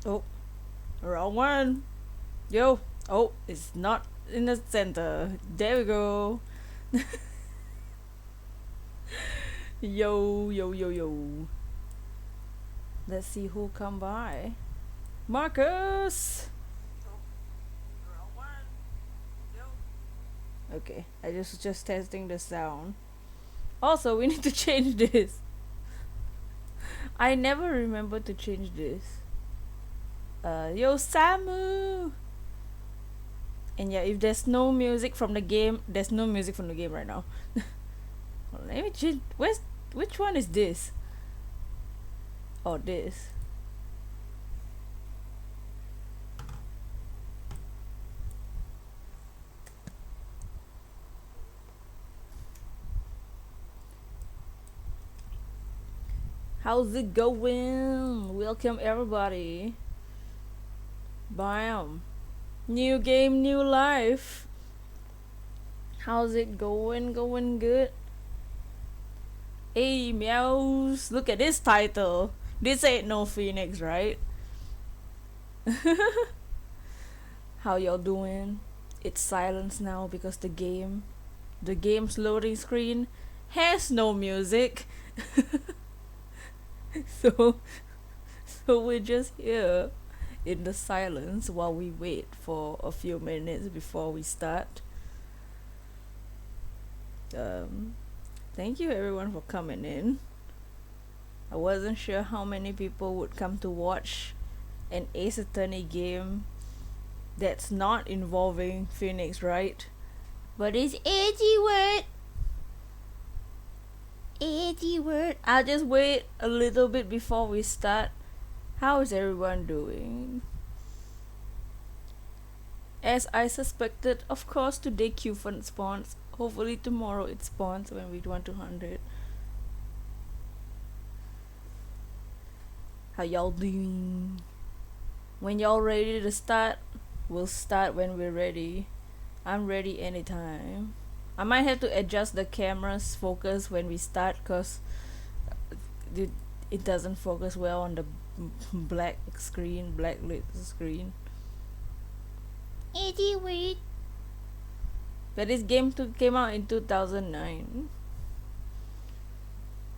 Oh, wrong one. Yo. Oh, it's not in the center. There we go. Yo, yo, yo, yo. Let's see who come by. Marcus. Okay, I just testing the sound. Also, we need to change this. I never remember to change this. Yo, Samu. And yeah, if there's no music from the game, there's no music from the game right now. Let me change. Which one is this? Oh, this. How's it going? Welcome everybody. Bam. New game, new life. How's it going? Going good? Hey, meows. Look at this title. This ain't no Phoenix, right? How y'all doing? It's silence now because the game's loading screen has no music. so we're just here in the silence while we wait for a few minutes before we start. Thank you everyone for coming in. I wasn't sure how many people would come to watch an Ace Attorney game that's not involving Phoenix, right? But it's Edgeworth. Edgeworth. I'll just wait a little bit before we start. How is everyone doing? As I suspected, of course, today Q-Fund spawns. Hopefully tomorrow it spawns when we 100. How y'all doing? When y'all ready to start, we'll start when we're ready. I'm ready anytime. I might have to adjust the camera's focus when we start because it doesn't focus well on the black lit screen. Anyway. But this game came out in 2009.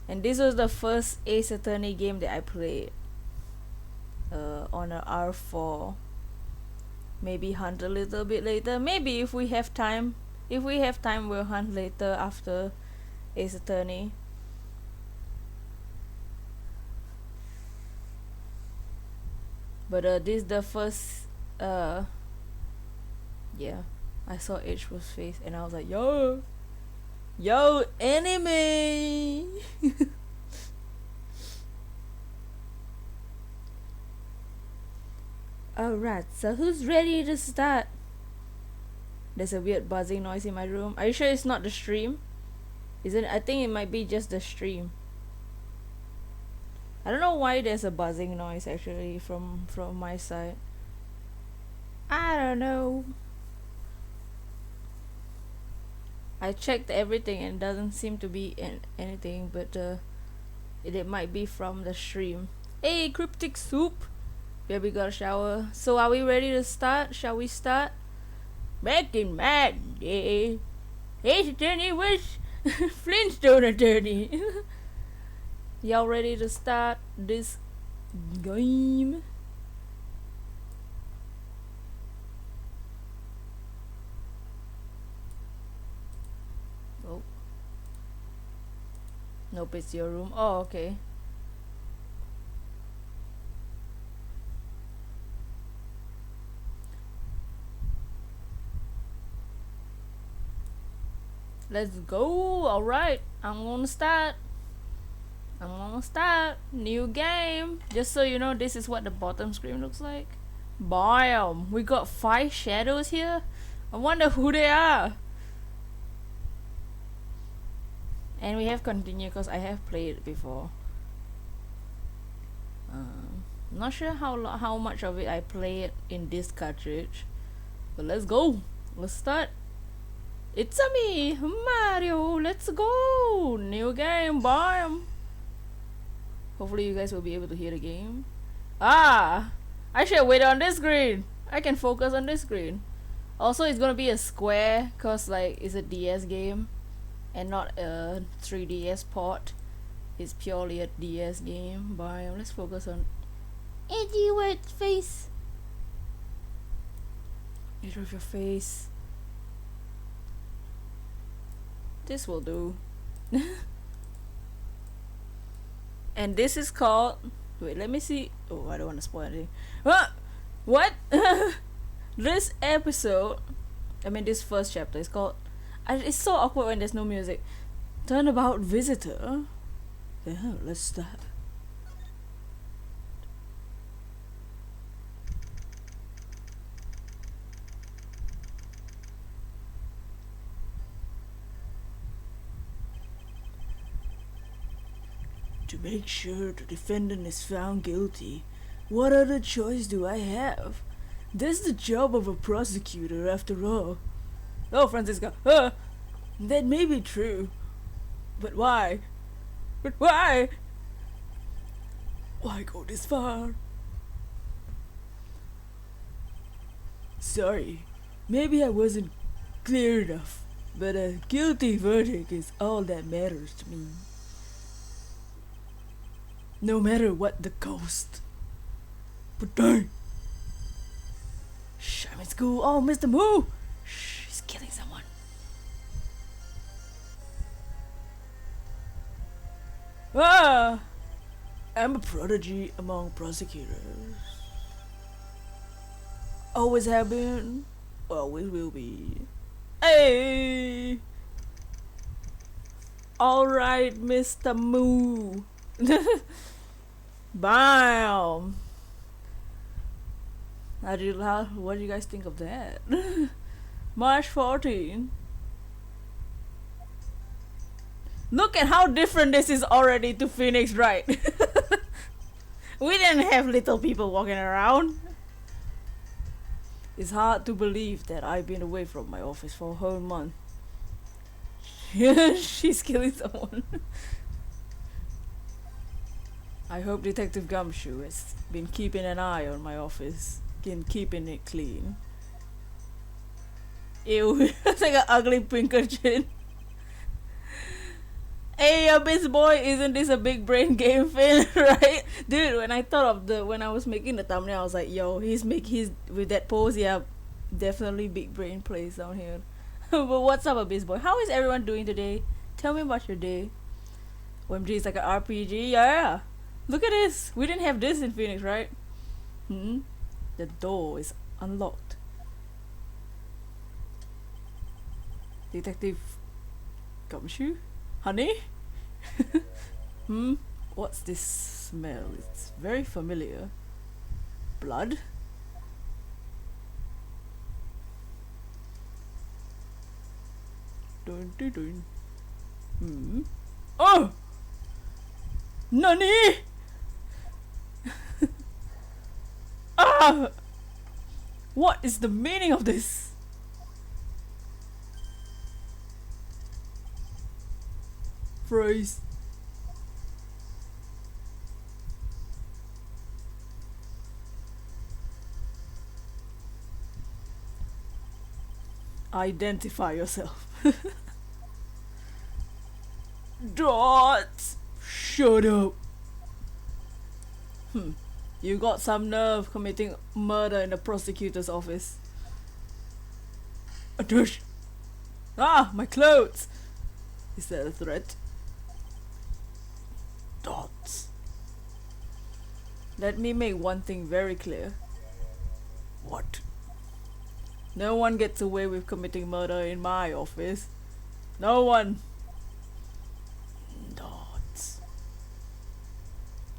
And this was the first Ace Attorney game that I played. On a R4. Maybe hunt a little bit later. Maybe if we have time. If we have time, we'll hunt later after Ace Attorney. But this is the first. Yeah, I saw Edgeworth's face and I was like, yo, enemy. Alright, so who's ready to start? There's a weird buzzing noise in my room. Are you sure it's not the stream? Isn't it? I think it might be just the stream. I don't know why there's a buzzing noise actually from my side. I don't know. I checked everything and it doesn't seem to be anything, but it might be from the stream. Hey, Cryptic Soup! Yeah, we got a shower. So are we ready to start? Shall we start? Back in my day, Ace Attorney was Flintstone Attorney. Y'all ready to start this game? Oh. Nope, it's your room. Oh, okay. Let's go. Alright, I'm gonna start. New game. Just so you know, this is what the bottom screen looks like. Bam! We got 5 shadows here. I wonder who they are. And we have continued because I have played it before. I'm not sure how much of it I played in this cartridge. But let's go. Let's start. It's a me, Mario. Let's go. New game. Bam. Hopefully you guys will be able to hear the game. Ah! I should wait on this screen. I can focus on this screen. Also, it's gonna be a square, cause like it's a DS game and not a 3DS port. It's purely a DS game. But let's focus on Edgeworth face. Edgeworth your face. This will do. And this is called. Wait, let me see. Oh, I don't want to spoil anything. What? This episode, I mean, this first chapter is called. It's so awkward when there's no music. Turnabout visitor. Yeah, let's start. To make sure the defendant is found guilty, what other choice do I have? This is the job of a prosecutor, after all. Oh, Francisca, that may be true. But why? But why? Why go this far? Sorry, maybe I wasn't clear enough, but a guilty verdict is all that matters to me. No matter what the cost. But dang! Shh, I'm in school. Oh, Mr. Moo! Shh, he's killing someone. Ah! I'm a prodigy among prosecutors. Always have been. Always will be. Hey! Alright, Mr. Moo. Bam! What do you guys think of that? March 14. Look at how different this is already to Phoenix, right? We didn't have little people walking around. It's hard to believe that I've been away from my office for a whole month. She's killing someone. I hope Detective Gumshoe has been keeping an eye on my office, keeping it clean. Ew, it's like an ugly Pinkerton. Hey, Abyss Boy, isn't this a big brain game fan, right? Dude, when I was making the thumbnail, I was like, yo, he's with that pose, yeah, definitely big brain plays down here. But what's up, Abyss Boy? How is everyone doing today? Tell me about your day. OMG, it's like an RPG, yeah. Look at this. We didn't have this in Phoenix, right? The door is unlocked. Detective Gumshoe? Honey? What's this smell? It's very familiar. Blood? Dun dun dun. Oh! Nani? Ah! What is the meaning of this? Phrase. Identify yourself. Dots! Shut up. You got some nerve committing murder in the prosecutor's office. Atush! Ah, my clothes! Is that a threat? Dots. Let me make one thing very clear. What? No one gets away with committing murder in my office. No one. Dots.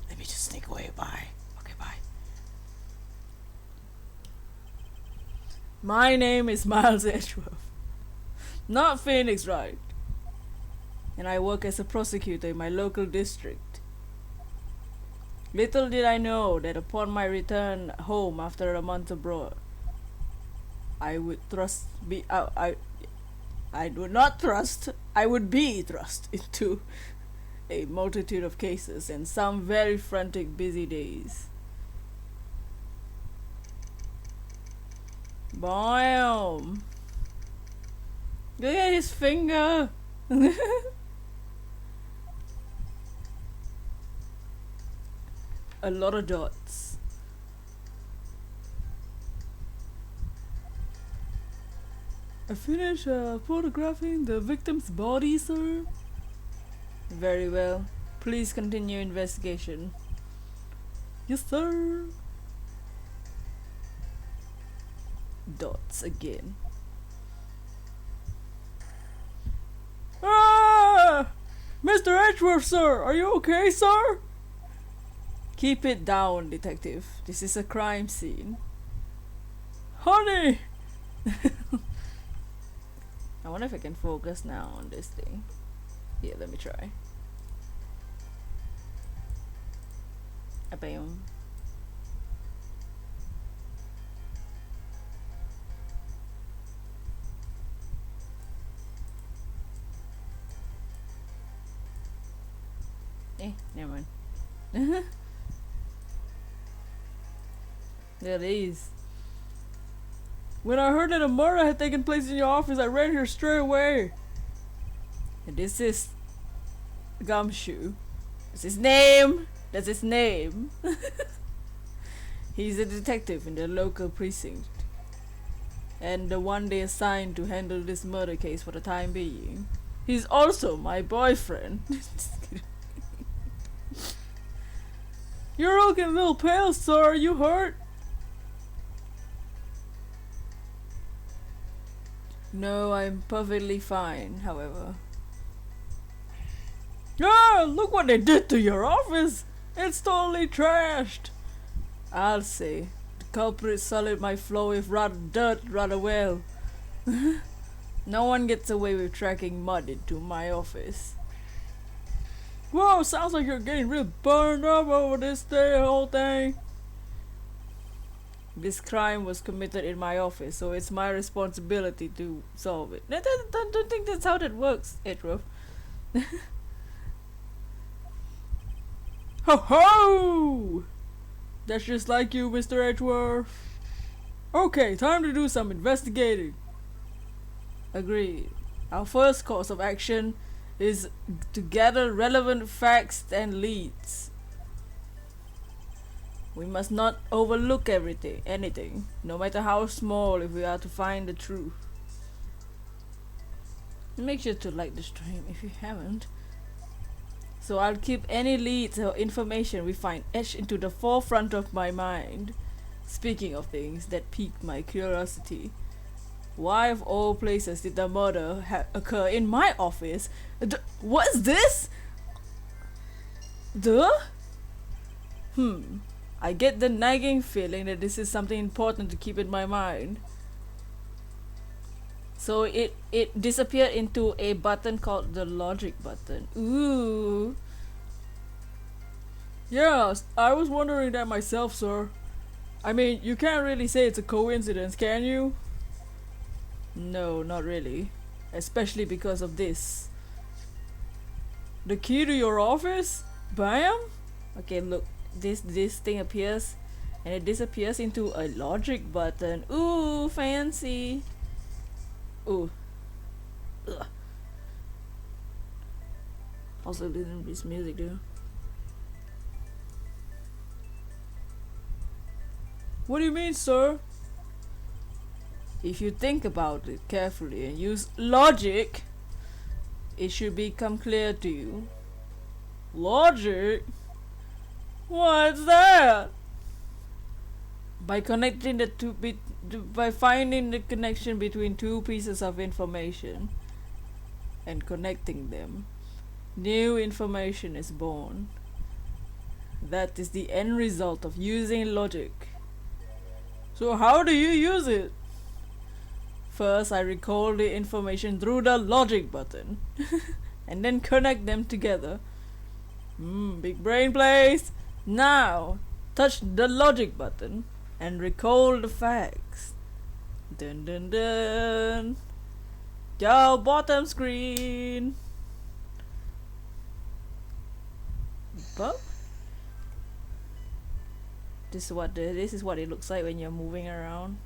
Let me just sneak away. Bye. Okay, bye. My name is Miles Edgeworth. Not Phoenix, right? And I work as a prosecutor in my local district. Little did I know that upon my return home after a month abroad, I would be thrust into a multitude of cases and some very frantic busy days. Bam! Look at his finger! A lot of dots. I finished photographing the victim's body, sir. Very well. Please continue investigation. Yes, sir. Dots again. Ah! Mr. Edgeworth, sir! Are you okay, sir? Keep it down, detective. This is a crime scene. Honey! I wonder if I can focus now on this thing. Yeah, let me try. Bam. Never mind. There it is. When I heard that a murder had taken place in your office, I ran here straight away. And this is Gumshoe. That's his name. That's his name. He's a detective in the local precinct. And the one they assigned to handle this murder case for the time being. He's also my boyfriend. You're looking a little pale, sir. Are you hurt? No, I'm perfectly fine, however. Ah, look what they did to your office! It's totally trashed! I'll say. The culprit sullied my floor with dirt rather well. No one gets away with tracking mud into my office. Whoa, sounds like you're getting real burned up over this whole thing. This crime was committed in my office, so it's my responsibility to solve it. I don't think that's how that works, Edgeworth. Ho ho! That's just like you, Mr. Edgeworth. Okay, time to do some investigating. Agreed. Our first course of action is to gather relevant facts and leads. We must not overlook anything, no matter how small, if we are to find the truth. Make sure to like the stream if you haven't. So I'll keep any leads or information we find etched into the forefront of my mind. Speaking of things that piqued my curiosity, why of all places did the murder occur in my office? What's this? I get the nagging feeling that this is something important to keep in my mind. So it disappeared into a button called the logic button. Ooh. Yeah, I was wondering that myself, sir. I mean, you can't really say it's a coincidence, can you? No, not really. Especially because of this. The key to your office? Bam? Okay, look. This thing appears and it disappears into a logic button. Ooh, fancy. Ooh. Ugh. Also listening to this music, dude. What do you mean, sir? If you think about it carefully and use logic, it should become clear to you. Logic? What's that? By connecting the two by finding the connection between two pieces of information and connecting them, new information is born. That is the end result of using logic. So how do you use it? First, I recall the information through the logic button and then connect them together. Big brain plays. Now, touch the logic button and recall the facts. Dun dun dun. Yo, bottom screen. But this is what it looks like when you're moving around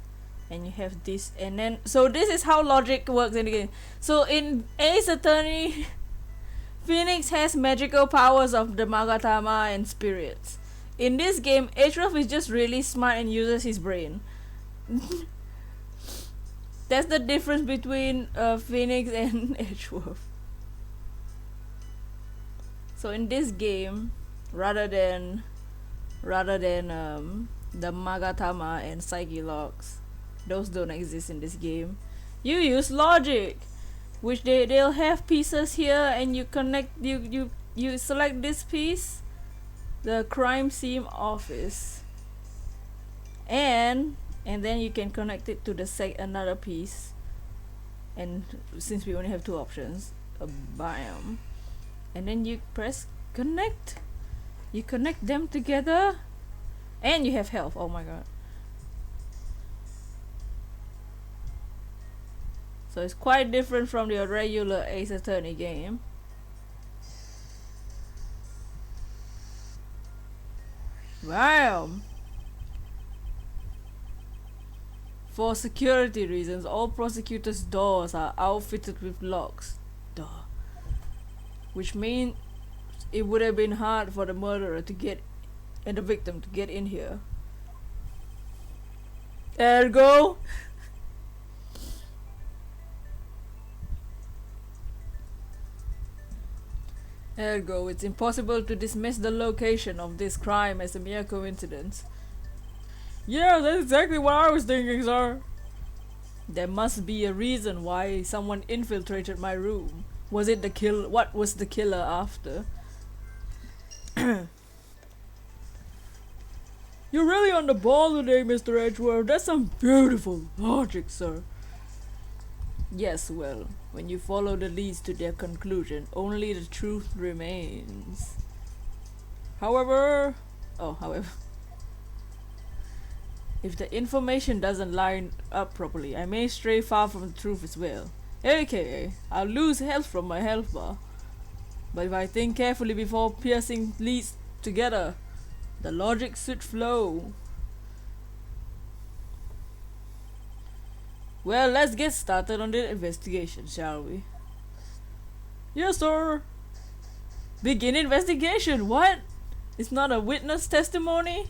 and you have this, and then so this is how logic works in the game. So in Ace Attorney, Phoenix has magical powers of the Magatama and spirits. In this game, Edgeworth is just really smart and uses his brain. That's the difference between Phoenix and Edgeworth. So in this game, rather than the Magatama and Psyche locks, those don't exist in this game. You use logic, which they'll have pieces here, and you connect you select this piece, the crime scene office, and then you can connect it to the another piece. And since we only have two options, a biome, and then you press connect. You connect them together, and you have health. Oh my god. So it's quite different from the regular Ace Attorney game. Wow. For security reasons, all prosecutors' doors are outfitted with locks. Duh. Which means it would have been hard for the murderer to get and the victim to get in here. Ergo, it's impossible to dismiss the location of this crime as a mere coincidence. Yeah, that's exactly what I was thinking, sir. There must be a reason why someone infiltrated my room. Was it the kill? What was the killer after? You're really on the ball today, Mr. Edgeworth. That's some beautiful logic, sir. Yes, well, when you follow the leads to their conclusion, only the truth remains. However, if the information doesn't line up properly, I may stray far from the truth as well. AKA, I'll lose health from my health bar. But if I think carefully before piercing leads together, the logic should flow. Well, let's get started on the investigation, shall we? Yes, sir. Begin investigation. What? It's not a witness testimony?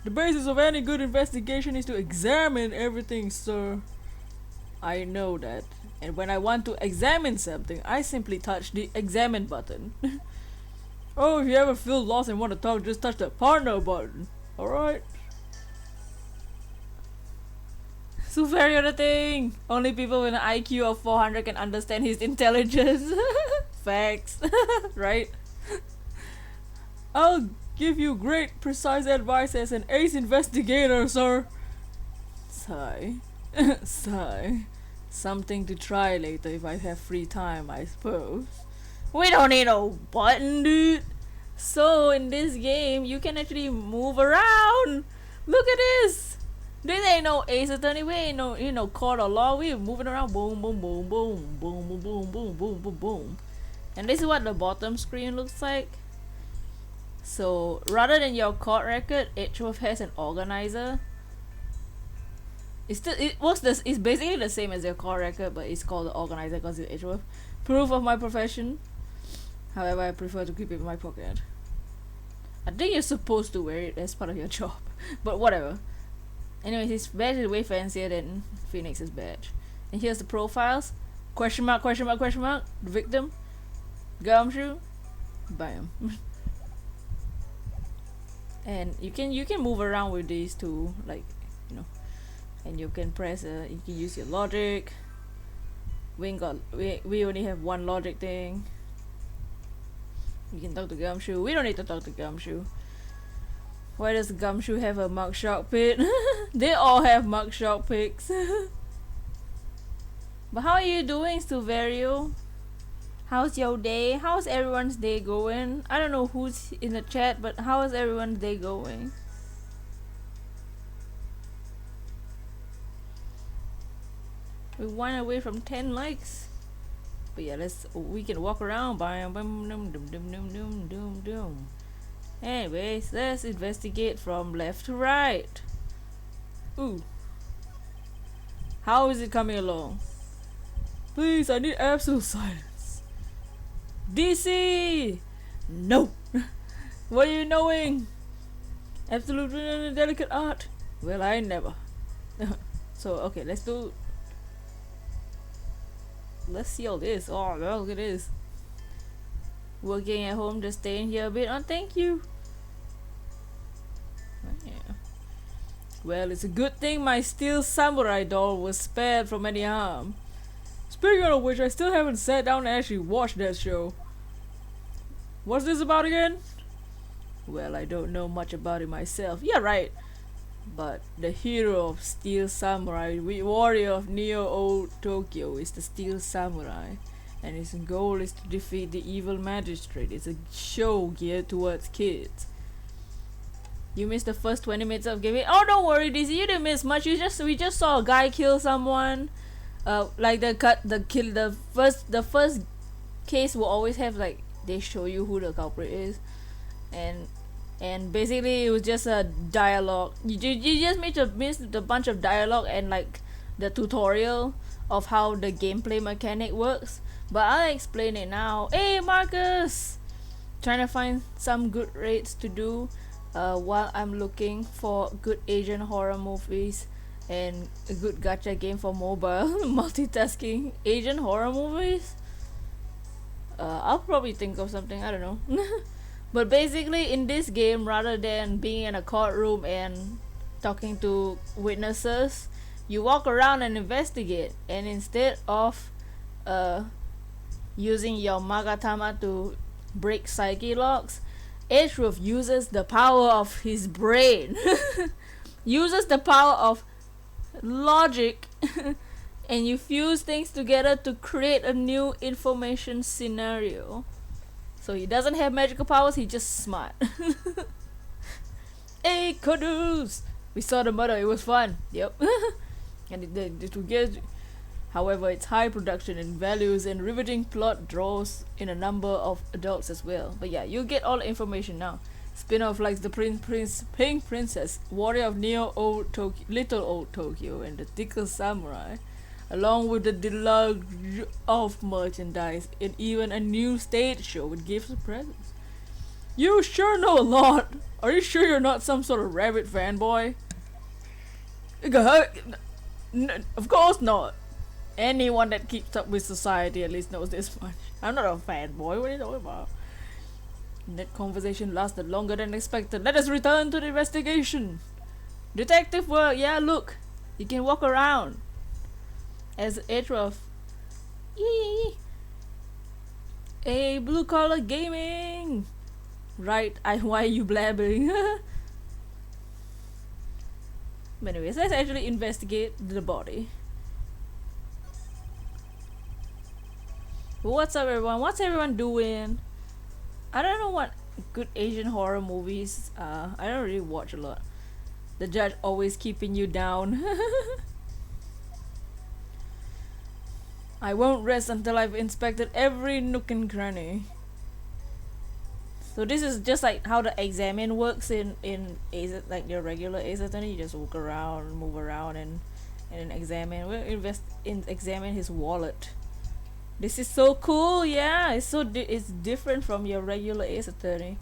The basis of any good investigation is to examine everything, sir. I know that. And when I want to examine something, I simply touch the examine button. Oh, if you ever feel lost and want to talk, just touch the partner button. Alright? Superior the thing! Only people with an IQ of 400 can understand his intelligence. Facts. Right? I'll give you great precise advice as an ace investigator, sir. Sigh. Sigh. Something to try later if I have free time, I suppose. We don't need no button, dude. So in this game, you can actually move around. Look at this. This ain't no Ace Attorney. We ain't no court of law. We moving around. Boom, boom, boom, boom, boom, boom, boom, boom, boom, boom, boom. And this is what the bottom screen looks like. So rather than your court record, Edgeworth has an organizer. It's basically the same as your court record, but it's called the organizer because it's Edgeworth. Proof of my profession. However, I prefer to keep it in my pocket. I think you're supposed to wear it as part of your job, but whatever. Anyways, his badge is way fancier than Phoenix's badge. And here's the profiles. Question mark, question mark, question mark. The victim. Gumshoe. Bam. And you can move around with these too, like, you know. And you can press you can use your logic. We only have one logic thing. You can talk to Gumshoe. We don't need to talk to Gumshoe. Why does Gumshoe have a mugshot pic? They all have mugshot pics. But how are you doing, Silverio? How's your day? How's everyone's day going? I don't know who's in the chat, but how is everyone's day going? We're 1 away from 10 likes. But yeah, we can walk around. Anyways, let's investigate from left to right. Ooh, how is it coming along? Please, I need absolute silence. DC! No! What are you knowing? Absolute delicate art. Well, I never. So, okay, let's do. Let's see all this. Oh, look at this. Working at home, just staying here a bit. Oh, thank you. Yeah. Well, it's a good thing my steel samurai doll was spared from any harm. Speaking of which, I still haven't sat down and actually watched that show. What's this about again? Well, I don't know much about it myself. Yeah, right. But the hero of Steel Samurai, warrior of Neo Old Tokyo, is the Steel Samurai, and his goal is to defeat the evil magistrate. It's a show geared towards kids. You missed the first 20 minutes of gaming. Oh, don't worry, Dizzy, you didn't miss much. We just saw a guy kill someone. Like the first case will always have like they show you who the culprit is, and basically it was just a dialogue. You just missed a bunch of dialogue and like the tutorial of how the gameplay mechanic works. But I'll explain it now. Hey Marcus, trying to find some good raids to do while I'm looking for good Asian horror movies and a good gacha game for mobile. Multitasking Asian horror movies. I'll probably think of something, I don't know. But basically in this game, rather than being in a courtroom and talking to witnesses, you walk around and investigate, and instead of using your Magatama to break psyche locks, Edgeworth uses the power of his brain. Uses the power of logic and you fuse things together to create a new information scenario. So he doesn't have magical powers, he's just smart. Hey Kodus! We saw the murder, it was fun. Yep. And it will get. However, its high production and values and riveting plot draws in a number of adults as well. But yeah, you get all the information now. Spin-off like the Pink Princess, Warrior of Neo Old Tokyo, Little Old Tokyo, and the Tickle Samurai, along with the deluge of merchandise and even a new stage show with gifts and presents. You sure know a lot. Are you sure you're not some sort of rabbit fanboy? Of course not. Anyone that keeps up with society at least knows this much. I'm not a fanboy. What are you talking about? That conversation lasted longer than expected. Let us return to the investigation. Detective work. Yeah, look. You can walk around. As Edgeworth. Yee. Hey, blue collar gaming. Right. Why are you blabbering? But anyways, let's actually investigate the body. What's up, everyone? What's everyone doing? I don't know what good Asian horror movies. I don't really watch a lot. The judge always keeping you down. I won't rest until I've inspected every nook and cranny. So this is just like how the examine works in like your regular Ace Attorney. You just walk around, move around, and examine. We'll examine his wallet. This is so cool. Yeah, it's it's different from your regular Ace Attorney.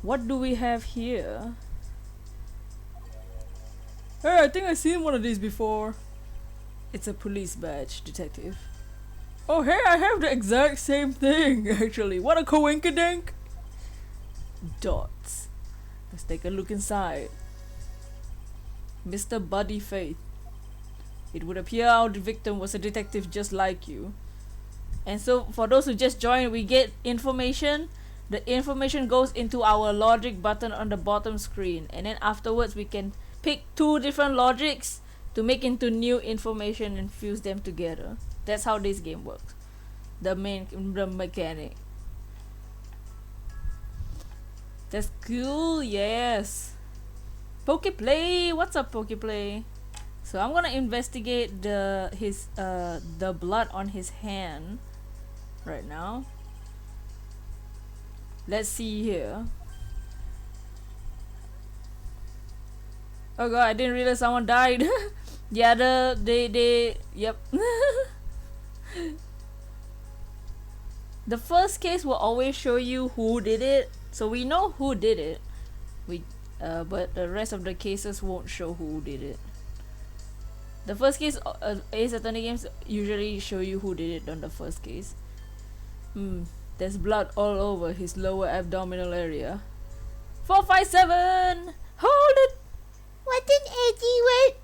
What do we have here? Hey, I think I've seen one of these before. It's a police badge, detective. Oh, hey, I have the exact same thing, actually. What a coinkydink. Dots. Let's take a look inside. Mr. Buddy Faith. It would appear our victim was a detective just like you. And so, for those who just joined, we get information. The information goes into our logic button on the bottom screen. And then afterwards, we can pick 2 different logics to make into new information and fuse them together. That's how this game works. The mechanic. That's cool, yes. Pokeplay, what's up, Pokeplay? So I'm gonna investigate the blood on his hand right now. Let's see here. Oh god, I didn't realize someone died. Yeah, yep. The first case will always show you who did it, so we know who did it. But the rest of the cases won't show who did it. The first case, Ace Attorney games usually show you who did it on the first case. There's blood all over his lower abdominal area. 457! Hold it! What an Edgeworth!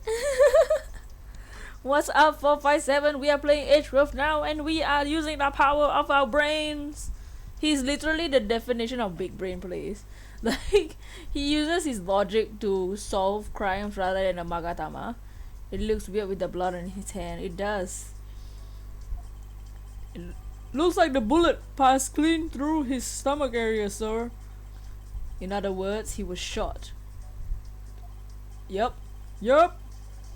What's up, 457? We are playing Edgeworth now, and we are using the power of our brains. He's literally the definition of big brain plays. Like, he uses his logic to solve crimes rather than a magatama. It looks weird with the blood on his hand. It does. It looks like the bullet passed clean through his stomach area, sir. In other words, he was shot. Yep.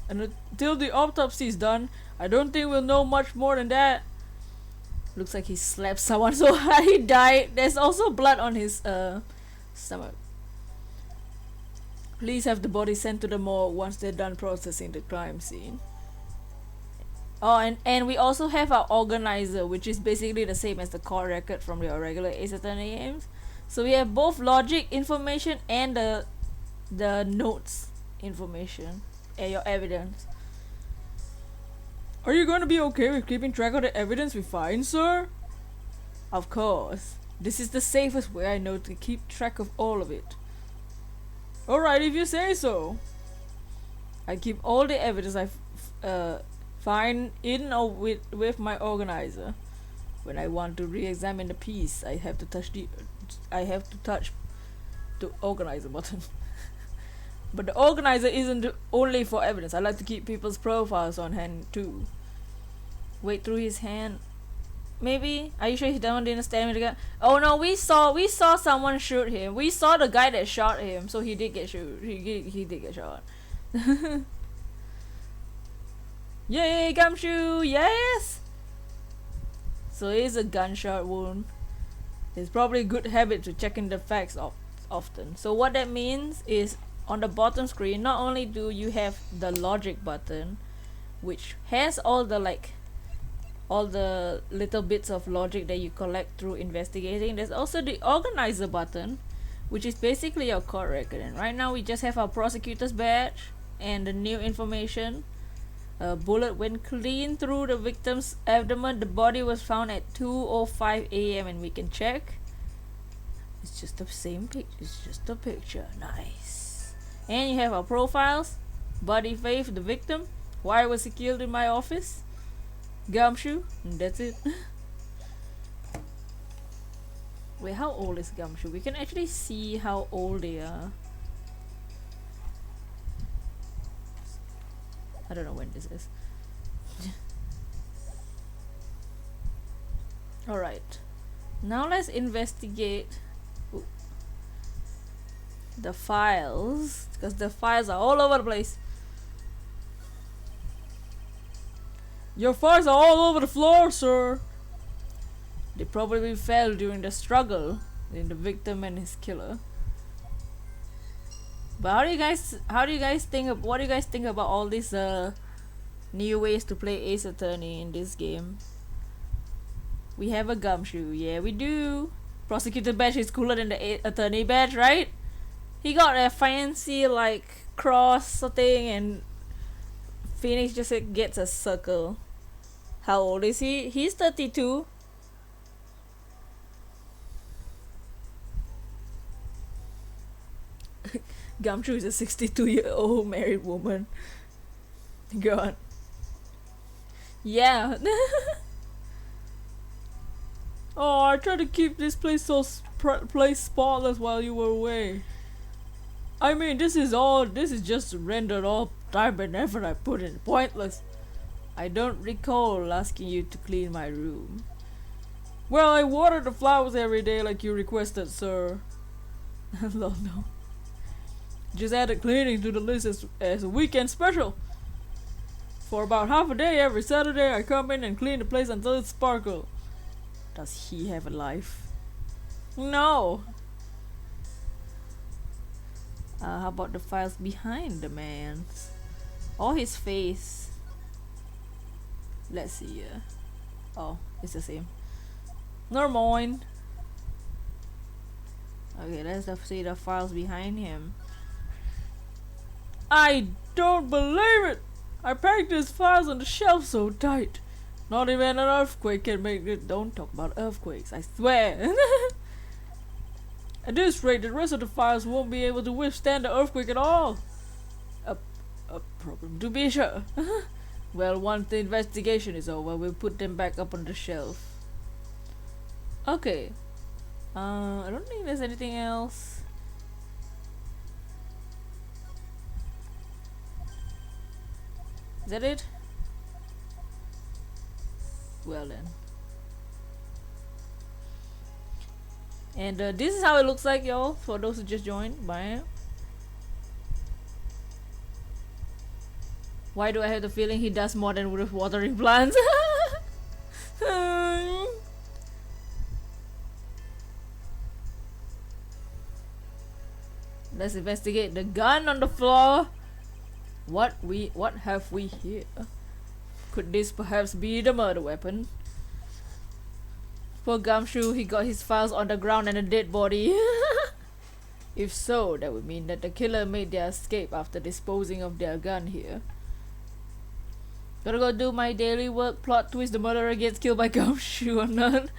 And until the autopsy is done, I don't think we'll know much more than that. Looks like he slapped someone so hard he died. There's also blood on his stomach. Please have the body sent to the morgue once they're done processing the crime scene. Oh, and we also have our organizer, which is basically the same as the court record from your regular Ace Attorney games. So we have both logic information and the notes information and your evidence. Are you going to be okay with keeping track of the evidence we find, sir? Of course. This is the safest way I know to keep track of all of it. Alright, if you say so. I keep all the evidence I find in or with my organizer. When I want to re-examine the piece, I have to touch the organizer button. But the organizer isn't only for evidence. I like to keep people's profiles on hand too. Wait, through his hand. Maybe? Are you sure he didn't stand with the gun? Oh no, we saw someone shoot him. We saw the guy that shot him, so he did get shot. He did get shot. Yay, Gumshoe! Yes! So it is a gunshot wound. It's probably a good habit to check in the facts often. So what that means is, on the bottom screen, not only do you have the logic button, which has all the little bits of logic that you collect through investigating, there's also the organizer button, which is basically your court record. And right now we just have our prosecutor's badge and the new information. A bullet went clean through the victim's abdomen. The body was found at 2:05 a.m. and we can check. It's just the same picture. It's just a picture. Nice. And you have our profiles. Body Faith, the victim. Why was he killed in my office? Gumshoe. And that's it. Wait, how old is Gumshoe? We can actually see how old they are. I don't know when this is. Alright. Now let's investigate the files, because the files are all over the place. Your files are all over the floor, sir. They probably fell during the struggle between the victim and his killer. But what do you guys think about all these new ways to play Ace Attorney in this game? We have a Gumshoe, yeah we do. Prosecutor badge is cooler than the attorney badge, right? He got a fancy like cross thing, and Phoenix just gets a circle. How old is he? He's 32. Gumshoe is a 62-year-old married woman. God. Yeah. Oh, I tried to keep this place spotless while you were away. I mean, this is just rendered all time and effort I put in. Pointless. I don't recall asking you to clean my room. Well, I water the flowers every day like you requested, sir. No. Just added cleaning to the list as a weekend special. For about half a day every Saturday, I come in and clean the place until it sparkles. Does he have a life? No. How about the files behind the man? Or his face? Let's see. Oh, it's the same. Never mind. Okay, let's see the files behind him. I don't believe it! I packed his files on the shelf so tight. Not even an earthquake can make it. Don't talk about earthquakes, I swear. At this rate, the rest of the files won't be able to withstand the earthquake at all. A problem to be sure. Well, once the investigation is over, we'll put them back up on the shelf. Okay. I don't think there's anything else. Is that it? Well then. And this is how it looks like, y'all, for those who just joined. Bye. Why do I have the feeling he does more than with watering plants? Let's investigate the gun on the floor. What have we here? Could this perhaps be the murder weapon? Poor Gumshoe, he got his files on the ground and a dead body. If so, that would mean that the killer made their escape after disposing of their gun here. Gotta go do my daily work. Plot twist: the murderer gets killed by Gumshoe or none.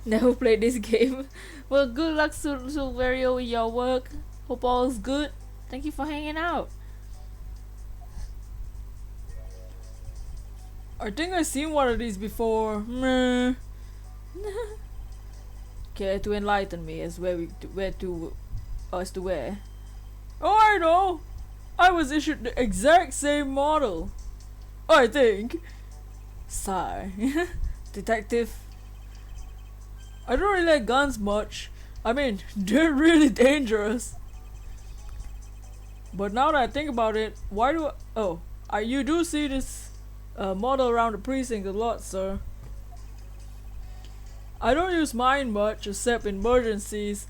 Never played this game. Well, good luck, Silverio, with your work. Hope all is good. Thank you for hanging out. I think I've seen one of these before. Meh. Care to enlighten me as as to where? Oh, I know. I was issued the exact same model. I think. Sigh. Detective. I don't really like guns much. I mean, they're really dangerous. But now that I think about it, why do you do see this model around the precinct a lot, sir. I don't use mine much except in emergencies.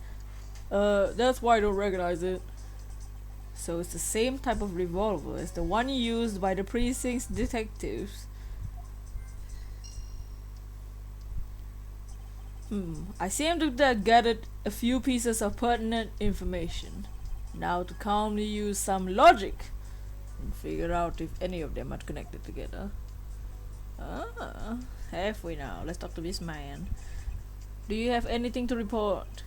That's why I don't recognize it. So it's the same type of revolver as the one used by the precinct's detectives. I seem to have gathered a few pieces of pertinent information. Now to calmly use some logic and figure out if any of them are connected together. Halfway now. Let's talk to this man. Do you have anything to report?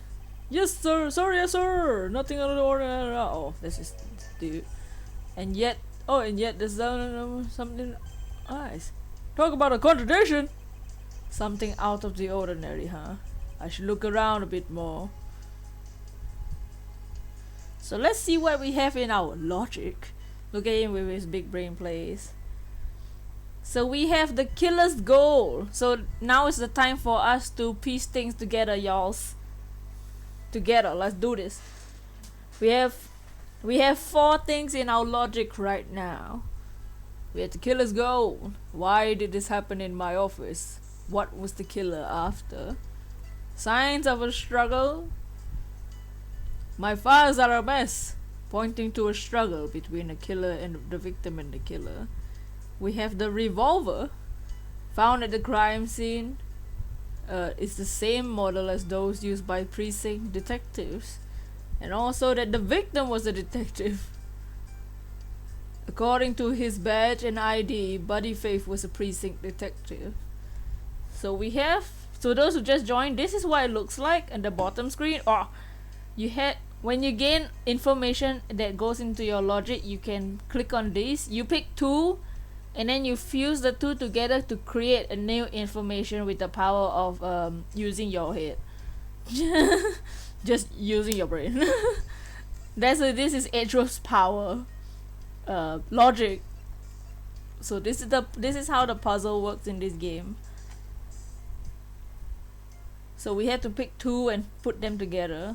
Yes, sir. Sorry, yes, sir. Nothing out of the ordinary. Oh, this is dude. And yet there's something nice. Talk about a contradiction. Something out of the ordinary, huh? I should look around a bit more. So let's see what we have in our logic. Look at him with his big brain plays. So we have the killer's goal. So now is the time for us to piece things together, y'alls. Together, let's do this. We have 4 things in our logic right now. We have the killer's goal. Why did this happen in my office? What was the killer after? Signs of a struggle. My files are a mess, pointing to a struggle between the killer and the victim and the killer. We have the revolver found at the crime scene. It's the same model as those used by precinct detectives, and also that the victim was a detective. According to his badge and ID, Buddy Faith was a precinct detective. So those who just joined, this is what it looks like in the bottom screen. When you gain information that goes into your logic, you can click on this. You pick 2, and then you fuse the 2 together to create a new information with the power of using your head. Just using your brain. This is Edgeworth's power. Logic. So this is how the puzzle works in this game. So we have to pick 2 and put them together.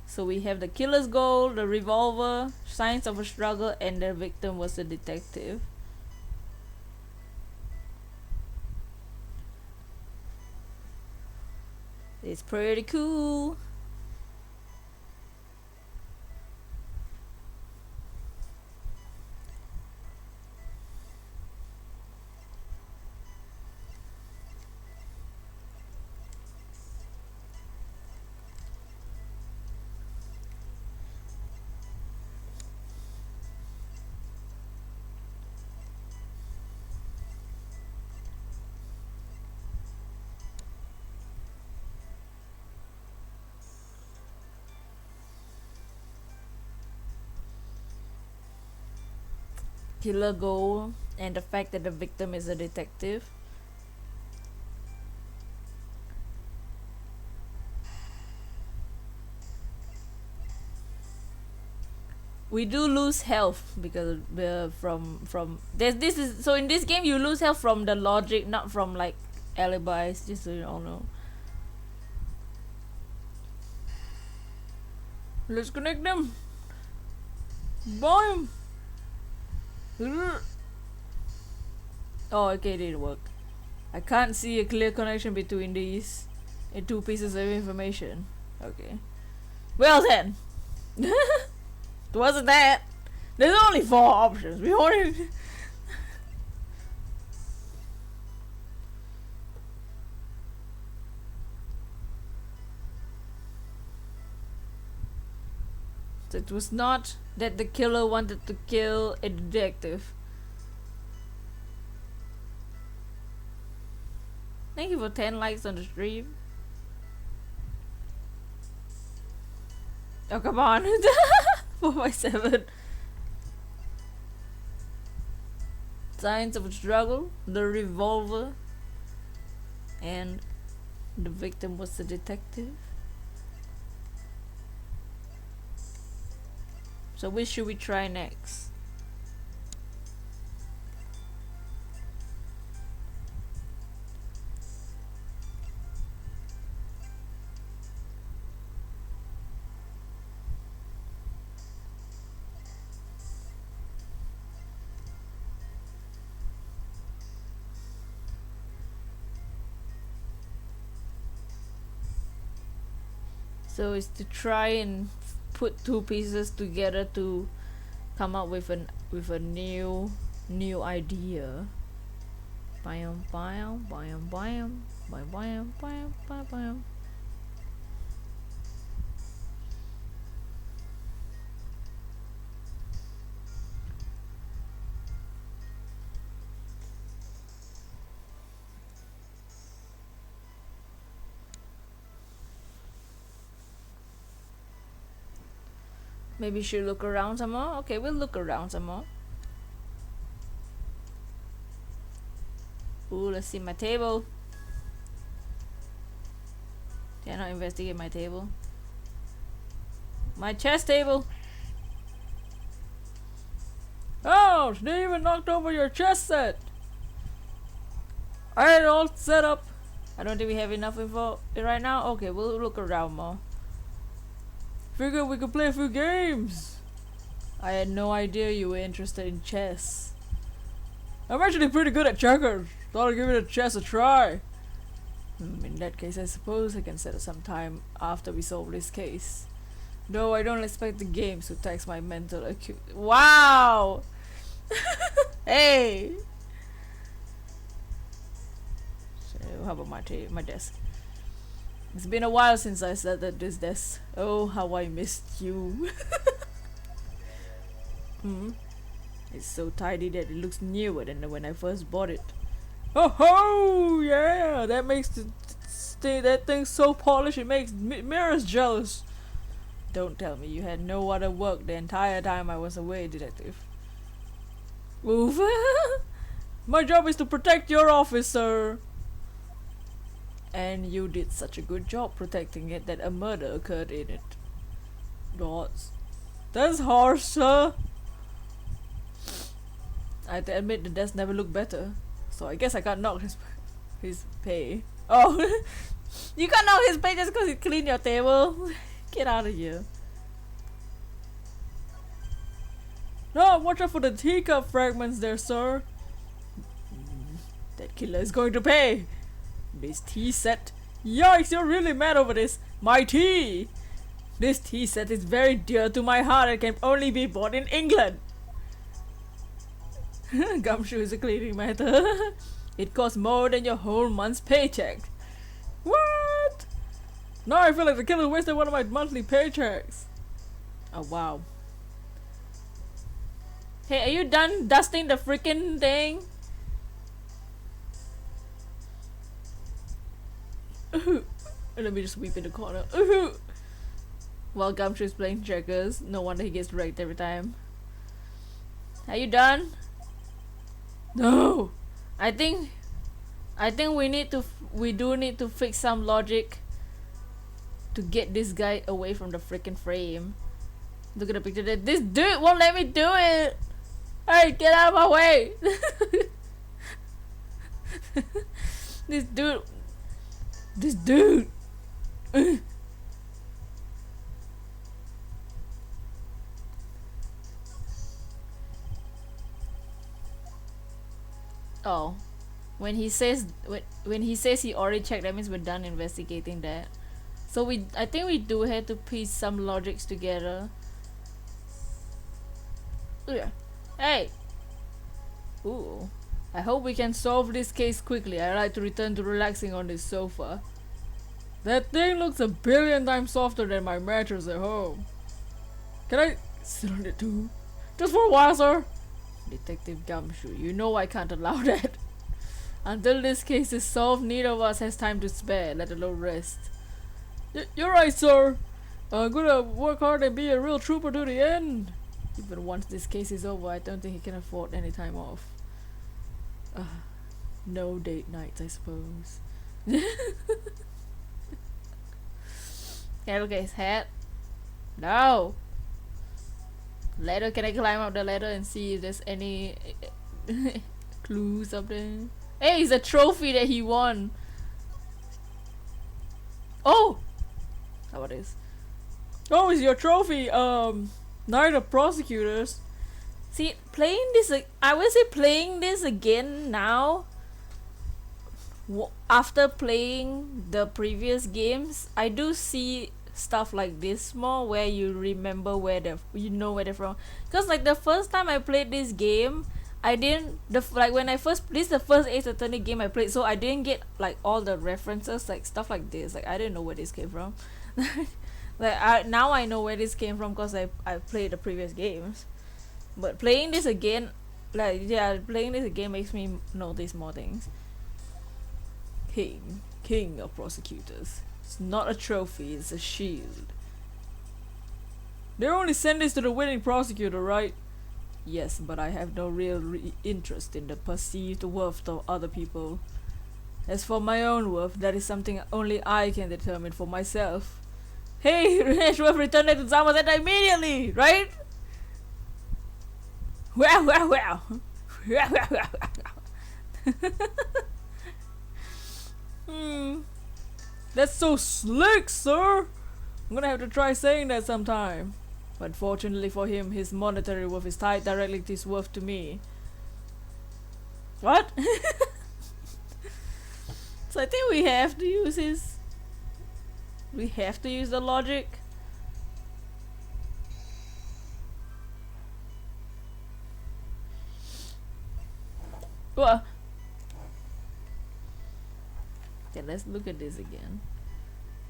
So we have the killer's goal, the revolver, signs of a struggle, and the victim was a detective. It's pretty cool. killer goal and the fact that the victim is a detective. We do lose health because from this is so in this game you lose health from the logic, not from like alibis, just so you all know. Let's connect them. Boom. Oh, okay, it didn't work. I can't see a clear connection between these two pieces of information. Okay. Well then. It wasn't that. There's only 4 options. We only... So it was not that the killer wanted to kill a detective. Thank you for 10 likes on the stream. Oh, come on. 4x7. Signs of a struggle, the revolver, and the victim was the detective. So which should we try next? So it's to try and put 2 pieces together to come up with a new idea. Bam bam bam bam bam bam bam bam bam. Maybe we should look around some more. Okay, we'll look around some more. Ooh, let's see my table. Can I investigate my table? My chess table. Oh, they even knocked over your chess set. I had it all set up. I don't think we have enough info right now. Okay, we'll look around more. Figured we could play a few games. I had no idea you were interested in chess. I'm actually pretty good at checkers. Thought I'd give it a chess a try. In that case, I suppose I can set up some time after we solve this case. Though I don't expect the games to tax my mental acuity. Wow! Hey! So, how about my desk? It's been a while since I sat at this desk. Oh, how I missed you. It's so tidy that it looks newer than when I first bought it. Oh ho! Yeah! That makes that thing so polished it makes mirrors jealous. Don't tell me you had no other work the entire time I was away, detective. Oof. My job is to protect your office, sir. And you did such a good job protecting it that a murder occurred in it. Gods. That's harsh, sir. I have to admit the desk never looked better. So I guess I can't knock his pay. Oh, you can't knock his pay just because he cleaned your table? Get out of here. No, watch out for the teacup fragments there, sir. That killer is going to pay. This tea set. Yikes, you're really mad over this. My tea! This tea set is very dear to my heart and can only be bought in England. Gumshoe is a cleaning matter. It costs more than your whole month's paycheck. What? Now I feel like the killer wasted one of my monthly paychecks. Oh wow. Hey, are you done dusting the freaking thing? Let me just weep in the corner. While Gumshoe is playing checkers, no wonder he gets wrecked every time. Are you done? No! I think we do need to fix some logic to get this guy away from the freaking frame. Look at the picture there. This dude won't let me do it! Hey, get out of my way! This dude. This dude. Oh. When he says he already checked, that means we're done investigating that. So I think we do have to piece some logics together. Yeah. Hey. Ooh. I hope we can solve this case quickly. I like to return to relaxing on this sofa. That thing looks a billion times softer than my mattress at home. Can I sit on it too? Just for a while, sir? Detective Gumshoe, you know I can't allow that. Until this case is solved, neither of us has time to spare, let alone rest. You're right, sir. I'm gonna work hard and be a real trooper to the end. Even once this case is over, I don't think he can afford any time off. No date nights, I suppose. Can I look at his hat? No! Ladder, can I climb up the ladder and see if there's any clues up there? Hey, it's a trophy that he won! Oh! How about this? Oh, it's your trophy! Night of Prosecutors. See, playing this, I will say playing this again now, after playing the previous games, I do see stuff like this more, where you remember where they're from. Cause like the first time I played this game, I didn't when I first, this is the first Ace Attorney game I played, so I didn't get like all the references, like stuff like this. Like I didn't know where this came from. Now I know where this came from because I played the previous games. But playing this again, playing this again makes me notice more things. King of prosecutors. It's not a trophy, it's a shield. They only send this to the winning prosecutor, right? Yes, but I have no real interest in the perceived worth of other people. As for my own worth, that is something only I can determine for myself. Hey, Edgeworth, return it to Somerset immediately, right? Wow. That's so slick, sir! I'm gonna have to try saying that sometime. But fortunately for him, his monetary worth is tied directly to his worth to me. What? So I think we have to use his... We have to use the logic. What? Okay, let's look at this again.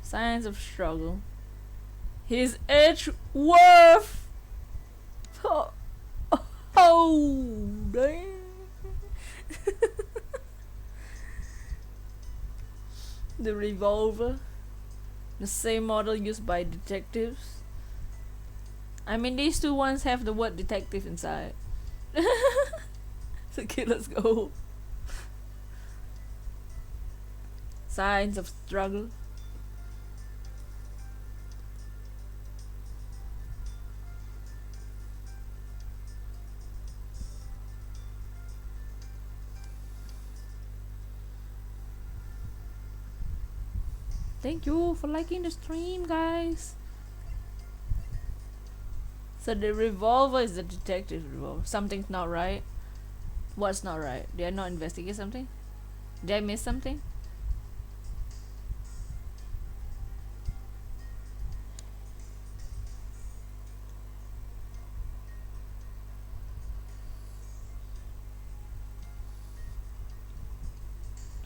Signs of struggle. His Edgeworth! Oh, damn. The revolver. The same model used by detectives. I mean, these two ones have the word detective inside. Okay, let's go. Signs of struggle. Thank you for liking the stream, guys. So the revolver is the detective revolver. Something's not right. What's not right? Did I not investigate something? Did I miss something?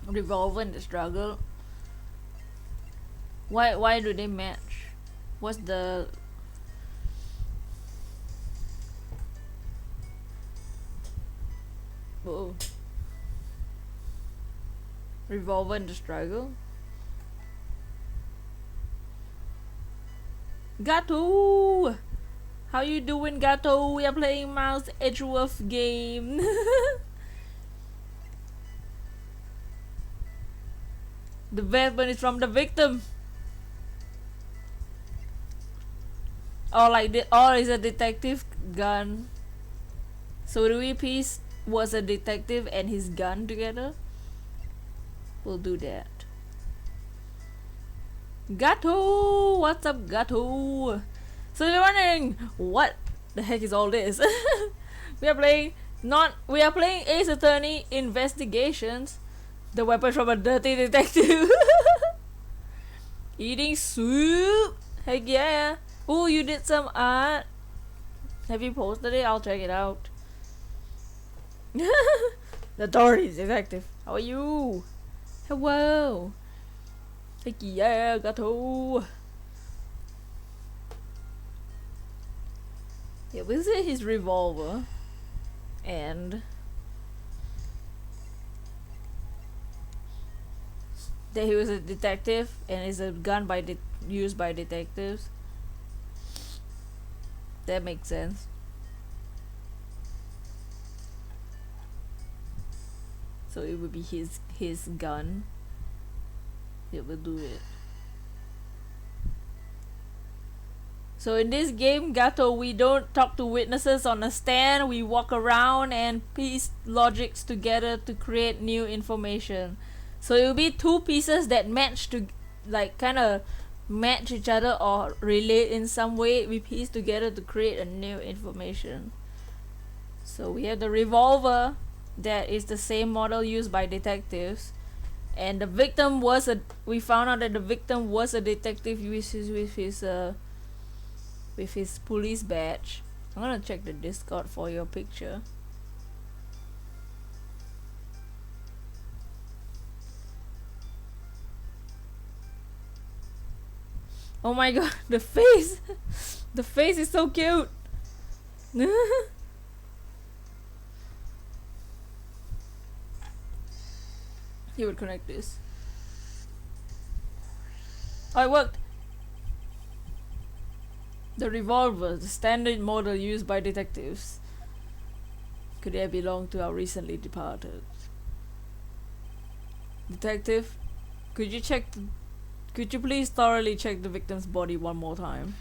Revolver and the struggle. Why do they match? What's the... Whoa. Revolver and the struggle. Gato! How you doing, Gato? We are playing Mouse Edgeworth game. The weapon is from the victim. Or is a detective gun. So do we piece was a detective and his gun together? We'll do that. Gato! What's up, Gato? So you're wondering what the heck is all this? we are playing Ace Attorney Investigations. The weapon from a dirty detective. Eating soup. Heck yeah. Ooh, you did some art. Have you posted it? I'll check it out. The dirty detective. How are you? Hello. Heck yeah, Gato. Yeah, we'll say his revolver. And that he was a detective and is a gun used by detectives. That makes sense. So it would be his gun. It will do it. So in this game, Gato, we don't talk to witnesses on a stand. We walk around and piece logics together to create new information. So it will be two pieces that match to, like, kind of match each other or relate in some way. We piece together to create a new information. So we have the revolver that is the same model used by detectives, and the victim was we found out that the victim was a detective with his police badge. I'm gonna check the Discord for your picture. Oh my god, the face! The face is so cute! He would connect this. Oh, it worked! The revolver, the standard model used by detectives. Could it belong to our recently departed detective? Could you please thoroughly check the victim's body one more time?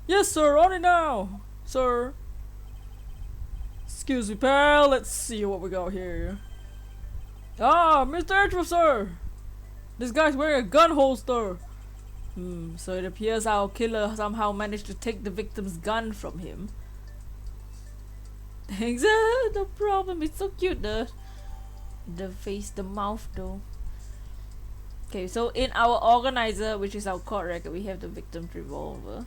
Yes, sir, on it now! Sir. Excuse me, pal, let's see what we got here. Ah, Mr. Edgeworth, sir! This guy's wearing a gun holster! So it appears our killer somehow managed to take the victim's gun from him. Thanks, no problem, it's so cute, the face, the mouth though. Okay, so in our organizer, which is our court record, we have the victim's revolver.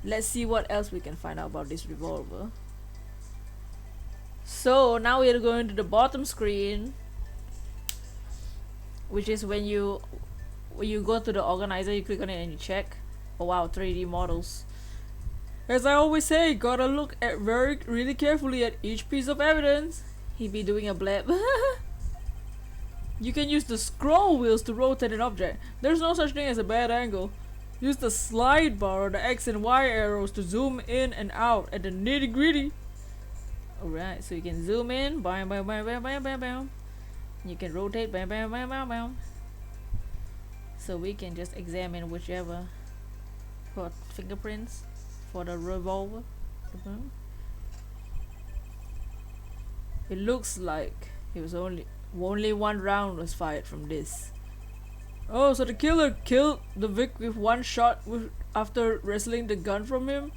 Let's see what else we can find out about this revolver. So now we're going to the bottom screen, which is when you go to the organizer, you click on it and you check. Oh wow, 3D models. As I always say, gotta look at really carefully at each piece of evidence. He be doing a blab. You can use the scroll wheels to rotate an object. There's no such thing as a bad angle. Use the slide bar or the X and Y arrows to zoom in and out at the nitty gritty. Alright, so you can zoom in, bam bam bam bam bam bam bam. You can rotate, bam bam bam bam bam. So we can just examine whichever for fingerprints for the revolver. It looks like it was only one round was fired from this. Oh, so the killer killed the Vic with one shot after wrestling the gun from him?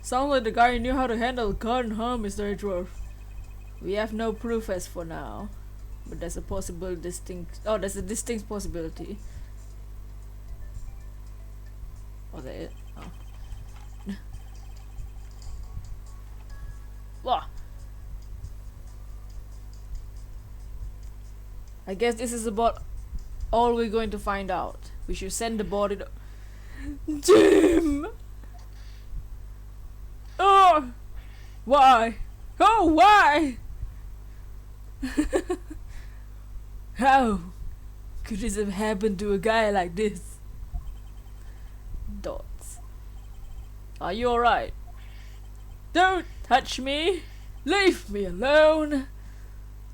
Sounds like the guy knew how to handle a gun, huh, Mr. Edgeworth? We have no proof as for now, but there's a distinct possibility. Was that it? Oh. Wah! I guess this is about all we're going to find out. We should send the body to Jim! Oh! Why? Oh, why? How could this have happened to a guy like this? Dots. Are you alright? Don't touch me! Leave me alone!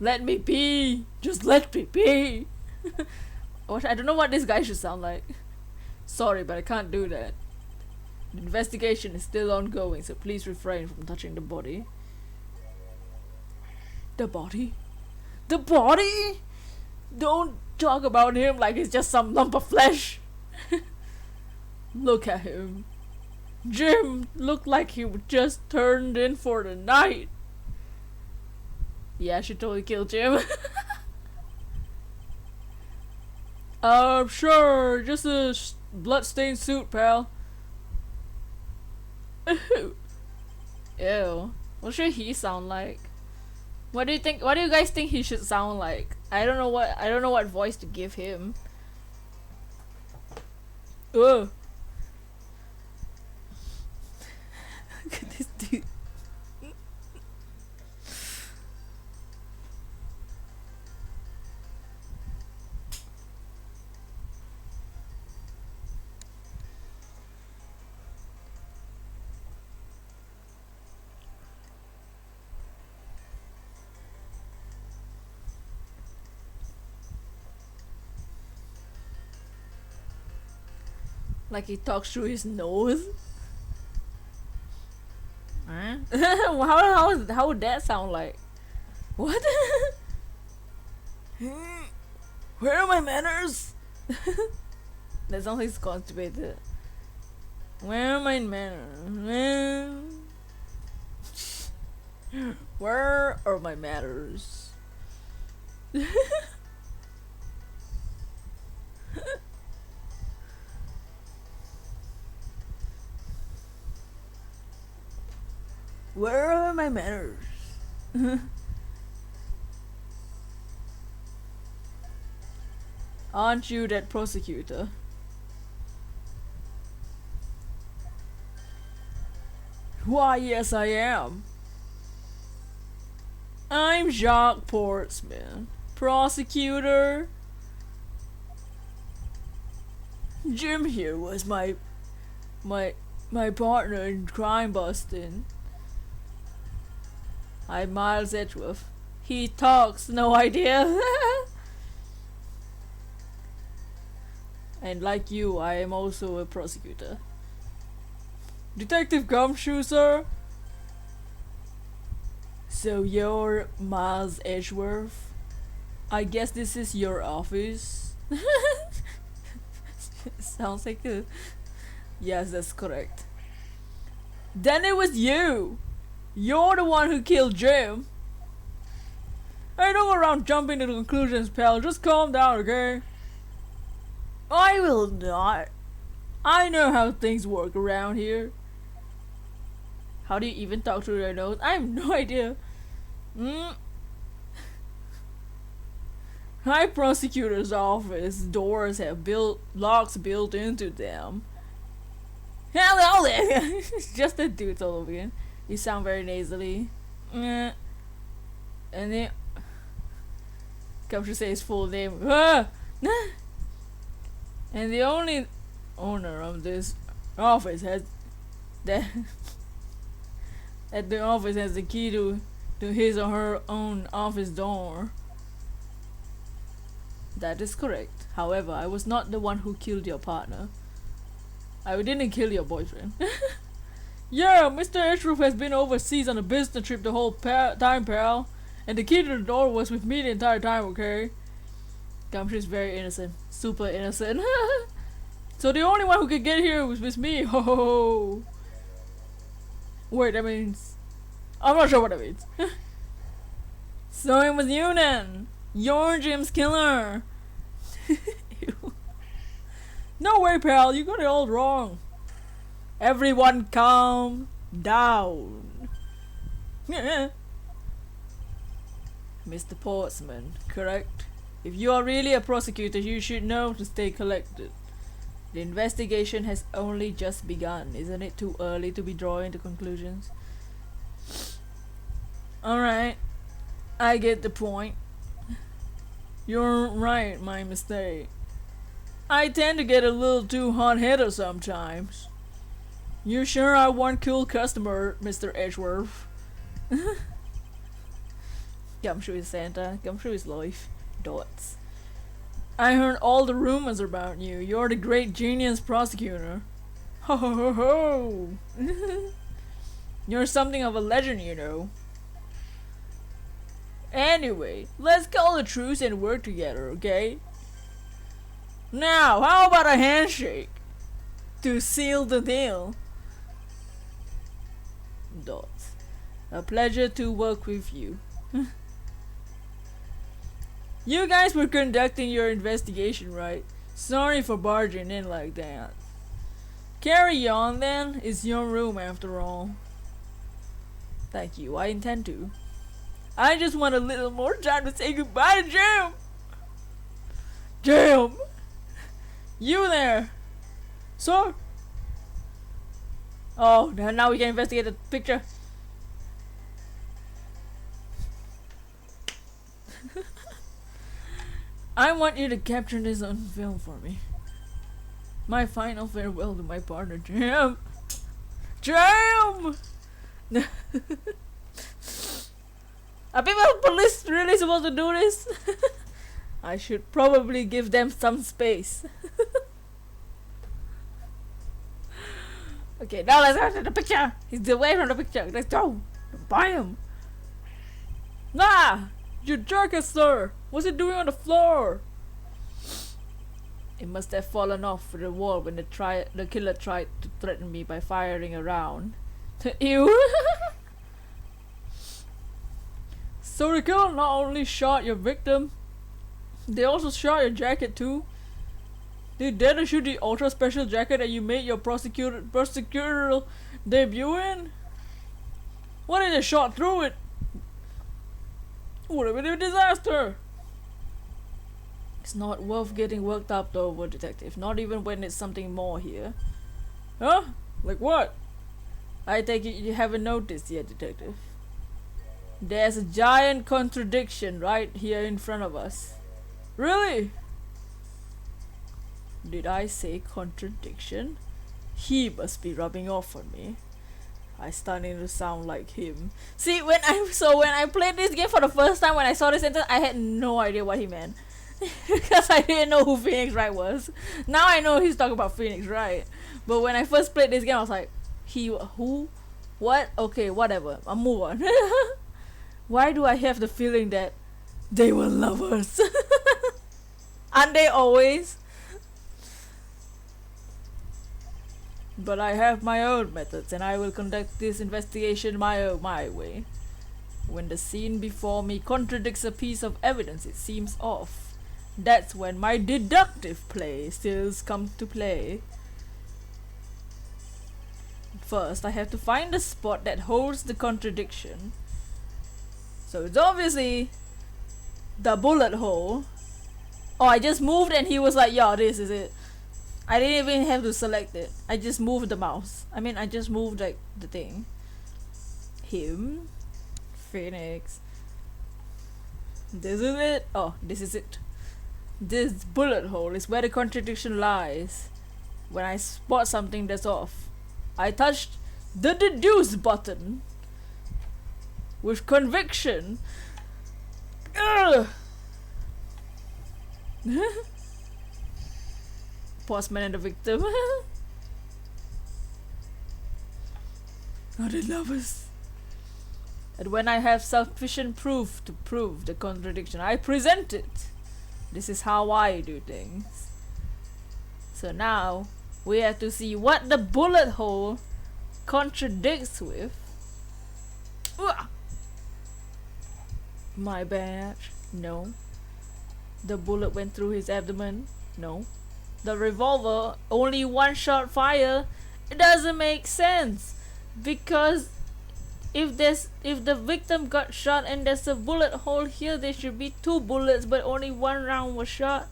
Let me be! Just let me be! What? I don't know what this guy should sound like. Sorry, but I can't do that. The investigation is still ongoing, so please refrain from touching the body. The body? The body? Don't talk about him like he's just some lump of flesh. Look at him. Jim looked like he just turned in for the night. Yeah, I should totally kill Jim. Sure, just a bloodstained suit, pal. Ew. What should he sound like? What do you think? What do you guys think he should sound like? I don't know what voice to give him. Ugh. Look at this dude. Like he talks through his nose. Huh? How would that sound like? What? Where are my manners? That sounds like he's constipated. Where are my manners? Where are my manners? Where are my manners? Aren't you that prosecutor? Why, yes, I am. I'm Jacques Portsman, prosecutor. Jim here was my partner in crime busting. I'm Miles Edgeworth. He talks, no idea. And like you, I am also a prosecutor. Detective Gumshoe, sir? So you're Miles Edgeworth? I guess this is your office? Sounds like a... Yes, that's correct. Then it was you! You're the one who killed Jim. Hey, don't go around jumping to conclusions, pal. Just calm down, okay? I will not. I know how things work around here. How do you even talk through their nose? I have no idea. My prosecutor's office doors have locks built into them. Hello there! Just the dudes all over again. You sound very nasally. And then come to say his full name. And the only owner of this office has that at the office has the key to his or her own office door. That is correct. However, I was not the one who killed your partner. I didn't kill your boyfriend. Yeah, Mr. Edgeworth has been overseas on a business trip the whole time, pal. And the key to the door was with me the entire time, okay? Gumshoe's very innocent. Super innocent. So the only one who could get here was with me. Ho ho ho. Wait, that means... I'm not sure what that means. So it was you then. You're Jim's killer. No way, pal. You got it all wrong. Everyone calm down. Mr. Portsman, correct? If you are really a prosecutor, you should know to stay collected. The investigation has only just begun. Isn't it too early to be drawing the conclusions? Alright, I get the point. You're right, my mistake. I tend to get a little too hot-headed sometimes. You sure are one cool customer, Mr. Edgeworth. Gumshoe is Santa. Gumshoe is life. Dots. I heard all the rumors about you. You're the great genius prosecutor. Ho ho ho ho! You're something of a legend, you know. Anyway, let's call a truce and work together, okay? Now, how about a handshake? To seal the deal. Dots. A pleasure to work with you. You guys were conducting your investigation, right? Sorry for barging in like that. Carry on then, it's your room after all. Thank you, I intend to. I just want a little more time to say goodbye to Jim! Jim! You there! Sir? Oh, now we can investigate the picture. I want you to capture this on film for me. My final farewell to my partner, Jim. Jim! Are people police really supposed to do this? I should probably give them some space. Okay, now let's go to the picture. He's away from the picture. Let's go. Buy him. Nah! You jerk, sir! What's it doing on the floor? It must have fallen off the wall when the killer tried to threaten me by firing a round. Ew! So the killer not only shot your victim, they also shot your jacket too. They dare to shoot the ultra special jacket that you made your prosecutorial debut in? What if they shot through it? Would have been a disaster. It's not worth getting worked up over, detective. Not even when it's something more here. Huh? Like what? I take it you haven't noticed yet, detective. There's a giant contradiction right here in front of us. Really? Did I say contradiction? He must be rubbing off on me. I starting to sound like him. See, when I played this game for the first time, when I saw this sentence, I had no idea what he meant. Because I didn't know who Phoenix Wright was. Now I know he's talking about Phoenix Wright. But when I first played this game, I was like, who? What? Okay, whatever. I'll move on. Why do I have the feeling that they were lovers? Aren't they always? But I have my own methods, and I will conduct this investigation my way. When the scene before me contradicts a piece of evidence, it seems off. That's when my deductive play skills come to play. First, I have to find the spot that holds the contradiction. So it's obviously the bullet hole. Oh, I just moved and he was like, yeah, this is it. I didn't even have to select it. I just moved the mouse. I mean, I just moved like the thing. Him. Phoenix. This is it. Oh, this is it. This bullet hole is where the contradiction lies. When I spot something that's off, I touched the deduce button with conviction. Ugh. Postman and the victim. Are they lovers? And when I have sufficient proof to prove the contradiction, I present it. This is how I do things. So now we have to see what the bullet hole contradicts with. Ugh. My bad. No. The bullet went through his abdomen. No. The revolver, only one shot fire. It doesn't make sense, because if the victim got shot and there's a bullet hole here, there should be 2 bullets, but only 1 round was shot.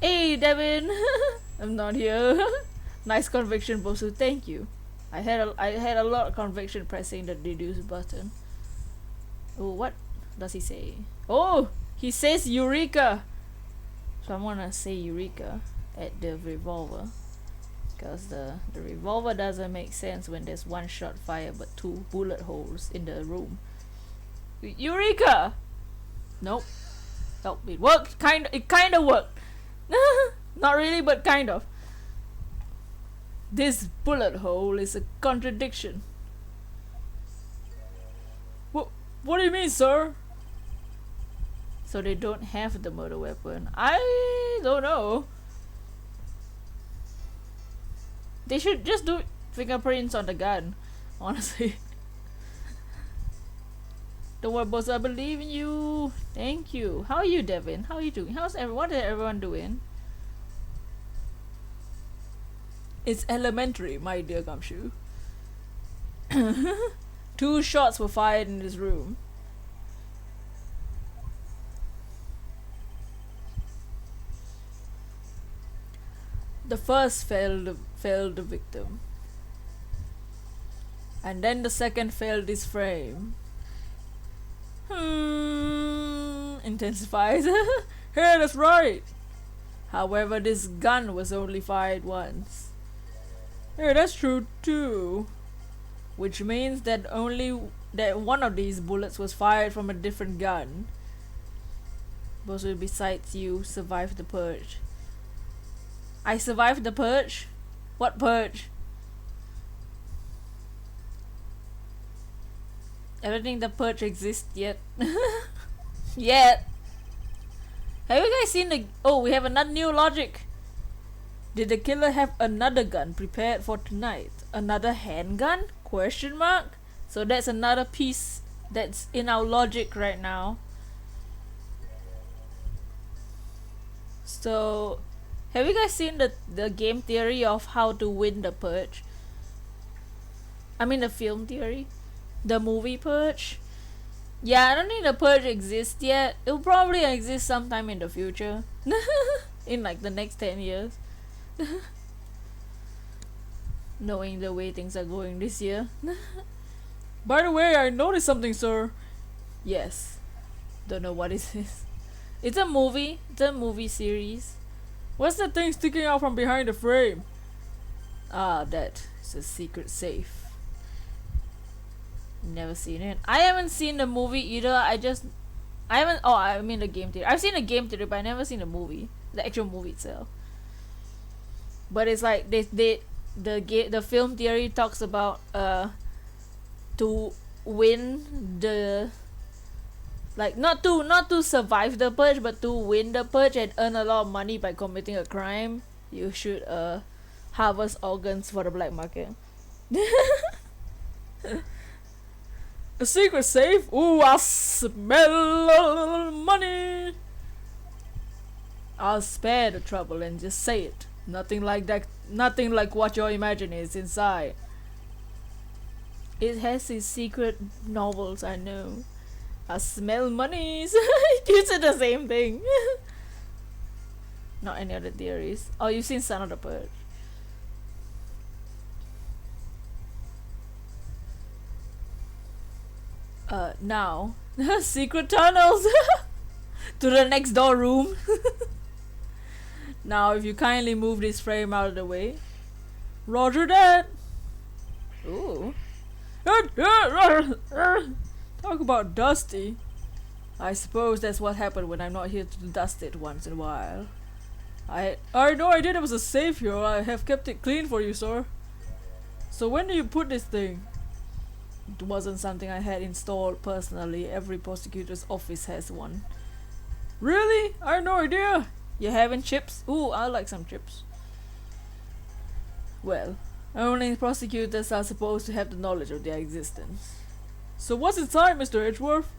Hey Devin, I'm not here. Nice conviction, Bosu. Thank you. I had a lot of conviction pressing the deduce button. Oh, what does he say? Oh, he says Eureka. So I'm gonna say Eureka at the revolver, because the revolver doesn't make sense when there's 1 shot fire but 2 bullet holes in the room. Eureka! Nope. Nope, it worked. It kinda worked. Not really, but kind of. This bullet hole is a contradiction. What do you mean, sir? So they don't have the murder weapon. I don't know. They should just do fingerprints on the gun, honestly. Don't worry, boss, I believe in you. Thank you. How are you, Devin? How are you doing? What is everyone doing? It's elementary, my dear Gumshoe. 2 shots were fired in this room. The first failed the victim. And then the second failed this frame. Intensifies. Hey, that's right. However, this gun was only fired once. Yeah, that's true too. Which means that one of these bullets was fired from a different gun. Most besides you survived the purge. I survived the purge? What purge? I don't think the purge exists yet. Yet. Have you guys seen the... Oh, we have another new logic. Did the killer have another gun prepared for tonight? Another handgun? Question mark? So that's another piece that's in our logic right now. So, have you guys seen the game theory of how to win the purge? I mean the film theory? The movie purge? Yeah, I don't think the purge exists yet. It will probably exist sometime in the future. In like the next 10 years. Knowing the way things are going this year. By the way, I noticed something, sir. Yes. Don't know what is this. It's a movie. It's a movie series. What's the thing sticking out from behind the frame? Ah, that is a secret safe. Never seen it. I haven't seen the movie either. I haven't. Oh, I mean the game theory. I've seen the game theory, but I never seen the movie. The actual movie itself. But it's like the film theory talks about to win the, like, not to survive the purge, but to win the purge and earn a lot of money by committing a crime, you should harvest organs for the black market. A secret safe? Ooh, I smell money. I'll spare the trouble and just say it. Nothing like that. Nothing like what you imagine is inside. It has its secret novels, I know. I smell monies. You said the same thing. Not any other theories. Oh, you've seen Son of the Purge. Now. Secret tunnels. To the next door room. Now, if you kindly move this frame out of the way. Roger that. Ooh. Talk about dusty. I suppose that's what happened when I'm not here to dust it once in a while. I had no idea there was a safe here. I have kept it clean for you, sir. So when do you put this thing? It wasn't something I had installed personally. Every prosecutor's office has one. Really? I had no idea. You having chips? Ooh, I like some chips. Well, only prosecutors are supposed to have the knowledge of their existence. So what's inside, Mr. Edgeworth?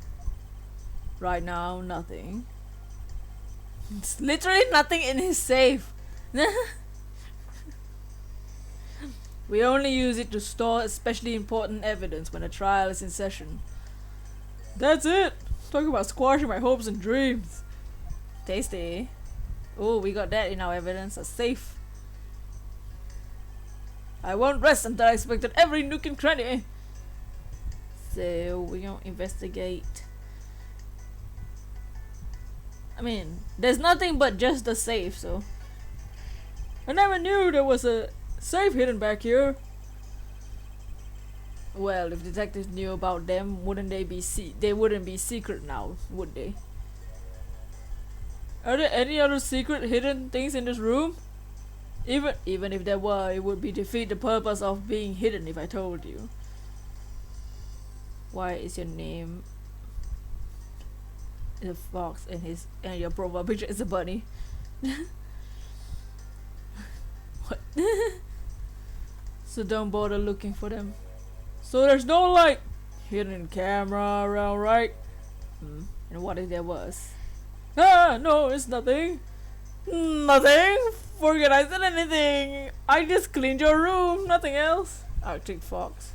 Right now, nothing. It's literally nothing in his safe. We only use it to store especially important evidence when a trial is in session. That's it! Talk about squashing my hopes and dreams. Tasty. Oh, we got that in our evidence. A safe. I won't rest until I inspected every nook and cranny. So, we don't investigate. I mean, there's nothing but just the safe, so. I never knew there was a safe hidden back here. Well, if detectives knew about them, wouldn't they be they wouldn't be secret now, would they? Are there any other secret hidden things in this room? Even if there were, it would be defeat the purpose of being hidden if I told you. Why is your name a fox and your profile picture is a bunny? What? So don't bother looking for them. So there's no like hidden camera around, right? And what if there was? Ah, no, it's nothing. Nothing? Forget I said anything. I just cleaned your room, nothing else. Arctic Fox.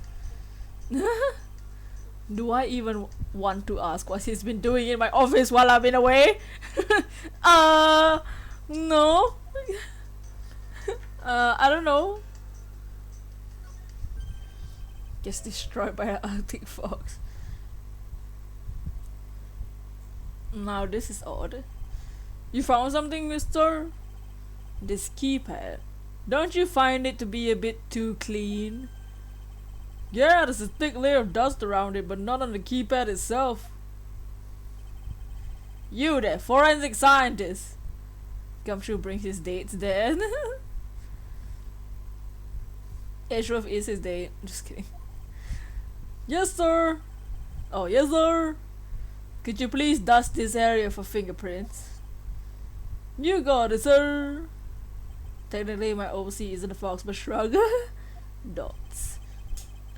Do I even want to ask what he's been doing in my office while I've been away? No. I don't know. Gets destroyed by an Arctic Fox. Now this is odd. You found something, mister? This keypad. Don't you find it to be a bit too clean? Yeah, there's a thick layer of dust around it, but not on the keypad itself. You there, forensic scientist. Gumshoe brings his dates there. Edgeworth is his date. Just kidding. Yes, sir. Oh, yes, sir. Could you please dust this area for fingerprints? You got it, sir. Technically, my OC isn't a fox, but shrug. Dots.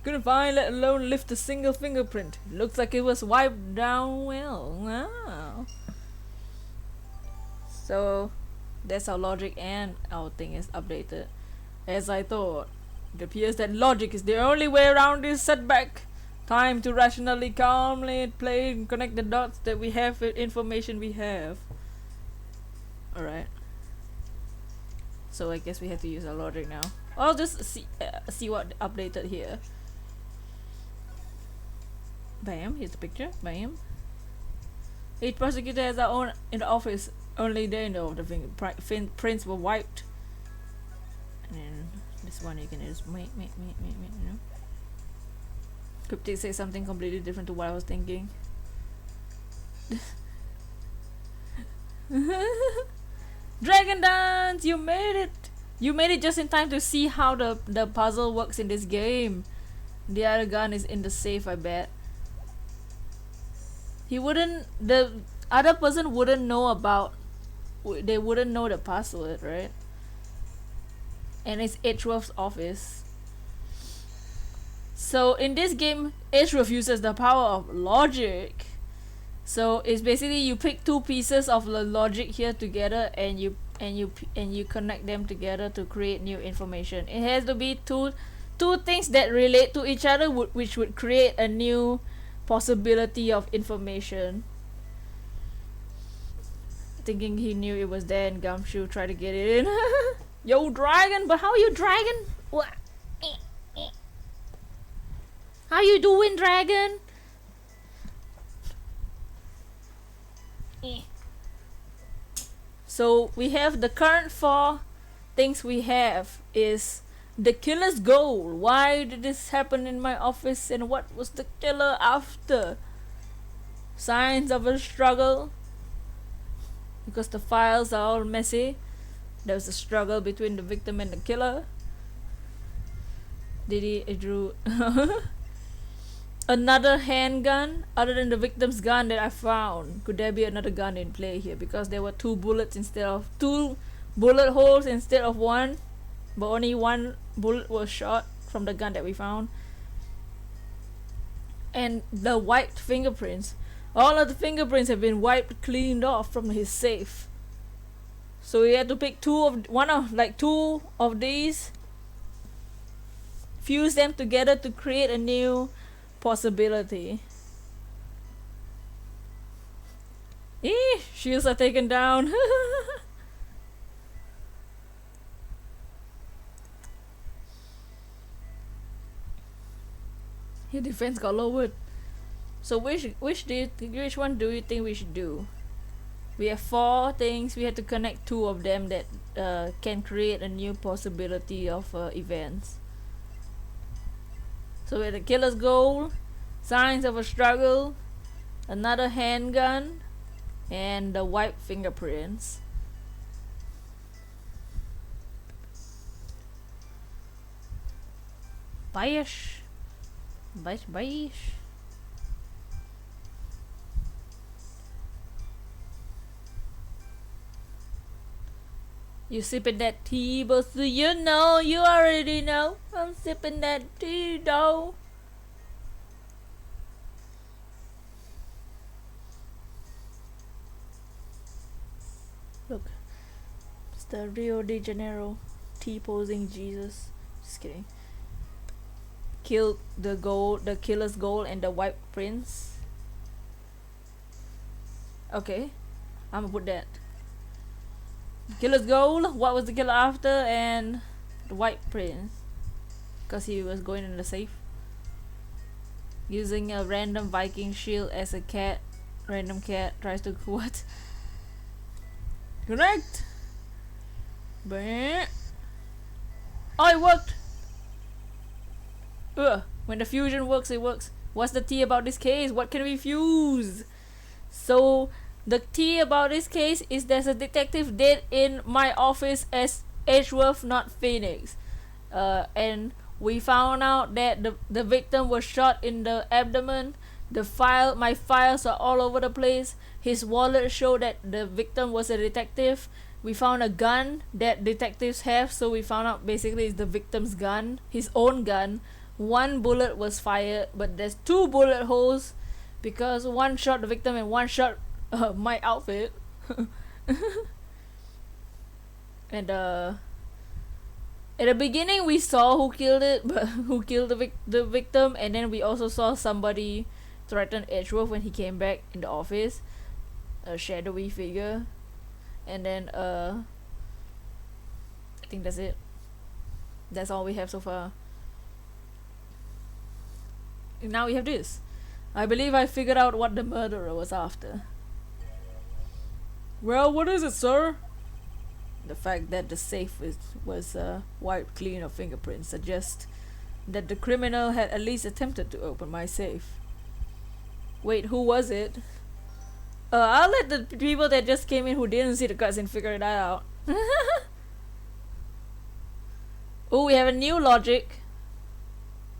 Couldn't find, let alone lift a single fingerprint. Looks like it was wiped down well. Wow. So, that's our logic and our thing is updated. As I thought, it appears that logic is the only way around this setback. Time to rationally, calmly play and connect the dots that we have with information we have. Alright. So I guess we have to use our logic now. I'll just see what updated here. Bam, here's the picture. Bam. Each prosecutor has their own in the office. Only they know the fingerprints were wiped. And then this one you can just you know. Cryptic says something completely different to what I was thinking. Dragon dance! You made it! You made it just in time to see how the puzzle works in this game. The other gun is in the safe, I bet. The other person wouldn't know about, they wouldn't know the password, right? And it's Edgeworth's office. So in this game, Edgeworth uses the power of logic. So it's basically you pick two pieces of the logic here together, and you connect them together to create new information. It has to be two things that relate to each other, which would create a new possibility of information. Thinking he knew it was there, and Gumshoe tried to get it in. Yo, dragon! But how you dragon? What? How you doing, dragon? So we have the current 4 things we have is the killer's goal. Why did this happen in my office, and what was the killer after? Signs of a struggle. Because the files are all messy. There was a struggle between the victim and the killer. Drew another handgun other than the victim's gun that I found. Could there be another gun in play here? Because there were 2 bullets instead of 2 bullet holes instead of 1, but only 1 bullet was shot from the gun that we found. And the wiped fingerprints. All of the fingerprints have been wiped, cleaned off from his safe. So we had to pick 2 of these, fuse them together to create a new possibility. Shields are taken down. Your defense got lowered. So which one do you think we should do? We have 4 things. We had to connect 2 of them that can create a new possibility of events. So with the killer's goal, signs of a struggle, another handgun, and the white fingerprints. Baish. Baish. You sipping that tea, but do you know? You already know. I'm sipping that tea, though. Look, it's the Rio de Janeiro tea posing Jesus. Just kidding. Killed the killer's goal, and the white prince. Okay, I'm gonna put that. Killer's goal, what was the killer after, and the white prince, because he was going in the safe. Using a random Viking shield as a cat. Random cat tries to what? Correct! Oh, it worked! When the fusion works, it works. What's the tea about this case? What can we fuse? So, the tea about this case is there's a detective dead in my office as Edgeworth, not Phoenix. And we found out that the victim was shot in the abdomen. My files are all over the place. His wallet showed that the victim was a detective. We found a gun that detectives have, so we found out basically it's the victim's gun, his own gun. One bullet was fired, but there's 2 bullet holes because one shot the victim and one shot my outfit. And at the beginning we saw who killed it, but who killed the victim, and then we also saw somebody threaten Edgeworth when he came back in the office, a shadowy figure. And then I think that's it. That's all we have so far. And now we have this. I believe I figured out what the murderer was after. Well, what is it, sir? The fact that the safe was wiped clean of fingerprints suggests that the criminal had at least attempted to open my safe. Wait, who was it? I'll let the people that just came in who didn't see the cutscene figure that out. Oh, we have a new logic.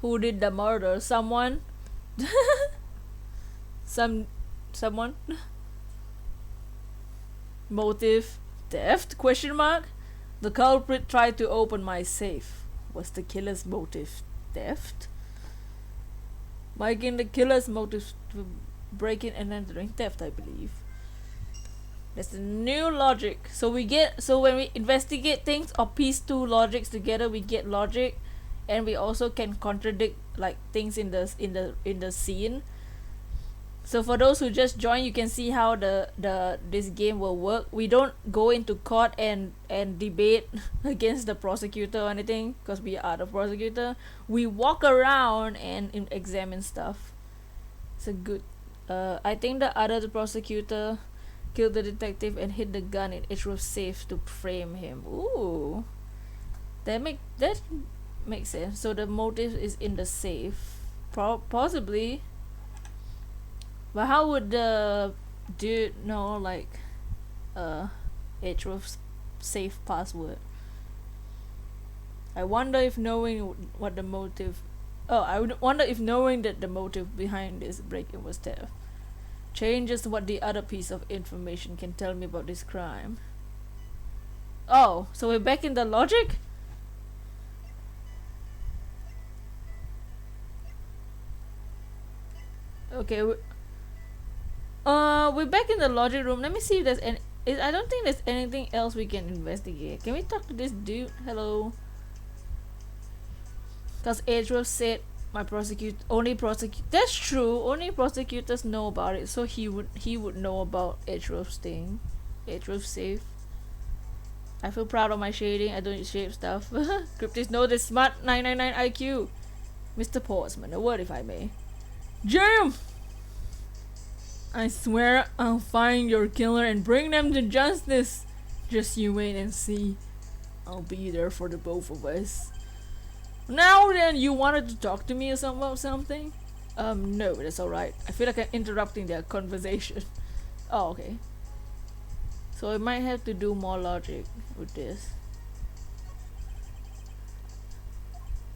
Who did the murder? Someone? Someone? Motive? Theft? Question mark? The culprit tried to open my safe. Was the killer's motive theft? Making the killer's motive to breaking and entering theft, I believe. That's the new logic. So when we investigate things or piece 2 logics together, we get logic, and we also can contradict like things in the scene. So for those who just joined, you can see how this game will work. We don't go into court and debate against the prosecutor or anything, because we are the prosecutor. We walk around and examine stuff. It's a good. I think the other prosecutor killed the detective and hid the gun in Edgeworth's safe to frame him. Ooh, that makes sense. So the motive is in the safe, possibly. But how would the dude know, like, Edgeworth's safe password? I wonder if knowing what the motive. Oh, I would wonder if knowing that the motive behind this break-in was theft changes what the other piece of information can tell me about this crime. Oh, so we're back in the logic? Okay, we're back in the logic room. Let me see if there's any. I don't think there's anything else we can investigate. Can we talk to this dude? Hello. Because Edgeworth said that's true, only prosecutors know about it, so he would know about Edgeworth's thing. Edgeworth's safe. I feel proud of my shading. I don't shape stuff. Cryptids know this smart 999 IQ. Mr. Portsman, a word if I may. Jam! I swear I'll find your killer and bring them to justice. Just you wait and see. I'll be there for the both of us. Now then, you wanted to talk to me or something about something? No, that's alright. I feel like I'm interrupting their conversation. Oh, okay. So I might have to do more logic with this.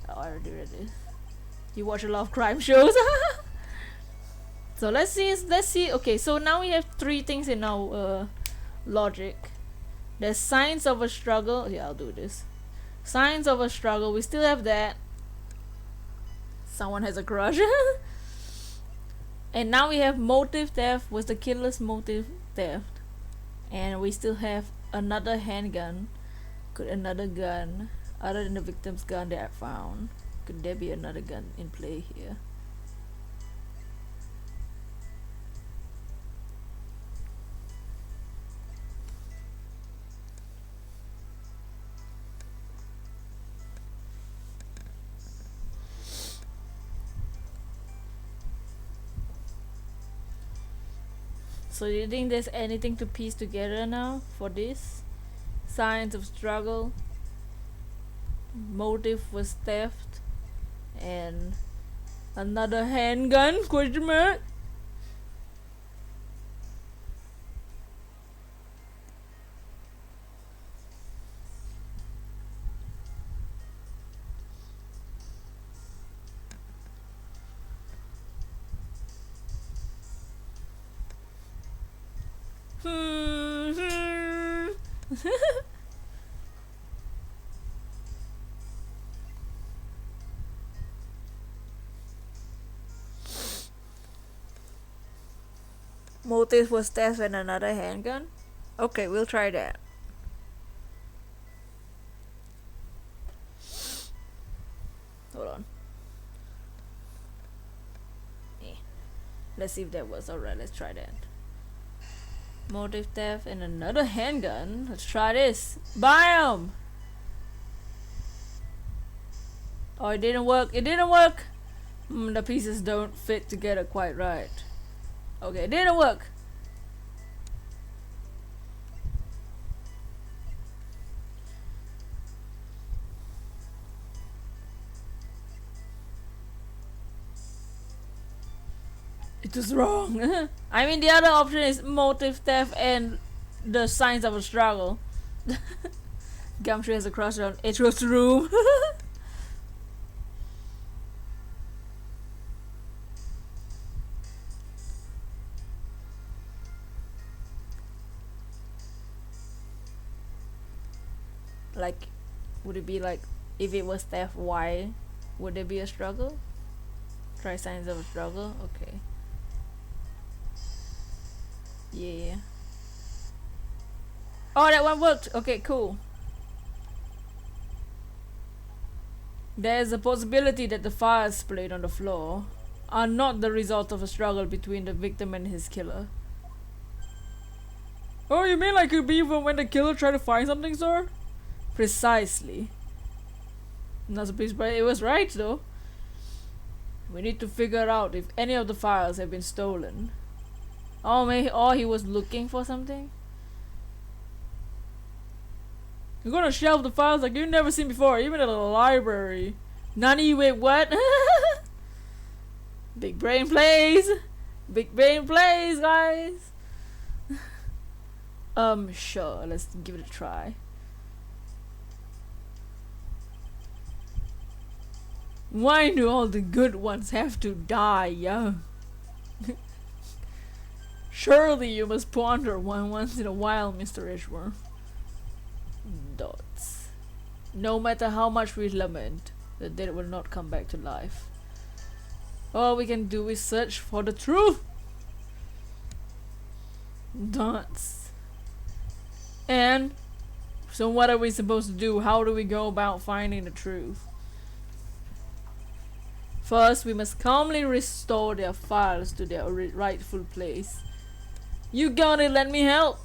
Oh, I already read this. You watch a lot of crime shows. So let's see. Okay, so now we have three things in our logic. There's signs of a struggle. Yeah, I'll do this. Signs of a struggle. We still have that. Someone has a crush. And now we have motive theft. Was the killer's motive theft? And we still have another handgun. Could another gun, other than the victim's gun that I found, could there be another gun in play here? So do you think there's anything to piece together now for this? Signs of struggle, motive was theft, and another handgun? Question mark. Motive was theft and another handgun? Okay, we'll try that. Hold on. Let's see if that was alright. Let's try that. Motive theft and another handgun. Let's try this. Bam! Oh, it didn't work. It didn't work. The pieces don't fit together quite right. Okay, it didn't work. It was wrong. I mean, the other option is motive theft and the signs of a struggle. Gumtree has a crush on Edgeworth's room. Like, would it be like, if it was theft, why would there be a struggle? Try signs of a struggle. Okay. Yeah. Oh, that one worked. Okay, cool. There's a possibility that the files splayed on the floor are not the result of a struggle between the victim and his killer. Oh, you mean like it could be even when the killer tried to find something, sir? Precisely. Not surprised, but it was right though. We need to figure out if any of the files have been stolen. Oh, maybe, or he was looking for something. You're gonna shelve the files like you've never seen before, even at a library. Nani, wait, what? Big brain plays. Big brain plays, guys. Sure, let's give it a try. Why do all the good ones have to die young? Surely you must ponder one once in a while, Mr. Edgeworth. Dots. No matter how much we lament, the dead will not come back to life. All we can do is search for the truth. Dots. And so what are we supposed to do? How do we go about finding the truth? First, we must calmly restore their files to their rightful place. You gotta let me help.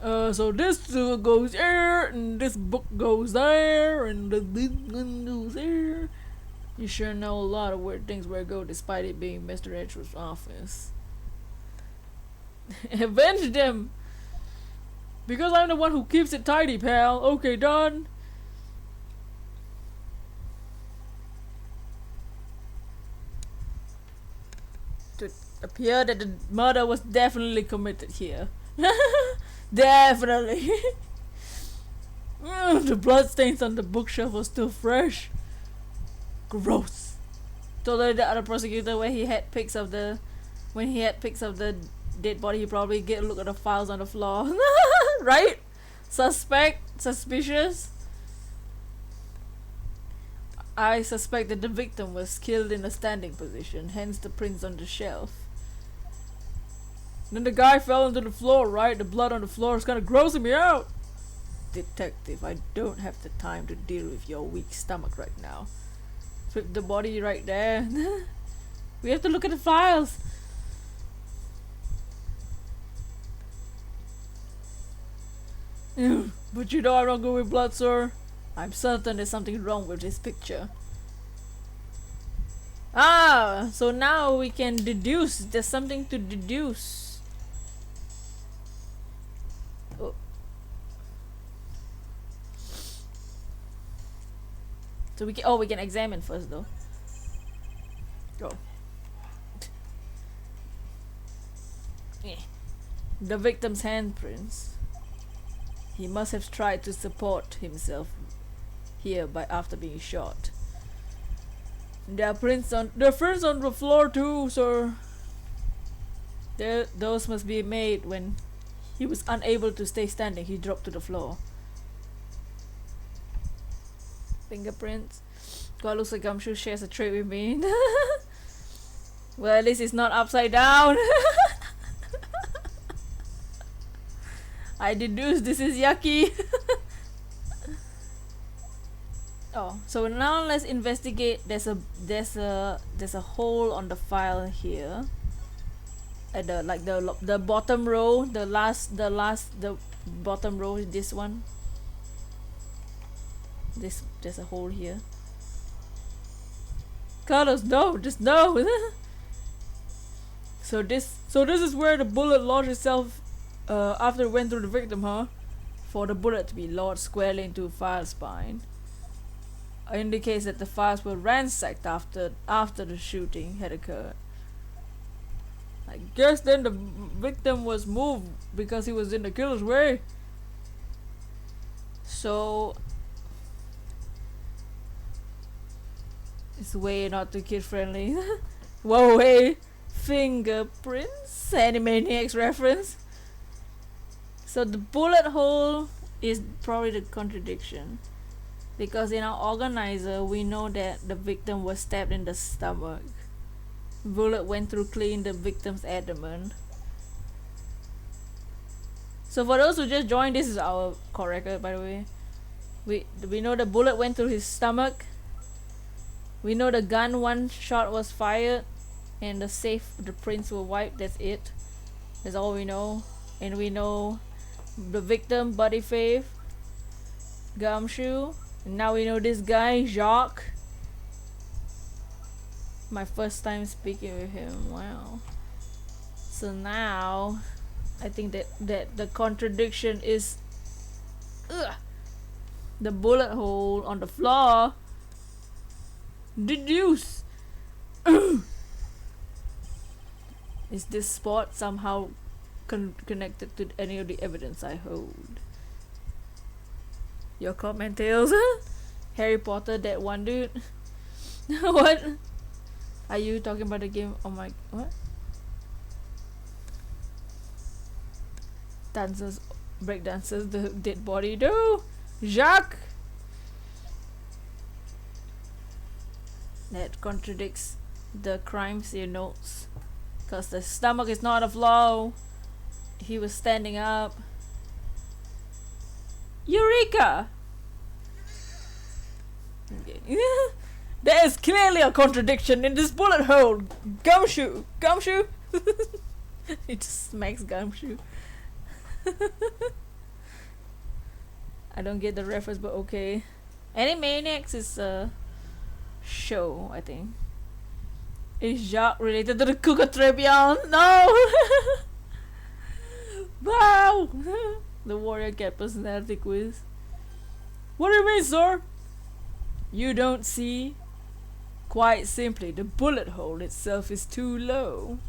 So this goes here, and this book goes there, and this one goes there. You sure know a lot of weird things where to go, despite it being Mr. Edgeworth's office. Avenge them! Because I'm the one who keeps it tidy, pal. Okay, done. appeared that the murder was definitely committed here. Definitely. The bloodstains on the bookshelf were still fresh. Gross. Told the other prosecutor when he had pics of the dead body, he probably get a look at the files on the floor. Right? Suspicious. I suspect that the victim was killed in a standing position, hence the prints on the shelf. Then the guy fell onto the floor, right? The blood on the floor is kind of grossing me out. Detective, I don't have the time to deal with your weak stomach right now. Flip the body right there. We have to look at the files. But you know I'm not good with blood, sir. I'm certain there's something wrong with this picture. Ah, so now we can deduce. There's something to deduce. Oh. So we can examine first though. Go. The victim's handprints. He must have tried to support himself here after being shot. There are prints on the floor too, sir. Those must be made when he was unable to stay standing. He dropped to the floor. Fingerprints. God, looks like Gumshoe shares a trait with me. Well, at least it's not upside down. I deduced this is yucky. Oh, so now let's investigate. There's a hole on the file here. At the bottom row, the bottom row is this one. There's a hole here. Carlos, no, just no. So this is where the bullet lodged itself after it went through the victim, huh? For the bullet to be lodged squarely into file spine indicates that the files were ransacked after the shooting had occurred. I guess then the victim was moved because he was in the killer's way. So it's way not too kid friendly. Whoa, hey, fingerprints, Animaniacs reference. So the bullet hole is probably the contradiction, because in our organizer we know that the victim was stabbed in the stomach. Bullet went through clean the victim's abdomen. So for those who just joined, this is our court record, by the way. We know the bullet went through his stomach. We know the gun, one shot was fired, and the prints were wiped. That's it. That's all we know. And we know the victim, Buddy Faith, Gumshoe. And now we know this guy, Jacques. My first time speaking with him. Wow. So now I think that the contradiction is the bullet hole on the floor. Deduce. Is this spot somehow connected to any of the evidence I hold? Your comment, Tails? Harry Potter, that one dude. What? Are you talking about the game? Oh my, what? Dancers, break dancers, the dead body. No, Jacques. That contradicts the crime scene notes, because the stomach is not a flow. He was standing up. Eureka! Okay. There is clearly a contradiction in this bullet hole. Gumshoe! Gumshoe! It just smacks Gumshoe. I don't get the reference, but okay. Animaniacs is a show, I think. Is Jacques related to the Cougar Trebian? No! Wow! The Warrior Cat personality quiz. What do you mean, sir? You don't see? Quite simply, the bullet hole itself is too low.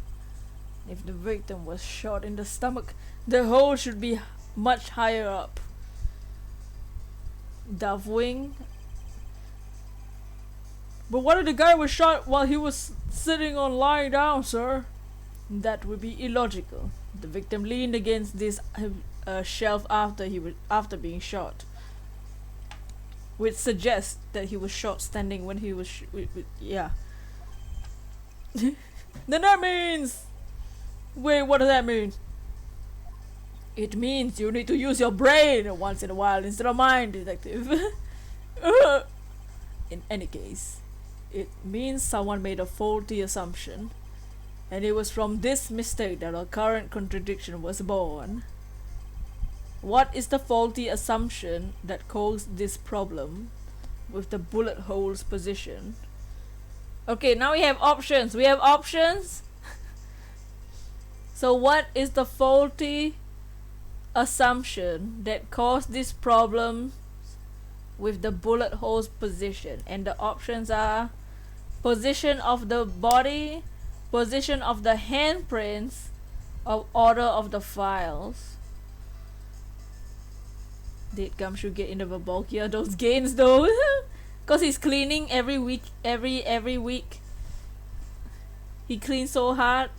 If the victim was shot in the stomach, the hole should be much higher up. Dove wing. But what if the guy was shot while he was sitting on lying down, sir? That would be illogical. The victim leaned against this shelf after being shot, which suggests that he was shot standing when he was yeah. Then that means, wait, what does that mean? It means you need to use your brain once in a while instead of mine, detective. In any case, it means someone made a faulty assumption, and it was from this mistake that our current contradiction was born. What is the faulty assumption that caused this problem with the bullet hole's position? Okay, now we have options. We have options. So what is the faulty assumption that caused this problem with the bullet hole's position? And the options are position of the body, position of the handprints, or order of the files. Did Gumshoe get into the bulkier those gains though? Cause he's cleaning every week. Every week he cleans so hard.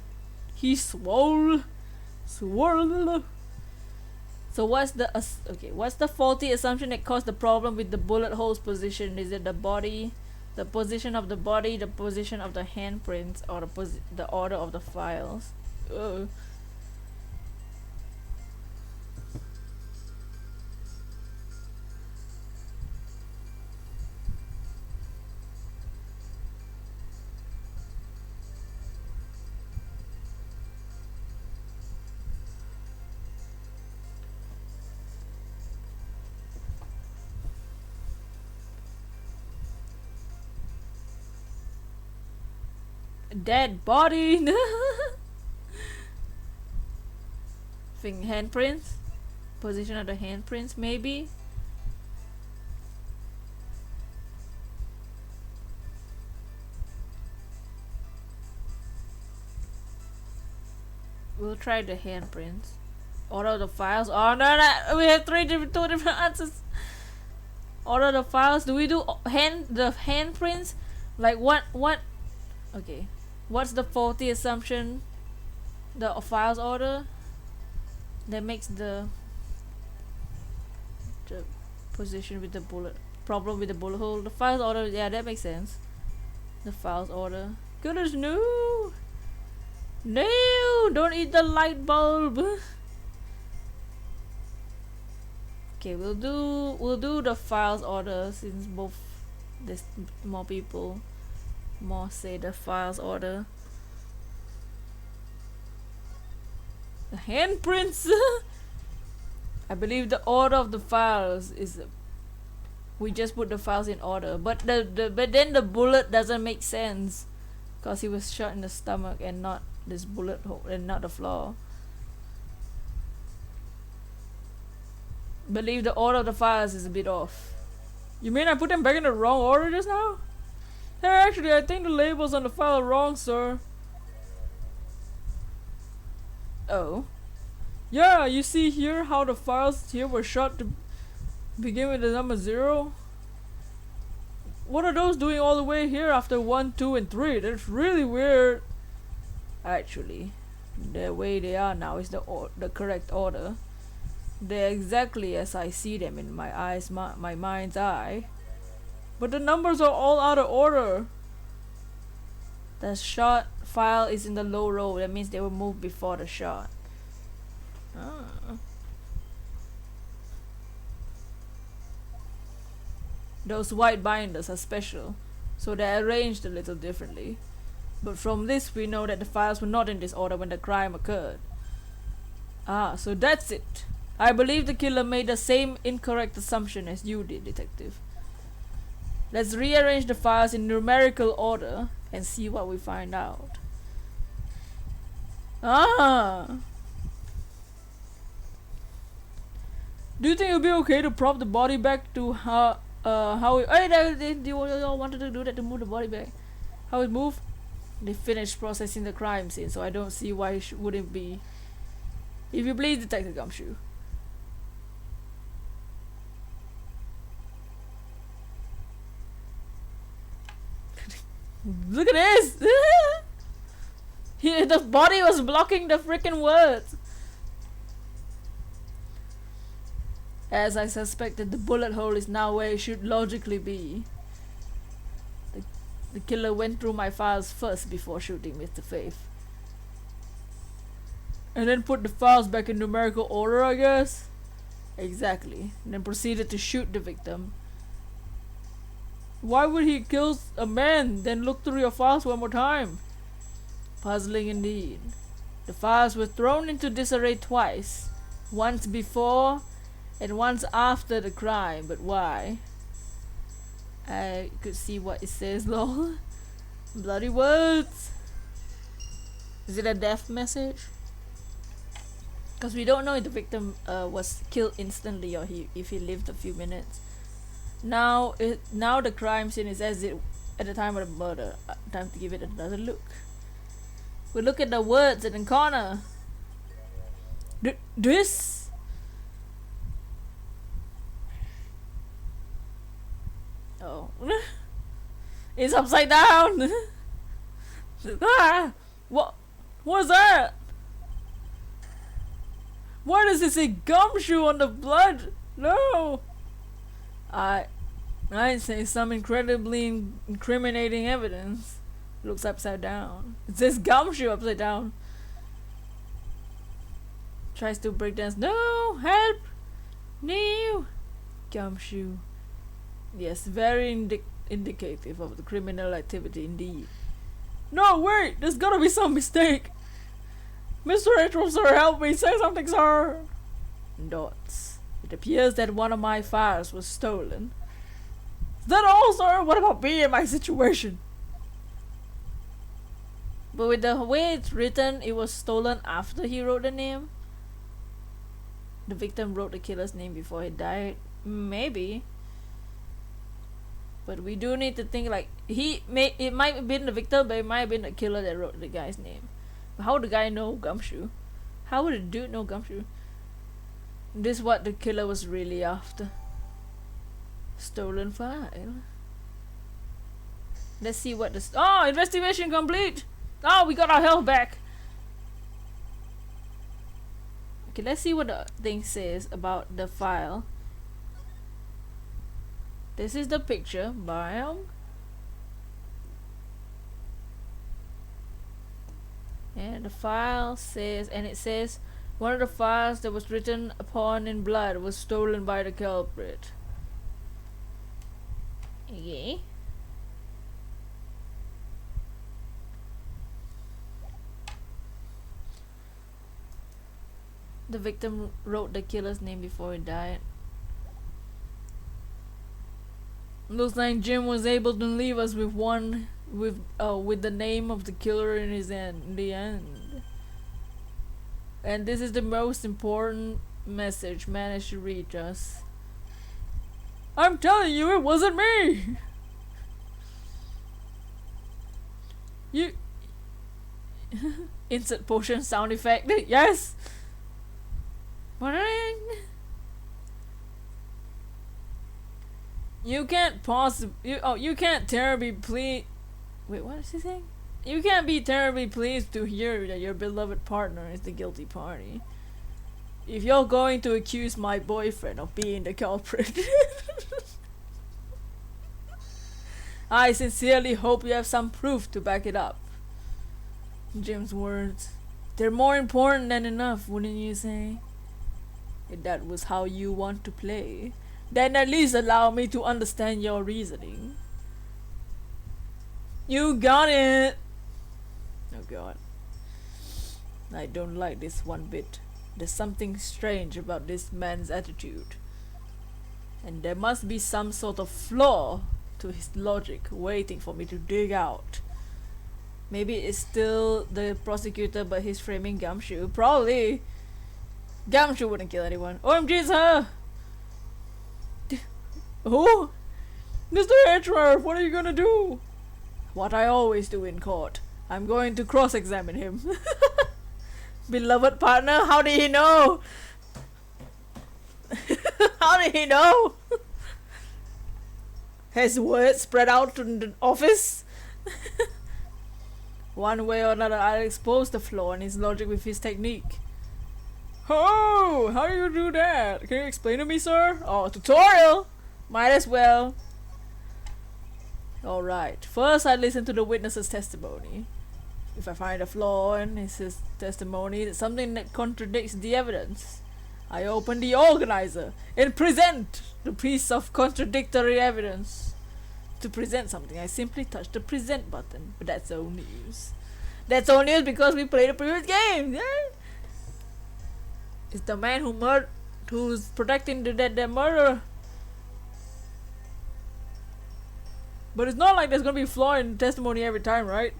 He's swole. So what's the faulty assumption that caused the problem with the bullet hole's position? Is it the body, the position of the body, the position of the handprints, or the order of the files? Dead body. Think handprints, position of the handprints, maybe. We'll try the handprints. Order the files. Oh no, we have two different answers. Order the files. Do we do the handprints? Like what? Okay. What's the faulty assumption? The files order that makes the position with the bullet problem with the bullet hole. The files order, yeah, that makes sense. The files order. Goodness, no, don't eat the light bulb. Okay, we'll do the files order since both there's more people. More say the files order. The handprints. I believe the order of the files is we just put the files in order, but but then the bullet doesn't make sense because he was shot in the stomach and not this bullet hole and not the floor. Believe the order of the files is a bit off. You mean I put them back in the wrong order just now? Hey, actually, I think the labels on the file are wrong, sir. Oh. Yeah, you see here how the files here were shot to begin with the number 0? What are those doing all the way here after 1, 2, and 3? That's really weird. Actually, the way they are now is the correct order. They're exactly as I see them in my eyes, my mind's eye. But the numbers are all out of order. The shot file is in the low row. That means they were moved before the shot. Those white binders are special, so they're arranged a little differently. But from this we know that the files were not in this order when the crime occurred. Ah, so that's it. I believe the killer made the same incorrect assumption as you did, detective. Let's rearrange the files in numerical order and see what we find out. Ah! Do you think it would be okay to prop the body back to how it... Hey, do you all wanted to do that to move the body back? How it moved? They finished processing the crime scene, so I don't see why it wouldn't be. If you please, Detective Gumshoe. Look at this! The body was blocking the freaking words. As I suspected, the bullet hole is now where it should logically be. The killer went through my files first before shooting Mr. Faith. And then put the files back in numerical order, I guess? Exactly. And then proceeded to shoot the victim. Why would he kill a man, then look through your files one more time? Puzzling indeed. The files were thrown into disarray twice. Once before and once after the crime, but why? I could see what it says, lol. Bloody words. Is it a death message? Because we don't know if the victim was killed instantly or if he lived a few minutes. Now the crime scene is as it at the time of the murder. Time to give it another look. We look at the words in the corner. This. Oh, it's upside down. Ah, what was that? Why does it say gumshoe on the blood? No. I'd say some incredibly incriminating evidence. Looks upside down. It says gumshoe upside down. Tries to break dance. No, help! No! Gumshoe. Yes, very indicative of the criminal activity indeed. No, wait! There's gotta be some mistake! Mr. Edgeworth, sir, help me! Say something, sir! Dots. It appears that one of my files was stolen. Is that all, sir? What about me and my situation? But with the way it's written, it was stolen after he wrote the name. The victim wrote the killer's name before he died. Maybe. But we do need to think like it might have been the victim, but it might have been the killer that wrote the guy's name. But how would the guy know gumshoe? How would a dude know gumshoe? This is what the killer was really after. Stolen file. Let's see what this. Oh, investigation complete. Oh, we got our health back. Okay, let's see what the thing says about the file. This is the picture. Bam. And the file says, and it says, one of the files that was written upon in blood was stolen by the culprit. Okay. The victim wrote the killer's name before he died. Looks like Jim was able to leave us with the name of the killer in the end. And this is the most important message managed to reach us. I'm telling you, it wasn't me. You insert potion sound effect. Yes. You can't possibly. You can't terribly please. Wait, what is he saying? You can't be terribly pleased to hear that your beloved partner is the guilty party. If you're going to accuse my boyfriend of being the culprit, I sincerely hope you have some proof to back it up. Jim's words. They're more important than enough, wouldn't you say? If that was how you want to play, then at least allow me to understand your reasoning. You got it! Oh god. I don't like this one bit. There's something strange about this man's attitude. And there must be some sort of flaw to his logic waiting for me to dig out. Maybe it's still the prosecutor, but he's framing Gumshoe. Probably. Gumshoe wouldn't kill anyone. OMG, it's her! Oh! Mr. Edgeworth, what are you gonna do? What I always do in court. I'm going to cross-examine him. Beloved partner, how did he know? How did he know? Has word spread out to the office? One way or another, I'll expose the flaw in his logic with his technique. Oh, how do you do that? Can you explain to me, sir? Oh, tutorial! Might as well. Alright, first I listen to the witness's testimony. If I find a flaw in his testimony, something that contradicts the evidence, I open the organizer and present the piece of contradictory evidence. To present something, I simply touch the present button, but that's old news. That's old news because we played the previous game. Yeah? It's the man who's protecting the murderer. But it's not like there's gonna be a flaw in testimony every time, right?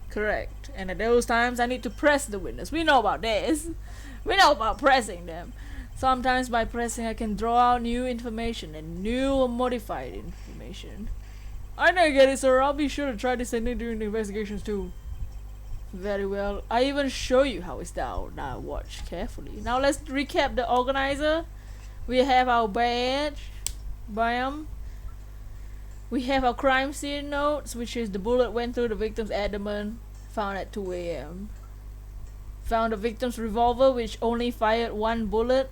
Correct. And at those times, I need to press the witness. We know about this. We know about pressing them. Sometimes by pressing, I can draw out new information and new or modified information. I don't get it, sir. I'll be sure to try this technique during the investigations too. Very well. I even show you how it's done. Now watch carefully. Now let's recap the organizer. We have our badge. Bam. We have our crime scene notes, which is the bullet went through the victim's abdomen, found at 2 a.m. Found the victim's revolver, which only fired 1 bullet,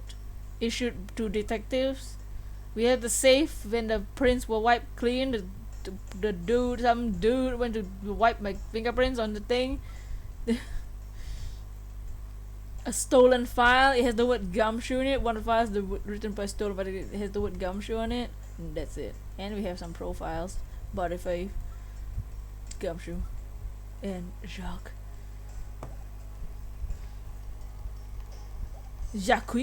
issued to detectives. We have the safe when the prints were wiped clean. Some dude went to wipe my fingerprints on the thing. A stolen file. It has the word gumshoe in it. One of the files written by stolen, but it has the word gumshoe on it. And that's it. And we have some profiles. Butterface, Gumshoe, and Jacques. Jacques.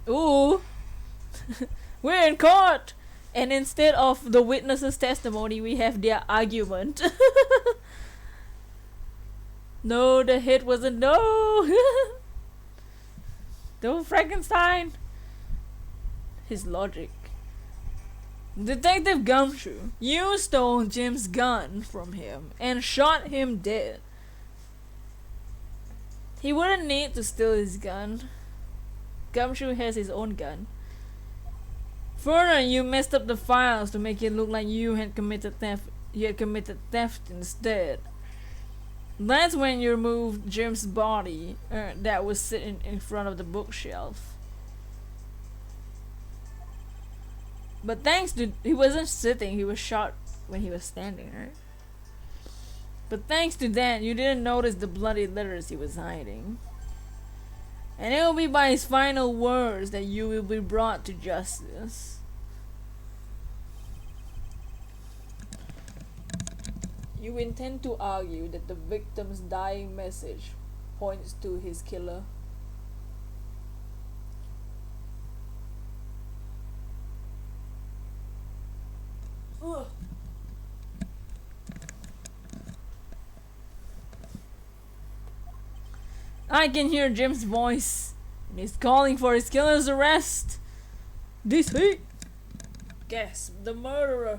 Ooh. We're in court. And instead of the witness's testimony, we have their argument. No, the hit wasn't. No. No, Frankenstein. His logic. Detective Gumshoe, you stole Jim's gun from him and shot him dead. He wouldn't need to steal his gun. Gumshoe has his own gun. Further, you messed up the files to make it look like you had committed theft. You had committed theft instead. That's when you removed Jim's body that was sitting in front of the bookshelf. But thanks to he wasn't sitting, he was shot when he was standing, right? But thanks to that, you didn't notice the bloody letters he was hiding. And it will be by his final words that you will be brought to justice. You intend to argue that the victim's dying message points to his killer. Ugh. I can hear Jim's voice, and he's calling for his killer's arrest. This heat! Gasp, the murderer!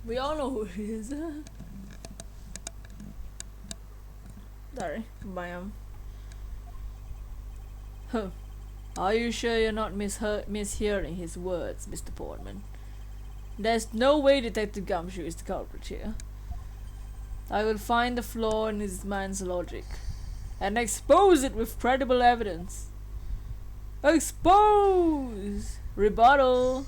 We all know who he is. Sorry, bam. Huh. Are you sure you're not mishearing his words, Mr. Portman? There's no way Detective Gumshoe is the culprit here. I will find the flaw in his man's logic and expose it with credible evidence. Expose! Rebuttal!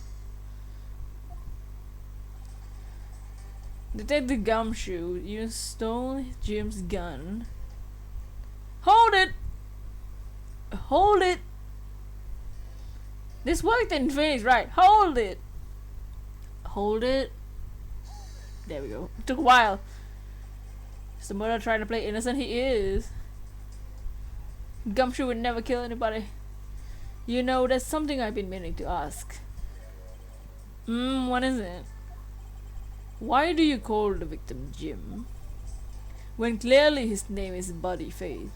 Detective Gumshoe, you stole Jim's gun. Hold it! Hold it! This work didn't finish right. Hold it! Hold it. There we go. It took a while. Is the murderer trying to play innocent? He is. Gumshoe would never kill anybody. You know, that's something I've been meaning to ask. What is it? Why do you call the victim Jim, when clearly his name is Buddy Faith?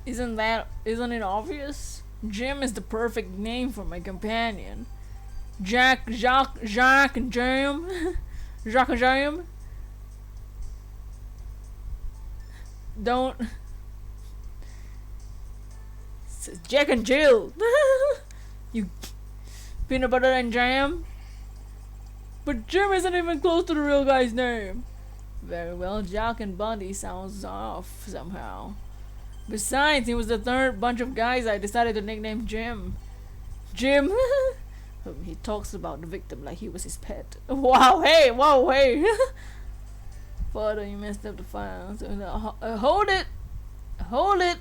Isn't it obvious? Jim is the perfect name for my companion. Jacques, and Jam. Jacques and Jam. Don't. It's Jack and Jill. You peanut butter and jam. But Jim isn't even close to the real guy's name. Very well, Jack and Buddy sounds off somehow. Besides, he was the third bunch of guys I decided to nickname Jim. Jim. He talks about the victim like he was his pet. Wow, hey, whoa, hey. Father, you messed up the files. Hold it. Hold it.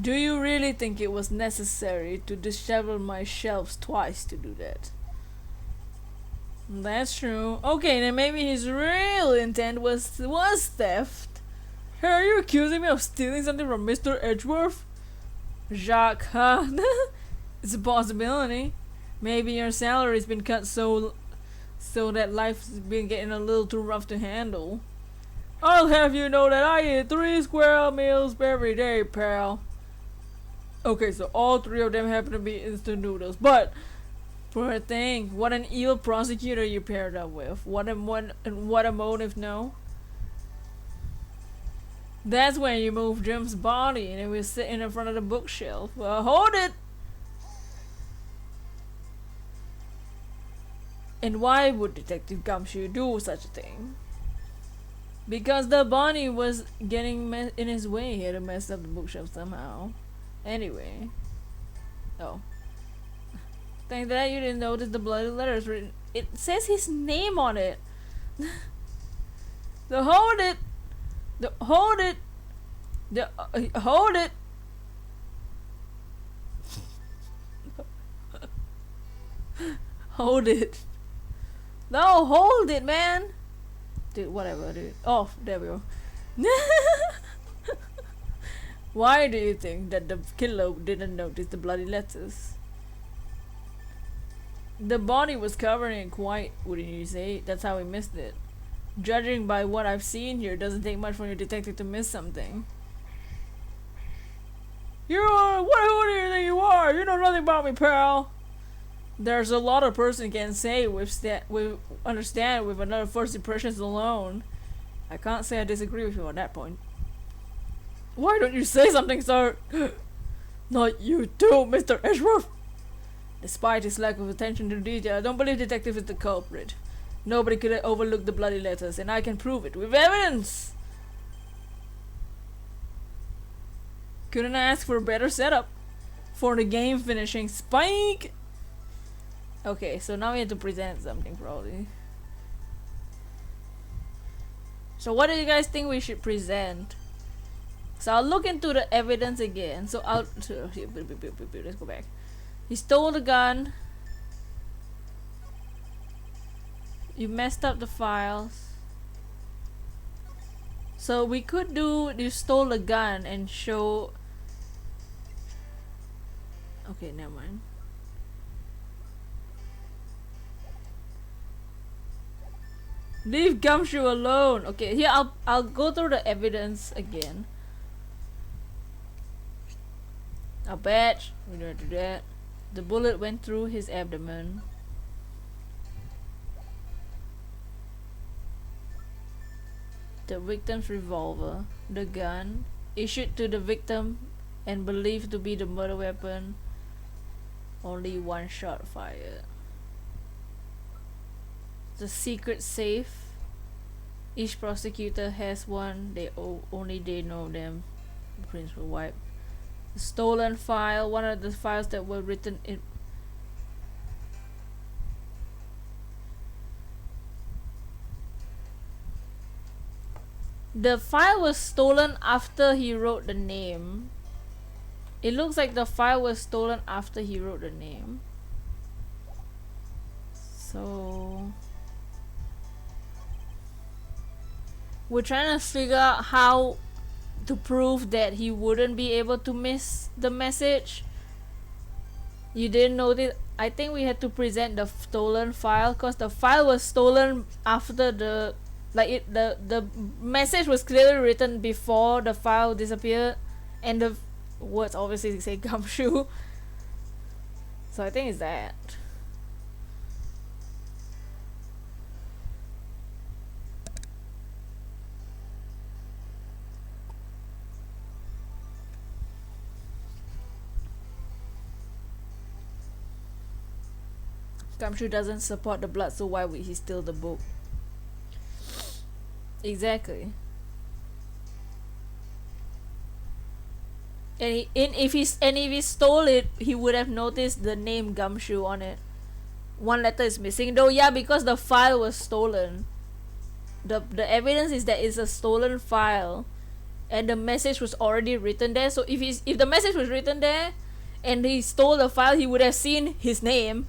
Do you really think it was necessary to dishevel my shelves twice to do that? That's true. Okay, then maybe his real intent was theft. Hey, are you accusing me of stealing something from Mr. Edgeworth? Jacques, huh? It's a possibility. Maybe your salary's been cut so that life's been getting a little too rough to handle. I'll have you know that I eat 3 square meals every day, pal. Okay, so all 3 of them happen to be instant noodles, but poor thing, what an evil prosecutor you paired up with. What a motive, no? That's when you move Jim's body and it was sitting in front of the bookshelf. Hold it! And why would Detective Gumshoe do such a thing? Because the body was getting in his way. He had to mess up the bookshelf somehow. Anyway. Oh. Thank that you didn't notice the bloody letters written. It says his name on it. Hold it! Hold it! Hold it! Hold it. No, hold it, man! Dude, whatever, dude. Oh, there we go. Why do you think that the killer didn't notice the bloody letters? The body was covered in white, wouldn't you say? That's how we missed it. Judging by what I've seen here, it doesn't take much for your detective to miss something. You are? Who do you think you are? You know nothing about me, pal. There's a lot a person can say with understand with another first impressions alone. I can't say I disagree with you on that point. Why don't you say something, sir? Not you too, Mr. Edgeworth. Despite his lack of attention to detail, I don't believe detective is the culprit. Nobody could have overlooked the bloody letters, and I can prove it with evidence. Couldn't I ask for a better setup for the game finishing spike? Okay, so now we have to present something probably. So what do you guys think we should present? So I'll look into the evidence again. So let's go back. He stole the gun. You messed up the files. So we could do you stole the gun and show. Okay, never mind. Leave Gumshoe alone. Okay, here I'll go through the evidence again. A badge. We don't do that. The bullet went through his abdomen. The victim's revolver, the gun, issued to the victim and believed to be the murder weapon. Only 1 shot fired. The secret safe. Each prosecutor has one. Only they know them. The prints were wiped. The stolen file. One of the files that were written in. The file was stolen after he wrote the name. It looks like the file was stolen after he wrote the name. So We're trying to figure out how to prove that he wouldn't be able to miss the message. You didn't notice? I think we had to present the stolen file because the file was stolen after the the message was clearly written before the file disappeared, and the words obviously say gumshoe. So I think it's that. Gumshoe doesn't support the blood, so why would he steal the book? Exactly. And if he stole it, he would have noticed the name Gumshoe on it. One letter is missing though. Yeah, because the file was stolen. The evidence is that it's a stolen file, and the message was already written there. So if the message was written there, and he stole the file, he would have seen his name.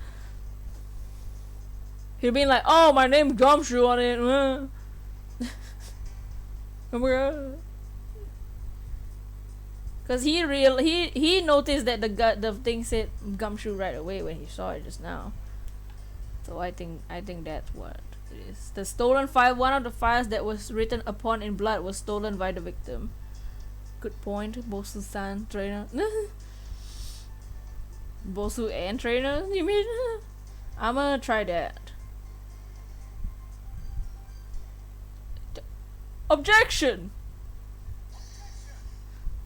He'd been like, "Oh, my name's Gumshoe on it." Oh my god. Cause he noticed that the thing said Gumshoe right away when he saw it just now. So I think that's what it is. The stolen file, one of the files that was written upon in blood, was stolen by the victim. Good point, Bosu-san, trainer. Bosu and trainer, you mean? I'ma try that. Objection!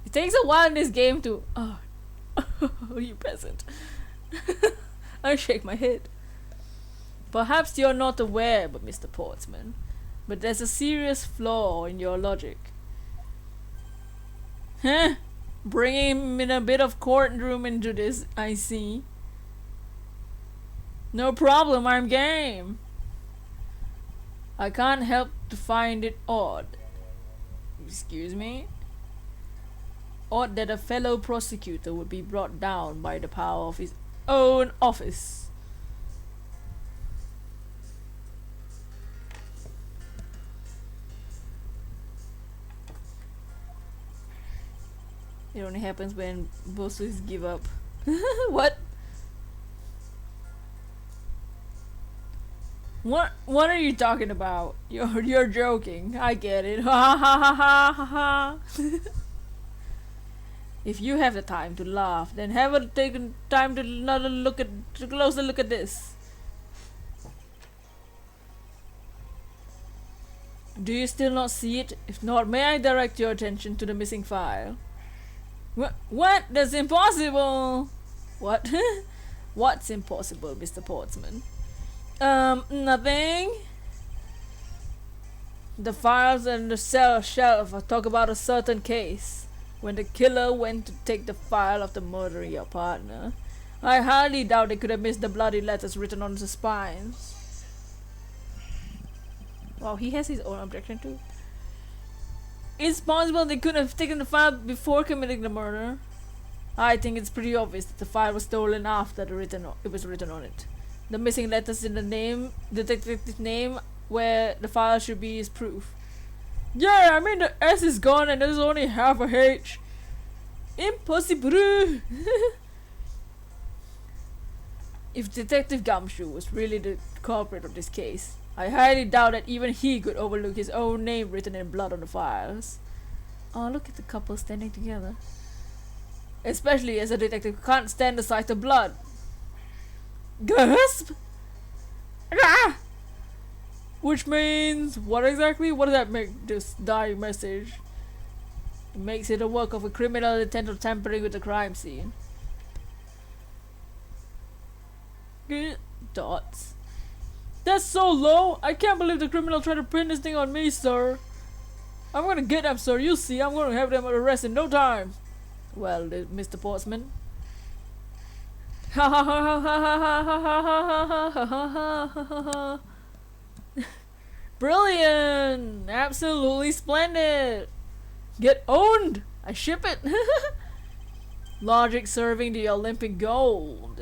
It takes a while in this game to... Oh, you peasant. I shake my head. Perhaps you're not aware, but Mr. Portsman, but there's a serious flaw in your logic. Huh? Bringing in a bit of courtroom into this, I see. No problem, I'm game. I can't help to find it odd. Excuse me? Odd that a fellow prosecutor would be brought down by the power of his own office. It only happens when bosses give up. What? What are you talking about? You're joking. I get it. Ha ha ha ha ha ha. If you have the time to laugh, then have taken time to closer look at this. Do you still not see it? If not, may I direct your attention to the missing file? What? That's impossible! What? What's impossible, Mr. Portsman? Nothing. The files and the cell shelf talk about a certain case when the killer went to take the file after murdering your partner. I highly doubt they could have missed the bloody letters written on the spines. Wow, he has his own objection too. It's possible they could have taken the file before committing the murder. I think it's pretty obvious that the file was stolen after it was written on it. The missing letters in the detective's name, where the file should be, is proof. Yeah, I mean the S is gone and there's only half a H. Impossible! If Detective Gumshoe was really the culprit of this case, I highly doubt that even he could overlook his own name written in blood on the files. Oh, look at the couple standing together. Especially as a detective who can't stand the sight of blood. Gasp! Ah! Which means, what exactly? What does that make, this dying message? It makes it a work of a criminal intent of tampering with the crime scene. Dots. That's so low! I can't believe the criminal tried to pin this thing on me, sir. I'm gonna get them, sir. You see, I'm gonna have them arrested in no time. Well, Mr. Portsman. Ha ha ha ha ha ha ha ha ha. Brilliant! Absolutely splendid! Get owned! I ship it! Logic serving the Olympic gold.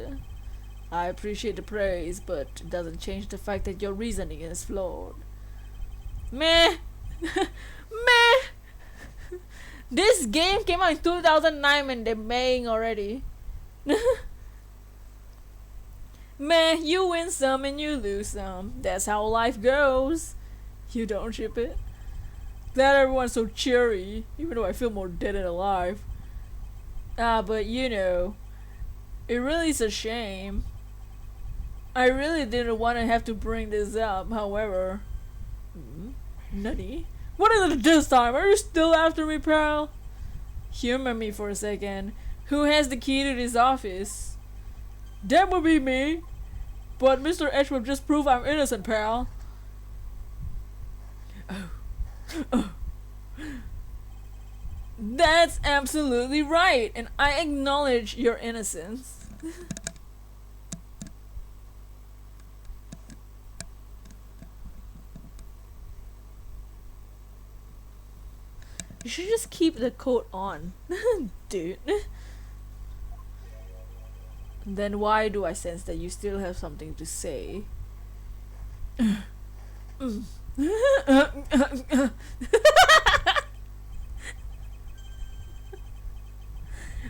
I appreciate the praise, but it doesn't change the fact that your reasoning is flawed. Meh! Meh! This game came out in 2009 and they're maying already. Meh, you win some and you lose some. That's how life goes. You don't ship it? Glad everyone's so cheery, even though I feel more dead than alive. Ah, but you know, it really is a shame. I really didn't want to have to bring this up, however. Nutty? What is it this time? Are you still after me, pal? Humor me for a second. Who has the key to this office? That would be me. But Mr. Edgeworth just proved I'm innocent, pal. Oh. That's absolutely right, and I acknowledge your innocence. You should just keep the coat on, dude. Then why do I sense that you still have something to say?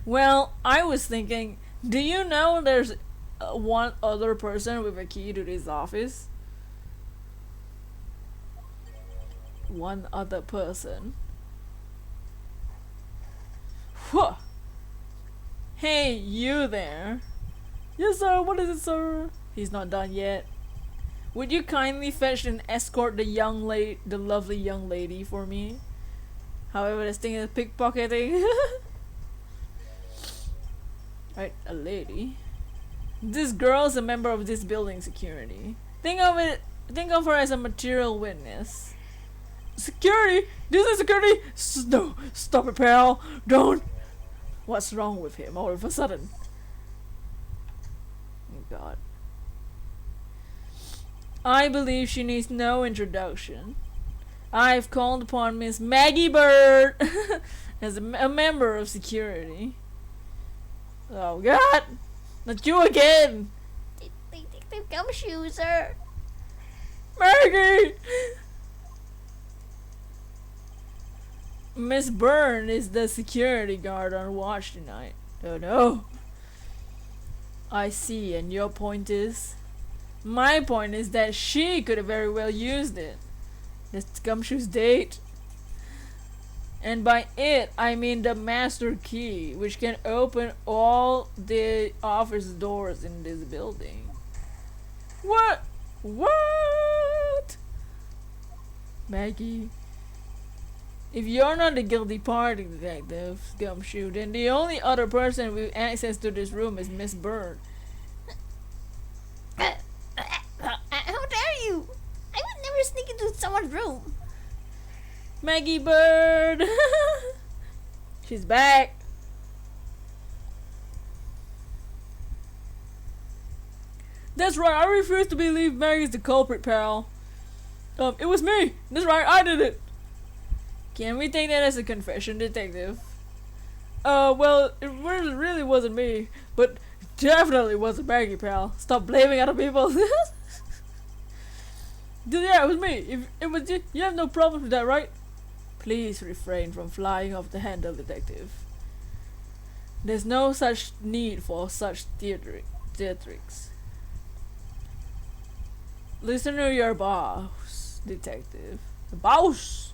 Well, I was thinking, do you know there's one other person with a key to this office? One other person. Whew. Hey, you there. Yes, sir. What is it, sir? He's not done yet. Would you kindly fetch and escort the lovely young lady for me? However, this thing is pickpocketing. Right, a lady. This girl is a member of this building security. Think of her as a material witness. Security? This is security? No, stop it, pal. Don't. What's wrong with him all of a sudden? Oh God. I believe she needs no introduction. I've called upon Miss Maggie Bird as a member of security. Oh God! Not you again! Detective Gumshoe, sir. Maggie! Miss Byrne is the security guard on watch tonight. Oh no. I see, and your point is? My point is that she could have very well used it. This Gumshoe's date. And by it, I mean the master key, which can open all the office doors in this building. What? What? Maggie. If you're not the guilty party, Detective Gumshoe, then the only other person with access to this room is Miss Bird. How dare you? I would never sneak into someone's room. Maggie Bird! She's back! That's right, I refuse to believe Maggie's the culprit, pal. It was me! That's right, I did it! Can we take that as a confession, Detective? Well, it really wasn't me, but definitely wasn't Maggie, pal. Stop blaming other people. Yeah, it was me. If it was you have no problem with that, right? Please refrain from flying off the handle, Detective. There's no such need for such theatrics. Listen to your boss, Detective. The boss!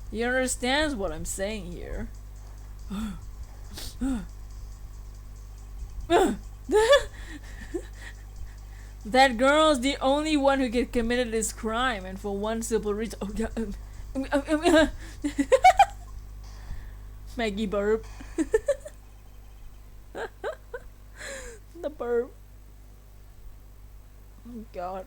He understands what I'm saying here. That girl's the only one who could committed this crime, and for one simple reason. Oh yeah. Maggie burp. The burp. Oh God.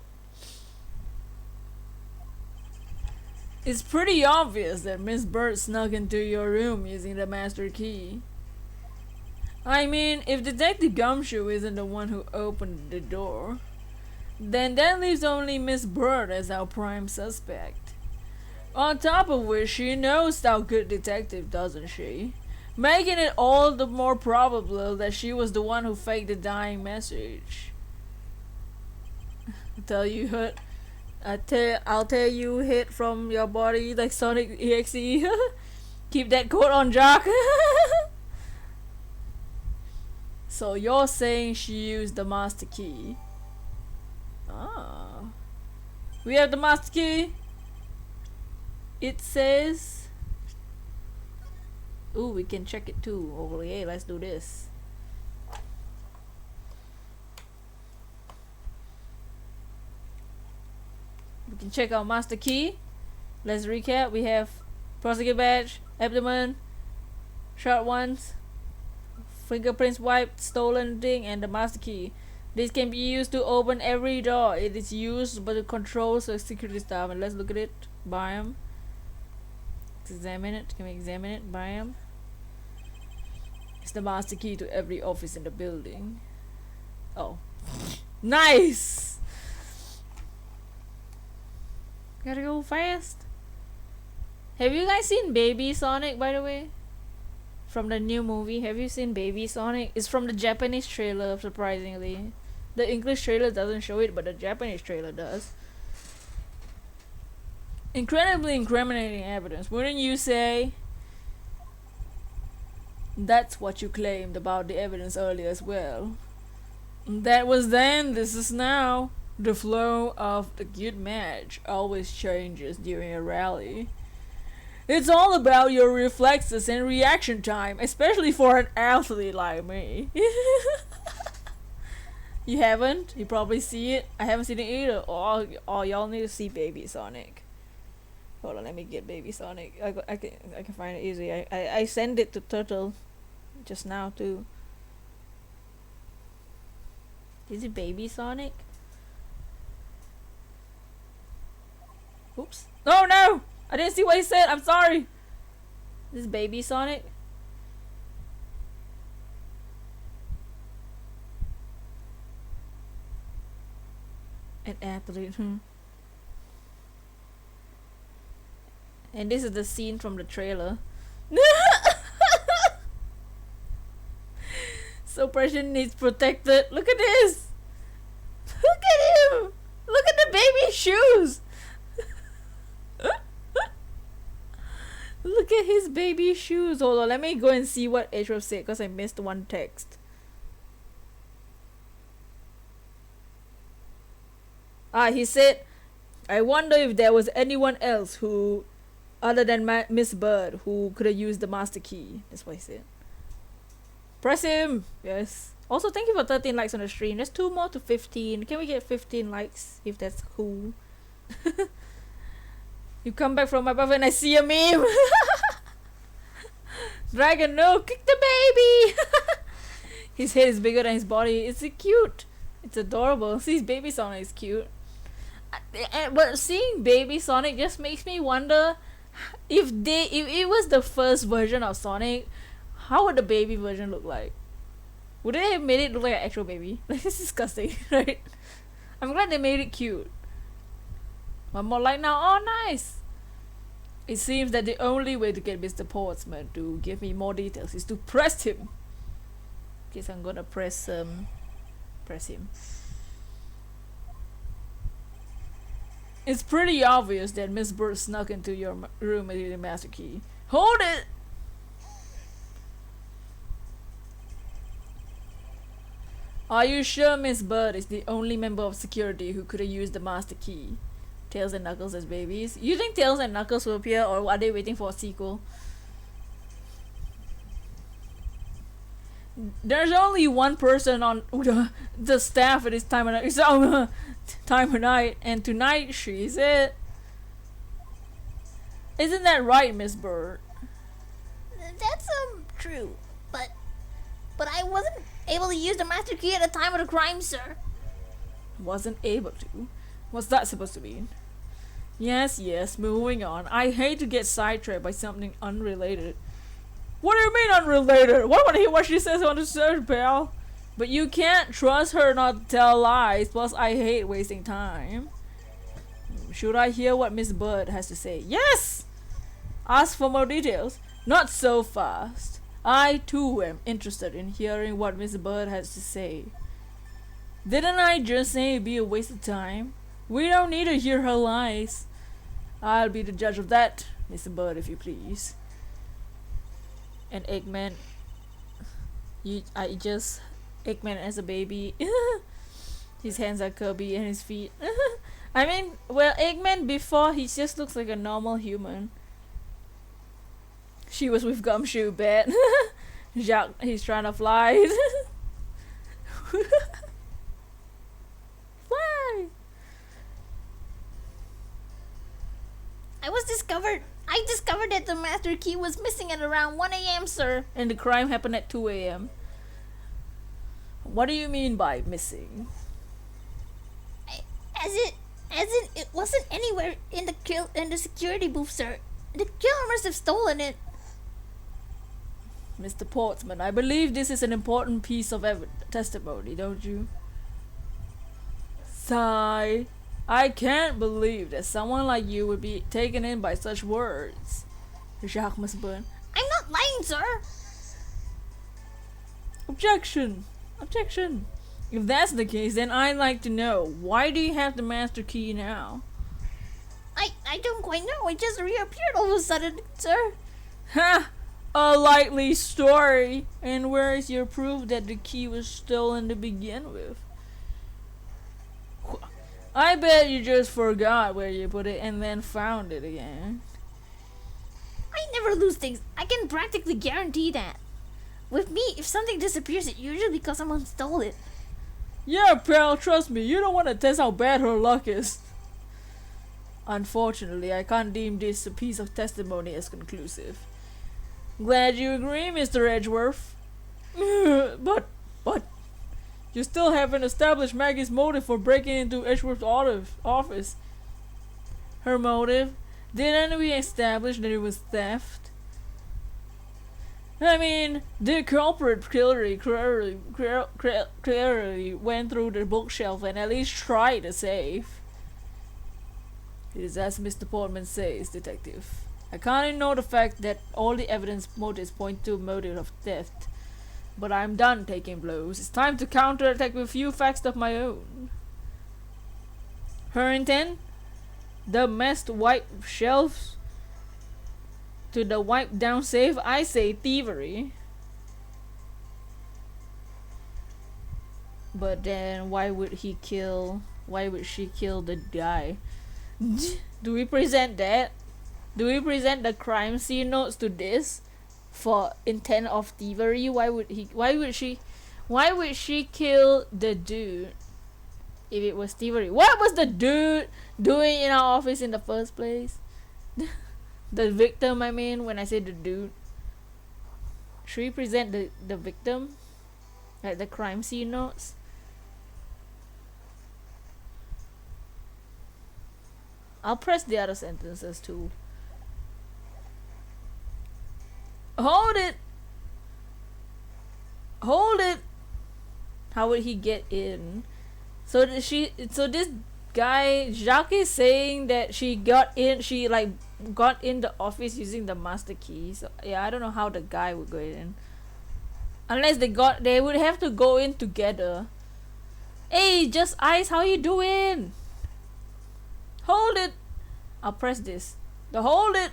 It's pretty obvious that Miss Bird snuck into your room using the master key. I mean, if Detective Gumshoe isn't the one who opened the door, then that leaves only Miss Bird as our prime suspect. On top of which, she knows our good detective, doesn't she? Making it all the more probable that she was the one who faked the dying message. I tell you what, I'll tell you hit from your body like Sonic EXE. Keep that coat on, Jock. So you're saying she used the master key? Ah. We have the master key. It says. Ooh, we can check it too. Oh, yeah, let's do this. We can check our master key. Let's recap. We have prosecutor badge, abdomen, short ones, fingerprints wiped, stolen thing, and the master key. This can be used to open every door. It is used by the controls the security staff. And let's look at it. Bam. Examine it. Can we examine it? Bam. It's the master key to every office in the building. Oh. Nice! Gotta go fast. Have you guys seen Baby Sonic, by the way? From the new movie. Have you seen Baby Sonic? It's from the Japanese trailer, surprisingly. The English trailer doesn't show it, but the Japanese trailer does. Incredibly incriminating evidence, wouldn't you say? That's what you claimed about the evidence earlier as well. That was then, this is now. The flow of the good match always changes during a rally. It's all about your reflexes and reaction time, especially for an athlete like me. You haven't? You probably see it. I haven't seen it either. Oh, y'all need to see Baby Sonic. Hold on, let me get Baby Sonic. I can find it easy. I sent it to Turtle just now too. Is it Baby Sonic? Oops. Oh no! I didn't see what he said. I'm sorry. This is Baby Sonic. An athlete. And this is the scene from the trailer. So Precious needs protected. Look at this. Look at him. Look at the baby shoes. Look at his baby shoes. Hold on, let me go and see what Edgeworth said because I missed one text. He said, I wonder if there was anyone else who, other than Miss Bird, who could have used the master key. That's what he said. Press him! Yes. Also, thank you for 13 likes on the stream. There's 2 more to 15. Can we get 15 likes if that's cool? You come back from above and I see a meme. Dragon, no, kick the baby. His head is bigger than his body. It's cute. It's adorable. See, his Baby Sonic is cute. But seeing Baby Sonic just makes me wonder if it was the first version of Sonic, how would the baby version look like? Would they have made it look like an actual baby? Like, it's disgusting, right? I'm glad they made it cute. One more light now. Oh, nice! It seems that the only way to get Mr. Portsmouth to give me more details is to press him. Okay, so I'm gonna press him. It's pretty obvious that Miss Bird snuck into your room with the master key. Hold it! Are you sure Miss Bird is the only member of security who could have used the master key? Tails and Knuckles as babies? You think Tails and Knuckles will appear, or are they waiting for a sequel? There's only one person on the staff at this time of night. So, time of night, and tonight she's it. Isn't that right, Miss Bird? That's true, but I wasn't able to use the master key at the time of the crime, sir. Wasn't able to? What's that supposed to mean? Yes, moving on. I hate to get sidetracked by something unrelated. What do you mean unrelated? What want to hear what she says on the search, pal? But you can't trust her not to tell lies, plus I hate wasting time. Should I hear what Miss Bird has to say? Yes! Ask for more details. Not so fast. I too am interested in hearing what Miss Bird has to say. Didn't I just say it'd be a waste of time? We don't need to hear her lies. I'll be the judge of that, Mr. Bird, if you please. And Eggman, Eggman as a baby. His hands are curvy and his feet. I mean, well, Eggman before, he just looks like a normal human. She was with Gumshoe, bet. Jacques, he's trying to fly. Why? I discovered that the master key was missing at around 1 a.m., sir. And the crime happened at 2 a.m. What do you mean by missing? As in, it wasn't anywhere in the security booth, sir. The killer must have stolen it. Mr. Portsman, I believe this is an important piece of testimony, don't you? Sigh. I can't believe that someone like you would be taken in by such words. Jacques must burn. I'm not lying, sir. Objection! Objection! If that's the case, then I'd like to know, why do you have the master key now? I don't quite know. It just reappeared all of a sudden, sir. Ha! A likely story! And where is your proof that the key was stolen to begin with? I bet you just forgot where you put it and then found it again. I never lose things. I can practically guarantee that. With me, if something disappears, it's usually because someone stole it. Yeah, pal, trust me, you don't want to test how bad her luck is. Unfortunately, I can't deem this a piece of testimony as conclusive. Glad you agree, Mr. Edgeworth. But, you still haven't established Maggie's motive for breaking into Edgeworth's office. Her motive? Didn't we establish that it was theft? I mean, the culprit clearly went through the bookshelf and at least tried to save. It is as Mr. Portman says, Detective. I can't ignore the fact that all the evidence motives point to a motive of theft. But I'm done taking blows. It's time to counterattack with a few facts of my own. Her intent? The messed wipe shelves to the wipe down safe? I say thievery. But then why would she kill the guy? Do we present that? Do we present the crime scene notes to this for intent of thievery? Why would she kill the dude if it was thievery? What was the dude doing in our office in the first place? The victim, I mean, when I say the dude. Should we present the victim? Like the crime scene notes? I'll press the other sentences too. Hold it! Hold it! How would he get in? So this guy, Jacques, is saying that she got in the office using the master key. So yeah, I don't know how the guy would go in. Unless they would have to go in together. Hey, Just Ice, how you doing? Hold it! I'll press this. Hold it!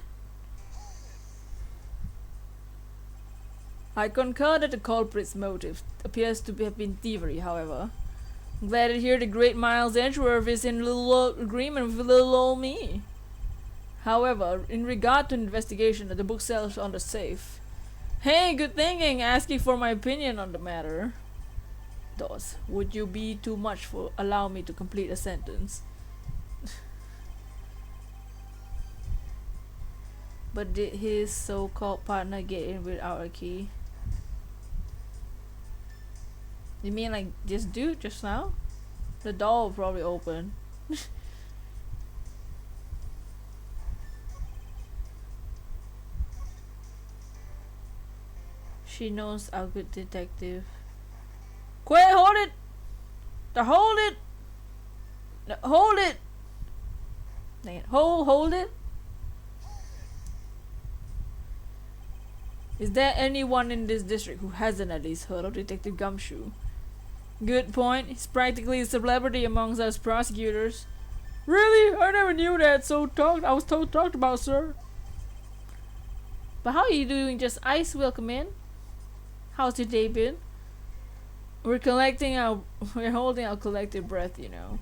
I concur that the culprit's motive appears to have been thievery, however. I'm glad to hear the great Miles Edgeworth is in little agreement with little old me. However, in regard to investigation of the bookshelves on the safe. Hey, good thinking, asking for my opinion on the matter. Thus, would you be too much for allow me to complete a sentence? But did his so-called partner get in without a key? You mean like this dude just now? The door will probably open. She knows our good detective. Quit! Hold it! Hold it! Hold it! Dang it. Hold it! Is there anyone in this district who hasn't at least heard of Detective Gumshoe? Good point. He's practically a celebrity amongst us prosecutors. Really? I never knew that. I was talked about, sir. But how are you doing? Just ice will come in. How's your day been? We're we're holding our collective breath, you know.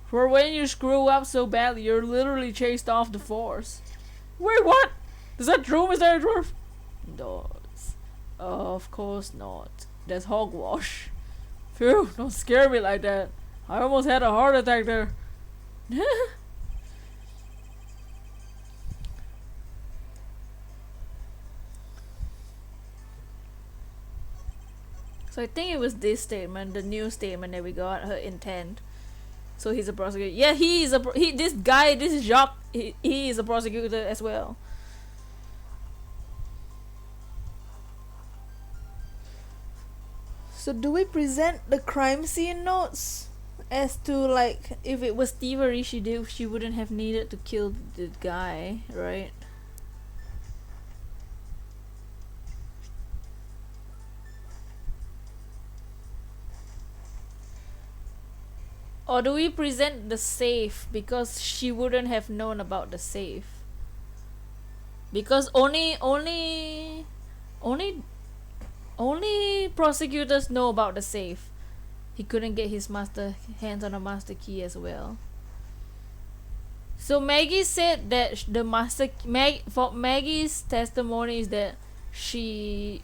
For when you screw up so badly, you're literally chased off the force. Wait, what? Is that true, Mr. Edgeworth? No, of course not. That's hogwash. Phew, don't scare me like that. I almost had a heart attack there. So I think it was this statement, the new statement that we got, her intent. So he's a prosecutor. Yeah, this guy, this Jacques, he is a prosecutor as well. So do we present the crime scene notes as to, like, if it was thievery, she wouldn't have needed to kill the guy, right? Or do we present the safe because she wouldn't have known about the safe? Because only prosecutors know about the safe. He couldn't get his hands on a master key as well. So Maggie said that for Maggie's testimony is that she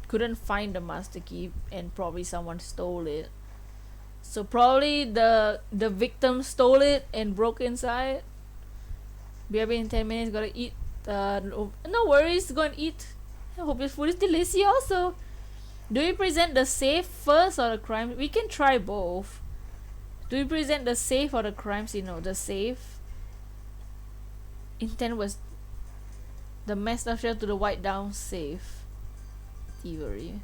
couldn't find the master key and probably someone stole it. So probably the victim stole it and broke inside. BRB in 10 minutes, gotta eat. No worries, go and eat. I hope your food is delicious also. Do we present the safe first or the crime? We can try both. Do we present the safe or the crime scene? No, the safe. Intent was the messed up shell to the white down safe. Thievery.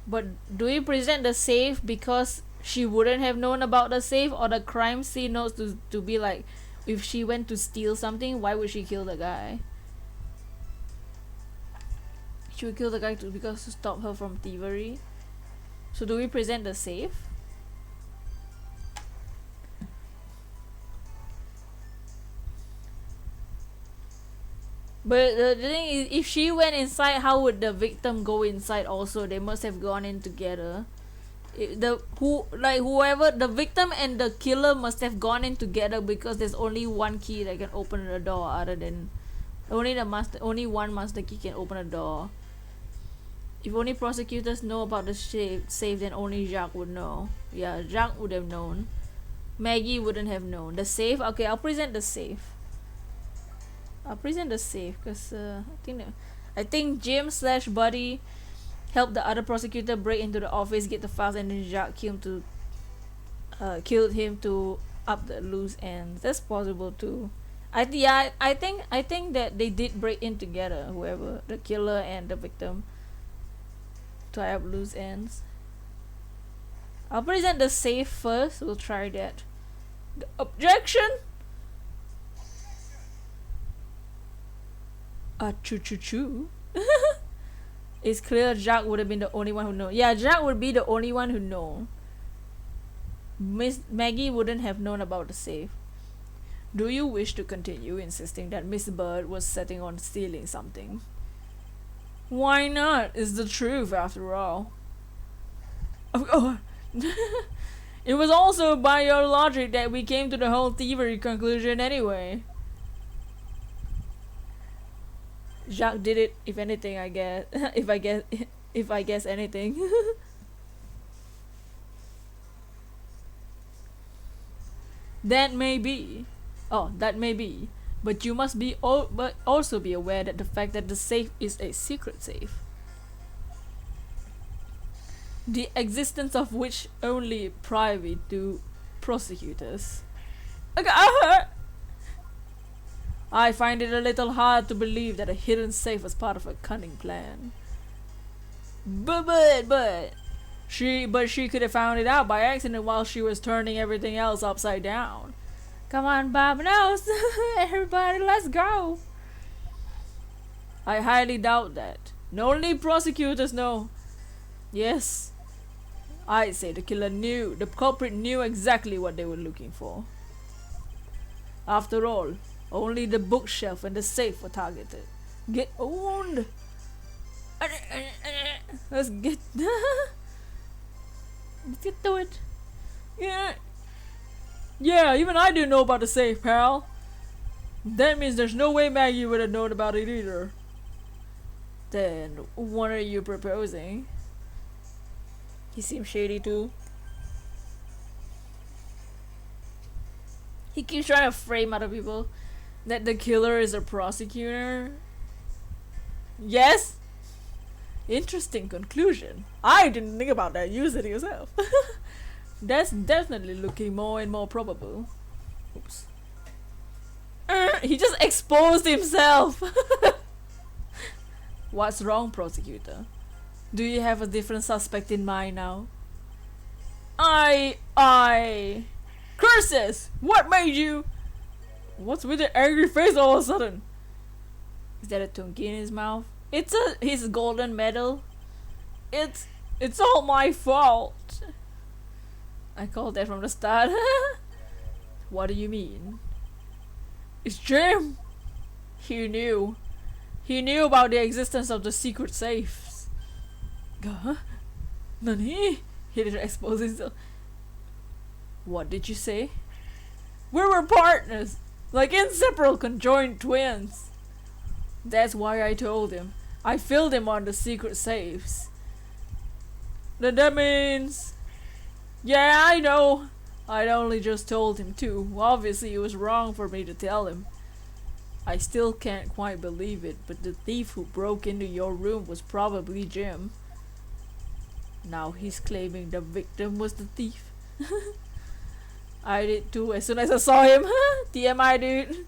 But do we present the safe because she wouldn't have known about the safe, or the crime scene notes to be like, if she went to steal something, why would she kill the guy? She would kill the guy because to stop her from thievery. So do we present the safe? But the thing is, if she went inside, how would the victim go inside also? They must have gone in together. Whoever the victim and the killer must have gone in together, because there's only one key that can open the door, other than only one master key can open a door. If only prosecutors know about the safe, then only Jacques would know. Yeah, Jacques would have known. Maggie wouldn't have known. The safe, okay, I'll present the safe. Because I think Jim / Buddy helped the other prosecutor break into the office, get the files, and then Jacques killed him to up the loose ends. That's possible too. I think that they did break in together, whoever, the killer and the victim, tie up loose ends. I'll present the safe first. We'll try that. The objection. Choo. It's clear Jacques would have been the only one who know. Yeah, Jacques would be the only one who know. Miss Maggie wouldn't have known about the safe. Do you wish to continue insisting that Miss Bird was setting on stealing something? Why not? It's the truth after all. Oh, it was also by your logic that we came to the whole thievery conclusion anyway. Jacques did it, if anything, I guess. if I guess anything. That may be. But you must but also be aware that the fact that the safe is a secret safe, the existence of which only private to prosecutors. Okay, I find it a little hard to believe that a hidden safe was part of a cunning plan. But she could have found it out by accident while she was turning everything else upside down. Come on, Bob knows. Everybody, let's go. I highly doubt that. Only prosecutors know. Yes. I'd say the culprit knew exactly what they were looking for. After all, only the bookshelf and the safe were targeted. Get owned! Let's get let's get to it. Yeah. Yeah, even I didn't know about the safe, pal. That means there's no way Maggie would have known about it either. Then, what are you proposing? He seems shady too. He keeps trying to frame other people that the killer is a prosecutor. Yes? Interesting conclusion. I didn't think about that. You said it yourself. That's definitely looking more and more probable. Oops. He just exposed himself. What's wrong, prosecutor? Do you have a different suspect in mind now? Curses! What made you? What's with the angry face all of a sudden? Is that a tunky in his mouth? It's his golden medal. It's all my fault. I called that from the start. What do you mean? It's Jim. He knew. He knew about the existence of the secret safes. Huh? Nani? He didn't expose himself. What did you say? We were partners, like inseparable conjoined twins. That's why I told him. I filled him on the secret safes. Then that means... Yeah, I know. I'd only just told him too. Obviously, it was wrong for me to tell him. I still can't quite believe it, but the thief who broke into your room was probably Jim. Now he's claiming the victim was the thief. I did too as soon as I saw him. TMI, dude.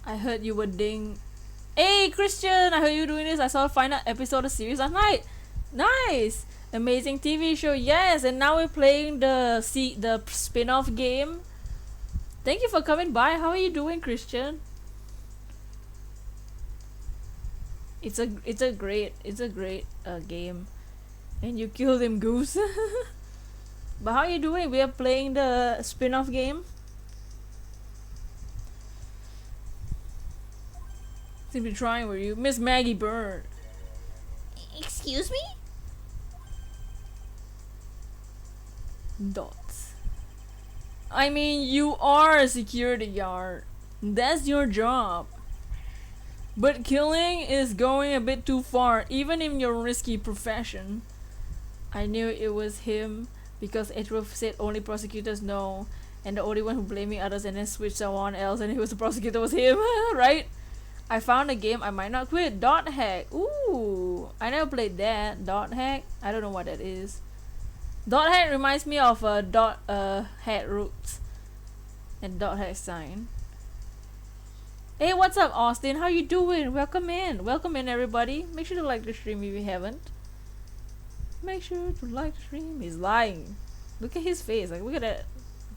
I heard you were ding. Hey Christian, I heard you doing this. I saw the final episode of the series last night. Nice, amazing TV show. Yes, and now we're playing the spin-off game. Thank you for coming by. How are you doing, Christian? It's a great game, and you killed him, Goose. But how are you doing? We are playing the spin-off game. Seem to be trying with you, Miss Maggie Bird. Excuse me? Dots. I mean, you are a security guard. That's your job. But killing is going a bit too far, even in your risky profession. I knew it was him because Edgeworth said only prosecutors know, and the only one who blaming others and then switched someone else and it was the prosecutor was him, right? I found a game I might not quit. Dot hack. Ooh, I never played that. Dot hack. I don't know what that is. Dot hack reminds me of dot hat roots and dot hack sign. Hey, what's up, Austin? How you doing? Welcome in, everybody. Make sure to like the stream if you haven't. Make sure to like the stream. He's lying. Look at his face. Like, look at that.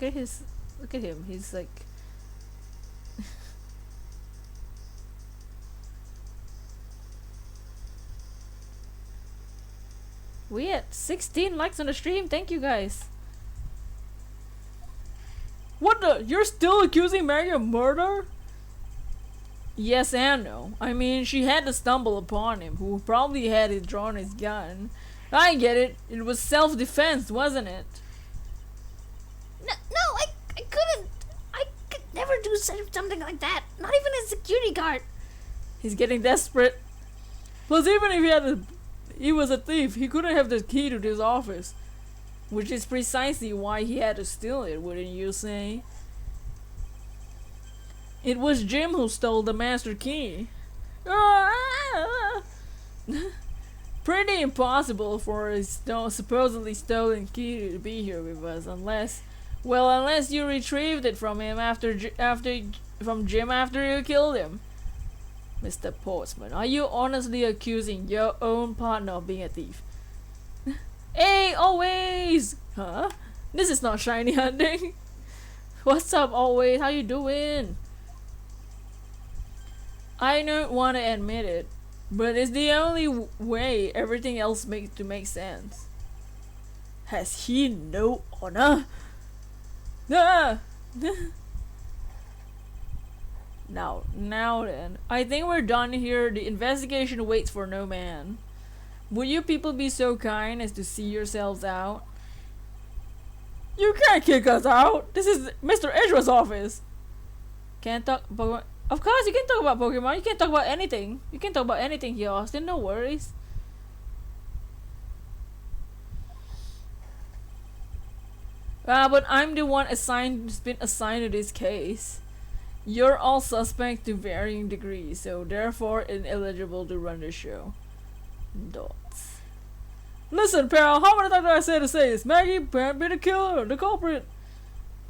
Look at him. He's like. We had 16 likes on the stream. Thank you guys. What the? You're still accusing Maggie of murder? Yes and no. I mean, she had to stumble upon him, who probably had it drawn his gun. I get it. It was self-defense, wasn't it? No, I couldn't. I could never do something like that. Not even a security guard. He's getting desperate. Plus, even if he was a thief, he couldn't have the key to this office. Which is precisely why he had to steal it, wouldn't you say? It was Jim who stole the master key. Pretty impossible for a supposedly stolen key to be here with us, unless you retrieved it from him after Jim after you killed him. Mr. Portsman, are you honestly accusing your own partner of being a thief? Hey, always! Huh? This is not shiny hunting. What's up, always? How you doing? I don't want to admit it, but it's the only way everything else makes to make sense. Has he no honor? Ah! Now then, I think we're done here. The investigation waits for no man. Would you people be so kind as to see yourselves out? You can't kick us out! This is Mr. Edgeworth's office! Can't talk Pokemon. Of course, you can talk about Pokemon. You can talk about anything. You can talk about anything here, Austin. No worries. But I'm the one who's been assigned to this case. You're all suspect to varying degrees, so therefore ineligible to run the show. Dots. Listen, pal, how many times did I say to say this? Maggie can't be the killer, the culprit.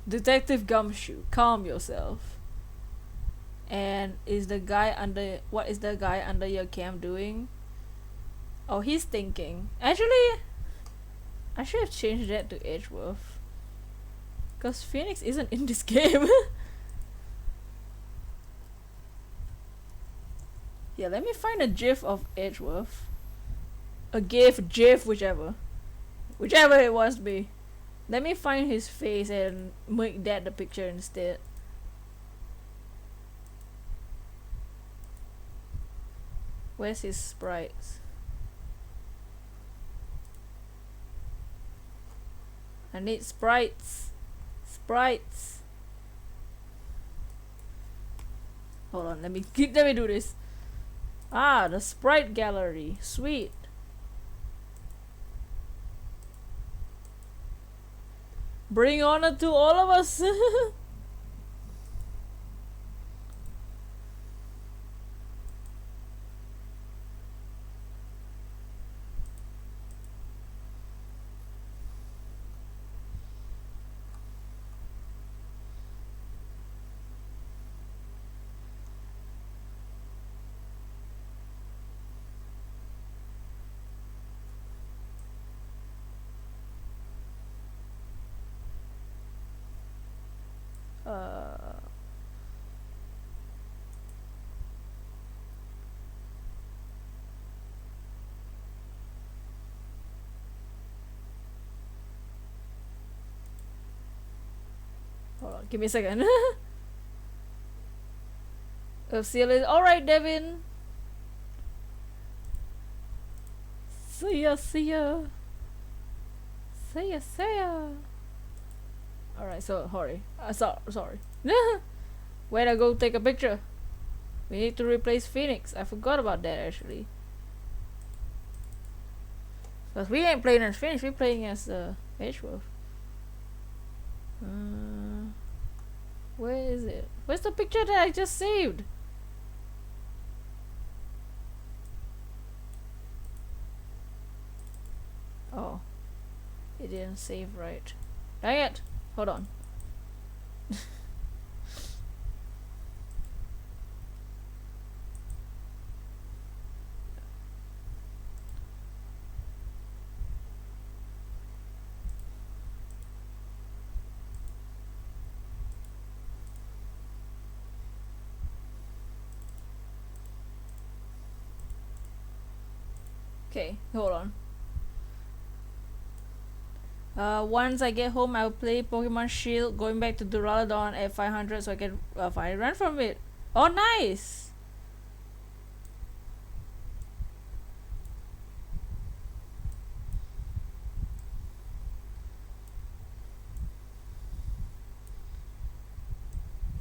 Detective Gumshoe, calm yourself. And is the guy under what is the guy under your cam doing? Oh, he's thinking. Actually, I should have changed that to Edgeworth. Cause Phoenix isn't in this game. Yeah, let me find a gif of Edgeworth. A gif, whichever. Whichever it wants to be. Let me find his face and make that the picture instead. Where's his sprites? I need sprites. Sprites. Hold on, let me do this. Ah, the sprite gallery. Sweet. Bring honor to all of us. Hold on, give me a second. Alright, Devin. See ya. See ya. Alright, so hurry. Sorry. Wait, I go take a picture. We need to replace Phoenix. I forgot about that actually. Cause we ain't playing as Phoenix, we're playing as Edgeworth. Where is it? Where's the picture that I just saved? Oh, it didn't save right. Dang it! Hold on. Okay, hold on. Once I get home, I'll play Pokemon Shield, going back to Duraludon at 500 so I can finally run from it. Oh, nice!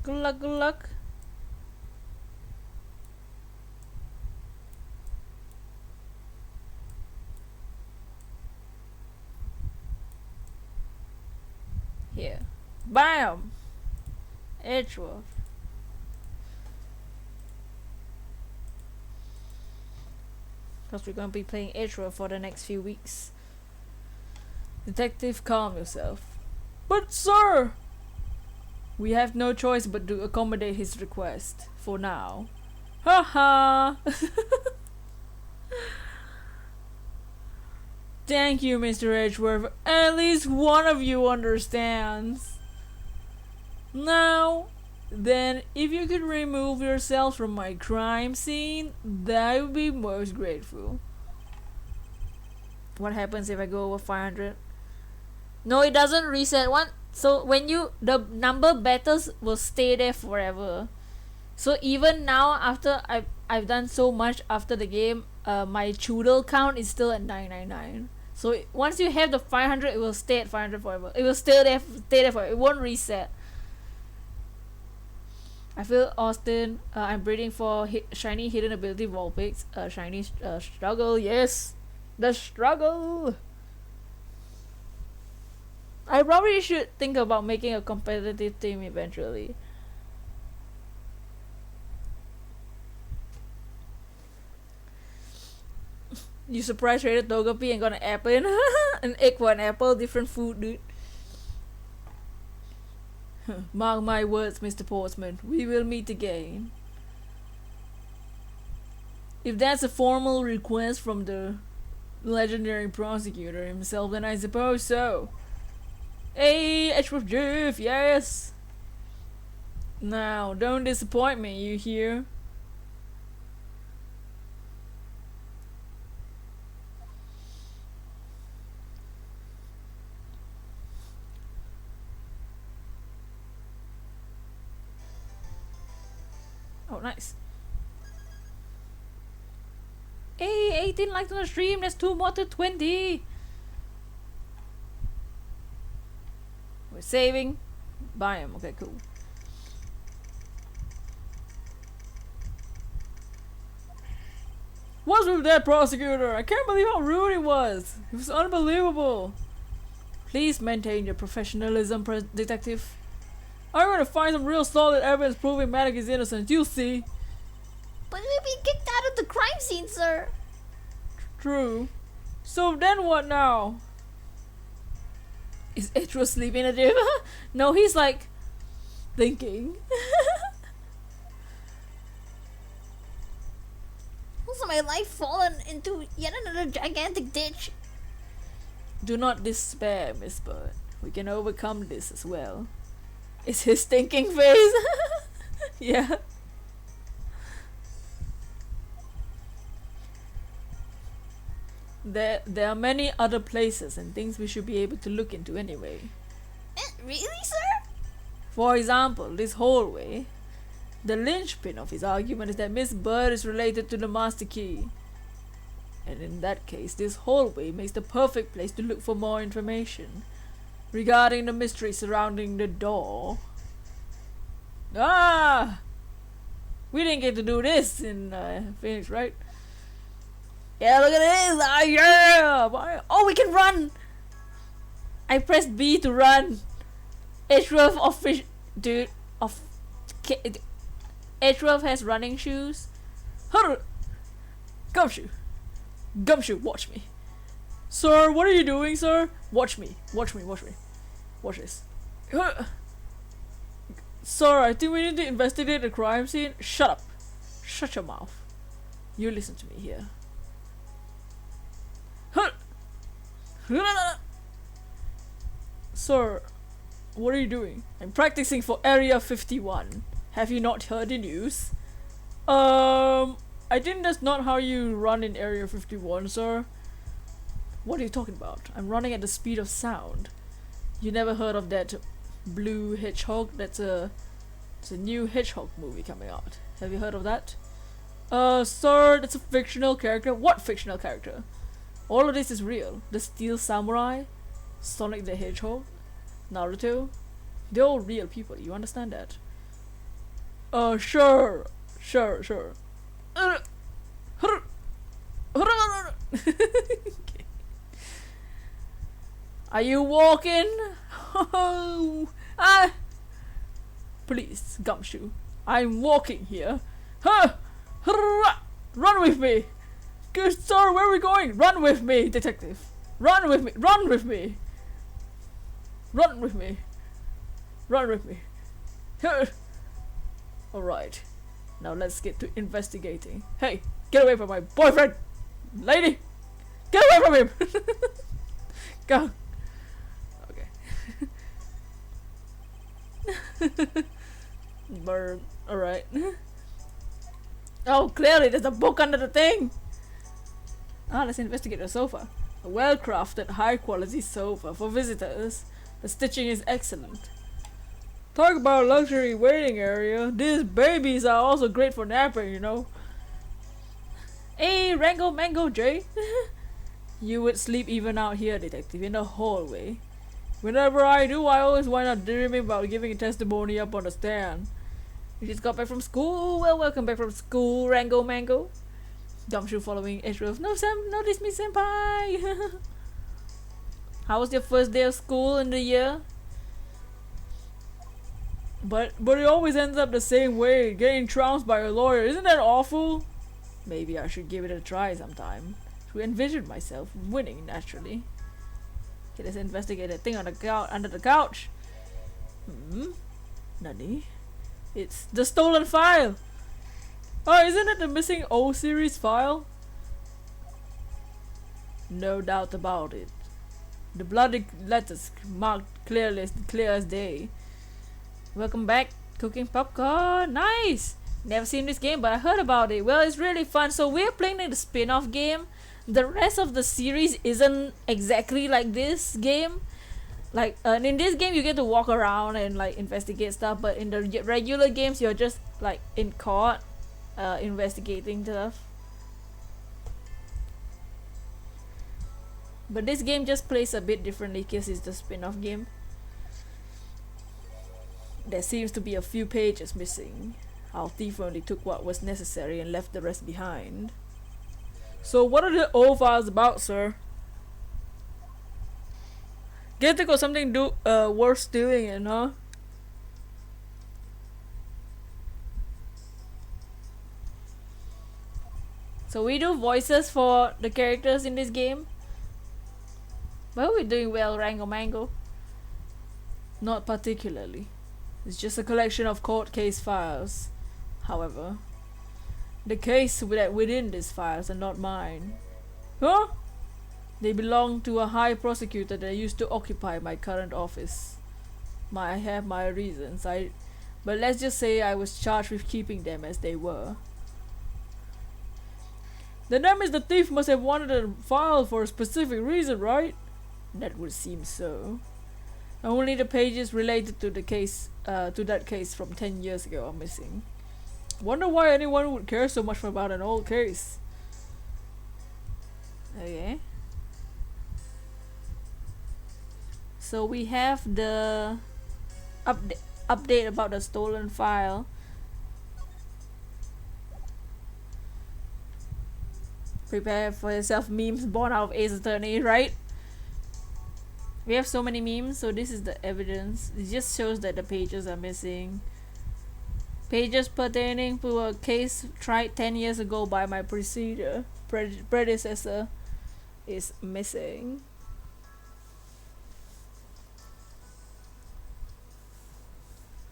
Good luck, good luck. Here. Bam! Edgeworth. Because we're going to be playing Edgeworth for the next few weeks. Detective, calm yourself. But sir! We have no choice but to accommodate his request. For now. Haha! Thank you, Mr. Edgeworth. At least one of you understands. Now, Then, if you could remove yourself from my crime scene, that would be most grateful. What happens if I go over 500? No, it doesn't reset one. So when you the number battles will stay there forever. So even now, after I've done so much after the game, my Choodle count is still at 999. So once you have the 500, it will stay at 500 forever. It will stay there forever. It won't reset. I feel Austin. I'm breeding for shiny hidden ability Vulpix. Shiny struggle. Yes, the struggle. I probably should think about making a competitive team eventually. You surprise traded Togepi and got an apple in an egg for an apple, different food, dude. Mark my words, Mr. Portsman, we will meet again. If that's a formal request from the legendary prosecutor himself, then I suppose so. Hey, Edgeworth Jeff, yes! Now, don't disappoint me, you hear? Oh, nice. Hey, 18 likes on the stream, that's 2 more to 20! We're saving. Buy him, okay, cool. What's with that prosecutor? I can't believe how rude he was! It was unbelievable! Please maintain your professionalism, detective. I'm gonna find some real solid evidence proving Matic is innocent, you'll see. But we've been kicked out of the crime scene, sir. True. So then what now? Is Edgeworth sleeping at the No, he's like thinking. Also, my life fallen into yet another gigantic ditch. Do not despair, Miss Bird. We can overcome this as well. It's his thinking face. Yeah. There are many other places and things we should be able to look into anyway. Really, sir? For example, this hallway. The linchpin of his argument is that Miss Bird is related to the Master Key. And in that case, this hallway makes the perfect place to look for more information regarding the mystery surrounding the door. Ah! We didn't get to do this in Phoenix, right? Yeah, look at this! Ah, yeah! Oh, we can run! I pressed B to run. Edgeworth official... Dude, Edgeworth has running shoes. Gumshoe. Gumshoe, watch me. Sir, what are you doing, sir? Watch me. Watch me, watch me. Watch this. Sir, I think we need to investigate the crime scene. Shut up. Shut your mouth. You listen to me here. Sir, what are you doing? I'm practicing for Area 51. Have you not heard the news? I think that's not how you run in Area 51, sir. What are you talking about? I'm running at the speed of sound. You never heard of that blue hedgehog? It's a new hedgehog movie coming out. Have you heard of that? Sir, that's a fictional character. What fictional character? All of this is real. The Steel Samurai, Sonic the Hedgehog, Naruto. They're all real people. You understand that? Sure. Okay. Are you walking? Please, Gumshoe. I'm walking here. Run with me. Good sir, where are we going? Run with me, detective. Run with me. Run with me. Run with me. Run with me. Alright. Now let's get to investigating. Hey, get away from my boyfriend! Lady! Get away from him! Go! Okay. Bird. Alright. Oh, clearly there's a book under the thing! Ah, let's investigate the sofa. A well-crafted, high-quality sofa for visitors. The stitching is excellent. Talk about luxury waiting area. These babies are also great for napping, you know. Hey, Rango Mango Jay. You would sleep even out here, detective, in the hallway. Whenever I do, I always wind up dreaming about giving a testimony up on the stand. You just got back from school? Well, welcome back from school, Rango Mango. Gumshoe following Edgeworth. No, Sam, notice me, senpai. How was your first day of school in the year? But it always ends up the same way, getting trounced by a lawyer. Isn't that awful? Maybe I should give it a try sometime. To envision myself winning naturally. Okay, let's investigate that thing on the under the couch. Nani? It's the stolen file! Oh, isn't it the missing O series file? No doubt about it. The bloody letters marked clear as day. Welcome back, cooking popcorn. Nice! Never seen this game, but I heard about it. Well, it's really fun. So we're playing the spin-off game. The rest of the series isn't exactly like this game. Like, in this game you get to walk around and like investigate stuff, but in the regular games you're just like in court, investigating stuff. But this game just plays a bit differently because it's the spin-off game. There seems to be a few pages missing. Our thief only took what was necessary and left the rest behind. So what are the O files about, sir? Guess they got something worth stealing in, huh? So we do voices for the characters in this game. Well, we're doing well, Rango Mango. Not particularly. It's just a collection of court case files. However, the case within these files are not mine. Huh? They belong to a high prosecutor that used to occupy my current office. I have my reasons, but let's just say I was charged with keeping them as they were. Then that means the thief must have wanted a file for a specific reason, right? That would seem so. Only the pages related to the case, to that case from 10 years ago are missing. Wonder why anyone would care so much about an old case. Okay. So we have the update about the stolen file. Prepare for yourself, memes born out of Ace Attorney, right? We have so many memes, so this is the evidence. It just shows that the pages are missing. Pages pertaining to a case tried 10 years ago by my predecessor is missing.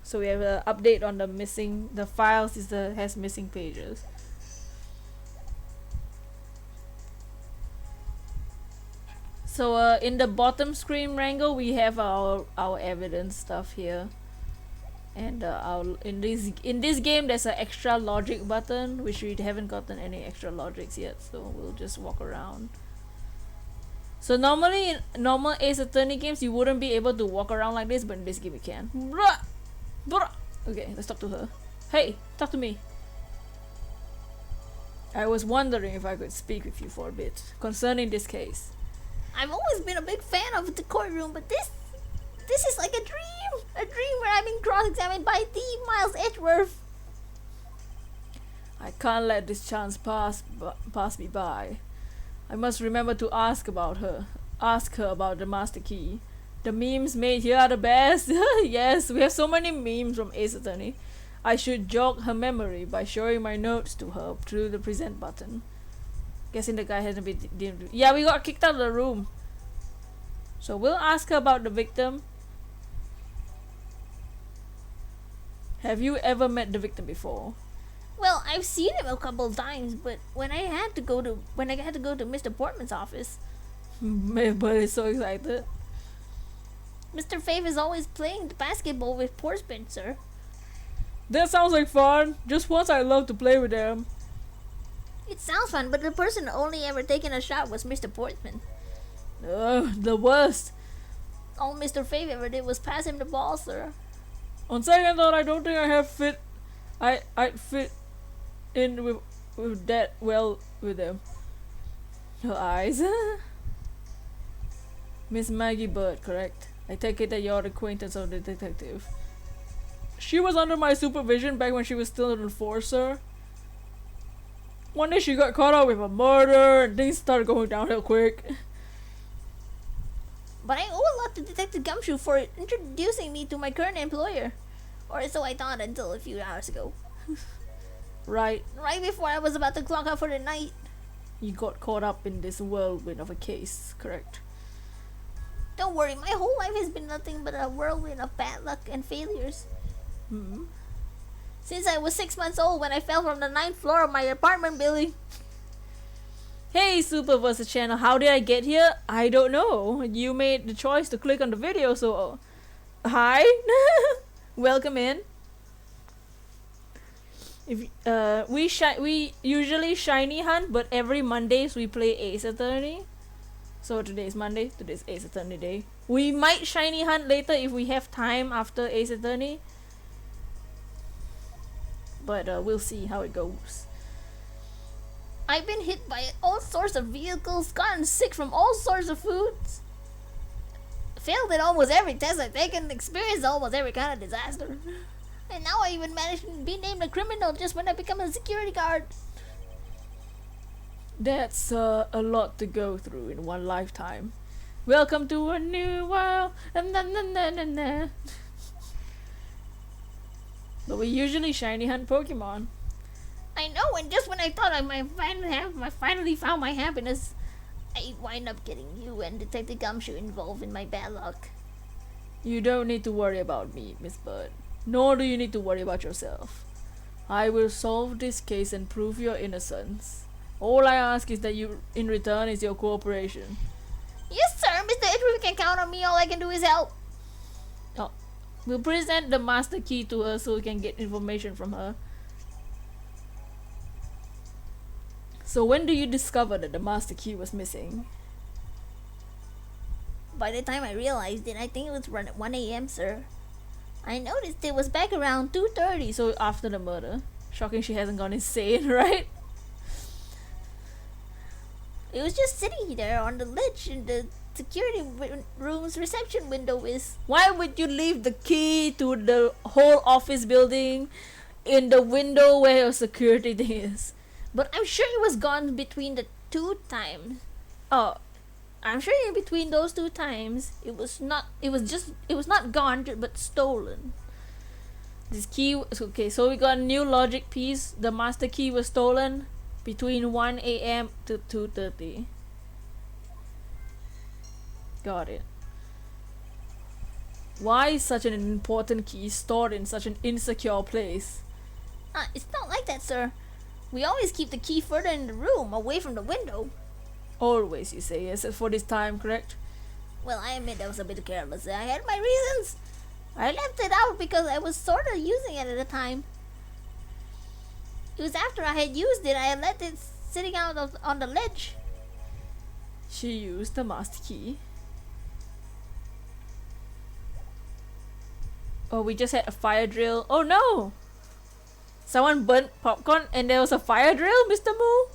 So we have an update on the files has missing pages. So in the bottom screen, Rango, we have our evidence stuff here. And in this game there's an extra logic button, which we haven't gotten any extra logics yet, so we'll just walk around. So normally in normal Ace Attorney games you wouldn't be able to walk around like this, but in this game you can. Okay, let's talk to her. Hey, talk to me. I was wondering if I could speak with you for a bit concerning this case. I've always been a big fan of the courtroom, but this is like a dream where I'm being cross-examined by the Miles Edgeworth. I can't let this chance pass me by. I must remember to ask her about the master key. The memes made here are the best. Yes, we have so many memes from Ace Attorney. I should jog her memory by showing my notes to her through the present button. Guessing the guy hasn't been... Yeah, we got kicked out of the room. So we'll ask her about the victim. Have you ever met the victim before? Well, I've seen him a couple of times, but when I had to go to Mr. Portman's office. But it's so excited. Mr. Faith is always playing the basketball with Portsmouth, sir. That sounds like fun. Just once I love to play with them. It sounds fun, but the person only ever taking a shot was Mr. Portman. Ugh, the worst. All Mr. Fave ever did was pass him the ball, sir. On second thought, I don't think I'd fit in with that well with them. Her eyes. Miss Maggie Bird, correct? I take it that you're the acquaintance of the detective. She was under my supervision back when she was still an enforcer. One day she got caught up with a murder and things started going downhill quick. But I owe a lot to Detective Gumshoe for introducing me to my current employer. Or so I thought until a few hours ago. Right. Right before I was about to clock out for the night. You got caught up in this whirlwind of a case, correct? Don't worry, my whole life has been nothing but a whirlwind of bad luck and failures. Hmm. Since I was 6 months old when I fell from the 9th floor of my apartment building. Hey, Super vs. Channel, how did I get here? I don't know. You made the choice to click on the video, so... hi? Welcome in. If we usually shiny hunt, but every Mondays we play Ace Attorney. So today is Monday, today's Ace Attorney day. We might shiny hunt later if we have time after Ace Attorney. But we'll see how it goes. I've been hit by all sorts of vehicles, gotten sick from all sorts of foods, failed in almost every test I've taken, experienced almost every kind of disaster. And now I even managed to be named a criminal just when I become a security guard. That's a lot to go through in one lifetime. Welcome to a new world. But we usually shiny hunt Pokemon. I know, and just when I thought I might finally found my happiness, I wind up getting you and Detective Gumshoe involved in my bad luck. You don't need to worry about me, Miss Bird. Nor do you need to worry about yourself. I will solve this case and prove your innocence. All I ask is that you, in return, is your cooperation. Yes, sir, Mr. Edgeworth can count on me. All I can do is help. Oh, we'll present the master key to her so we can get information from her. So when do you discover that the master key was missing? By the time I realized it, I think it was around 1 a.m., sir. I noticed it was back around 2:30. So after the murder. Shocking she hasn't gone insane, right? It was just sitting there on the ledge in the security room's reception window is. Why would you leave the key to the whole office building in the window where your security thing is? But I'm sure it was gone between the 2 times. Oh, I'm sure in between those 2 times, it was not gone, but stolen. this key... Okay, so we got a new logic piece. The master key was stolen between 1 a.m. to 2:30. Got it. Why is such an important key stored in such an insecure place? It's not like that, sir. We always keep the key further in the room, away from the window. Always, you say, except for this time, correct? Well, I admit that was a bit careless. I had my reasons. I left it out because I was sort of using it at the time. It was after I had used it, I had left it sitting out on the ledge. She used the master key. Oh, we just had a fire drill. Oh no! Someone burnt popcorn and there was a fire drill, Mr. Moo?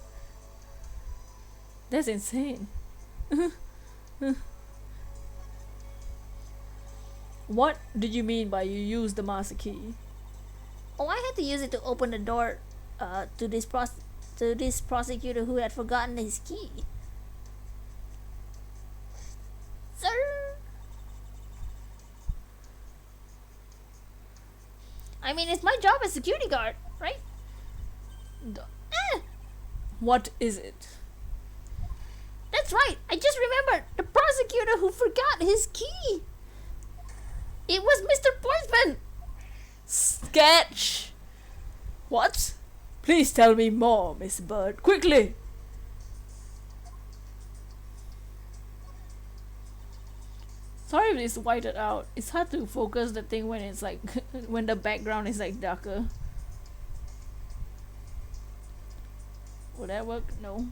That's insane. What did you mean by you used the master key? Oh, I had to use it to open the door to this prosecutor who had forgotten his key. Sir? I mean, it's my job as security guard, right? What is it? That's right. I just remembered the prosecutor who forgot his key. It was Mr. Portman. Sketch! What? Please tell me more, Miss Bird. Quickly! Sorry if it's whited out. It's hard to focus the thing when it's like when the background is like darker. Will that work? No.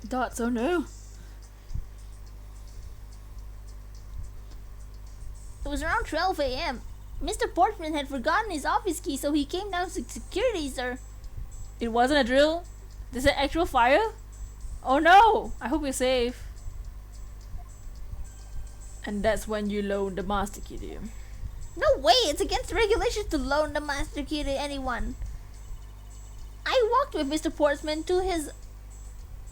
Thought so, no. It was around 12 a.m. Mr. Portman had forgotten his office key, so he came down to security, sir. It wasn't a drill? There's an actual fire? Oh no! I hope you're safe. And that's when you loan the master key to him. No way! It's against regulations to loan the master key to anyone. I walked with Mr. Portsman to his,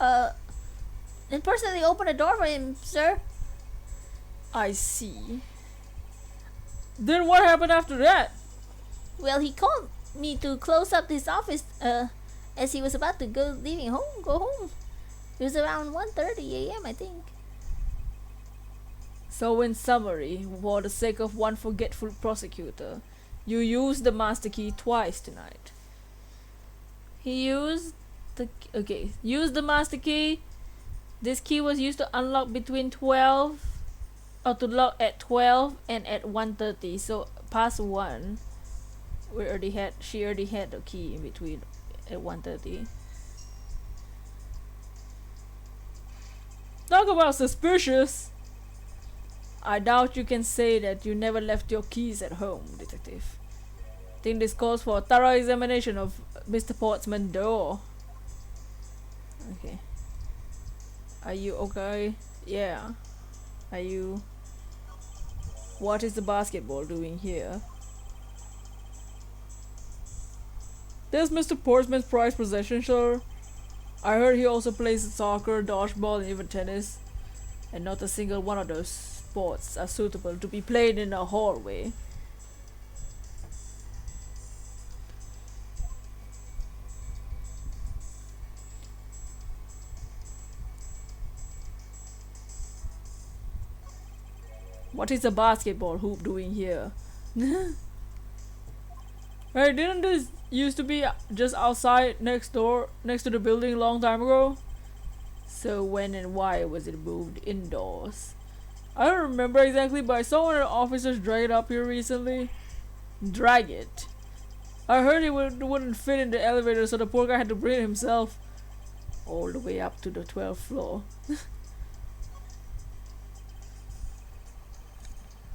and personally opened the door for him, sir. I see. Then what happened after that? Well, he called me to close up his office, as he was about to go home. It was around 1:30 a.m., I think. So in summary, for the sake of one forgetful prosecutor, you used the master key twice tonight. He used the master key. This key was used to unlock between 12 or to lock at 12 and at 1:30. So past 1, she already had the key in between at 1:30. Talk about suspicious. I doubt you can say that you never left your keys at home, detective. Think this calls for a thorough examination of Mr. Portsman's door. Okay. Are you okay? Yeah. Are you... What is the basketball doing here? There's Mr. Portsman's prized possession, sir. I heard he also plays soccer, dodgeball, and even tennis. And not a single one of those sports are suitable to be played in a hallway. What is a basketball hoop doing here? Hey, didn't this used to be just outside next to the building a long time ago? So when and why was it moved indoors? I don't remember exactly, but I saw one of the officers drag it up here recently. Drag it? I heard it wouldn't fit in the elevator, so the poor guy had to bring it himself all the way up to the 12th floor.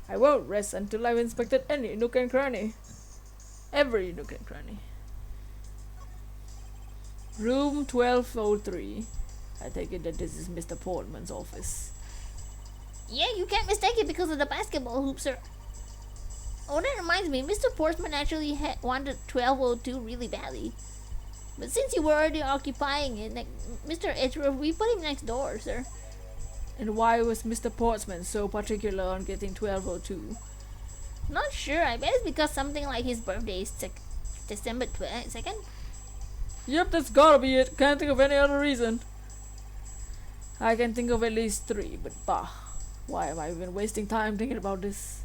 I won't rest until I've inspected any nook and cranny. Every nook and cranny. Room 1203. I take it that this is Mr. Portman's office. Yeah, you can't mistake it because of the basketball hoop, sir. Oh, that reminds me, Mr. Portsman actually wanted 1202 really badly. But since you were already occupying it, Mr. Edgeworth, we put him next door, sir. And why was Mr. Portsman so particular on getting 1202? Not sure, I bet it's because something like his birthday is December 2nd. Yep, that's gotta be it. Can't think of any other reason. I can think of at least 3, but bah. Why am I even wasting time thinking about this?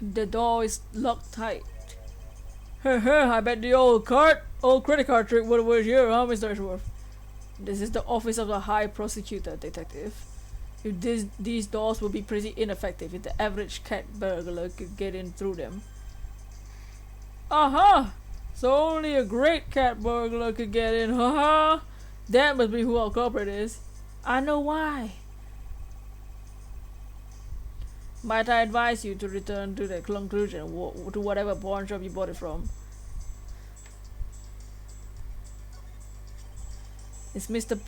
The door is locked tight. I bet the old credit card trick would work here, huh, Mr. Edgeworth? This is the office of the High Prosecutor, Detective. If these doors would be pretty ineffective if the average cat burglar could get in through them. Aha! So only a great cat burglar could get in, haha! That must be who our culprit is. I know why. Might I advise you to return to the conclusion to whatever pawn shop you bought it from? Is Mr.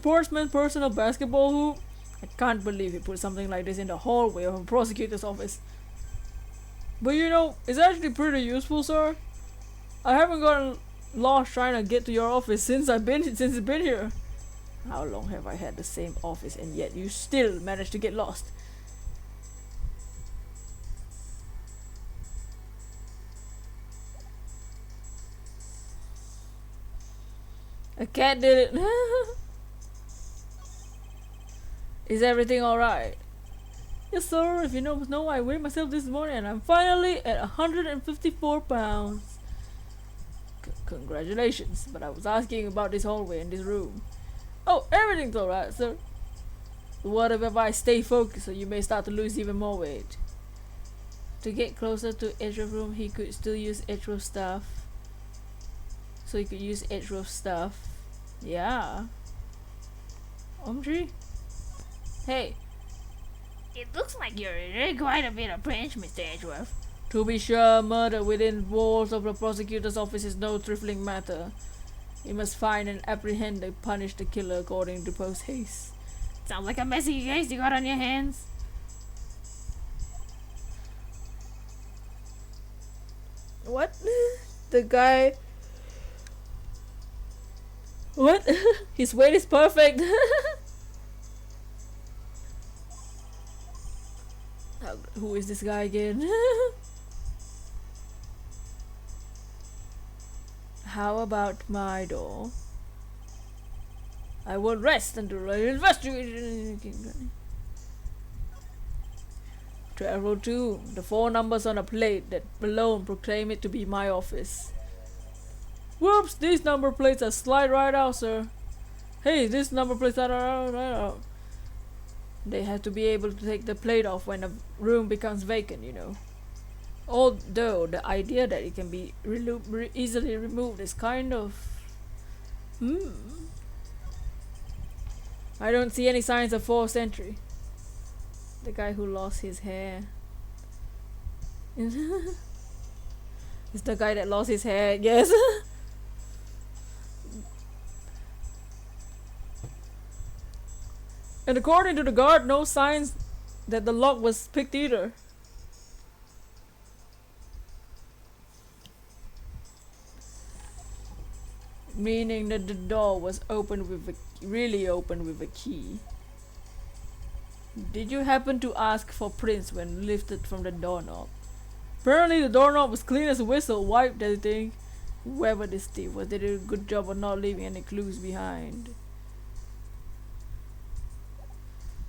Portsman's personal basketball hoop? I can't believe he put something like this in the hallway of a prosecutor's office. But you know, it's actually pretty useful, sir. I haven't gotten lost trying to get to your office since it's been here. How long have I had the same office and yet you still managed to get lost? A cat did it. Is everything alright? Yes, sir. If you know, I weighed myself this morning and I'm finally at 154 pounds. Congratulations, but I was asking about this hallway and this room. Oh, everything's alright, sir. What if I stay focused so you may start to lose even more weight? To get closer to Edgeworth room, he could still use Edgeworth stuff. So he could use Edgeworth stuff. Yeah. Omri? Hey. It looks like you're in quite a bit of pinch, Mr. Edgeworth. To be sure, murder within walls of the prosecutor's office is no trifling matter. We must find and apprehend and punish the killer according to post haste. Sounds like a messy case you got on your hands. What? The guy... What? His weight is perfect. Who is this guy again? How about my door? I will rest until I investigate. 1202. The 4 numbers on a plate that alone proclaim it to be my office. Whoops! These number plates are slide right out, sir. Hey, this number plates are right out. They have to be able to take the plate off when a room becomes vacant, you know. Although the idea that it can be easily removed is kind of... I don't see any signs of 4th century. The guy who lost his hair. It's the guy that lost his hair, yes. And according to the guard, no signs that the lock was picked either. Meaning that the door was opened with really open with a key. Did you happen to ask for prints when lifted from the doorknob? Apparently the doorknob was clean as a whistle, wiped everything. Whoever this thief was, they did a good job of not leaving any clues behind.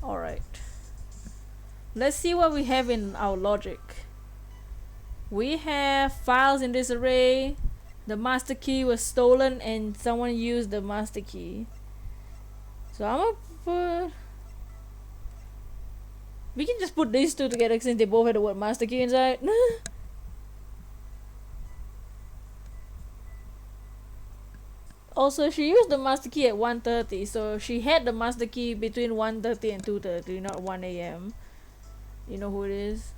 Alright. Let's see what we have in our logic. We have files in this array. The master key was stolen and someone used the master key. So I'm gonna put... We can just put these two together since they both have the word master key inside. Also, she used the master key at 1:30, so she had the master key between 1:30 and 2:30, not 1 a.m. You know who it is?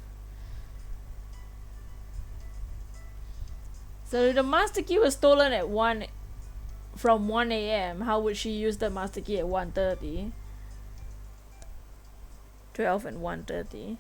So if the master key was stolen at 1 a.m., how would she use the master key at 1:30? 12 and 1:30.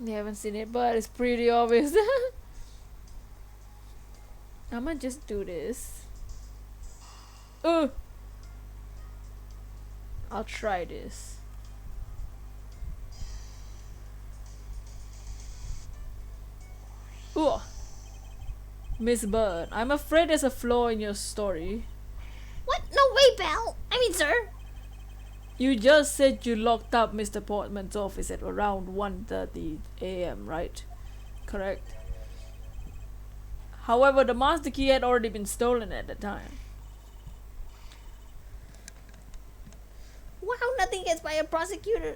They haven't seen it, but it's pretty obvious. I'ma just do this. I'll try this. Ooh. Miss Bird, I'm afraid there's a flaw in your story. What? No way, pal. I mean, sir. You just said you locked up Mr. Portman's office at around 1:30 a.m., right? Correct. However, the master key had already been stolen at the time. Wow, nothing gets by a prosecutor.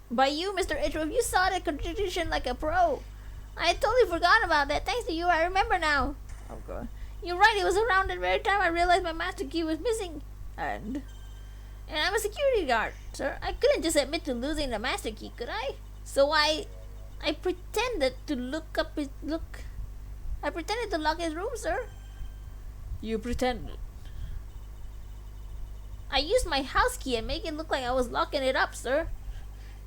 By you, Mr. Edgeworth. You saw the contradiction like a pro. I had totally forgot about that. Thanks to you, I remember now. Okay. You're right, it was around the very time I realized my master key was missing. And I'm a security guard, sir. I couldn't just admit to losing the master key, could I? So I pretended to I pretended to lock his room, sir. you pretended. I used my house key and make it look like I was locking it up, sir.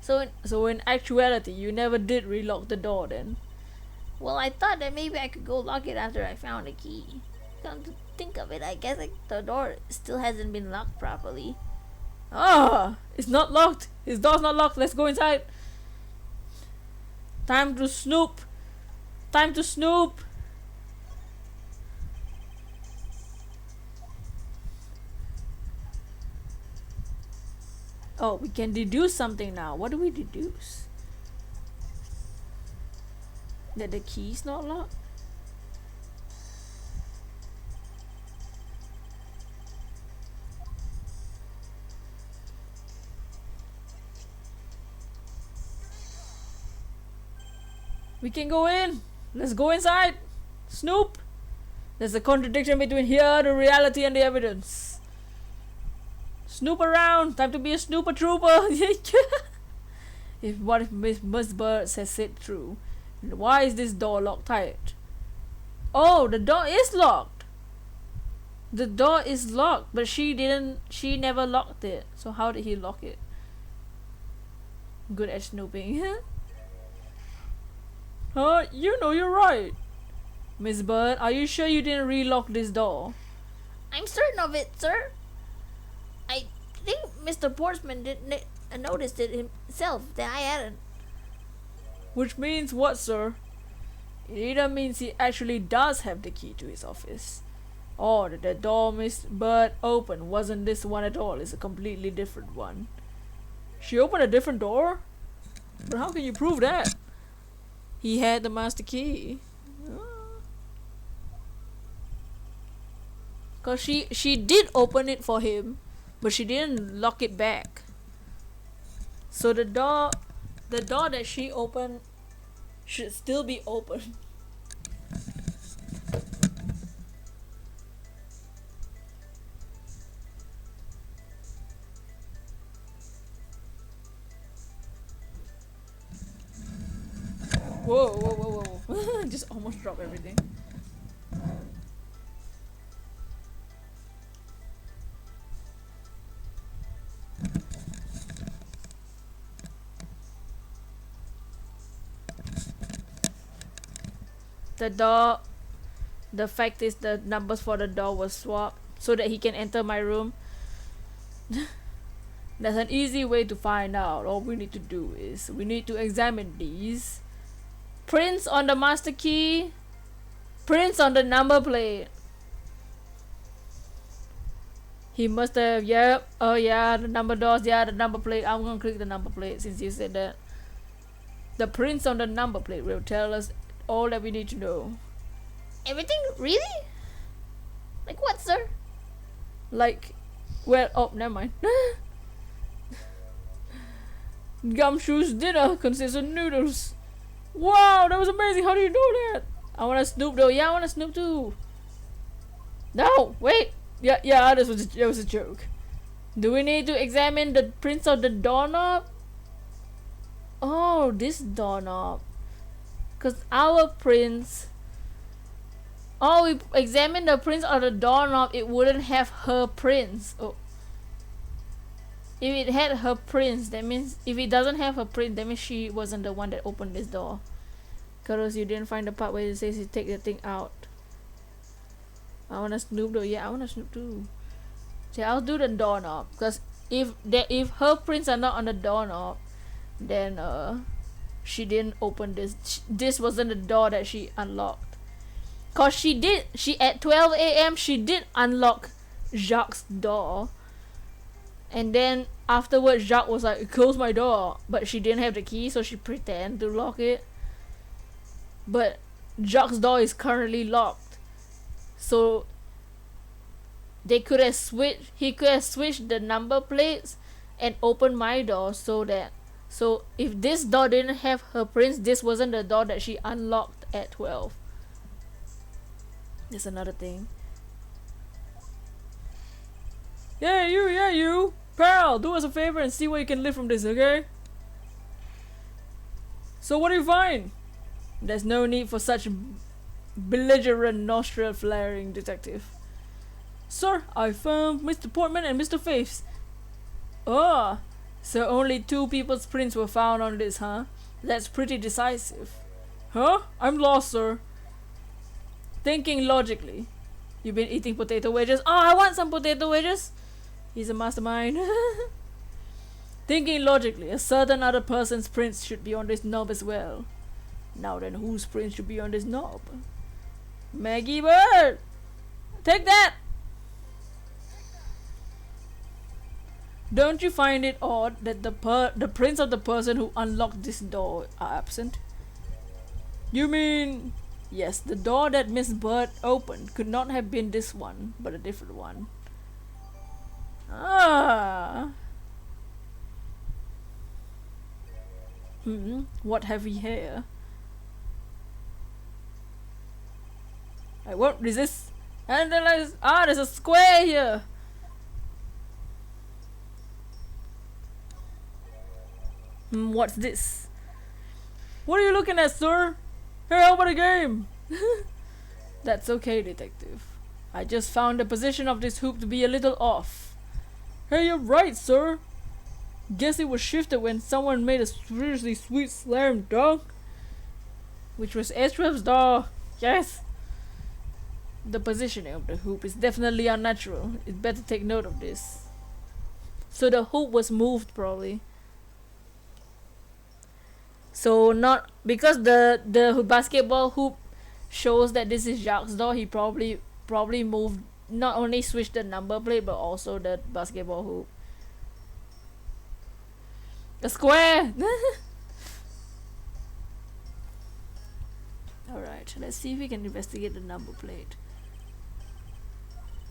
So in actuality, you never did relock the door then? Well, I thought that maybe I could go lock it after I found a key. Come to think of it, I guess the door still hasn't been locked properly. Ah, it's not locked. His door's not locked. Let's go inside. Time to snoop. Time to snoop. Oh, we can deduce something now. What do we deduce? That the key's not locked? We can go in. Let's go inside. Snoop. There's a contradiction between here, the reality, and the evidence. Snoop around. Time to be a snooper trooper. If what if Miss Bird has said true? Why is this door locked tight? Oh, the door is locked. The door is locked, but she never locked it. So how did he lock it? Good at snooping. You know you're right. Miss Bird, are you sure you didn't relock this door? I'm certain of it, sir. I think Mr. Portsman didn't notice it himself that I hadn't. Which means what, sir? It either means he actually does have the key to his office, or that the door Miss Bird opened wasn't this one at all. It's a completely different one. She opened a different door? But how can you prove that? He had the master key. Cause she did open it for him, but she didn't lock it back. So the door that she opened should still be open. Whoa, whoa, whoa, whoa. Just almost dropped everything. The fact is the numbers for the door was swapped so that he can enter my room. That's an easy way to find out. All we need to do is we need to examine these prints on the master key, prints on the number plate. He must have, yep, oh yeah, the number doors, yeah, the number plate. I'm gonna click the number plate since you said that. The prints on the number plate will tell us all that we need to know. Everything? Really? Like what, sir? Like, well, oh, never mind. Gumshoe's dinner consists of noodles. Wow, that was amazing. How do you know that? I want to snoop though. Yeah, I want to snoop too. No, wait. Yeah, that was a joke. Do we need to examine the prints of the doorknob? Oh, this doorknob. Because our prints... Oh, we examined the prints of the doorknob. It wouldn't have her prints. Oh. If it had her prints, that means... If it doesn't have her print, that means she wasn't the one that opened this door. Because you didn't find the part where it says you take the thing out. I want to snoop though. Yeah, I want to snoop too. So I'll do the doorknob. Because if her prints are not on the doorknob, then she didn't open this. This wasn't the door that she unlocked. Cause she at 12 a.m. she did unlock Jacques' door, and then afterwards Jacques was like, close my door, but she didn't have the key, so she pretended to lock it. But Jacques' door is currently locked, so he could have switched the number plates and opened my door, so if this door didn't have her prints, this wasn't the door that she unlocked at 12. That's another thing. Yeah, you. Pal, do us a favor and see what you can live from this, okay? So what do you find? There's no need for such belligerent nostril flaring, detective. Sir, I found Mr. Portman and Mr. Faiths. So only 2 people's prints were found on this, huh? That's pretty decisive. Huh? I'm lost, sir. Thinking logically. You've been eating potato wedges. Oh, I want some potato wedges. He's a mastermind. Thinking logically, a certain other person's prints should be on this knob as well. Now then, whose prints should be on this knob? Maggie Bird! Take that! Don't you find it odd that the prints of the person who unlocked this door are absent? You mean... Yes, the door that Miss Bird opened could not have been this one, but a different one. Ah. What have we here? I won't resist. And then there's a square here. What's this? What are you looking at, sir? Hey, how about a game? That's okay, detective. I just found the position of this hoop to be a little off. Hey, you're right, sir. Guess it was shifted when someone made a seriously sweet slam dunk. Which was Edgeworth's door. Yes. The positioning of the hoop is definitely unnatural. It's better take note of this. So the hoop was moved, probably. So not because the basketball hoop shows that this is Jacques' door. He probably moved, not only switched the number plate but also the basketball hoop. A square. All right, let's see if we can investigate the number plate.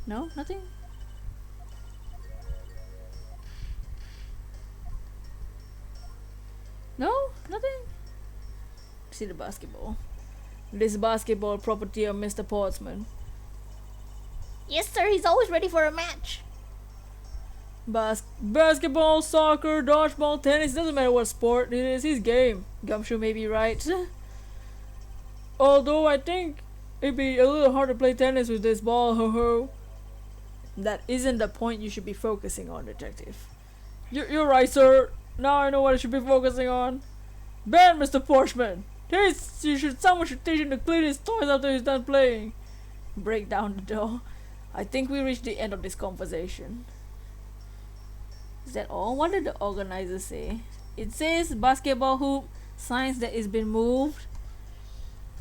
No, nothing. No, nothing. See the basketball. This basketball property of Mr. Portsman. Yes, sir, he's always ready for a match. Basketball, soccer, dodgeball, tennis, doesn't matter what sport it is, his game. Gumshoe may be right. Although I think it'd be a little hard to play tennis with this ball, ho ho. That isn't the point you should be focusing on, detective. You're right, sir. Now I know what I should be focusing on. Ben, Mr. Porchman! Someone should teach him to clean his toys after he's done playing. Break down the door. I think we reached the end of this conversation. Is that all? What did the organizer say? It says basketball hoop, signs that it's been moved.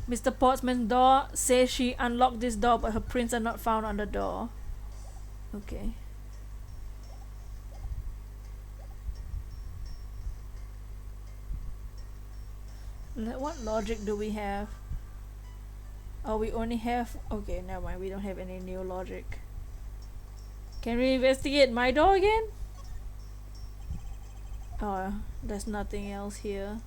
Mr. Portsman's door says she unlocked this door but her prints are not found on the door. Okay. What logic do we have? Oh, we only have... Okay, never mind. We don't have any new logic. Can we investigate my door again? Oh, there's nothing else here.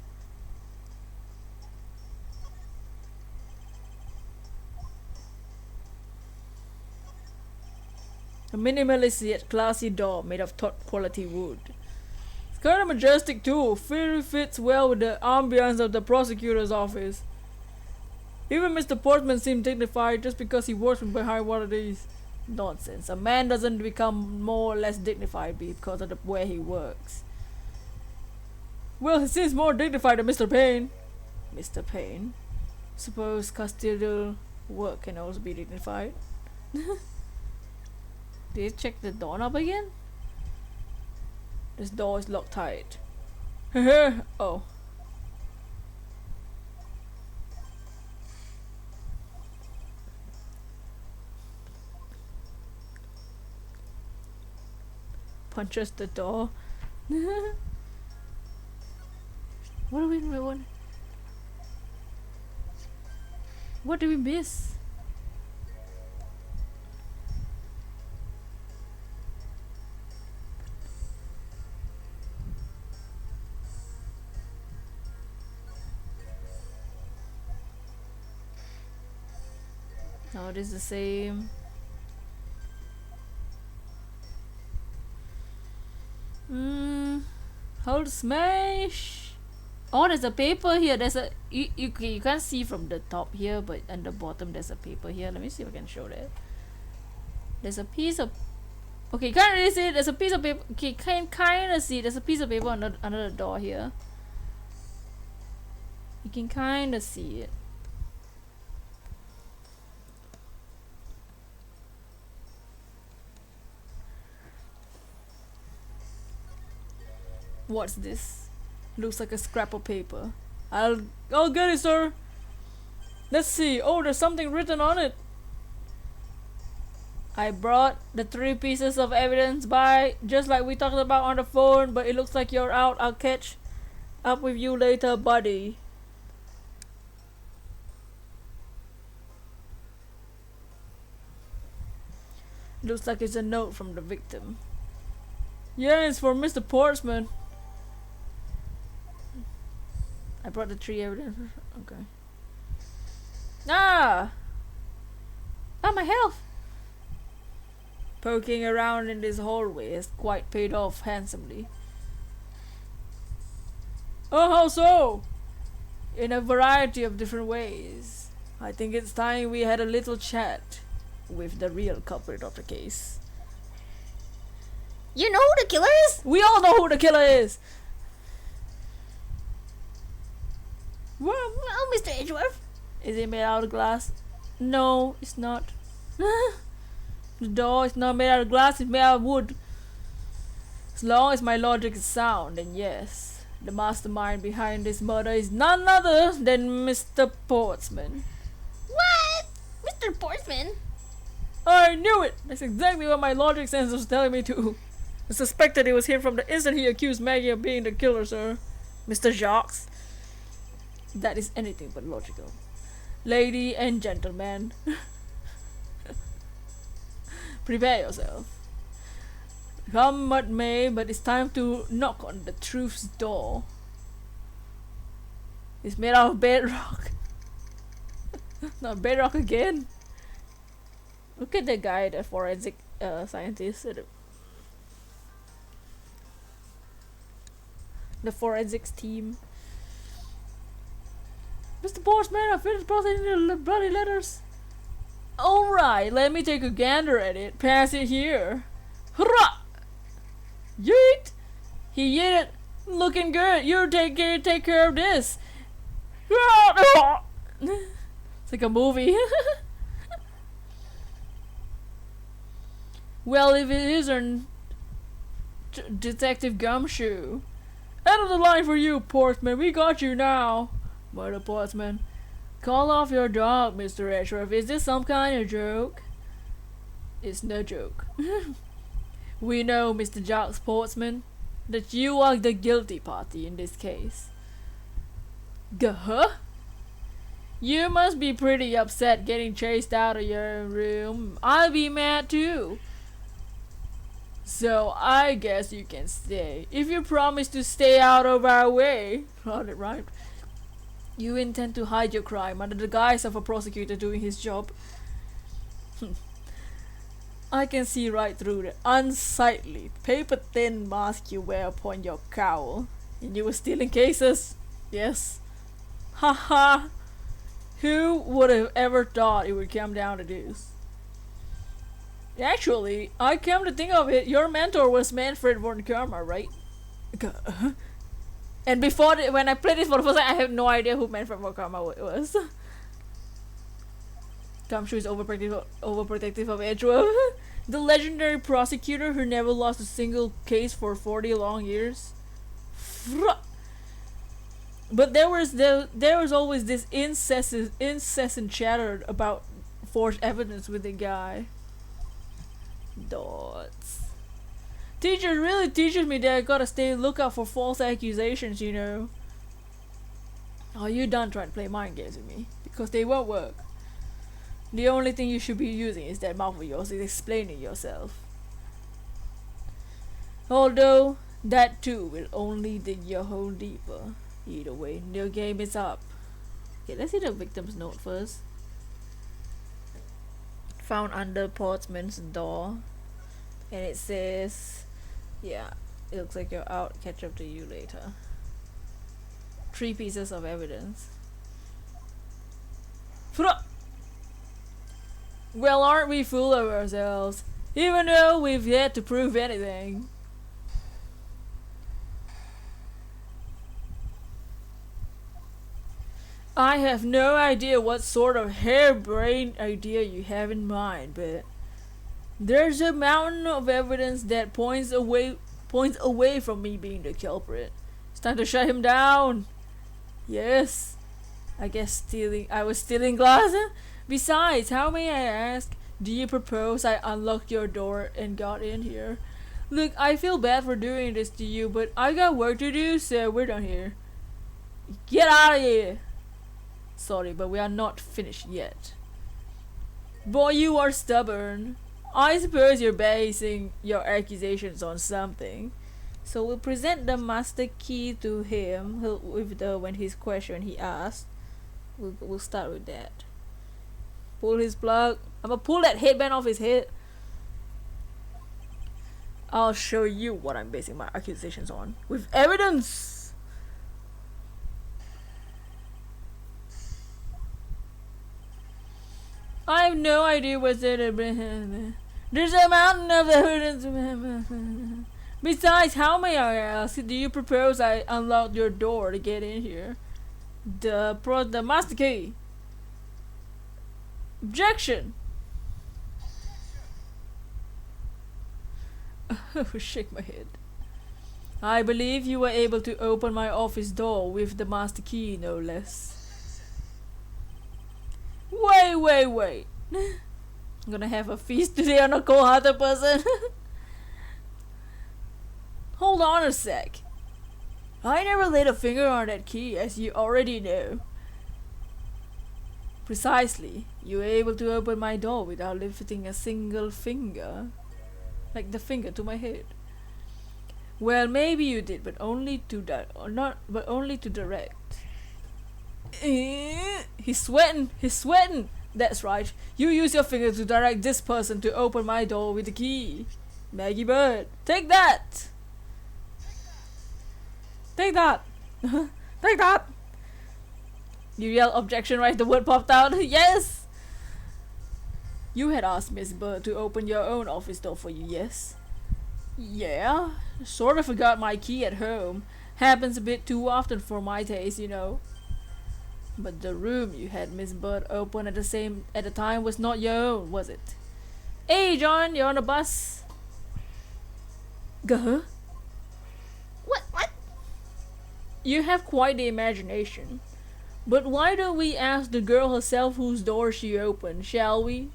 A minimalist yet classy door made of top quality wood. It's kind of majestic too. Very fits well with the ambience of the prosecutor's office. Even Mr. Portman seemed dignified just because he works from behind one of these. Nonsense. A man doesn't become more or less dignified because of the way he works. Well, he seems more dignified than Mr. Payne. Mr. Payne? Suppose custodial work can also be dignified. Did you check the doorknob again? This door is locked tight. Oh. Punches the door. What do we want? What do we miss? Oh, it is the same. Hold smash. Oh, there's a paper here. There's a you can't see from the top here, but at the bottom there's a paper here. Let me see if I can show that. There's a piece of Okay, can't really see it. There's a piece of paper. Okay, can kind of see. There's a piece of paper under the door here. You can kind of see it. What's this? Looks like a scrap of paper. I'll get it, sir. Let's see. Oh, there's something written on it. I brought the 3 pieces of evidence by, just like we talked about on the phone, but it looks like you're out. I'll catch up with you later, buddy. Looks like it's a note from the victim. Yeah, it's for Mr. Portsman. I brought the 3 evidence. Okay. Ah, my health. Poking around in this hallway has quite paid off handsomely. Oh, how so? In a variety of different ways. I think it's time we had a little chat with the real culprit of the case. You know who the killer is? We all know who the killer is! Well, Mr. Edgeworth. Is it made out of glass? No, it's not. The door is not made out of glass, it's made out of wood. As long as my logic is sound, then yes, the mastermind behind this murder is none other than Mr. Portsman. What? Mr. Portsman? I knew it! That's exactly what my logic sense was telling me to. I suspected it was him from the instant he accused Maggie of being the killer, sir. Mr. Jacques. That is anything but logical. Lady and gentlemen. Prepare yourself. Come what may, but it's time to knock on the truth's door. It's made out of bedrock. Not bedrock again. Look at the guy, the forensic scientist. The forensics team. Mr. Portsman, I finished processing the bloody letters. Alright, let me take a gander at it. Pass it here. Hurrah! Yeet! He yeeted it. Looking good. You take care of this. It's like a movie. Well, if it isn't Detective Gumshoe. End of the line for you, Portsman. We got you now. Murder Portsman. Call off your dog, Mr. Edgeworth. Is this some kind of joke? It's no joke. We know, Mr. Jacques Portsman, that you are the guilty party in this case. Huh? You must be pretty upset getting chased out of your room. I'll be mad too. So I guess you can stay. If you promise to stay out of our way. Got it right. You intend to hide your crime under the guise of a prosecutor doing his job. I can see right through the unsightly, paper-thin mask you wear upon your cowl. And you were stealing cases. Yes. Haha. Who would have ever thought it would come down to this? Actually, I come to think of it, your mentor was Manfred von Karma, right? And before, when I played this for the first time, I have no idea who Manfred von Karma was. Gumshoe is overprotective of Edgeworth. The legendary prosecutor who never lost a single case for 40 long years. But there was always this incessant chatter about forged evidence with the guy. Dots. Teacher really teaches me that I gotta stay lookout for false accusations, you know. Are you done trying to play mind games with me? Because they won't work. The only thing you should be using is that mouth of yours, is explaining yourself. Although, that too will only dig your hole deeper. Either way, your game is up. Okay, let's see the victim's note first. Found under Portsman's door. And it says, yeah, it looks like you're out. Catch up to you later. 3 pieces of evidence. Well, aren't we full of ourselves? even though we've yet to prove anything. I have no idea what sort of harebrained idea you have in mind, but there's a mountain of evidence that points away from me being the culprit. It's time to shut him down. Yes, I was stealing glass. Besides, how may I ask, do you propose I unlock your door and got in here? Look, I feel bad for doing this to you, but I got work to do, so we're done here. Get out of here! Sorry, but we are not finished yet. Boy, you are stubborn. I suppose you're basing your accusations on something. So we'll present the master key to him when his question he asked. We'll start with that. Pull his plug. I'm gonna pull that headband off his head. I'll show you what I'm basing my accusations on. With evidence! I have no idea what's in it. There's a mountain of evidence. Besides, how may I ask, do you propose I unlock your door to get in here? The master key. Objection. Shake my head. I believe you were able to open my office door with the master key, no less. Wait. I'm gonna have a feast today on a cold-hearted person. Hold on a sec. I never laid a finger on that key, as you already know. Precisely. You were able to open my door without lifting a single finger. Like the finger to my head. Well, maybe you did, but only to direct. He's sweating. That's right. You use your finger to direct this person to open my door with the key. Maggie Bird, take that. Take that. Take that. You yell objection right the word popped out. Yes. You had asked Miss Bird to open your own office door for you, yes? Yeah. Sort of forgot my key at home. Happens a bit too often for my taste, you know. But the room you had Miss Bird open at the time was not your own, was it? Hey John, you're on the bus. Gah? What? You have quite the imagination. But why don't we ask the girl herself whose door she opened, shall we?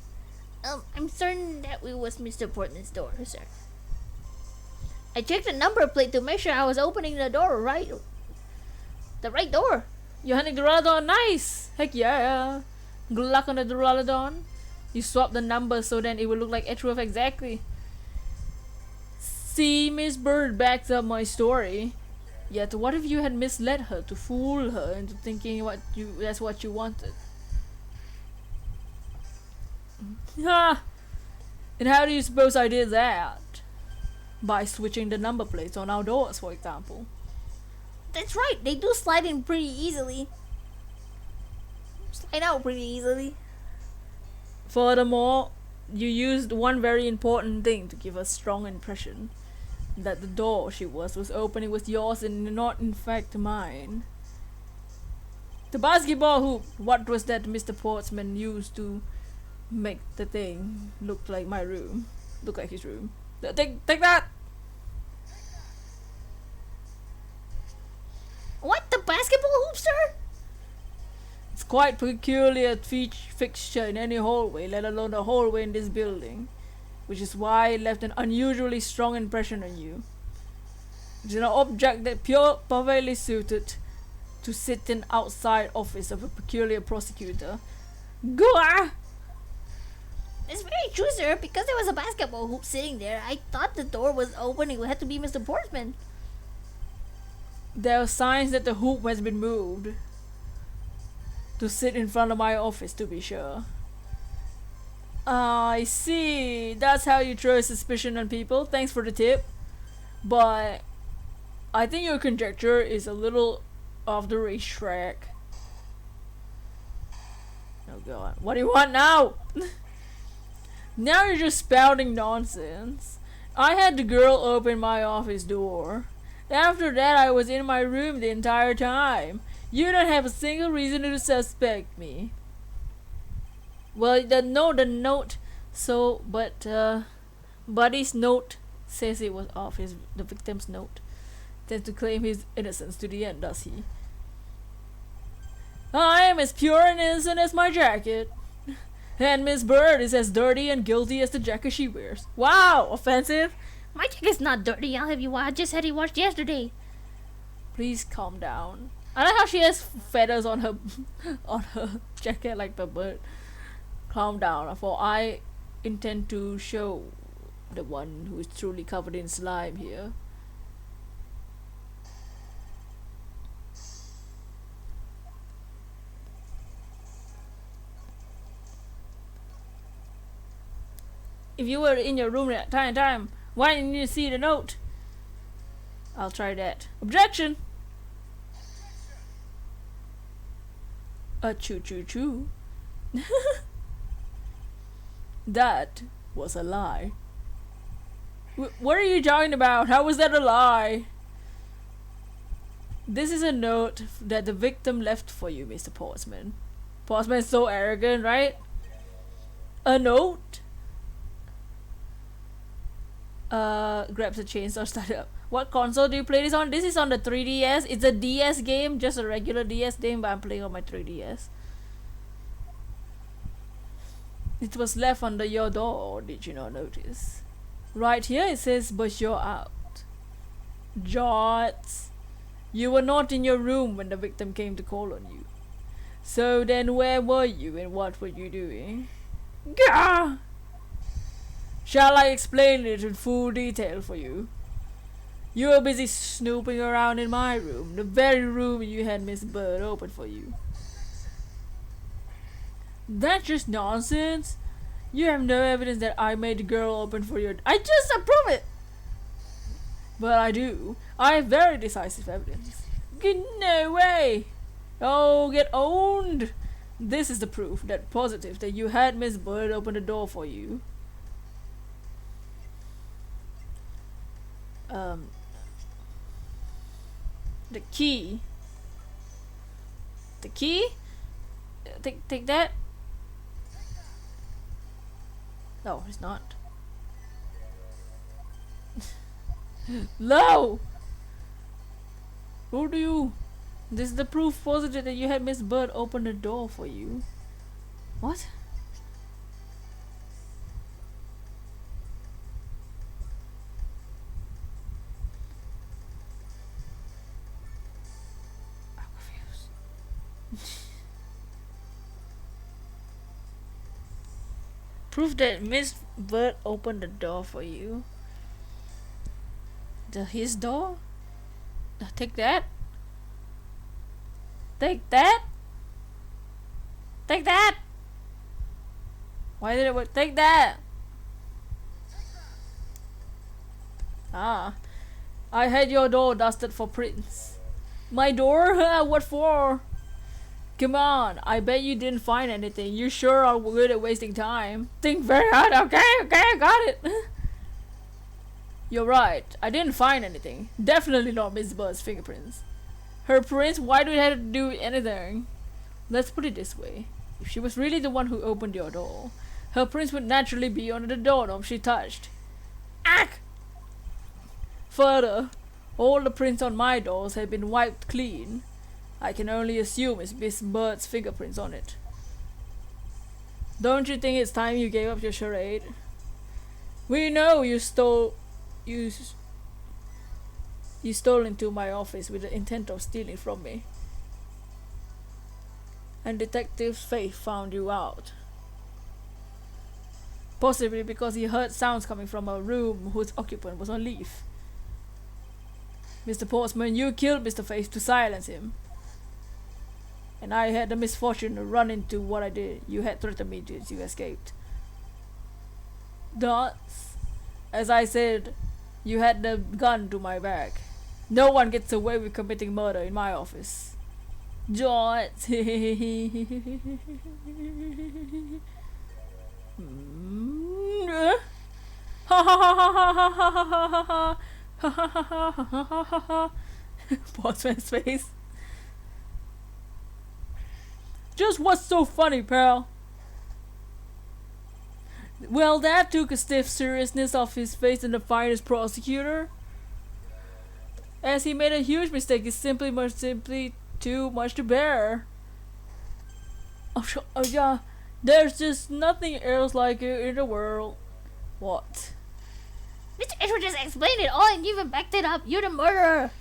I'm certain that it was Mr. Portman's door, sir. I checked the number plate to make sure I was opening the door right. The right door. You're hunting the Duraludon, nice! Heck yeah! Good luck on the Duraludon. You swap the number so then it will look like Edgeworth exactly. See, Miss Bird backs up my story. Yet what if you had misled her to fool her into thinking that's what you wanted? Ha! And how do you suppose I did that? By switching the number plates on our doors, for example. That's right, they do slide in pretty easily. Slide out pretty easily. Furthermore, you used one very important thing to give a strong impression. That the door she was opening was yours and not in fact mine. The basketball hoop, what was that Mr. Portsman used to make the thing look like my room? Look like his room. Take that! What, the basketball hoop, sir? It's quite peculiar fixture in any hallway, let alone the hallway in this building. Which is why it left an unusually strong impression on you. It's an object that perfectly suited to sit in outside office of a peculiar prosecutor. Goah! It's very true, sir. Because there was a basketball hoop sitting there, I thought the door was open. It had to be Mr. Portsman. There are signs that the hoop has been moved to sit in front of my office, to be sure. I see. That's how you throw suspicion on people. Thanks for the tip. But I think your conjecture is a little off the racetrack. Oh god. What do you want now? Now you're just spouting nonsense. I had the girl open my office door. After that, I was in my room the entire time. You don't have a single reason to suspect me. Well, the note. So, Buddy's note says it was off. The victim's note tends to claim his innocence to the end, does he? I am as pure and innocent as my jacket. And Miss Bird is as dirty and guilty as the jacket she wears. Wow, offensive. My jacket's not dirty, I'll have you watch. I just had it washed yesterday. Please calm down. I like how she has feathers on her on her jacket like the bird. Calm down, for I intend to show the one who is truly covered in slime here. If you were in your room at time, why didn't you see the note? I'll try that. Objection! Choo. That was a lie. What are you talking about? How was that a lie? This is a note that the victim left for you, Mr. Portsman. Portsman's so arrogant, right? A note? Grabs a chainsaw, start it up. What console do you play this on? This is on the 3DS. It's a DS game, just a regular DS game, but I'm playing on my 3DS. It was left under your door, did you not notice? Right here it says, but you're out. Jots. You were not in your room when the victim came to call on you. So then where were you and what were you doing? Gah! Shall I explain it in full detail for you? You were busy snooping around in my room, the very room you had Miss Bird open for you. That's just nonsense. You have no evidence that I made the girl open for you. I just approve it! But I do. I have very decisive evidence. No way! Oh, get owned! This is the proof that positive that you had Miss Bird open the door for you. The key. The key? Take that? No, it's not. No! Who do you? This is the proof positive that you had Miss Bird open the door for you. What? I'm confused. Proof that Miss Bird opened the door for you. His door? Take that? Take that? Take that! Why did it work? Take that! Ah. I had your door dusted for prints. My door? What for? Come on, I bet you didn't find anything. You sure are good at wasting time. Think very hard. Okay, I got it. You're right. I didn't find anything. Definitely not Miss Bird's fingerprints. Her prints? Why do we have to do anything? Let's put it this way. If she was really the one who opened your door, her prints would naturally be on the doorknob she touched. Ack! Further, all the prints on my doors have been wiped clean. I can only assume it's Miss Bird's fingerprints on it. Don't you think it's time you gave up your charade? We know you stole into my office with the intent of stealing from me. And Detective Faith found you out. Possibly because he heard sounds coming from a room whose occupant was on leave. Mr. Portsman, you killed Mr. Faith to silence him. And I had the misfortune to run into what I did. You had threatened me as you escaped. Thus, as I said, you had the gun to my back. No one gets away with committing murder in my office. George. Ha ha ha ha ha ha ha ha ha ha ha ha ha ha ha ha ha. Postman's face. Just what's so funny, pal? Well, that took a stiff seriousness off his face in the finest prosecutor. As he made a huge mistake, it's simply too much to bear. Oh yeah, there's just nothing else like it in the world. What? Mr. Edgeworth just explained it all and you even backed it up. You're the murderer.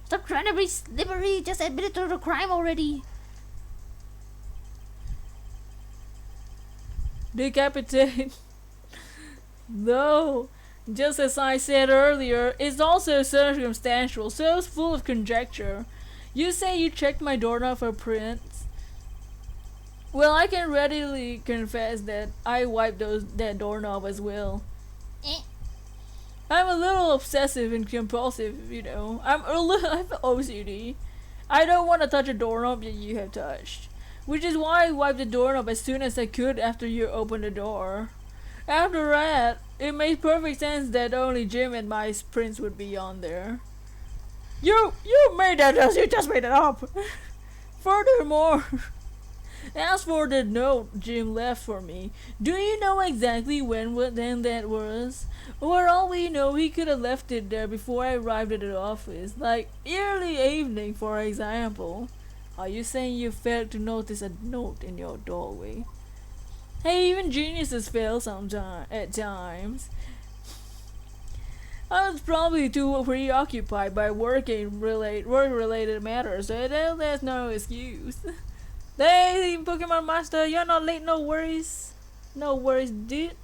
Stop trying to be slippery. Just admit it to the crime already. Decapitate. No. Just as I said earlier, it's also circumstantial, so it's full of conjecture. You say you checked my doorknob for prints. Well, I can readily confess that I wiped that doorknob as well. I'm a little obsessive and compulsive, you know. I'm OCD. I don't want to touch a doorknob that you have touched. Which is why I wiped the doorknob as soon as I could after you opened the door. After that, it made perfect sense that only Jim and my prints would be on there. You made that up, you just made it up! Furthermore, as for the note Jim left for me, do you know exactly when that was? For all we know, he could have left it there before I arrived at the office, like early evening, for example. Are you saying you failed to notice a note in your doorway? Hey, even geniuses fail at times. I was probably too preoccupied by work-related matters, so there's no excuse. Hey, Pokemon Master, you're not late, no worries. No worries, dude.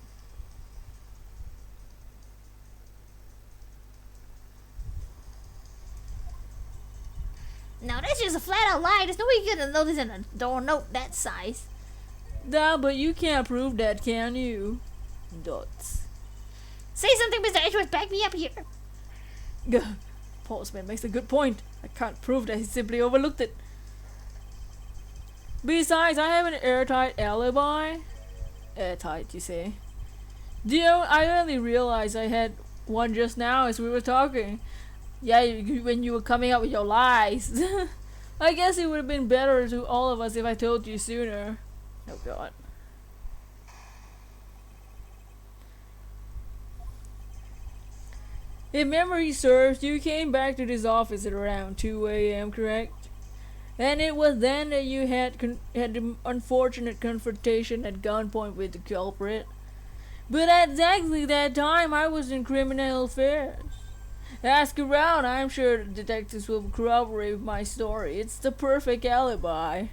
Now that's just a flat out lie. There's no way you're gonna notice in a door note that size. Nah, but you can't prove that, can you? Dots. Say something, Mr. Edgeworth. Back me up here. Gah. Postman makes a good point. I can't prove that he simply overlooked it. Besides, I have an airtight alibi. Airtight, you say? I only realized I had one just now as we were talking. Yeah, when you were coming up with your lies. I guess it would have been better to all of us if I told you sooner. Oh god. If memory serves, you came back to this office at around 2 a.m., correct? And it was then that you had the unfortunate confrontation at gunpoint with the culprit. But at exactly that time, I was in criminal affairs. Ask around, I'm sure the detectives will corroborate my story. It's the perfect alibi.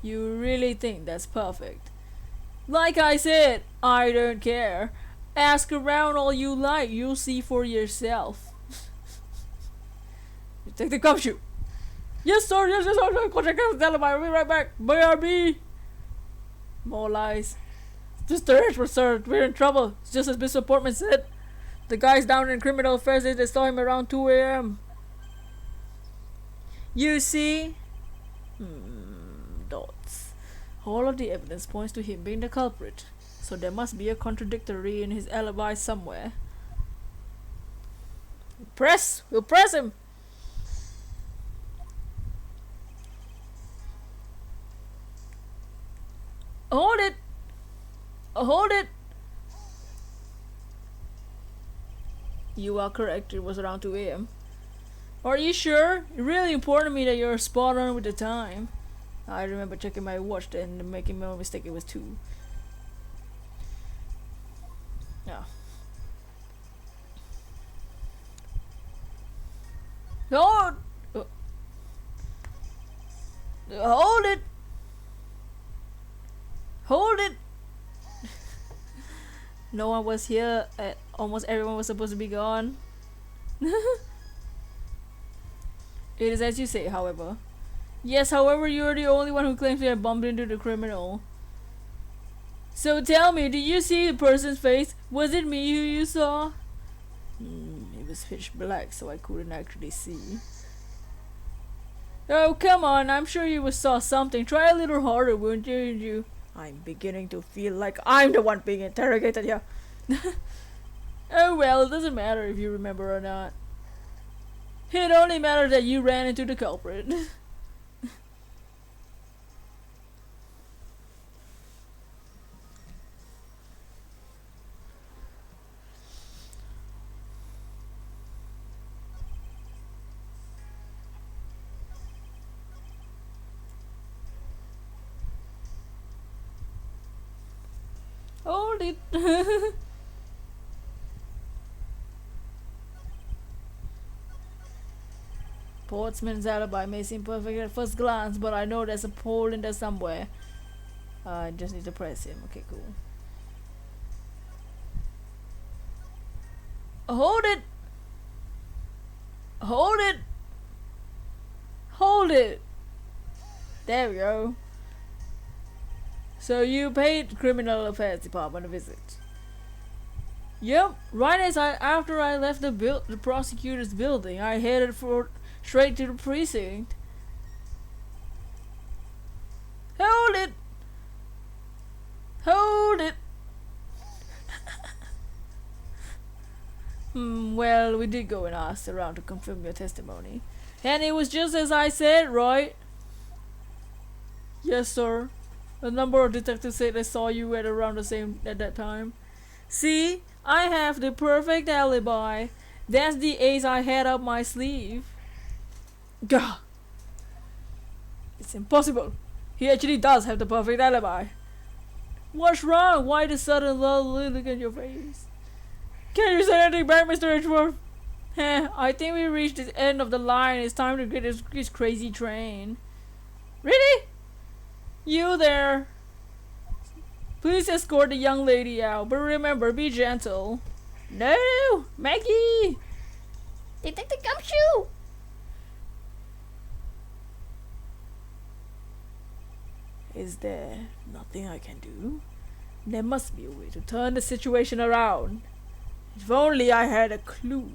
You really think that's perfect? Like I said, I don't care. Ask around all you like, you'll see for yourself. Detective Gumshoe! Yes sir, yes sir, go check out the alibi, I'll be right back. BRB! More lies. Mr. Edgeworth, sir, we're in trouble. It's just as Mr. Portman said. The guys down in criminal affairs, they saw him around 2 a.m. You see? Dots. All of the evidence points to him being the culprit, so there must be a contradictory in his alibi somewhere. We'll press him! Hold it! Hold it! You are correct, it was around 2 a.m. Are you sure? It's really important to me that you're spot on with the time. I remember checking my watch and making no mistake, it was 2. Yeah. Hold! Hold it! Hold it! No one was here. Almost everyone was supposed to be gone. It is as you say, however. Yes, however, you're the only one who claims to have bumped into the criminal. So tell me, did you see the person's face? Was it me who you saw? It was pitch black, so I couldn't actually see. Oh, come on, I'm sure you saw something. Try a little harder, wouldn't you? I'm beginning to feel like I'm the one being interrogated here. Oh well, it doesn't matter if you remember or not. It only matters that you ran into the culprit. Hold it. Portsman's alibi may seem perfect at first glance, but I know there's a hole in there somewhere. I just need to press him. Okay, cool. Hold it! Hold it! Hold it! There we go. So you paid Criminal Affairs Department a visit. Yep, right as after I left the prosecutor's building, I headed straight to the precinct. Hold it! Hold it! Well, we did go and ask around to confirm your testimony. And it was just as I said, right? Yes, sir. A number of detectives said they saw you at around the same at that time. See, I have the perfect alibi. That's the ace I had up my sleeve. Gah! It's impossible. He actually does have the perfect alibi. What's wrong? Why the sudden look in your face? Can you say anything back, Mr. Edgeworth? I think we reached the end of the line. It's time to get this crazy train. Really? You there? Please escort the young lady out, but remember, be gentle. No! Maggie! Detective Gumshoe! Is there nothing I can do? There must be a way to turn the situation around. If only I had a clue.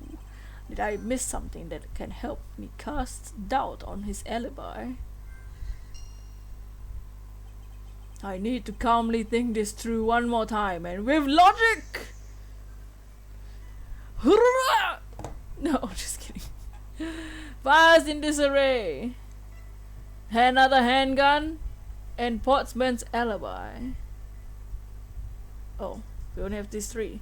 Did I miss something that can help me cast doubt on his alibi? I need to calmly think this through one more time and with logic! Hurrah! No, just kidding. Files in disarray. Another handgun and Portsman's alibi. Oh, we only have these three.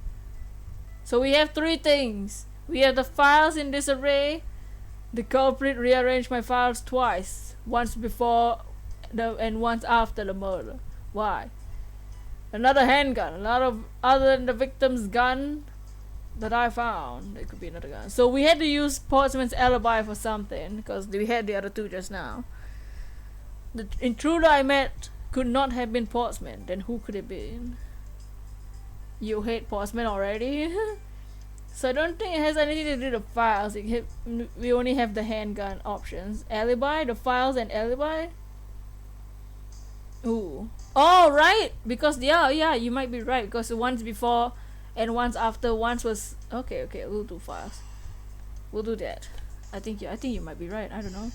So we have three things. We have the files in disarray. The culprit rearranged my files twice. Once before and once after the murder. Why? Another handgun. A lot of other than the victim's gun that I found. It could be another gun. So we had to use Portsman's alibi for something because we had the other two just now. The intruder I met could not have been Portsman. Then who could it be? You hate Portsman already? So I don't think it has anything to do with the files. We only have the handgun options. Alibi? The files and alibi? Ooh. Oh, right! Because, yeah, you might be right. Because once before and once after, once was... Okay, we'll do files. We'll do that. I think you might be right. I don't know.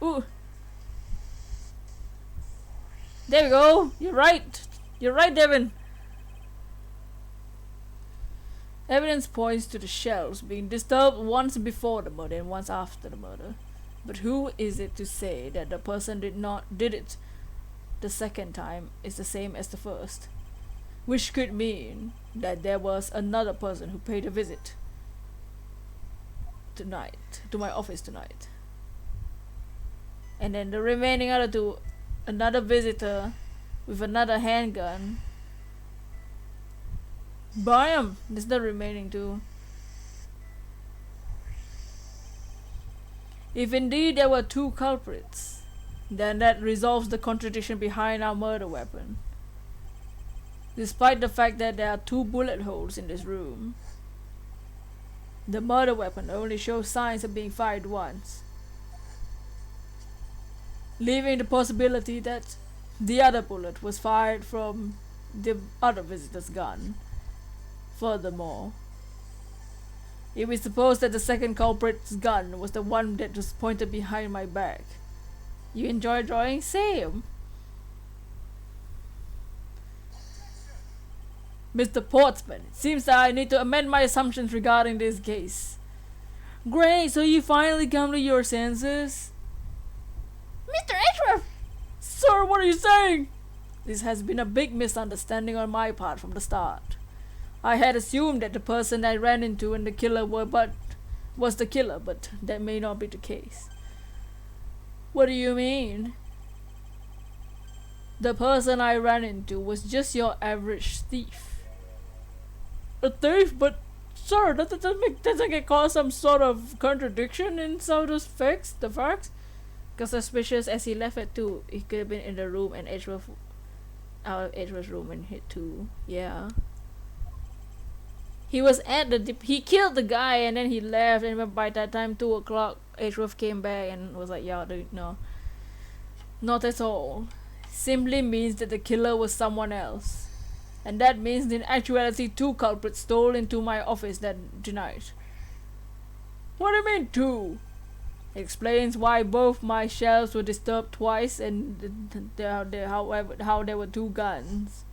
Ooh. There we go. You're right. You're right, Devin. Evidence points to the shelves being disturbed once before the murder and once after the murder. But who is it to say that the person did it the second time is the same as the first? Which could mean that there was another person who paid a visit tonight, to my office tonight. And then the remaining other two, another visitor with another handgun. Bam! This is the remaining two. If indeed there were two culprits, then that resolves the contradiction behind our murder weapon. Despite the fact that there are 2 bullet holes in this room, the murder weapon only shows signs of being fired once, leaving the possibility that the other bullet was fired from the other visitor's gun. Furthermore, if we suppose that the second culprit's gun was the one that was pointed behind my back. You enjoy drawing? Same. Mr. Portsman, it seems that I need to amend my assumptions regarding this case. Great, so you finally come to your senses? Mr. Edgeworth! Sir, what are you saying? This has been a big misunderstanding on my part from the start. I had assumed that the person I ran into and the killer was the killer, but that may not be the case. What do you mean? The person I ran into was just your average thief. A thief? But sir, doesn't it cause some sort of contradiction in some of those facts? The facts? Because suspicious as he left at 2, he could have been in the room and Edgeworth out of Edgeworth's room and hit 2. Yeah. He was at he killed the guy and then he left, and by that time 2 o'clock Edgeworth came back and was like, yeah, dude, no. Not at all. Simply means that the killer was someone else. And that means in actuality 2 culprits stole into my office that night. What do you mean 2? Explains why both my shelves were disturbed twice and how there were 2 guns.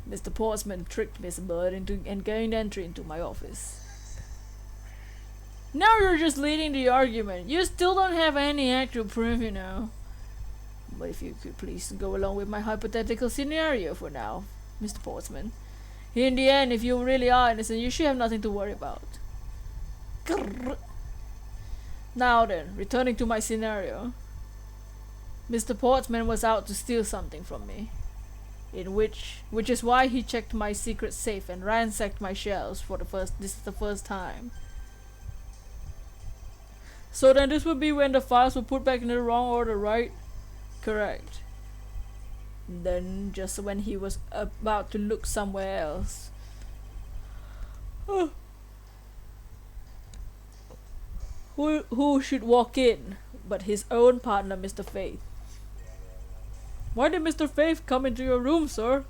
Mr. Portsman tricked Miss Bird into gained entry into my office. Now you're just leading the argument. You still don't have any actual proof, you know. But if you could please go along with my hypothetical scenario for now, Mr. Portsman. In the end, if you really are innocent, you should have nothing to worry about. Grrr. Now then, returning to my scenario. Mr. Portsman was out to steal something from me. Which is why he checked my secret safe and ransacked my shelves this is the first time. So then this would be when the files were put back in the wrong order, right? Correct. Then just when he was about to look somewhere else. Who should walk in but his own partner, Mr. Faith? Why did Mr. Faith come into your room, sir?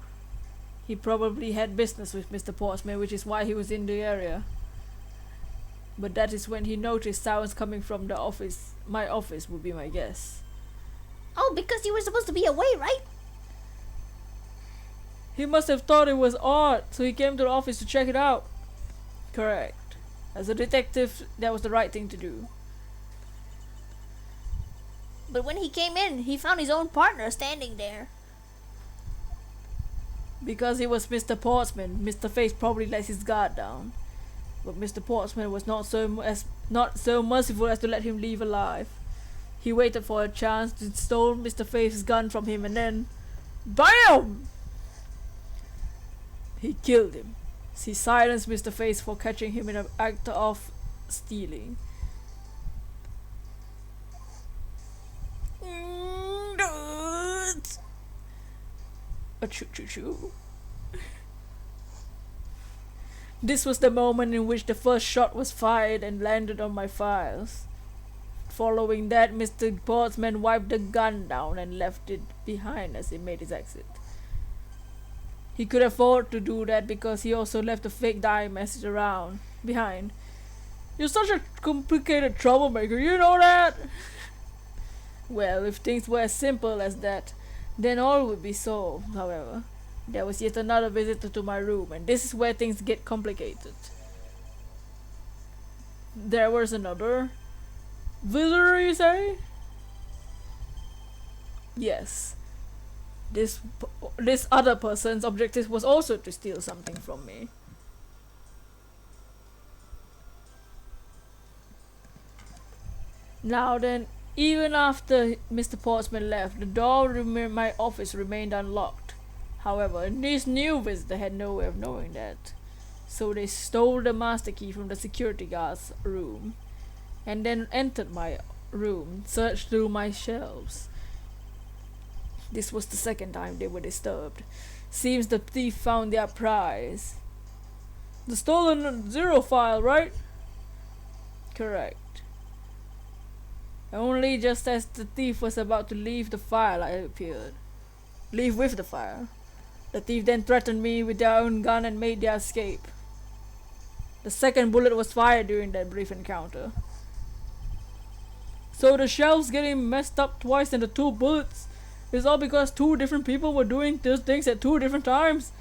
He probably had business with Mr. Portsman, which is why he was in the area. But that is when he noticed sounds coming from the office. My office would be my guess. Oh, because you were supposed to be away, right? He must have thought it was odd, so he came to the office to check it out. Correct. As a detective, that was the right thing to do. But when he came in, he found his own partner standing there. Because he was Mr. Portsman, Mr. Faith probably let his guard down. But Mr. Portsman was not so merciful as to let him leave alive. He waited for a chance to steal Mr. Faith's gun from him and then... BAM! He killed him. He silenced Mr. Faith for catching him in an act of stealing. A choo-choo-choo. This was the moment in which the first shot was fired and landed on my files. Following that, Mr. Portsman wiped the gun down and left it behind as he made his exit. He could afford to do that because he also left a fake dying message behind. You're such a complicated troublemaker, you know that? Well, if things were as simple as that, then all would be solved. However, there was yet another visitor to my room, and this is where things get complicated. There was another visitor, you say? Yes. This other person's objective was also to steal something from me. Now then, even after Mr. Portsman left, the door of my office remained unlocked. However, this new visitor had no way of knowing that. So they stole the master key from the security guard's room, and then entered my room, searched through my shelves. This was the second time they were disturbed. Seems the thief found their prize. The stolen 0 file, right? Correct. Only just as the thief was about to leave the file, I appeared. Leave with the file. The thief then threatened me with their own gun and made their escape. The second bullet was fired during that brief encounter. So the shelves getting messed up twice and the 2 bullets It's all because two different people were doing those things at two different times.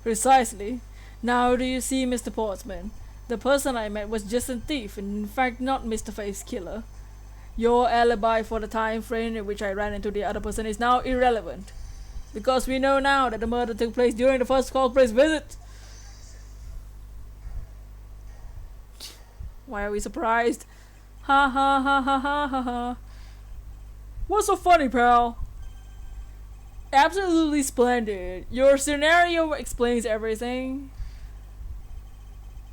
Precisely. Now do you see, Mr. Portsman? The person I met was just a thief, and in fact not Mr. Faith's killer. Your alibi for the time frame in which I ran into the other person is now irrelevant. Because we know now that the murder took place during the first culprit's visit. Why are we surprised? Ha ha ha ha ha ha ha. What's so funny, pal? Absolutely splendid. Your scenario explains everything.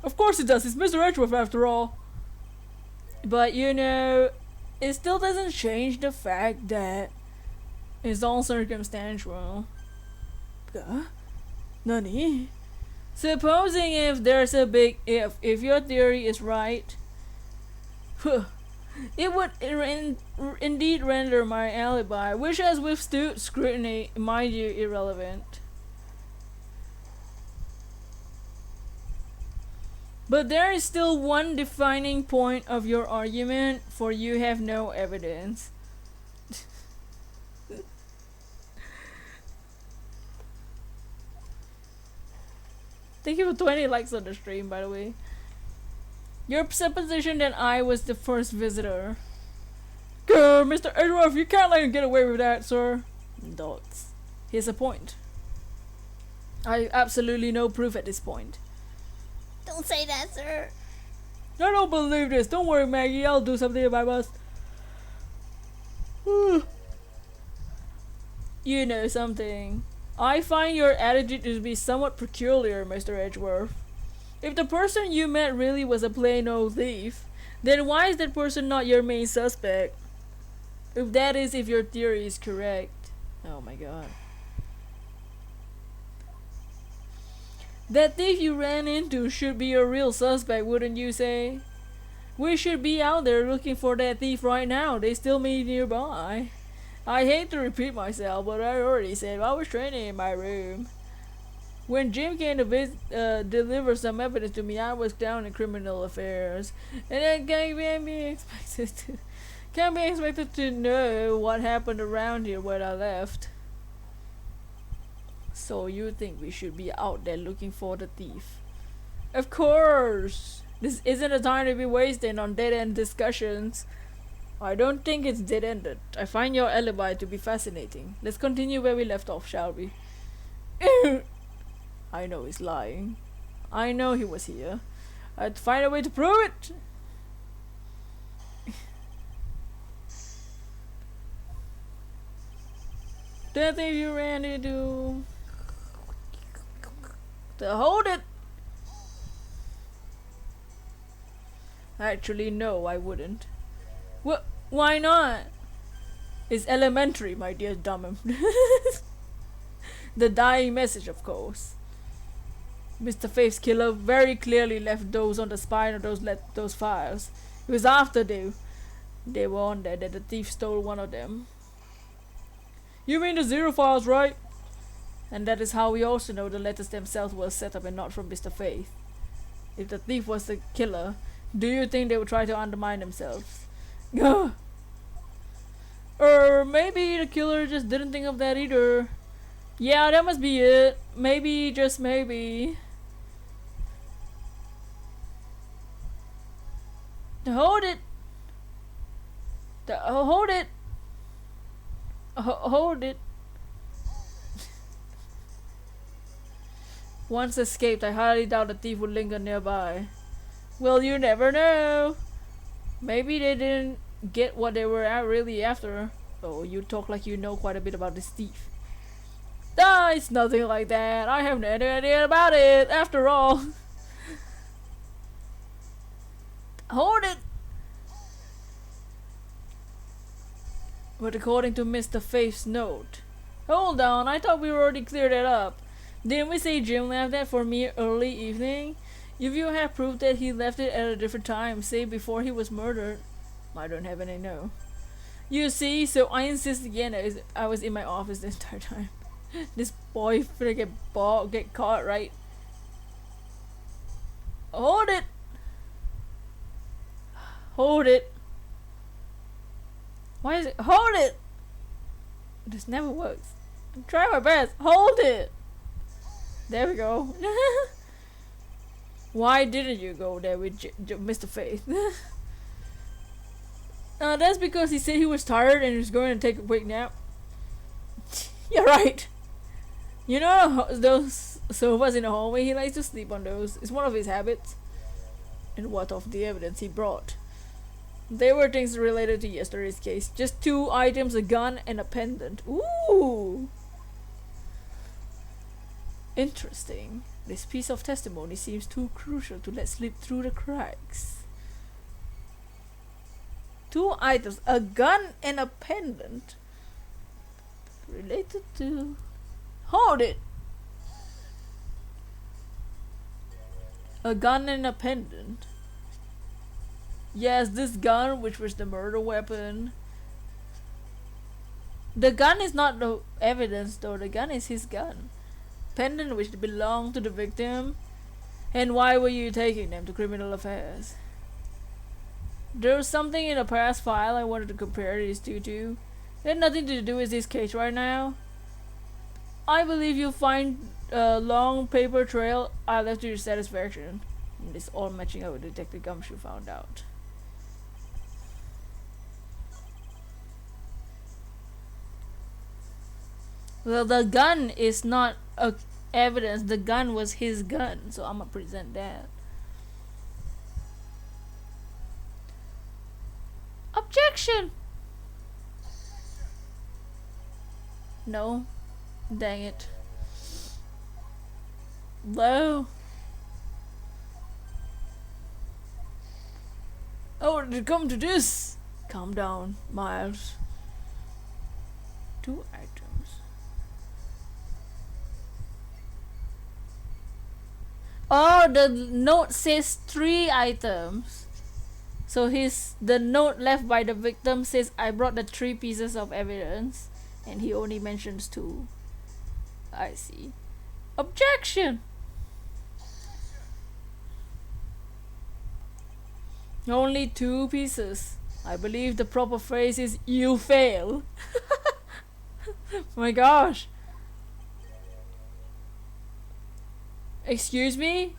Of course it does. It's Mr. Edgeworth after all. But you know, it still doesn't change the fact that it's all circumstantial. Nani? Supposing if there's a big if your theory is right, it would indeed render my alibi, which has withstood scrutiny, mind you, irrelevant. But there is still one defining point of your argument, for you have no evidence. Thank you for 20 likes on the stream, by the way. Your supposition that I was the first visitor. Grr, Mr. Edgeworth, you can't let him get away with that, sir. Dots. Here's a point. I have absolutely no proof at this point. Don't say that, sir. I don't believe this. Don't worry, Maggie. I'll do something if I must. You know something. I find your attitude to be somewhat peculiar, Mr. Edgeworth. If the person you met really was a plain old thief, then why is that person not your main suspect? If your theory is correct. Oh my god. That thief you ran into should be your real suspect, wouldn't you say? We should be out there looking for that thief right now. They still may be nearby. I hate to repeat myself, but I already said I was training in my room. When Jim came to deliver some evidence to me, I was down in criminal affairs, and I can't be expected to know what happened around here when I left. So you think we should be out there looking for the thief? Of course! This isn't a time to be wasting on dead-end discussions. I don't think it's dead-ended. I find your alibi to be fascinating. Let's continue where we left off, shall we? I know he's lying. I know he was here. I'd find a way to prove it! That thing you ran into... Hold it! Actually, no, I wouldn't. Why not? It's elementary, my dear dumb. The dying message, of course. Mr. Faith's killer very clearly left those on the spine of those files. It was after they were on there that the thief stole one of them. You mean the 0 files, right? And that is how we also know the letters themselves were set up and not from Mr. Faith. If the thief was the killer, do you think they would try to undermine themselves? Or maybe the killer just didn't think of that either. Yeah, that must be it. Maybe, just maybe. Hold it! Hold it! Hold it! Once escaped, I highly doubt the thief would linger nearby. Well, you never know. Maybe they didn't get what they were really after. Oh, you talk like you know quite a bit about this thief. Ah, it's nothing like that. I have no idea about it, after all. Hold it! But according to Mr. Faith's note... Hold on, I thought we already cleared that up. Didn't we say Jim left that for me early evening? If you have proof that he left it at a different time, say before he was murdered. I don't have any, no. You see, so I insist again that I was in my office the entire time. This boy finna get caught, right? Hold it! Hold it! Why is it? Hold it! This never works. I'm trying my best. Hold it. There we go. Why didn't you go there with Mr. Faith? That's because he said he was tired and he was going to take a quick nap. You're right. You know those sofas in the hallway? He likes to sleep on those. It's one of his habits. And what of the evidence he brought? They were things related to yesterday's case. Just 2 items, a gun and a pendant. Ooh! Interesting. This piece of testimony seems too crucial to let slip through the cracks. 2 items, a gun and a pendant. Related to... Hold it! A gun and a pendant. Yes, this gun, which was the murder weapon. The gun is not the evidence though, the gun is his gun. Pendant which belonged to the victim. And why were you taking them to criminal affairs? There was something in a past file I wanted to compare these two to. It had nothing to do with this case right now. I believe you'll find a long paper trail I left to your satisfaction. And it's all matching up with Detective Gumshoe found out. Well, the gun is not a evidence. The gun was his gun, so I'm gonna present that. Objection! No. Dang it. Low. Oh, did it come to this? Calm down, Miles. 2 items. Oh, the note says 3 items. So the note left by the victim says, I brought the 3 pieces of evidence. And he only mentions 2. I see. Objection! Only 2 pieces. I believe the proper phrase is, you fail. My gosh. Excuse me?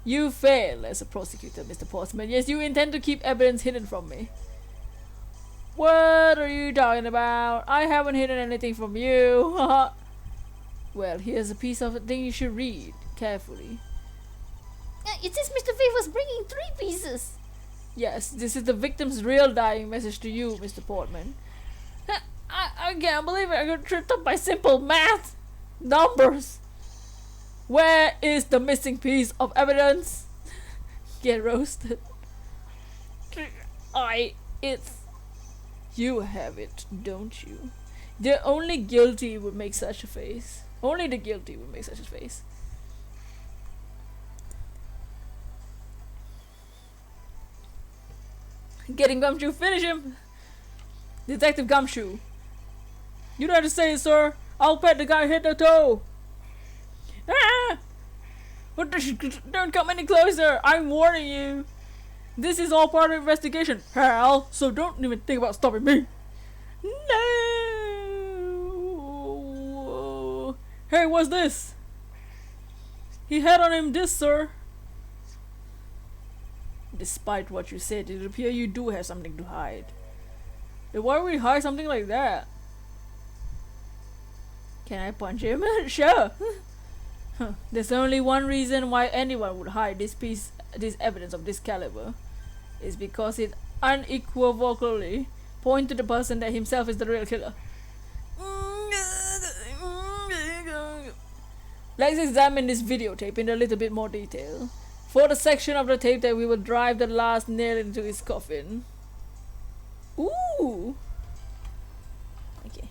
You fail as a prosecutor, Mr. Portsman. Yes, you intend to keep evidence hidden from me. What are you talking about? I haven't hidden anything from you. Well, here's a piece of thing you should read carefully. It says Mr. Faith was bringing 3 pieces. Yes, this is the victim's real dying message to you, Mr. Portman. I can't believe it. I got tripped up by simple math. Numbers. Where is the missing piece of evidence? Get roasted. You have it, don't you? The only guilty would make such a face. Only the guilty would make such a face. Getting Gumshoe, finish him! Detective Gumshoe. You don't have to say it, sir. I'll bet the guy hit the toe. Ah! Don't come any closer. I'm warning you. This is all part of the investigation, pal. So don't even think about stopping me. No. Hey, what's this? He had on him this, sir. Despite what you said, it appears you do have something to hide. Why would we hide something like that? Can I punch him? Sure. There's only one reason why anyone would hide this evidence of this caliber. Is because it unequivocally points to the person that himself is the real killer. Let's examine this videotape in a little bit more detail. For the section of the tape that we will drive the last nail into his coffin. Ooh! Okay.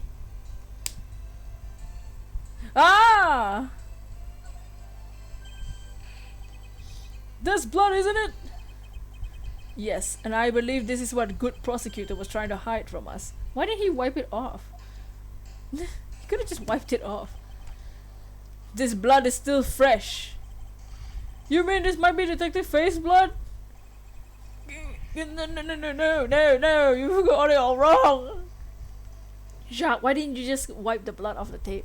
Ah! There's blood, isn't it? Yes, and I believe this is what good prosecutor was trying to hide from us. Why didn't he wipe it off? He could have just wiped it off. This blood is still fresh. You mean this might be Detective Faith's blood? No, you got it all wrong. Jacques, why didn't you just wipe the blood off the tape?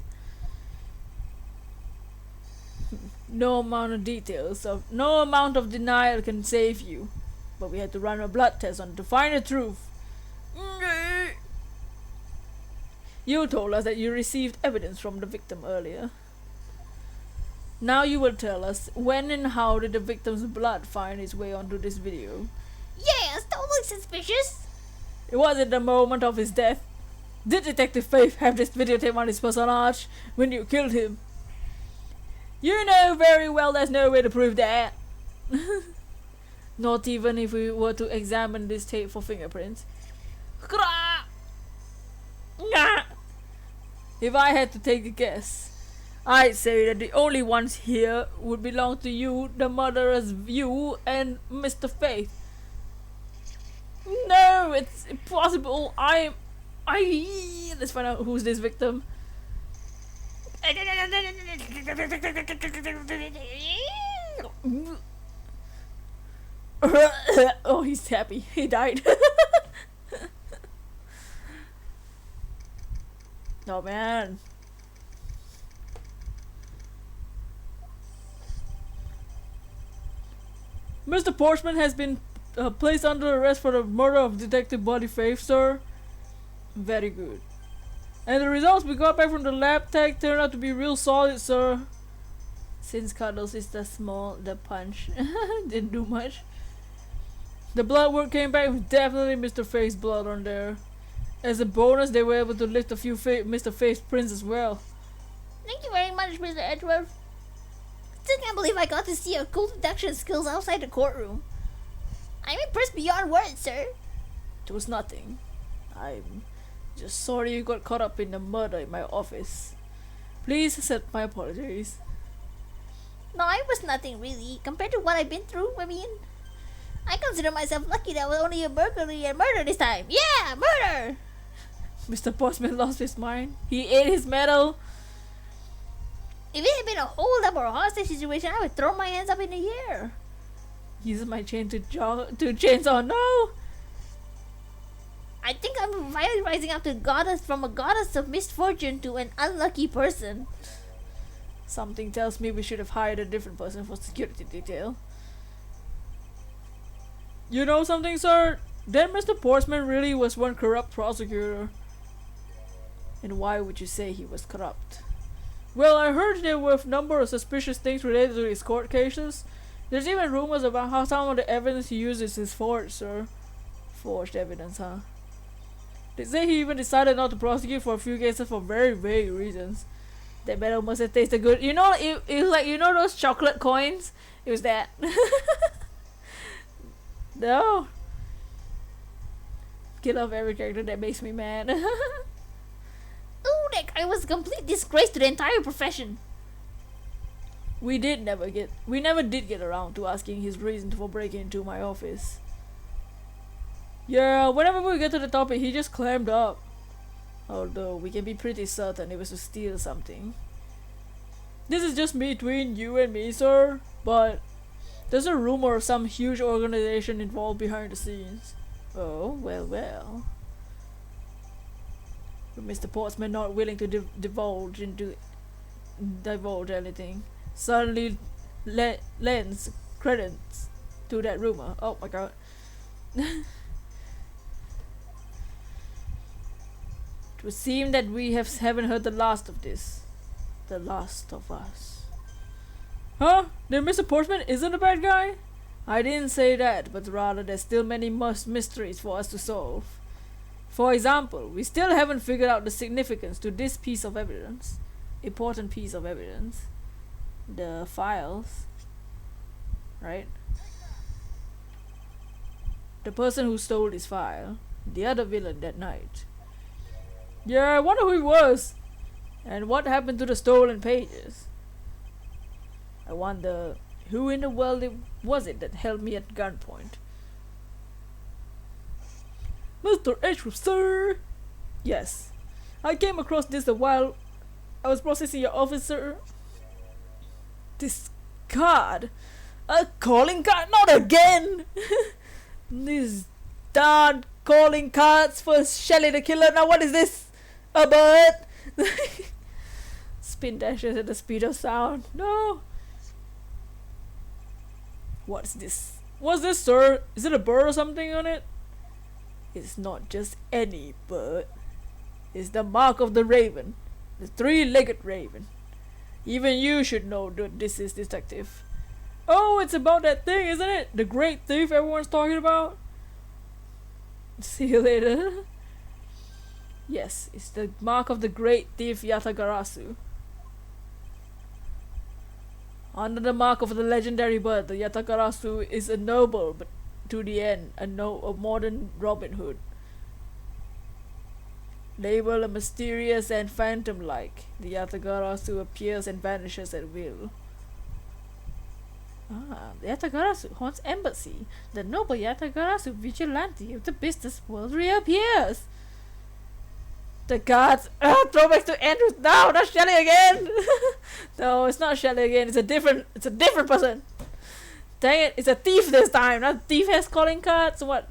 No amount of details, no amount of denial can save you. But we had to run a blood test on to find the truth. You told us that you received evidence from the victim earlier. Now you will tell us when and how did the victim's blood find its way onto this video? Yeah, it's totally suspicious. It was at the moment of his death. Did Detective Faith have this videotape on his personage when you killed him? You know very well there's no way to prove that. Not even if we were to examine this tape for fingerprints. If I had to take a guess, I'd say that the only ones here would belong to you, the murderers, you, and Mr. Faith. No, it's impossible. Let's find out who's this victim. Oh, he's happy. He died. Oh man. Mr. Portsman has been placed under arrest for the murder of Detective Buddy Faith, sir. Very good. And the results we got back from the lab tech turned out to be real solid, sir. Since Cuddles is the punch didn't do much. The blood work came back with definitely Mr. Faith's blood on there. As a bonus, they were able to lift a few Mr. Faith's prints as well. Thank you very much, Mr. Edgeworth. Still can't believe I got to see your cool deduction skills outside the courtroom. I'm impressed beyond words, sir. It was nothing. I'm just sorry you got caught up in the murder in my office. Please accept my apologies. No, it was nothing really, compared to what I've been through. I consider myself lucky that it was only a burglary and murder this time. Yeah, murder! Mr. Postman lost his mind. He ate his medal. If it had been a hold-up or a hostage situation, I would throw my hands up in the air. Use my chain to chainsaw. No! I think I'm finally rising up to goddess from a goddess of misfortune to an unlucky person. Something tells me we should have hired a different person for security detail. You know something, sir? That Mr. Portsman really was one corrupt prosecutor. And why would you say he was corrupt? Well, I heard there were a number of suspicious things related to his court cases. There's even rumors about how some of the evidence he uses is forged, sir. Forged evidence, huh? They say he even decided not to prosecute for a few cases for very vague reasons. That medal must have tasted good. You know, it was like, you know those chocolate coins? It was that. No. Kill off every character that makes me mad. Ooh, that guy was a complete disgrace to the entire profession. We never did get around to asking his reason for breaking into my office. Yeah, whenever we get to the topic, he just clammed up. Although we can be pretty certain it was to steal something. This is just between you and me, sir, but there's a rumor of some huge organization involved behind the scenes. Oh, well. But Mr. Portsman not willing to divulge anything. Suddenly lends credence to that rumor. Oh my god. It would seem that we haven't heard the last of this. The last of us. Huh? Then Mr. Portsman isn't a bad guy? I didn't say that, but rather there's still many mysteries for us to solve. For example, we still haven't figured out the significance to this piece of evidence. Important piece of evidence. The files. Right? The person who stole this file. The other villain that night. Yeah, I wonder who he was. And what happened to the stolen pages? I wonder who in the world was it that held me at gunpoint? Mr. Edgeworth, sir! Yes. I came across this a while I was processing your officer. This card? A calling card? Not again! These darn calling cards for Shelley the killer. Now what is this? A bird! Spin dashes at the speed of sound. No! What's this? What's this, sir? Is it a bird or something on it? It's not just any bird. It's the mark of the raven. The three-legged raven. Even you should know that this is detective. Oh, it's about that thing, isn't it? The great thief everyone's talking about? See you later. Yes, it's the mark of the great thief Yatagarasu. Under the mark of the legendary bird, the Yatagarasu is a noble, but to the end, a modern Robin Hood. Labeled a mysterious and phantom-like, the Yatagarasu appears and vanishes at will. The Yatagarasu haunts embassy. The noble Yatagarasu vigilante of the business world reappears. The gods. Throwback to Andrew. No, not Shelley again. No, it's not Shelley again. It's a different person. Dang it! It's a thief this time. Not thief has calling cards. What?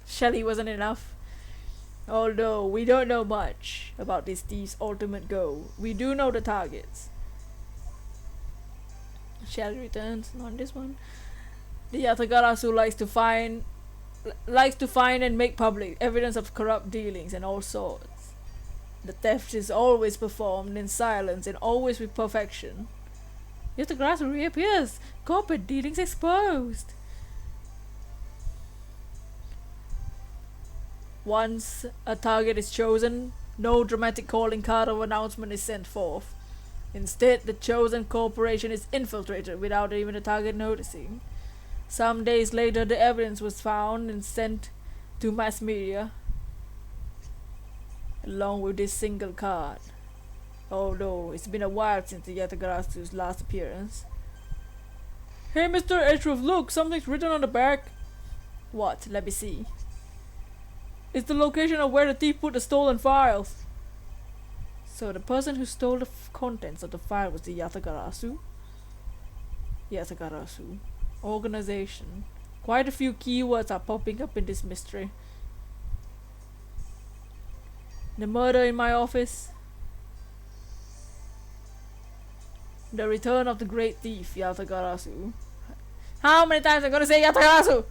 Shelley wasn't enough. Although we don't know much about this thief's ultimate goal, we do know the targets. Shelley returns. Not this one. The Yatagarasu likes to find and make public evidence of corrupt dealings and all sorts. The theft is always performed in silence and always with perfection. Yet the grass reappears. Corporate dealings exposed. Once a target is chosen, no dramatic calling card or announcement is sent forth. Instead, the chosen corporation is infiltrated without even the target noticing. Some days later, the evidence was found and sent to mass media, along with this single card. Although it's been a while since the Yatagarasu's last appearance. Hey, Mr. Edgeworth, look, something's written on the back. What? Let me see. It's the location of where the thief put the stolen files. So the person who stole the contents of the file was the Yatagarasu? Yatagarasu. Organization. Quite a few keywords are popping up in this mystery. The murder in my office. The return of the great thief, Yatagarasu. How many times am I gonna say Yatagarasu?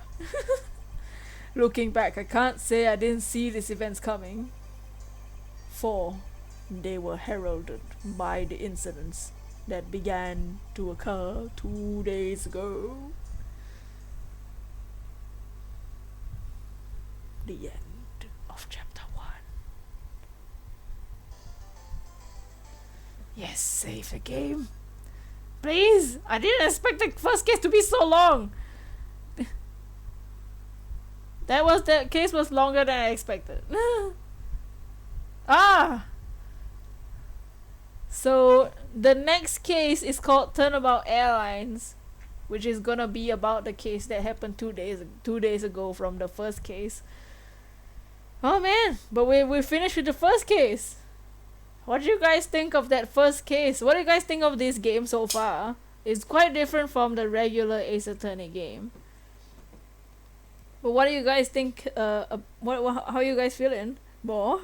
Looking back, I can't say I didn't see these events coming. For they were heralded by the incidents that began to occur 2 days ago. The end of chapter 1. Yes, save the game. Please! I didn't expect the first case to be so long! The case was longer than I expected. So the next case is called Turnabout Airlines, which is gonna be about the case that happened 2 days ago from the first case. Oh man, but we finished with the first case. What do you guys think of that first case? What do you guys think of this game so far? It's quite different from the regular Ace Attorney game. But what do you guys think? How you guys feeling? More?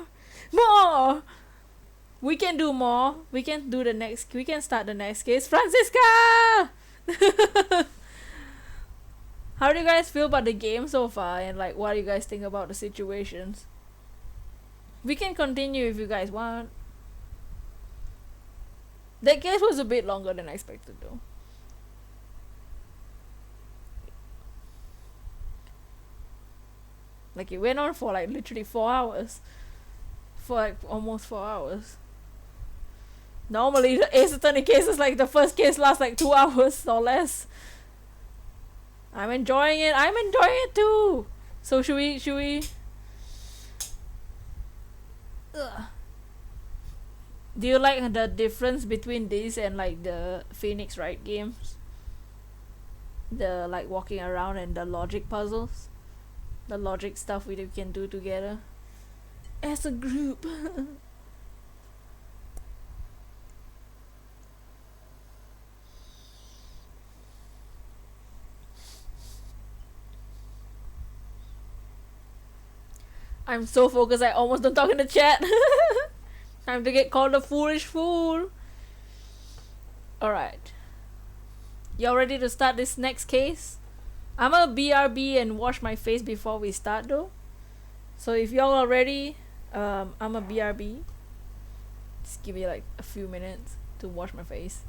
We can do more. We can do the next. We can start the next case. Francisca! How do you guys feel about the game so far? And like, what do you guys think about the situations? We can continue if you guys want. That case was a bit longer than I expected though. Like it went on for like literally 4 hours. For like almost 4 hours. Normally the Ace Attorney cases, like the first case lasts like 2 hours or less. I'm enjoying it. I'm enjoying it too. So should we Ugh. Do you like the difference between these and like the Phoenix Wright games? The like walking around and the logic puzzles? The logic stuff we can do together as a group. I'm so focused I almost don't talk in the chat. Time to get called a foolish fool. Alright. Y'all ready to start this next case? I'm gonna BRB and wash my face before we start though. So if y'all are ready, I'm a BRB. Just give me like a few minutes to wash my face.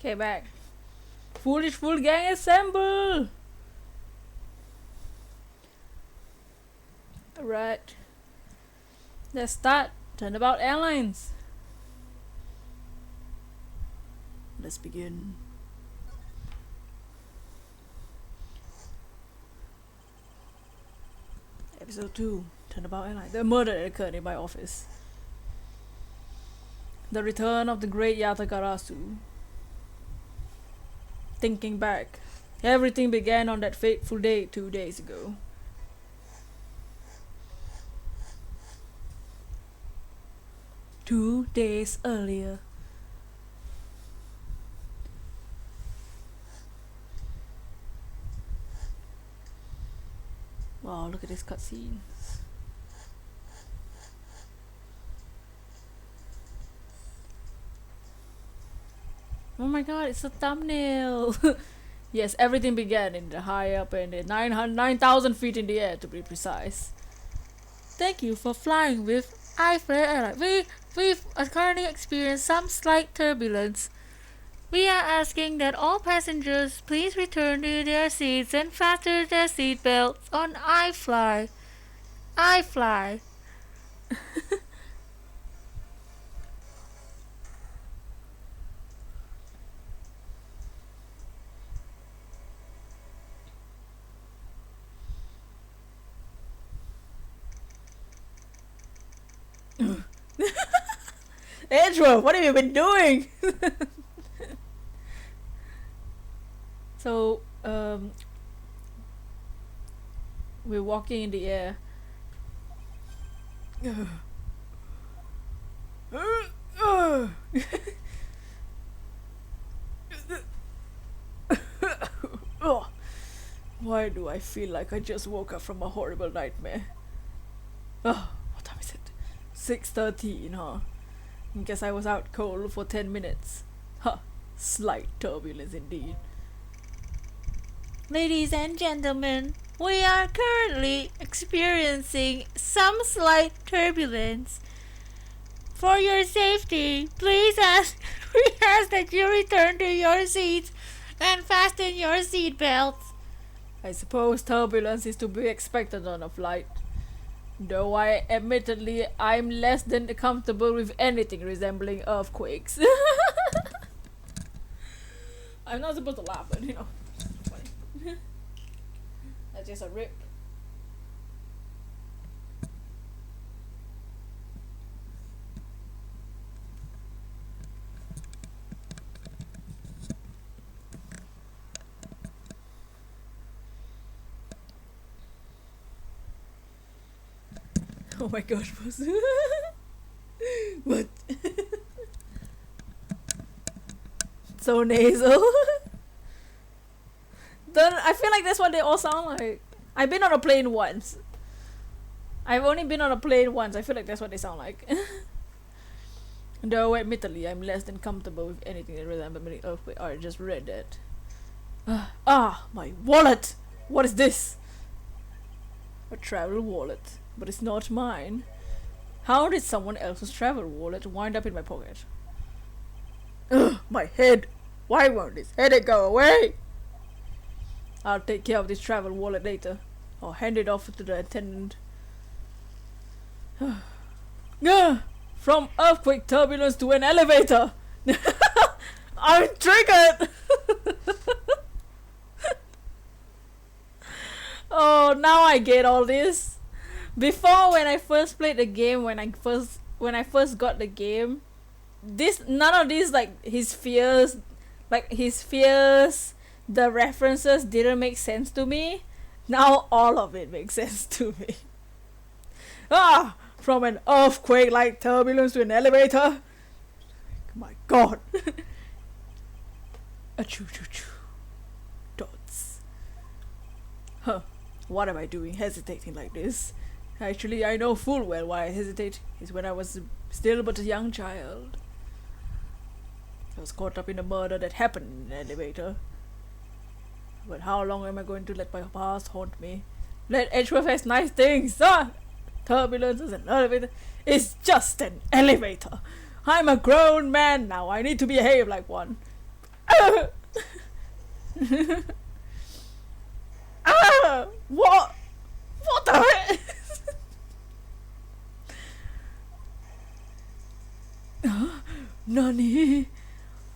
Okay, back. Foolish fool gang assemble! Alright. Let's start. Turnabout Airlines. Let's begin. Episode 2. Turnabout Airlines. The murder that occurred in my office. The return of the great Yatagarasu. Thinking back, everything began on that fateful day 2 days ago. Two days earlier. Wow, look at this cutscene. Oh my god, it's a thumbnail. Yes, everything began in the high up and 9,000 feet in the air to be precise. Thank you for flying with iFlyer Airline. We've currently experienced some slight turbulence. We are asking that all passengers please return to their seats and fasten their seat belts on iFly. iFly. Edgeworth, what have you been doing? So, we're walking in the air. Why do I feel like I just woke up from a horrible nightmare? What time is it? 6:13, huh? Guess I was out cold for 10 minutes. Huh, slight turbulence indeed. Ladies and gentlemen, we are currently experiencing some slight turbulence. For your safety, we ask that you return to your seats and fasten your seat belts. I suppose turbulence is to be expected on a flight. Though admittedly, I'm less than comfortable with anything resembling earthquakes. I'm not supposed to laugh, but you know, it's funny. That's just a rip. Oh my gosh, boss. What? So nasal. I feel like that's what they all sound like. I've been on a plane once. I've only been on a plane once. I feel like that's what they sound like. Though admittedly, I'm less than comfortable with anything that resembles an earthquake. I just read that. My wallet! What is this? A travel wallet. But it's not mine. How did someone else's travel wallet wind up in my pocket? Ugh, my head! Why won't this headache go away? I'll take care of this travel wallet later. I'll hand it off to the attendant. From earthquake turbulence to an elevator! I'm triggered! Oh, now I get all this. Before, when I first played the game, when I first got the game, none of these, like his fears, the references didn't make sense to me. Now all of it makes sense to me. From an earthquake like turbulence to an elevator. My God. A choo choo choo. Dots. Huh. What am I doing hesitating like this? Actually, I know full well why I hesitate. It's when I was still but a young child. I was caught up in a murder that happened in an elevator. But how long am I going to let my past haunt me? Let Edgeworth has nice things. Turbulence is an elevator. It's just an elevator. I'm a grown man now. I need to behave like one. What? What the heck? Nani?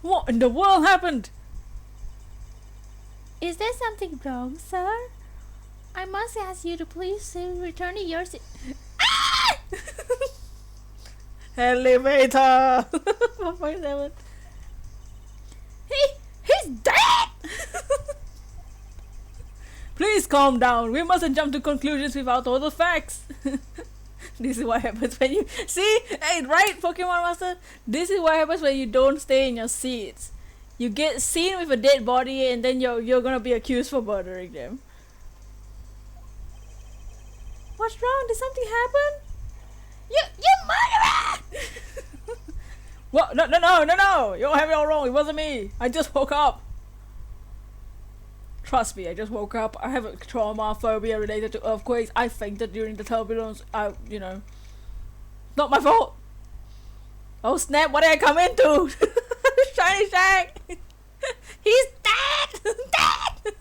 What in the world happened? Is there something wrong, sir? I must ask you to please return to your seat. Elevator! 1.7. He's dead! Please calm down. We mustn't jump to conclusions without all the facts. This is what happens when you... See? Hey, right, Pokemon Master? This is what happens when you don't stay in your seats. You get seen with a dead body and then you're gonna be accused for murdering them. What's wrong? Did something happen? You murderer! What? No, no, no, no, no! You have it all wrong. It wasn't me. I just woke up. Trust me, I just woke up. I have a trauma phobia related to earthquakes. I fainted during the turbulence. Not my fault. Oh snap! What did I come into? Shiny Shack. He's dead. Dead.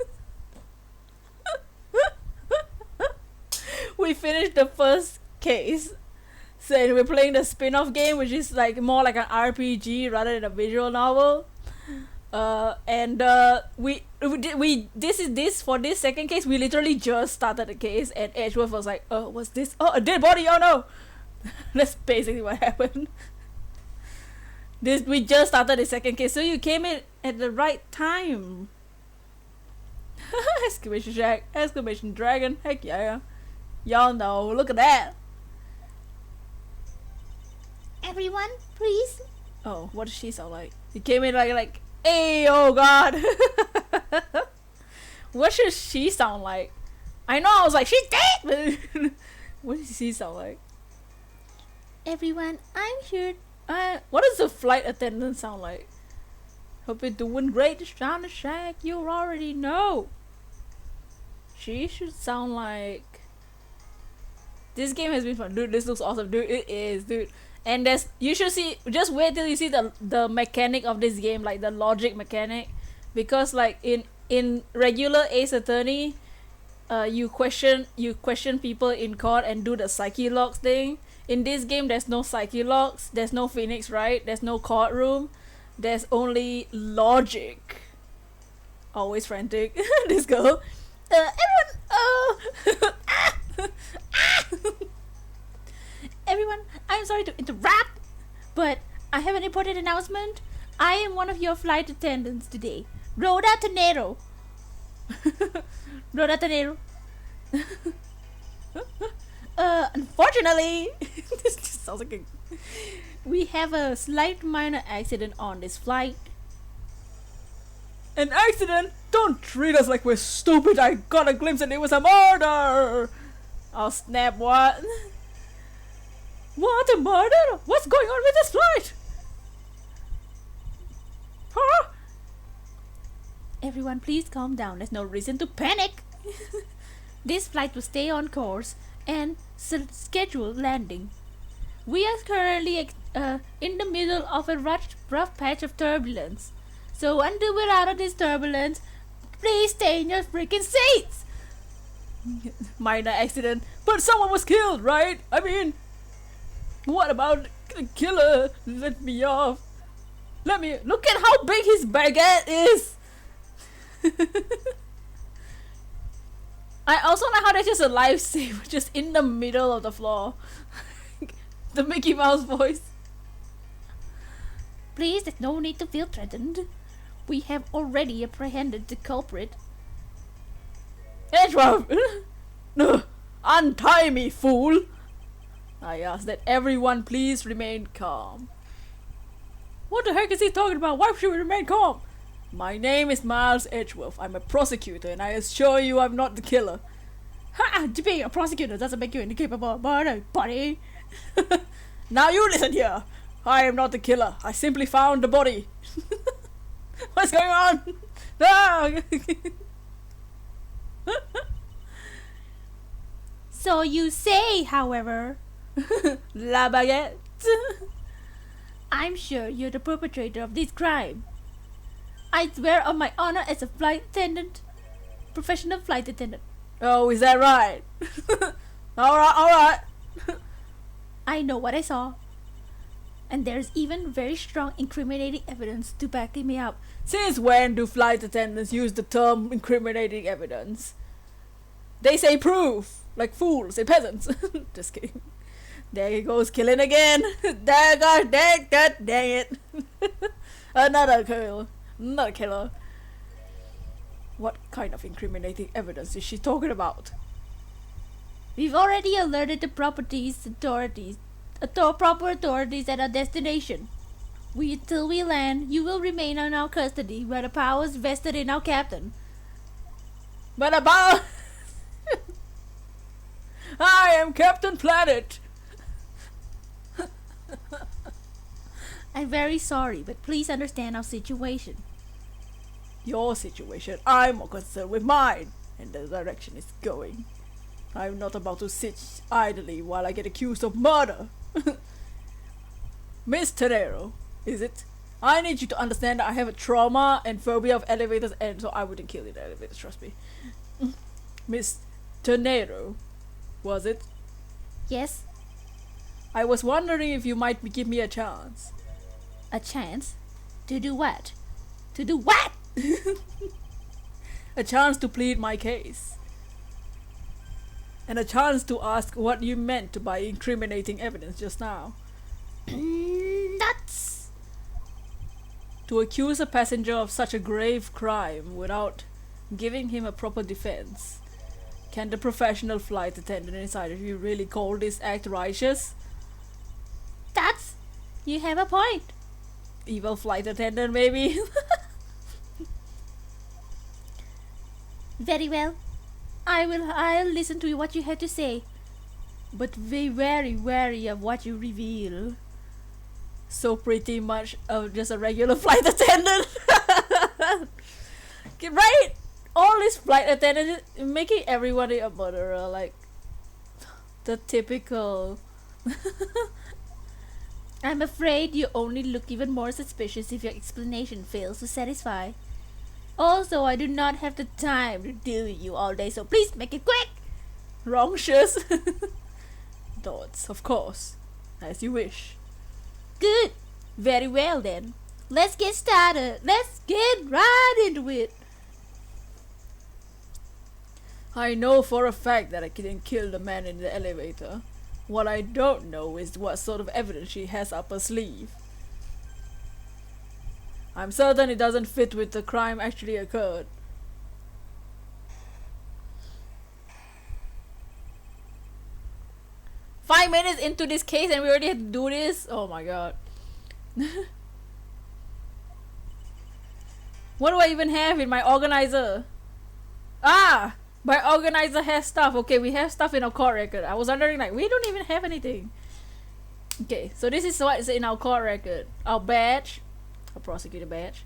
We finished the first case. So we're playing the spin-off game, which is like more like an RPG rather than a visual novel. For this second case, we literally just started the case, and Edgeworth was like, "Oh, what's this? Oh, a dead body! Oh no!" That's basically what happened. We just started the second case, so you came in at the right time. Exclamation Jack! Exclamation Dragon! Heck yeah! Y'all know. Look at that. Everyone, please. Oh, what does she sound like? You came in like, hey, oh god. What should she sound like? I know, I was like, she's dead! But what does she sound like? Everyone, I'm here. What does the flight attendant sound like? Hope you're doing great, Shana Shack. You already know. She should sound like... This game has been fun. Dude, this looks awesome. Dude, it is, dude. And you should see, just wait till you see the mechanic of this game, like the logic mechanic, because like in regular Ace Attorney, you question people in court and do the psyche locks thing. In this game, there's no psyche locks, there's no Phoenix Wright, there's no courtroom, there's only logic. Always frantic. This girl. Everyone. Everyone, I'm sorry to interrupt, but I have an important announcement. I am one of your flight attendants today. Rhoda Tenero. Rhoda Tenero. Unfortunately, this just sounds like we have a slight minor accident on this flight. An accident? Don't treat us like we're stupid. I got a glimpse and it was a murder. I'll snap what? What, a murder? What's going on with this flight? Huh? Everyone please calm down. There's no reason to panic. This flight will stay on course and scheduled landing. We are currently in the middle of a rough patch of turbulence. So until we're out of this turbulence, please stay in your freaking seats. Minor accident. But someone was killed, right? I mean... What about the killer? Let me off. Let me... Look at how big his baguette is! I also like how there's just a lifesaver just in the middle of the floor. The Mickey Mouse voice. Please, there's no need to feel threatened. We have already apprehended the culprit. Edgeworth! Untie me, fool! I ask that everyone please remain calm. What the heck is he talking about? Why should we remain calm? My name is Miles Edgeworth. I'm a prosecutor and I assure you I'm not the killer. Ha! Being a prosecutor doesn't make you incapable of murder, buddy. Now you listen here. I am not the killer. I simply found the body. What's going on? No! So you say, however... La baguette. I'm sure you're the perpetrator of this crime. I swear on my honor as a flight attendant. Professional flight attendant. Oh, is that right? Alright. I know what I saw. And there's even very strong incriminating evidence to back me up. Since when do flight attendants use the term incriminating evidence? They say proof. Like fools, say peasants. Just kidding. There he goes, killing again. God dang it. Another killer. What kind of incriminating evidence is she talking about? We've already alerted the proper authorities at our destination. Till we land, you will remain in our custody where the powers vested in our captain. But about... I am Captain Planet. I'm very sorry, but please understand our situation. Your situation, I'm more concerned with mine and the direction it's going. I'm not about to sit idly while I get accused of murder. Miss Tenero, is it? I need you to understand that I have a trauma and phobia of elevators, and so I wouldn't kill in elevators, trust me. Miss Tenero, was it? Yes? I was wondering if you might give me a chance. A chance? To do what? To do what? A chance to plead my case. And a chance to ask what you meant by incriminating evidence just now. Nuts! To accuse a passenger of such a grave crime without giving him a proper defense. Can the professional flight attendant inside of you really call this act righteous? That's... You have a point. Evil flight attendant, maybe? Very well. I'll listen to what you have to say. But be very wary of what you reveal. So pretty much just a regular flight attendant. Right? All these flight attendants making everybody a murderer, like the typical. I'm afraid you only look even more suspicious if your explanation fails to satisfy. Also, I do not have the time to deal with you all day, so please make it quick! Wrongtious. Thoughts, of course. As you wish. Good! Very well then. Let's get started. Let's get right into it. I know for a fact that I didn't kill the man in the elevator. What I don't know is what sort of evidence she has up her sleeve. I'm certain it doesn't fit with the crime actually occurred. "5 minutes into this case and we already have to do this? Oh my god." What do I even have in my organizer? Ah! My organizer has stuff. Okay, we have stuff in our court record. I was wondering, like, we don't even have anything. Okay, so this is what is in our court record. Our badge. Our prosecutor badge.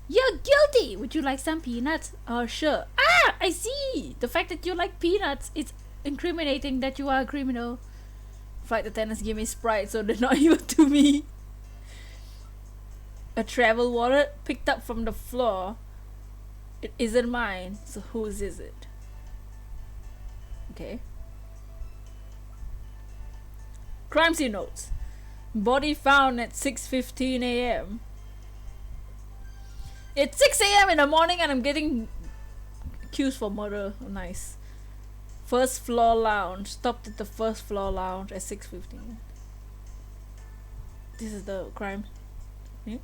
You're guilty! Would you like some peanuts? Oh, sure. Ah! I see! The fact that you like peanuts, it's incriminating that you are a criminal. Flight attendants give me Sprite so they're not evil to me. A travel wallet picked up from the floor. It isn't mine, so whose is it? Okay. Crime scene notes. Body found at 6:15 a.m. It's 6 a.m. in the morning and I'm getting accused for murder. Oh, nice. First floor lounge. Stopped at the first floor lounge at 6:15. This is the crime. Hmm?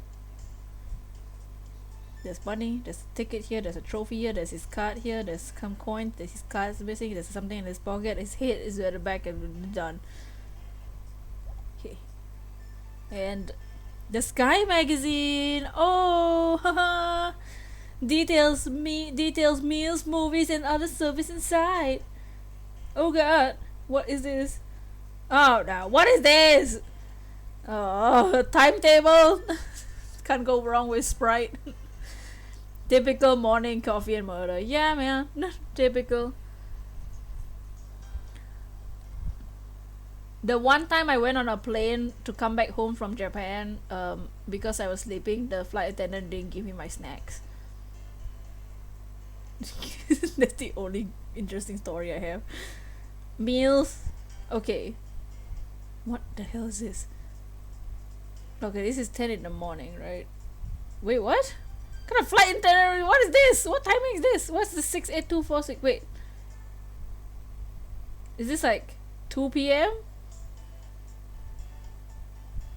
There's money, there's a ticket here, there's a trophy here, there's his card here, there's some coins, there's his card is missing, there's something in his pocket, his head is at the back and done. Okay. And the Sky magazine. Oh, haha. Details meals, movies, and other service inside. Oh god, what is this? Oh, now what is this? Oh, timetable. Can't go wrong with Sprite. Typical morning coffee and murder. Yeah, man. Typical. The one time I went on a plane to come back home from Japan, because I was sleeping, the flight attendant didn't give me my snacks. That's the only interesting story I have. Meals. Okay. What the hell is this? Okay, this is 10 in the morning, right? Wait, what? What kind of flight itinerary? What is this? What timing is this? What's the 68246? Wait. Is this like 2 p.m.?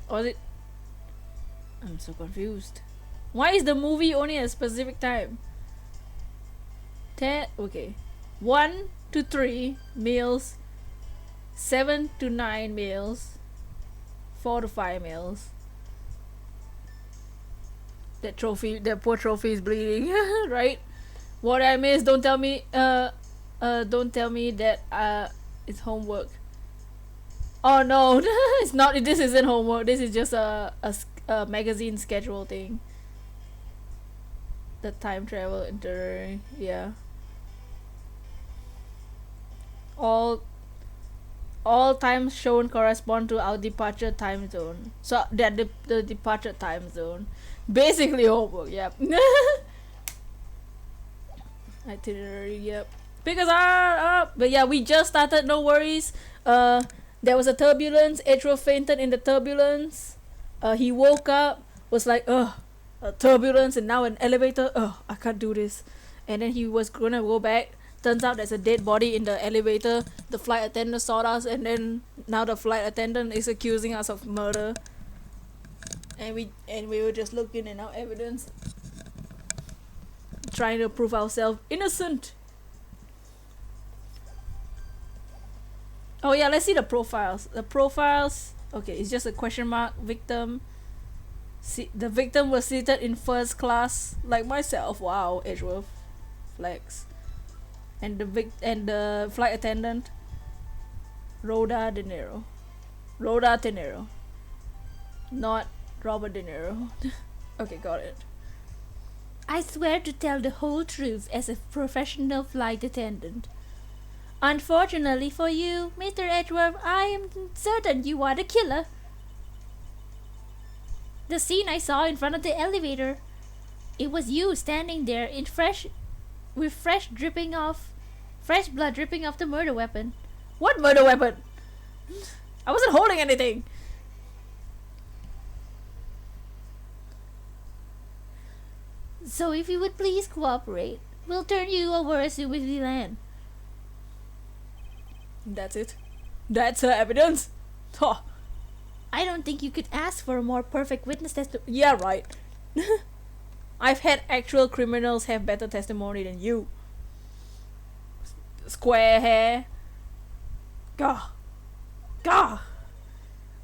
Or is it? I'm so confused. Why is the movie only at a specific time? 10. Okay. 1 to 3 meals. 7 to 9 meals. 4 to 5 meals. That poor trophy is bleeding, right? What I miss, don't tell me don't tell me that it's homework. Oh no, it's not, this isn't homework, this is just a magazine schedule thing. The time travel itinerary, yeah. All all times shown correspond to our departure time zone. So that the departure time zone. Basically homework, yep. Itinerary, yep. Because but yeah, we just started, no worries. There was a turbulence, Edgeworth fainted in the turbulence. He woke up, was like, a turbulence and now an elevator, I can't do this. And then he was gonna go back. Turns out there's a dead body in the elevator. The flight attendant saw us, and then now the flight attendant is accusing us of murder. And we were just looking at our evidence, trying to prove ourselves innocent. Oh yeah, let's see the profiles. The profiles, okay, it's just a question mark. Victim. See, the victim was seated in first class, like myself. Wow, Edgeworth, flex. And the flight attendant, Rhoda De Niro. Rhoda De Niro, not Robert De Niro. Okay, got it. I swear to tell the whole truth as a professional flight attendant. Unfortunately for you, Mr. Edgeworth, I am certain you are the killer. The scene I saw in front of the elevator, it was you standing there in fresh blood dripping off the murder weapon. What murder weapon? I wasn't holding anything. So if you would please cooperate, we'll turn you over as soon as we land. That's it. That's her evidence. Huh. I don't think you could ask for a more perfect witness testimony. Yeah, right. I've had actual criminals have better testimony than you. Square hair. Gah. Gah.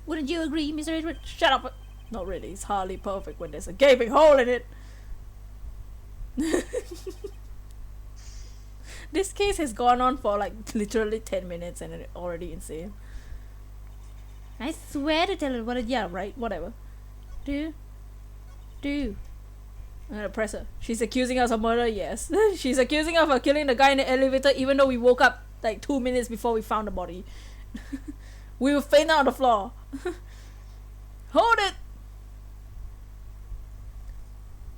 Wouldn't you agree, Mr. Edgeworth? Shut up. Not really. It's hardly perfect when there's a gaping hole in it. This case has gone on for like literally 10 minutes and it's already insane. I swear to tell her yeah, right, whatever. Do. I'm gonna press her. She's accusing us of murder, yes. She's accusing us of killing the guy in the elevator even though we woke up like 2 minutes before we found the body. We were fainting on the floor. Hold it!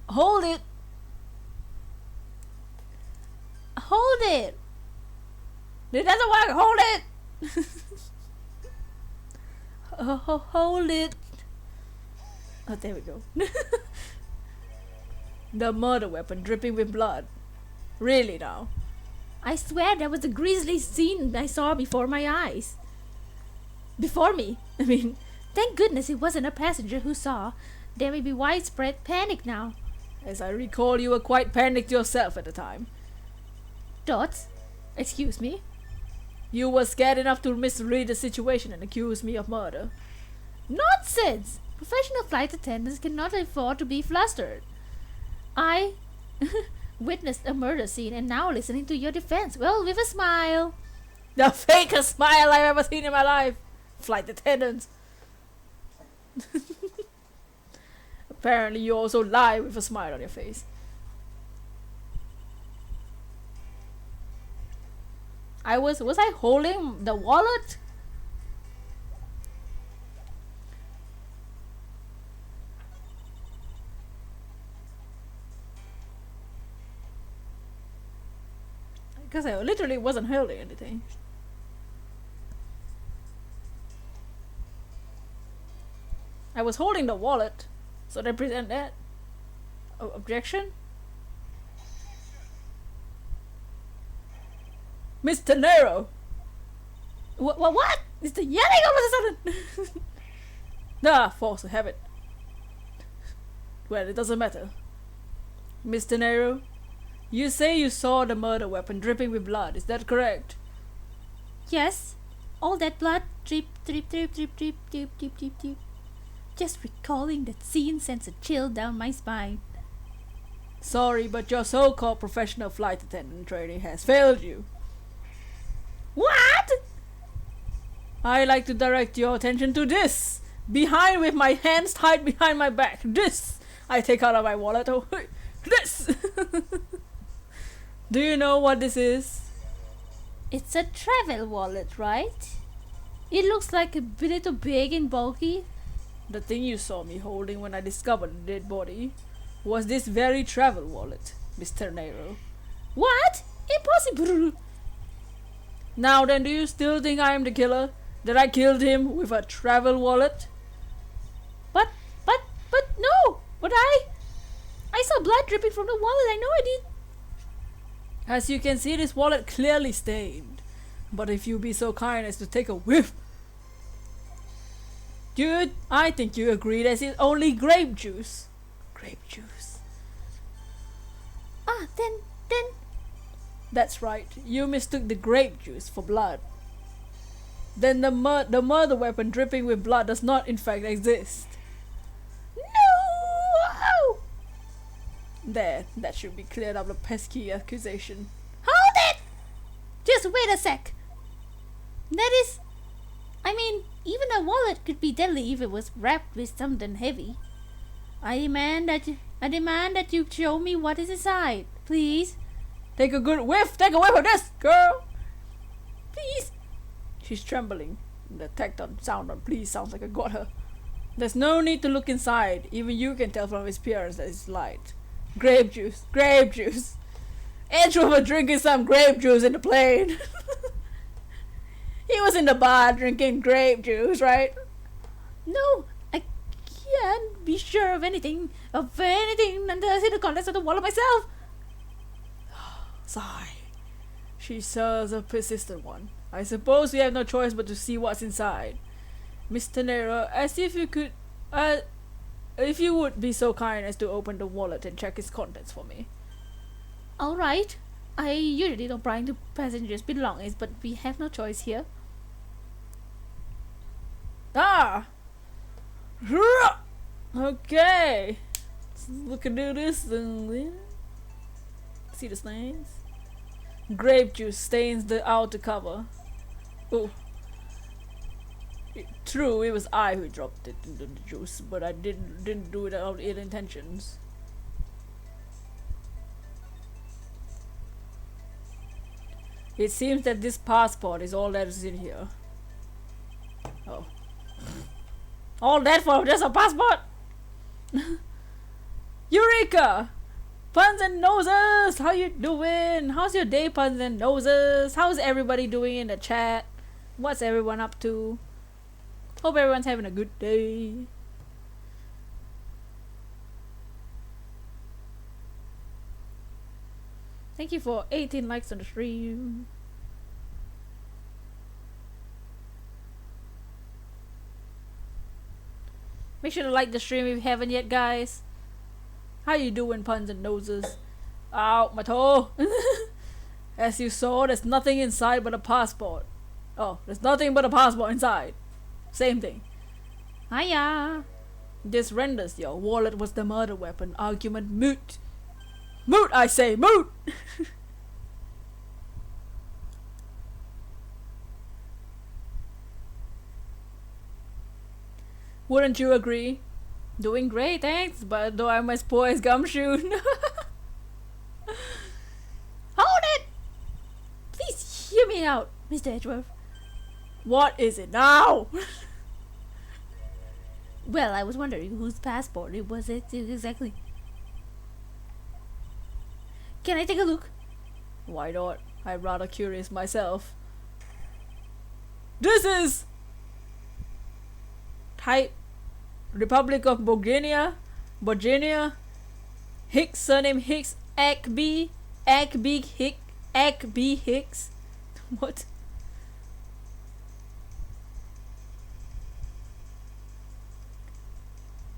Hold it! Hold it! It doesn't work! Hold it! Hold it! Oh, there we go. The murder weapon dripping with blood. Really now? I swear that was a grisly scene I saw before my eyes. Before me. I mean, thank goodness it wasn't a passenger who saw. There may be widespread panic now. As I recall, you were quite panicked yourself at the time. Dots? Excuse me? You were scared enough to misread the situation and accuse me of murder. Nonsense! Professional flight attendants cannot afford to be flustered. I witnessed a murder scene and now listening to your defense. Well, with a smile. The fakest smile I've ever seen in my life. Flight attendants. Apparently you also lie with a smile on your face. Was I holding the wallet? Because I literally wasn't holding anything. I was holding the wallet, so they present that. Objection? Mr. Nero! What? Mr. Yelling all of a sudden! Ah, force of habit. Well, it doesn't matter. Mr. Nero, you say you saw the murder weapon dripping with blood, is that correct? Yes. All that blood, drip, drip, drip, drip, drip, drip, drip, drip, drip. Just recalling that scene sends a chill down my spine. Sorry, but your so-called professional flight attendant training has failed you. What? I like to direct your attention to this. behind with my hands tied behind my back. This I take out of my wallet. Oh, this. Do you know what this is? It's a travel wallet, right? It looks like a little big and bulky. The thing you saw me holding when I discovered the dead body was this very travel wallet, Mr. Nero. What? Impossible! Now then, do you still think I am the killer? That I killed him with a travel wallet? But no! But I saw blood dripping from the wallet. I know I did. As you can see, this wallet clearly stained. But if you be so kind as to take a whiff. Dude, I think you agree that it's only grape juice. Grape juice. Then. That's right, you mistook the grape juice for blood. Then the murder weapon dripping with blood does not in fact exist. No! There, that should be cleared up the pesky accusation. Hold it! Just wait a sec. That is... I mean, even a wallet could be deadly if it was wrapped with something heavy. I demand that you show me what is inside, please. Take a good whiff! Take a whiff of this, girl! Please. She's trembling. The tactile sound on please sounds like I got her. There's no need to look inside. Even you can tell from his appearance that it's light. Grape juice! Grape juice! Edgeworth was drinking some grape juice in the plane. He was in the bar drinking grape juice, right? No, I can't be sure of anything until I see the contents of the wallet myself. Sigh. She serves a persistent one. I suppose we have no choice but to see what's inside. Mr. Nero, as if you could... if you would be so kind as to open the wallet and check its contents for me. Alright. I usually don't pry into passengers' belongings, but we have no choice here. Ah! Okay. We can do this. See the stains? Grape juice stains the outer cover. Oh. True, it was I who dropped it into the juice, but I didn't do it out of ill intentions. It seems that this passport is all that is in here. Oh. All that for just a passport? Eureka! Puns and Noses! How you doing? How's your day, Puns and Noses? How's everybody doing in the chat? What's everyone up to? Hope everyone's having a good day. Thank you for 18 likes on the stream. Make sure to like the stream if you haven't yet, guys. How you doing, Puns and Noses? Ow, my toe! As you saw, there's nothing inside but a passport. Oh, there's nothing but a passport inside. Same thing. Hiya! This renders your wallet was the murder weapon argument moot. Moot, I say, moot! Wouldn't you agree? Doing great, thanks, but though I'm as poor as Gumshoe. Hold it! Please hear me out, Mr. Edgeworth. What is it now? Well, I was wondering whose passport it was exactly. Can I take a look? Why not? I'm rather curious myself. This is... Type Republic of Virginia, Hicks, surname Hicks, Agby Hicks. What?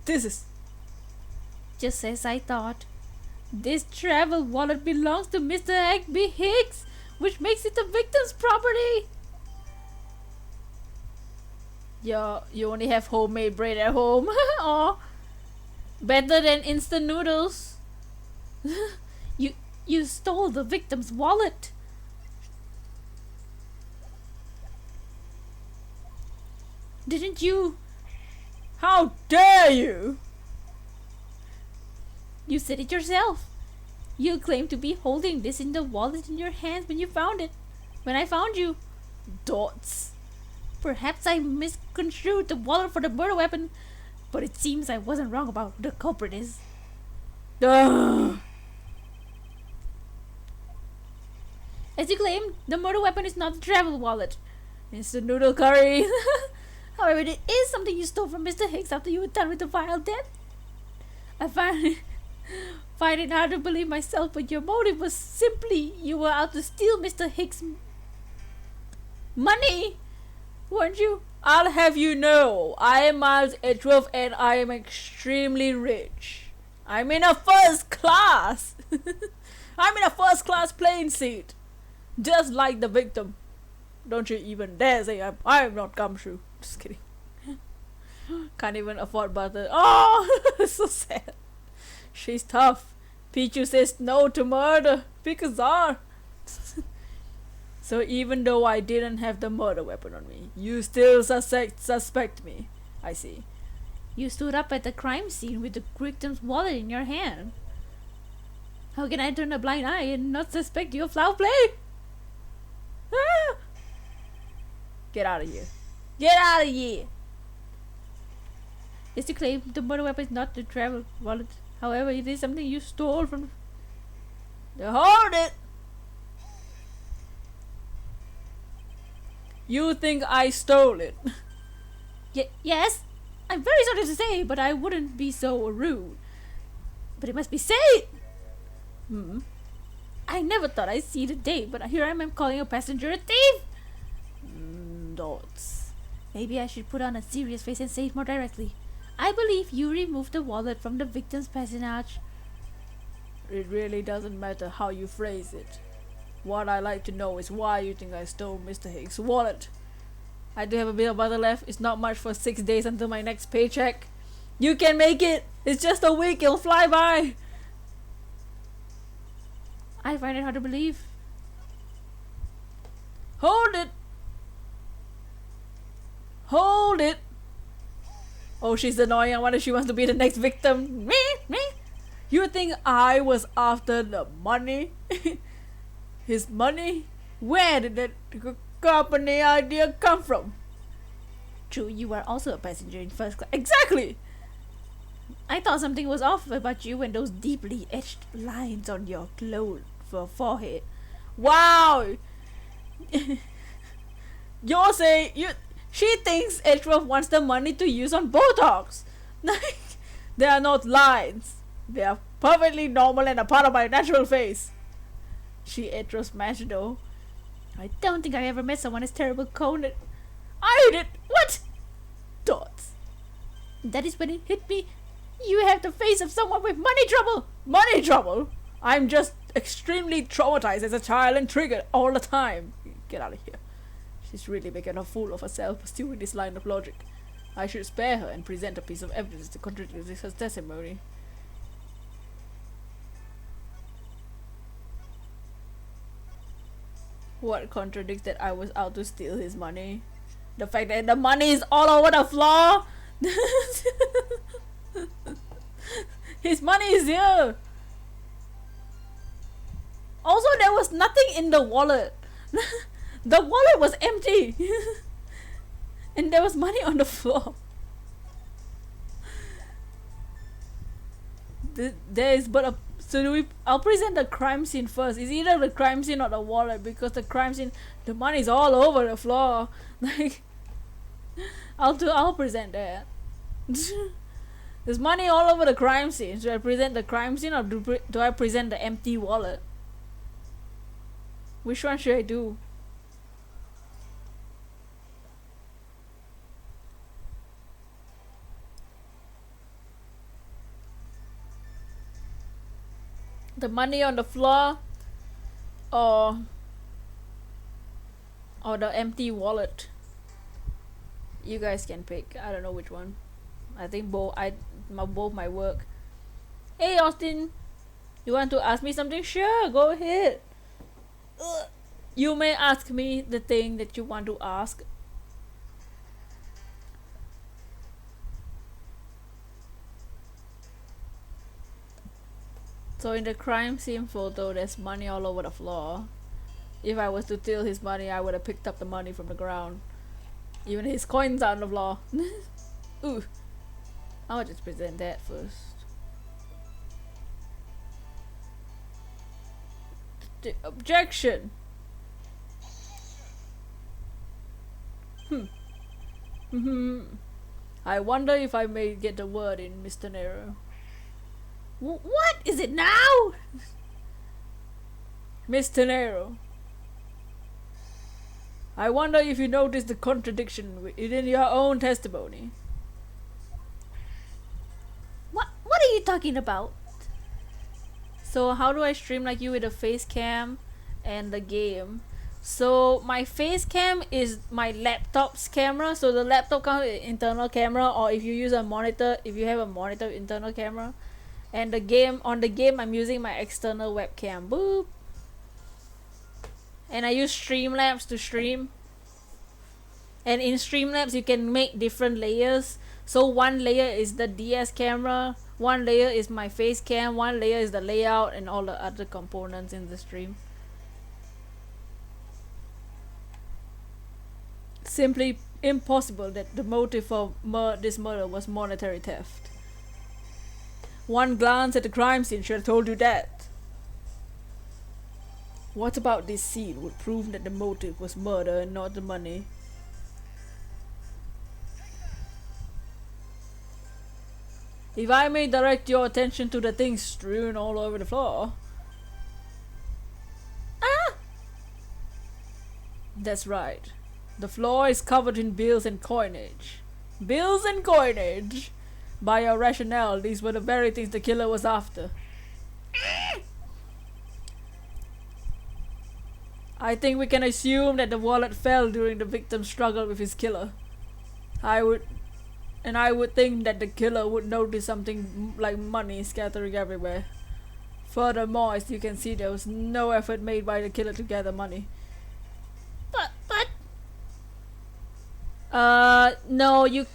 This is... Just as I thought. This travel wallet belongs to Mr. Agby Hicks, which makes it the victim's property. You only have homemade bread at home. Or better than instant noodles. You stole the victim's wallet. Didn't you How dare you! You said it yourself. You claimed to be holding this in the wallet in your hands when you found it. When I found you. Dots. Perhaps I misconstrued the wallet for the murder weapon, but it seems I wasn't wrong about who the culprit is. Ugh. As you claim, the murder weapon is not the travel wallet. It's the noodle curry. However, it is something you stole from Mr. Hicks after you were done with the vile death. I find it hard to believe myself, but your motive was simply you were out to steal Mr. Hicks' money, weren't you? I'll have you know, I am Miles Edgeworth and I am extremely rich. I'm in a first class. I'm in a first class plane seat. Just like the victim. Don't you even dare say I'm not gumshoe. Just kidding. Can't even afford butter. Oh, so sad. She's tough. Pichu says no to murder. Picazar. So even though I didn't have the murder weapon on me, you still suspect me. I see. You stood up at the crime scene with the victim's wallet in your hand. How can I turn a blind eye and not suspect you of foul play? Ah! Get out of here. Get out of here. Yes, you claim the murder weapon is not the travel wallet. However, it is something you stole from... Hold it! You think I stole it? Yes, I'm very sorry to say, but I wouldn't be so rude. But it must be said. I never thought I'd see the day, but here I am calling a passenger a thief. Dots. Maybe I should put on a serious face and say it more directly. I believe you removed the wallet from the victim's passenger. It really doesn't matter how you phrase it. What I like to know is why you think I stole Mr. Hicks' wallet. I do have a bit of butter left. It's not much for 6 days until my next paycheck. You can make it. It's just a week. It'll fly by. I find it hard to believe. Hold it. Hold it. Oh, she's annoying. I wonder if she wants to be the next victim. Me. You think I was after the money? His money? Where did that company idea come from? True, you are also a passenger in first class. Exactly! I thought something was off about you and those deeply etched lines on your forehead. Wow! You're saying she thinks Edgeworth wants the money to use on Botox. They are not lines. They are perfectly normal and a part of my natural face. She Edgeworth's match though. I don't think I ever met someone as terrible coded. I did. What? Dots. That is when it hit me. You have the face of someone with money trouble. Money trouble? I'm just extremely traumatized as a child and triggered all the time. Get out of here. She's really making a fool of herself pursuing this line of logic. I should spare her and present a piece of evidence to contradict her testimony. What contradicts that I was out to steal his money? The fact that the money is all over the floor? His money is here. Also, there was nothing in the wallet. The wallet was empty. And there was money on the floor. There is but a... So I'll present the crime scene first. It's either the crime scene or the wallet, because the crime scene, the money is all over the floor. Like, I'll present that. There's money all over the crime scene. Should I present the crime scene or do I present the empty wallet? Which one should I do? The money on the floor or the empty wallet? You guys can pick. I don't know which one. I think both might work. Hey Austin, you want to ask me something? Sure, go ahead. You may ask me the thing that you want to ask. So in the crime scene photo, there's money all over the floor. If I was to steal his money, I would have picked up the money from the ground. Even his coins are on the floor. Ooh. I'll just present that first. Objection! I wonder if I may get a word in, Mr. Nero. What is it now? Mr. Nero, I wonder if you noticed the contradiction within your own testimony. What are you talking about? So how do I stream like you with a face cam and the game? So my face cam is my laptop's camera, so the laptop comes with internal camera, or if you use a monitor, if you have a monitor with internal camera. And the game, on the game I'm using my external webcam. Boop. And I use Streamlabs to stream. And in Streamlabs you can make different layers. So one layer is the DS camera, one layer is my face cam, one layer is the layout and all the other components in the stream. Simply impossible that the motive for this murder was monetary theft. One glance at the crime scene should have told you that. What about this scene would prove that the motive was murder and not the money? If I may direct your attention to the things strewn all over the floor. Ah! That's right. The floor is covered in bills and coinage. Bills and coinage! By your rationale, these were the very things the killer was after. I think we can assume that the wallet fell during the victim's struggle with his killer. I would think that the killer would notice something like money scattering everywhere. Furthermore, as you can see, there was no effort made by the killer to gather money. But no, you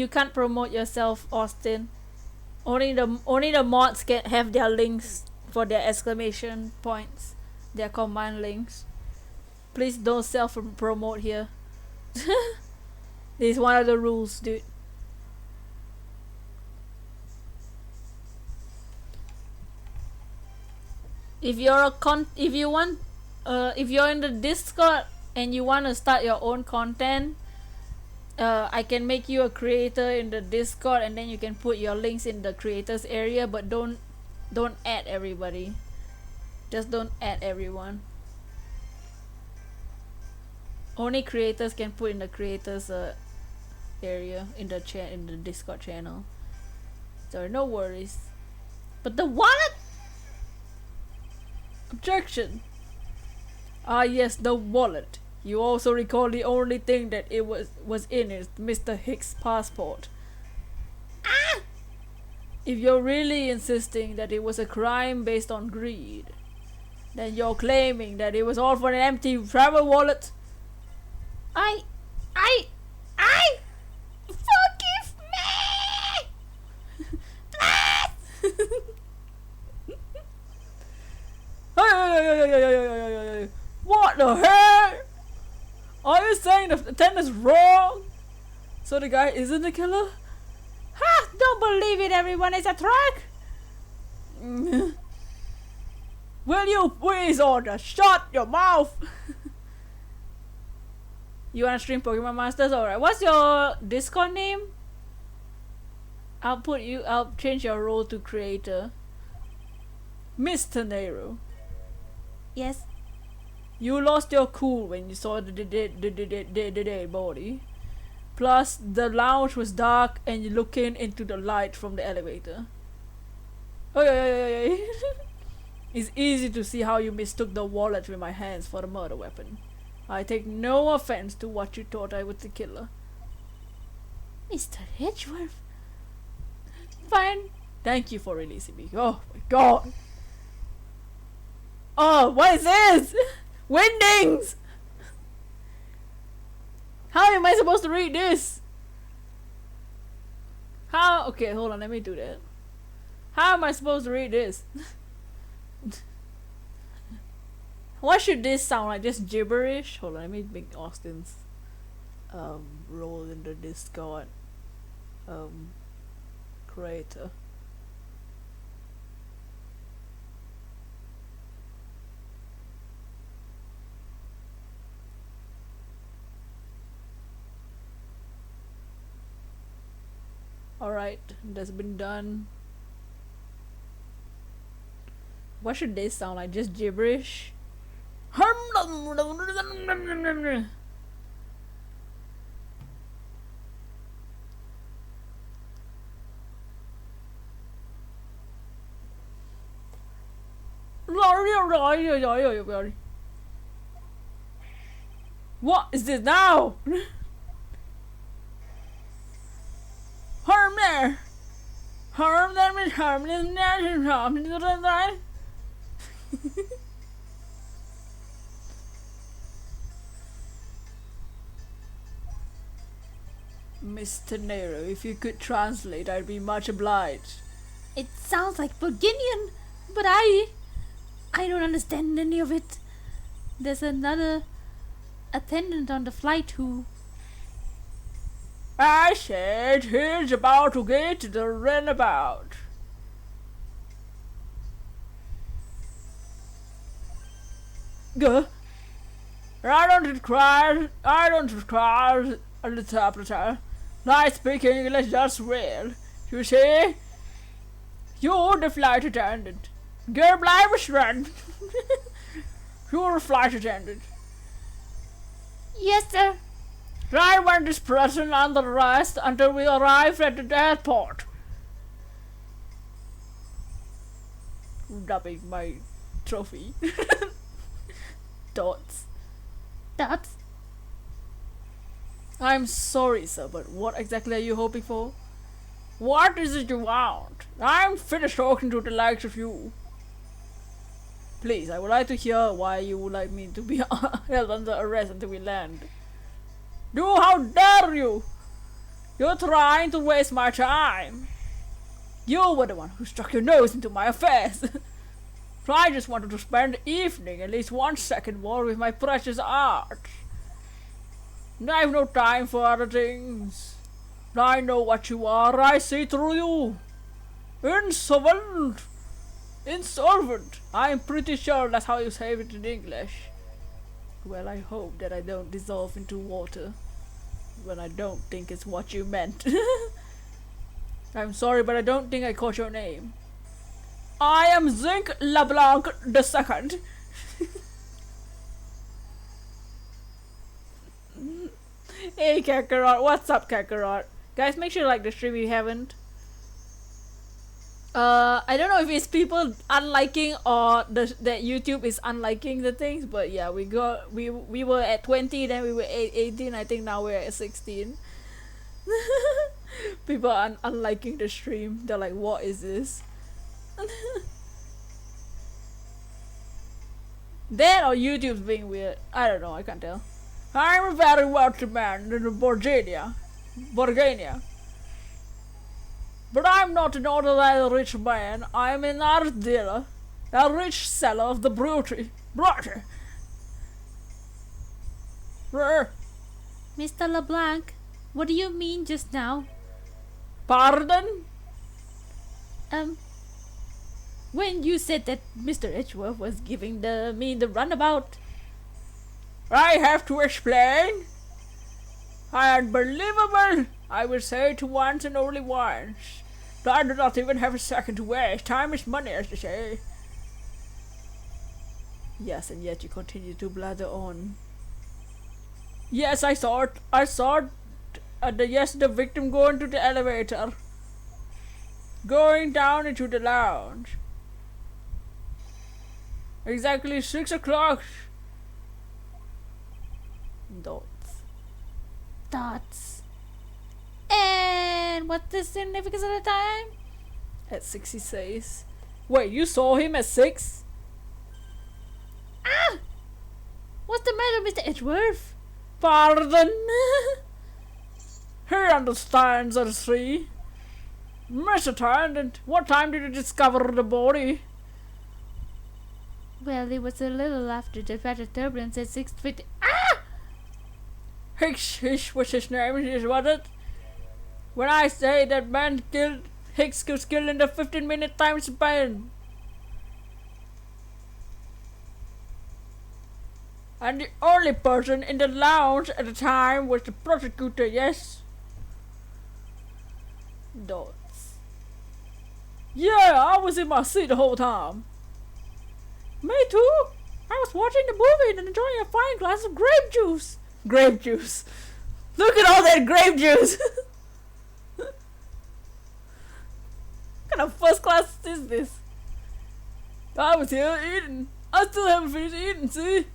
can't promote yourself, Austin. Only the mods can have their links for their exclamation points, their command links. Please don't self-promote here. This is one of the rules, dude. If you're in the Discord and you want to start your own content, I can make you a creator in the Discord, and then you can put your links in the creators area, but don't add everybody. Just don't add everyone. Only creators can put in the creators area in the Discord channel. So no worries. But the wallet? Objection. Ah yes, the wallet. You also recall the only thing that it was in is Mr. Hicks' passport. ah! If you're really insisting that it was a crime based on greed, then you're claiming that it was all for an empty travel wallet. I forgive me! Hey, what the heck? Are you saying the attendant's wrong? So the guy isn't the killer? Ha! Don't believe it, everyone, it's a trick! Will you please order? Shut your mouth! You wanna stream Pokemon Masters? Alright. What's your Discord name? I'll change your role to creator. Mr. Nero. Yes. You lost your cool when you saw the dead body. Plus, the lounge was dark and you're looking into the light from the elevator. Oh yeah. It's easy to see how you mistook the wallet with my hands for the murder weapon. I take no offense to what you thought I was the killer. Mr. Edgeworth. Fine. Thank you for releasing me. Oh my god. Oh, what is this? Windings! How am I supposed to read this? How? Okay, hold on, let me do that. How am I supposed to read this? What should this sound like? Just gibberish? Hold on, let me make Austin's role in the Discord creator. Alright, that's been done. What should this sound like? Just gibberish? What is this now? Harm there! Harm them and harm them and harm them. Mr. Nero, if you could translate, I'd be much obliged. It sounds like Bulgarian, but I don't understand any of it. There's another attendant on the flight who... I said he's about to get the runabout. Go. I don't require an interpreter. I speak English just well. You see? You're the flight attendant. Go blind run. You're a flight attendant. Yes, sir. I want this person under arrest until we arrive at the airport. Rubbing my trophy. Dots. That's... I'm sorry, sir, but what exactly are you hoping for? What is it you want? I'm finished talking to the likes of you. Please, I would like to hear why you would like me to be held under arrest until we land. You, how dare you! You're trying to waste my time. You were the one who stuck your nose into my affairs. I just wanted to spend the evening at least 1 second more with my precious art. I have no time for other things. I know what you are. I see through you. Insolvent. Insolvent. I'm pretty sure that's how you say it in English. Well, I hope that I don't dissolve into water when I don't think it's what you meant. I'm sorry, but I don't think I caught your name. I am Zinc LeBlanc II. Hey Kakarot, what's up Kakarot? Guys, make sure you like the stream if you haven't. I don't know if it's people unliking or that YouTube is unliking the things, but yeah, we were at 20, then we were at 18, I think now we're at 16. People are unliking the stream. They're like, what is this? That or YouTube's being weird. I don't know, I can't tell. I'm a very wealthy man in Bulgaria. But I'm not an ordinary rich man. I'm an art dealer. A rich seller of the beauty. Mr. LeBlanc, what do you mean just now? Pardon? When you said that Mr. Edgeworth was giving me the runabout. I have to explain. Unbelievable! I will say it once and only once. I do not even have a second to waste. Time is money, as they say. Yes, and yet you continue to blather on. Yes, I saw it. The victim going to the elevator. Going down into the lounge. Exactly 6 o'clock. Dots. And what's the significance of the time? At 6 he says. Wait, you saw him at 6? Ah! What's the matter, Mr. Edgeworth? Pardon? He understands at 3. Mr. Attendant, what time did you discover the body? Well, it was a little after the patch of turbulence at 6:50. Hicks was his name, was it? When I say that man killed, Hicks was killed in the 15-minute time span. And the only person in the lounge at the time was the prosecutor, yes? Dots. Yeah, I was in my seat the whole time. Me too. I was watching the movie and enjoying a fine glass of grape juice. Grape juice. Look at all that grape juice. What kind of first class is this? I was here eating. I still haven't finished eating, see?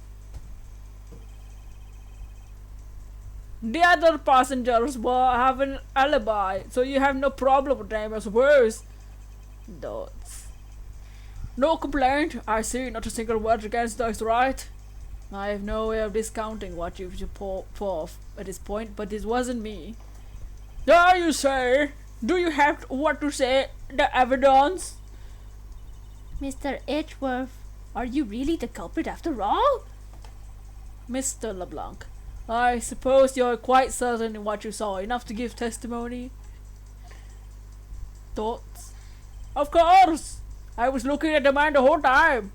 The other passengers have an alibi, so you have no problem with them, I suppose. Dots. No complaint. I see not a single word against us, right? I have no way of discounting what you've pour off at this point, but this wasn't me. There you say. Do you have what to say? The evidence? Mr. Edgeworth, are you really the culprit after all? Mr. LeBlanc, I suppose you're quite certain in what you saw, enough to give testimony? Thoughts? Of course! I was looking at the man the whole time.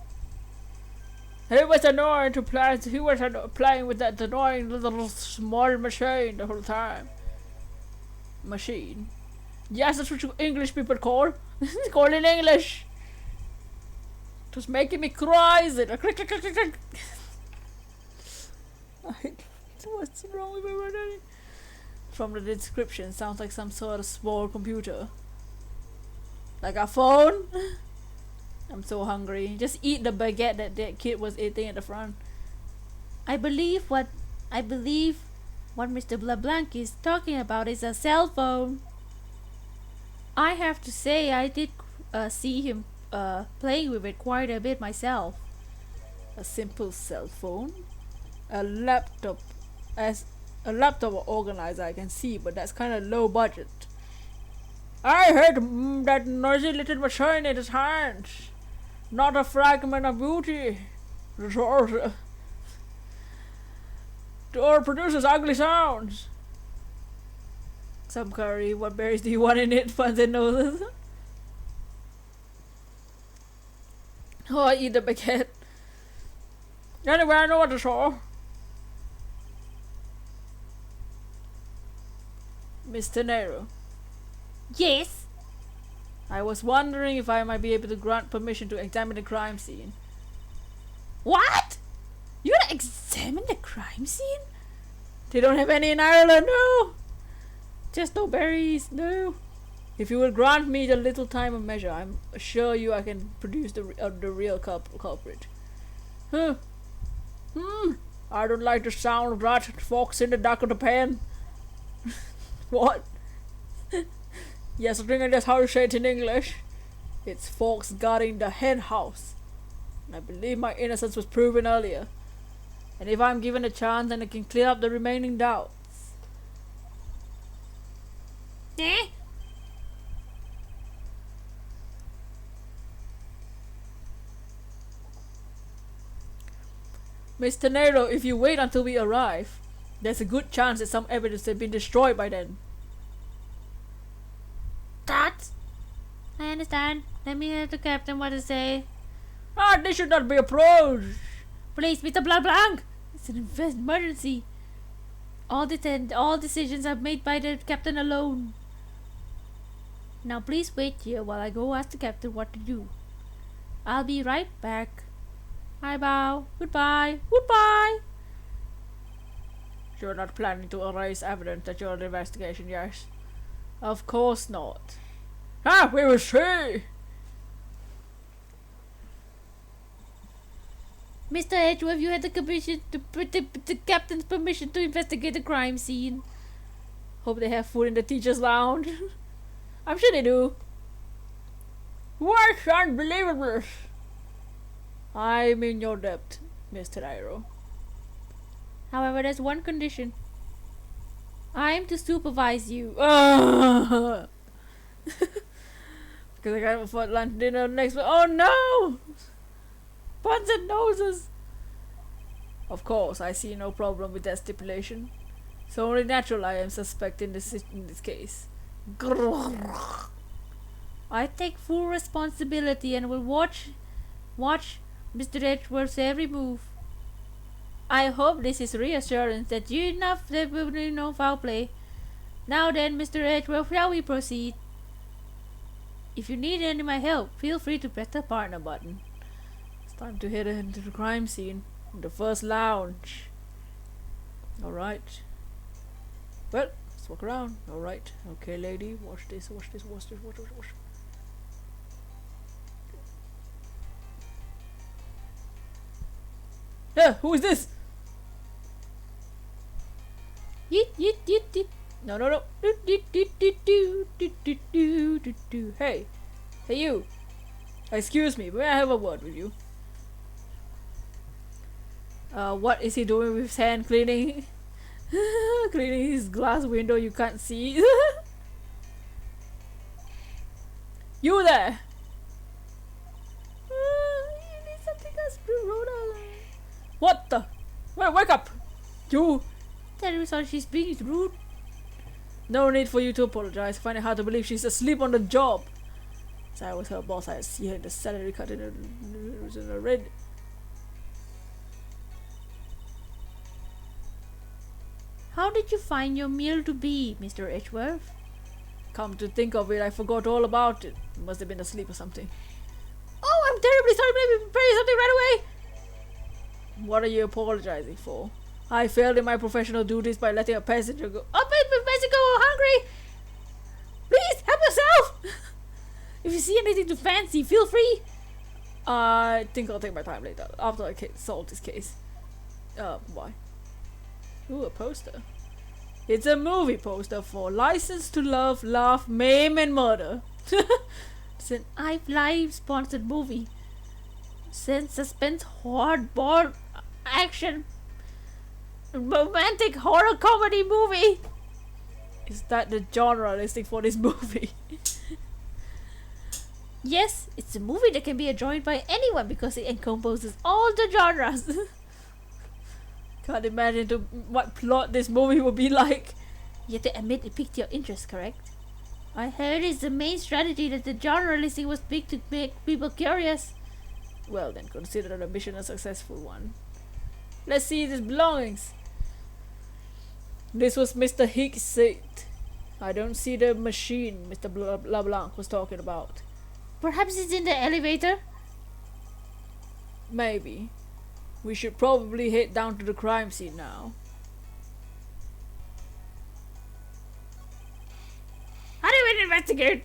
He was annoying to play. He was playing with that annoying little small machine the whole time. Machine? Yes, that's what you English people call. Call in English. It was making me cry. Is it? What's wrong with me? From the description, sounds like some sort of small computer. Like a phone? I'm so hungry. Just eat the baguette that kid was eating at the front. I believe what Mr. LeBlanc is talking about is a cell phone. I have to say I did see him playing with it quite a bit myself. A simple cell phone? A laptop. As a laptop organizer I can see, but that's kind of low budget. I heard that noisy little machine in his hands. Not a fragment of beauty. The door produces ugly sounds. Some curry. What berries do you want in it? Fun to know this. Oh, I eat the baguette. Anyway, I know what I saw. Mr. Nero. Yes. I was wondering if I might be able to grant permission to examine the crime scene. What? You wanna examine the crime scene? They don't have any in Ireland, no. Just no berries, no. If you will grant me the little time of measure, I'm sure you I can produce the real culprit. Huh? I don't like the sound of that fox in the dark of the pen. What? Yes, I think that's how you say it in English. It's fox guarding the hen house. And I believe my innocence was proven earlier. And if I'm given a chance, then I can clear up the remaining doubts. Eh? Mr. Nero, if you wait until we arrive, there's a good chance that some evidence has been destroyed by then. That? I understand. Let me hear the captain what to say. This should not be approached. Please, Mr. LeBlanc. It's an emergency. All decisions are made by the captain alone. Now please wait here while I go ask the captain what to do. I'll be right back. I bow. Goodbye. Goodbye. You're not planning to erase evidence that you're an investigation, yes? Of course not. We will see. Mr. Edgeworth, you had the commission the captain's permission to investigate the crime scene. Hope they have food in the teacher's lounge. I'm sure they do. What unbelievable! I'm in your debt, Mr. Iro. However, there's one condition. I'm to supervise you. Because I got for lunch dinner next week. Oh no! buns and noses. Of course, I see no problem with that stipulation. It's only natural I am suspect in this case. I take full responsibility and will watch Mr. Edgeworth's every move. I hope this is reassurance that there will be no foul play. Now then, Mr. Edgeworth, shall we proceed? If you need any of my help, feel free to press the partner button. It's time to head into the crime scene. The first lounge. Alright. Well, let's walk around. Alright. Okay, lady. Watch this. Watch. Yeah, who is this? Yeet. No. Hey. Hey you. Excuse me, may I have a word with you? What is he doing with his hand? Cleaning cleaning his glass window you can't see. You there! What the? Wake up! You! Terry thought she's being rude. No need for you to apologize. I find it hard to believe she's asleep on the job. As I was her boss, I see her in the salary cut in a red. How did you find your meal to be, Mr. Edgeworth? Come to think of it, I forgot all about it. Must have been asleep or something. Oh, I'm terribly sorry. Maybe prepare something right away. What are you apologizing for? I failed in my professional duties by letting a passenger go. Oh, but Mexico hungry. Please help yourself. If you see anything to fancy, feel free. I think I'll take my time later after I solve this case. Why? Ooh, a poster. It's a movie poster for License to Love, Laugh, Maim and Murder. It's an Live sponsored movie. Since suspense, hardball, action, romantic horror comedy movie. Is that the genre listing for this movie? Yes, it's a movie that can be enjoyed by anyone because it encompasses all the genres. Can't imagine what plot this movie would be like. You have to admit it piqued your interest, correct? I heard it's the main strategy that the genre listing was picked to make people curious. Well then, consider the mission a successful one. Let's see his belongings. This was Mr. Hicks' seat. I don't see the machine Mr. LeBlanc was talking about. Perhaps it's in the elevator? Maybe. We should probably head down to the crime scene now. How do we investigate?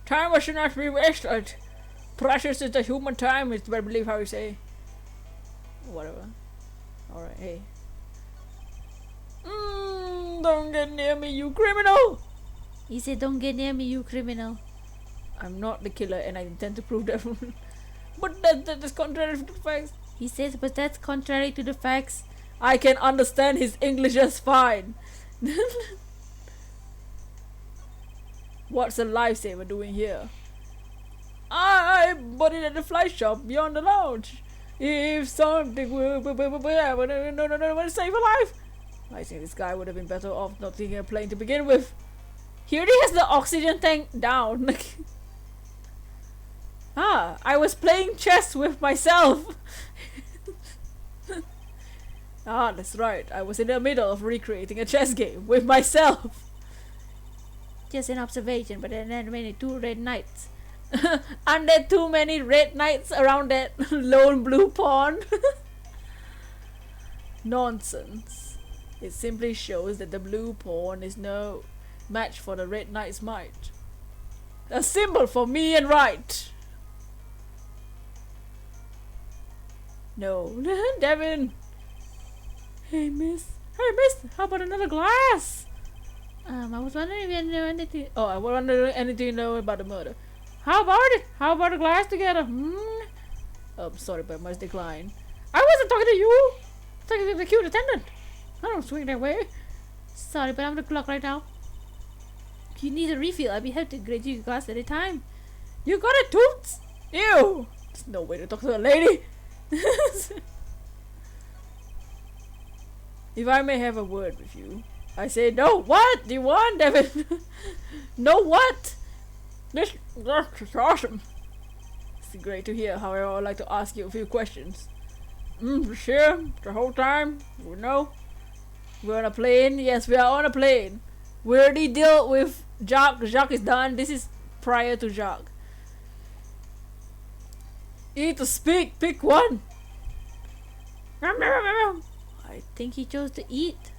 Time should not be wasted. Precious is the human time, is I believe how you say. Whatever. Alright, hey. Don't get near me, you criminal! He said, don't get near me, you criminal. I'm not the killer and I intend to prove that. But that is contrary to the facts. He says, but that's contrary to the facts. I can understand his English just fine. What's a lifesaver doing here? I bought it at the fly shop beyond the lounge. If something will no, save a life. I think this guy would have been better off not taking a plane to begin with. He already has the oxygen tank down. I was playing chess with myself. That's right. I was in the middle of recreating a chess game with myself. Just an observation, but then many two red knights. Aren't there too many red knights around that lone blue pawn? Nonsense. It simply shows that the blue pawn is no match for the red knight's might. A symbol for me and right. No. Devin. Hey miss, how about another glass? I was wondering if you know anything. Oh, I wonder anything you know about the murder. How about it? How about a glass together? Sorry, but I must decline. I wasn't talking to you. I was talking to the cute attendant. I don't swing that way. Sorry, but I'm on the clock right now. If you need a refill, I'll be happy to grade you a glass at a time. You got a tooth? Ew! There's no way to talk to a lady. If I may have a word with you. I say no. What do you want, Devin? No what? This is awesome. It's great to hear. However, I'd like to ask you a few questions. Sure. The whole time, you know, we're on a plane. Yes, we are on a plane. We already dealt with Jacques. Jacques is done. This is prior to Jacques. Eat or speak. Pick one. I think he chose to eat.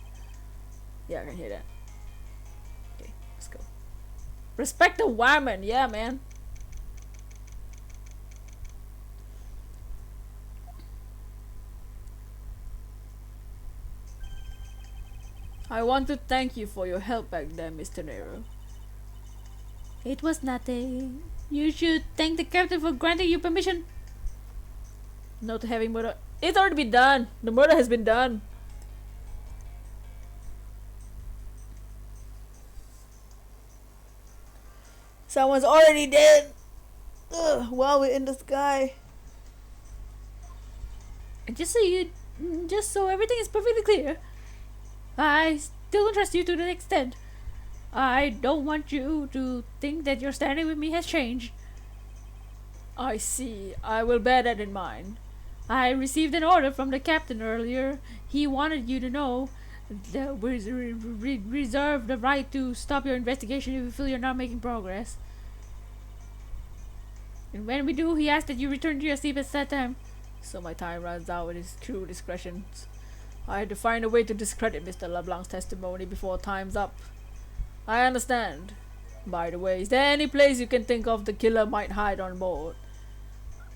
Yeah, I can hear that. Okay, let's go. Respect the woman. Yeah, man. I want to thank you for your help back then, Mr. Nero. It was nothing. You should thank the captain for granting you permission. Not having murder. It's already been done. The murder has been done. Someone's already dead. Ugh, while we're in the sky. Just so everything is perfectly clear, I still don't trust you to that extent. I don't want you to think that your standing with me has changed. I see. I will bear that in mind. I received an order from the captain earlier. He wanted you to know that we reserve the right to stop your investigation if we feel you're not making progress. And when we do, he asked that you return to your sleep at that time. So my time runs out with his true discretions. I had to find a way to discredit Mr. LeBlanc's testimony before time's up. I understand. By the way, is there any place you can think of the killer might hide on board?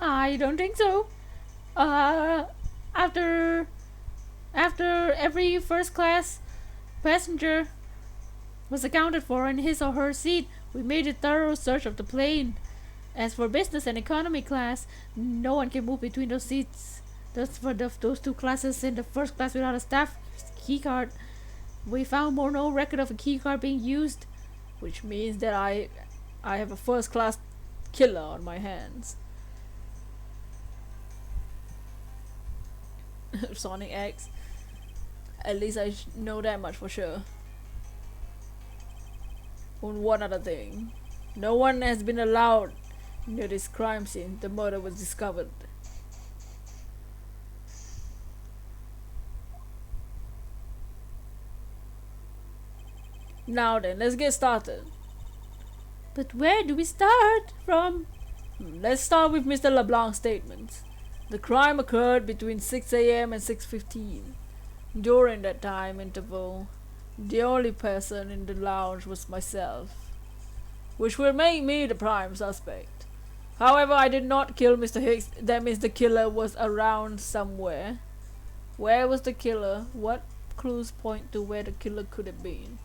I don't think so. After every first class passenger was accounted for in his or her seat, we made a thorough search of the plane. As for business and economy class, no one can move between those seats. That's for those two classes in the first class without a staff keycard. We found no record of a keycard being used, which means that I have a first class killer on my hands. Sonic X. At least I know that much for sure. On one other thing, no one has been allowed near this crime scene. The murder was discovered. Now then, let's get started. But where do we start from? Let's start with Mr. LeBlanc's statements. The crime occurred between 6 a.m. and 6:15. During that time interval, the only person in the lounge was myself, which will make me the prime suspect. However, I did not kill Mr. Hicks. That means the killer was around somewhere. Where was the killer? What clues point to where the killer could have been?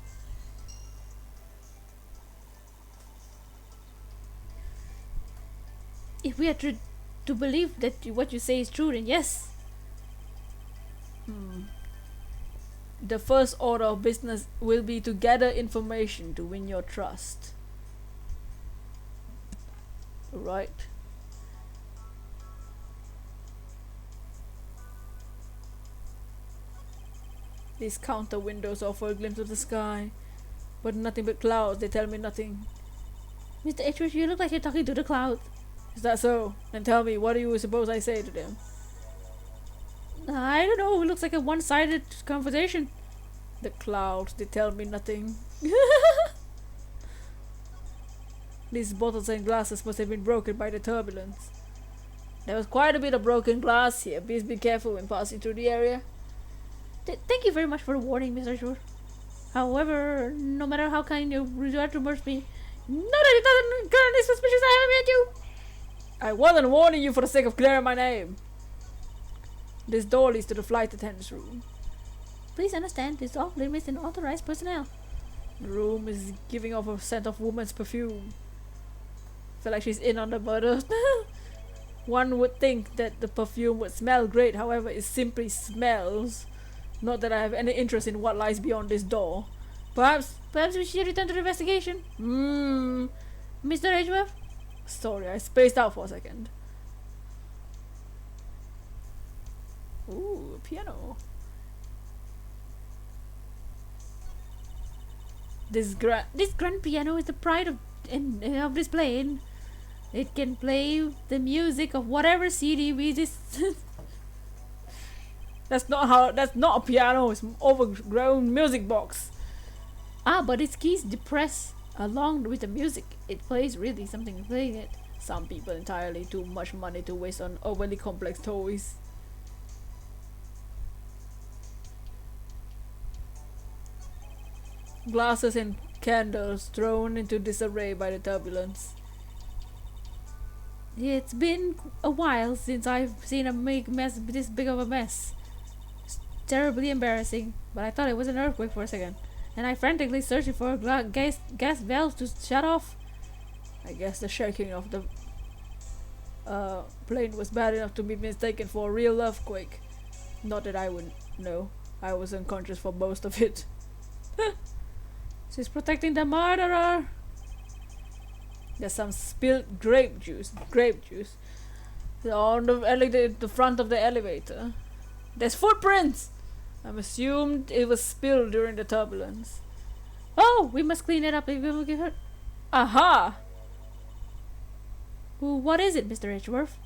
If we are to believe that what you say is true, then yes. The first order of business will be to gather information to win your trust. Right. These counter windows offer a glimpse of the sky, but nothing but clouds. They tell me nothing. Mr. Edgeworth, you look like you're talking to the clouds. Is that so? Then tell me, what do you suppose I say to them? I don't know. It looks like a one-sided conversation. The clouds, they tell me nothing. These bottles and glasses must have been broken by the turbulence. There was quite a bit of broken glass here. Please be careful when passing through the area. Thank you very much for the warning, Mr. Edgeworth. However, no matter how kind you are towards me, no, that it doesn't currently suspicious I haven't met you. I wasn't warning you for the sake of clearing my name. This door leads to the flight attendant's room. Please understand, this off limits and authorized personnel. The room is giving off a scent of woman's perfume. I feel like she's in on the murder. One would think that the perfume would smell great, however, it simply smells. Not that I have any interest in what lies beyond this door. Perhaps we should return to the investigation. Mr. Mr. Edgeworth? Sorry, I spaced out for a second. Ooh, a piano. This grand piano is the pride of this plane. It can play the music of whatever CD we just. That's not a piano. It's an overgrown music box. Ah, but its keys depress along with the music. It plays really something playing it. Some people entirely too much money to waste on overly complex toys. Glasses and candles thrown into disarray by the turbulence. It's been a while since I've seen a make mess this big of a mess. It's terribly embarrassing, but I thought it was an earthquake for a second, and I frantically searched for a gas valve to shut off. I guess the shaking of the plane was bad enough to be mistaken for a real earthquake. Not that I would know. I was unconscious for most of it. She's protecting the murderer. There's some spilled grape juice on the front of the elevator. There's footprints. I'm assumed it was spilled during the turbulence. Oh, we must clean it up if we will get hurt. Aha! Well, what is it, Mr. Edgeworth?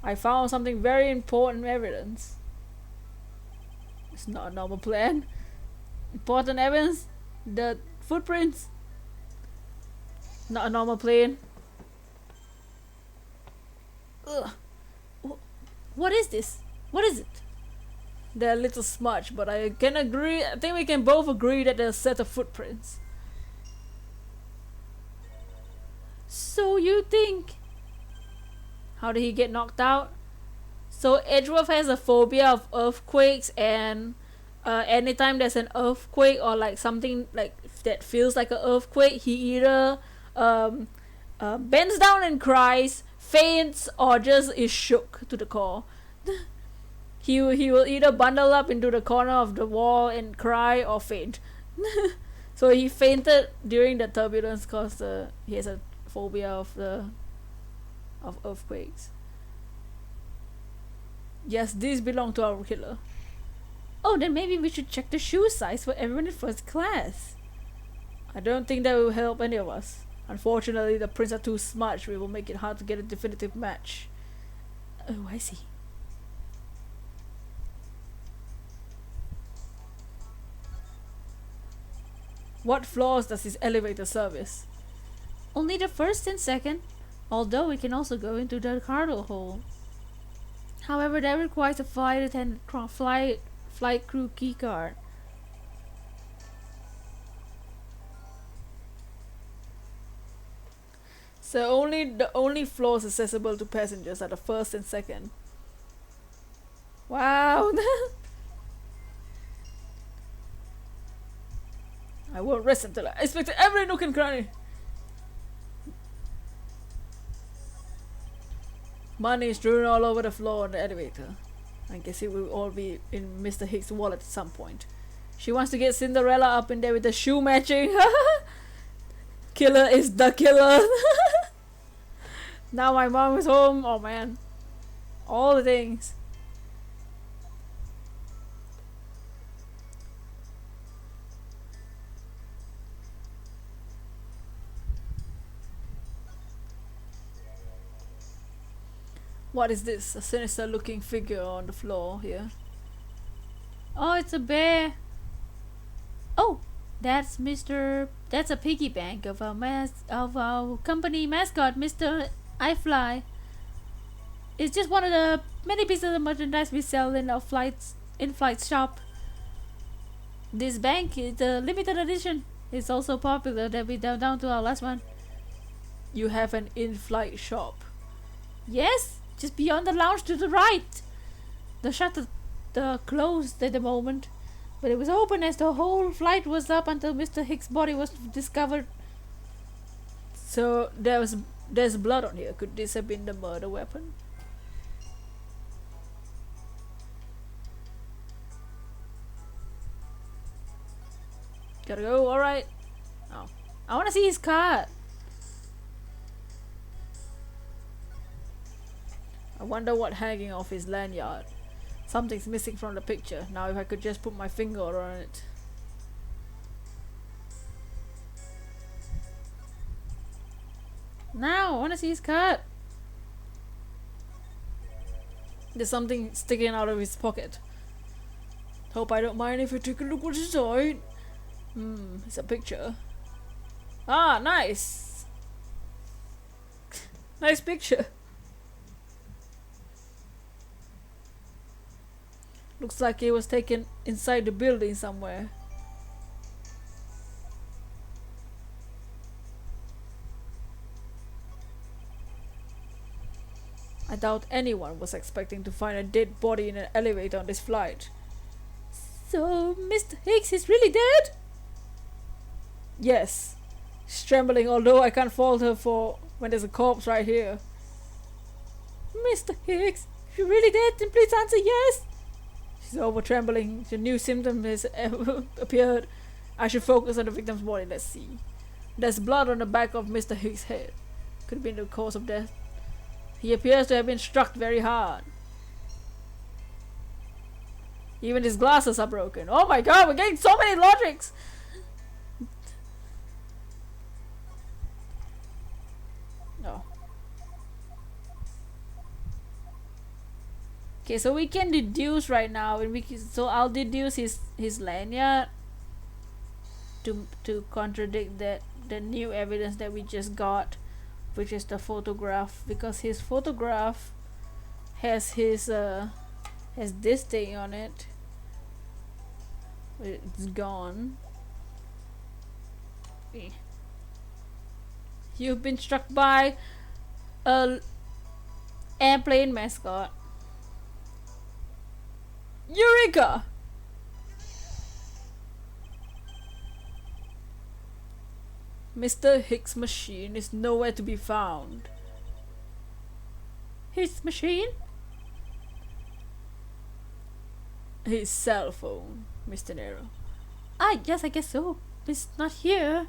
I found something very important evidence. It's not a normal plan. Important evidence? The footprints? Not a normal plane. Ugh. What is this? What is it? They're a little smudged, but I think we can both agree that they're a set of footprints. So you think... How did he get knocked out? So Edgeworth has a phobia of earthquakes, and anytime there's an earthquake or like something like that feels like an earthquake, he either bends down and cries, faints, or just is shook to the core. He will either bundle up into the corner of the wall and cry or faint. So he fainted during the turbulence because he has a phobia of earthquakes. Yes, these belong to our killer. Oh, then maybe we should check the shoe size for everyone in first class. I don't think that will help any of us. Unfortunately, the prints are too smudged. We will make it hard to get a definitive match. Oh, I see. What floors does this elevator service? Only the first and second, although we can also go into the cargo hold. However, that requires a flight attendant flight crew keycard. So the only floors accessible to passengers are the first and second. Wow. I won't rest until I inspect every nook and cranny. Money is strewn all over the floor on the elevator. I guess it will all be in Mr. Hicks' wallet at some point. She wants to get Cinderella up in there with the shoe matching. Killer is the killer. Now my mom is home. Oh man. All the things. What is this? A sinister looking figure on the floor here. Oh, it's a bear. Oh, that's a piggy bank of our company mascot, Mr. I Fly. It's just one of the many pieces of merchandise we sell in our in-flight shop. This bank is a limited edition. It's also popular that we down to our last one. You have an in-flight shop? Yes, just beyond the lounge to the right. The shutter closed at the moment, but it was open as the whole flight was up until Mr. Hicks' body was discovered. So there's blood on here. Could this have been the murder weapon? Gotta go, alright. Oh. I wanna see his card. wonder what hanging off his lanyard. Something's missing from the picture. Now if I could just put my finger on it. Now, I wanna see his cut. There's something sticking out of his pocket. Hope I don't mind if I take a look what's inside. It's a picture. Ah, nice. Nice picture. Looks like it was taken inside the building somewhere. I doubt anyone was expecting to find a dead body in an elevator on this flight. So, Mr. Hicks is really dead? Yes. She's trembling, although I can't fault her for when there's a corpse right here. Mr. Hicks, if you're really dead, then please answer yes. She's over trembling. The new symptom has appeared. I should focus on the victim's body. Let's see. There's blood on the back of Mr. Hicks' head. Could have been the cause of death. He appears to have been struck very hard. Even his glasses are broken. Oh my god, we're getting so many logics! No. Okay, so we can deduce right now, and so I'll deduce his lanyard to contradict that the new evidence that we just got, which is the photograph, because his photograph has has this thing on it. It's gone. You've been struck by a airplane mascot. Eureka! Mr. Hicks' machine is nowhere to be found. His machine? His cell phone, Mr. Nero. Ah, yes, I guess so. It's not here.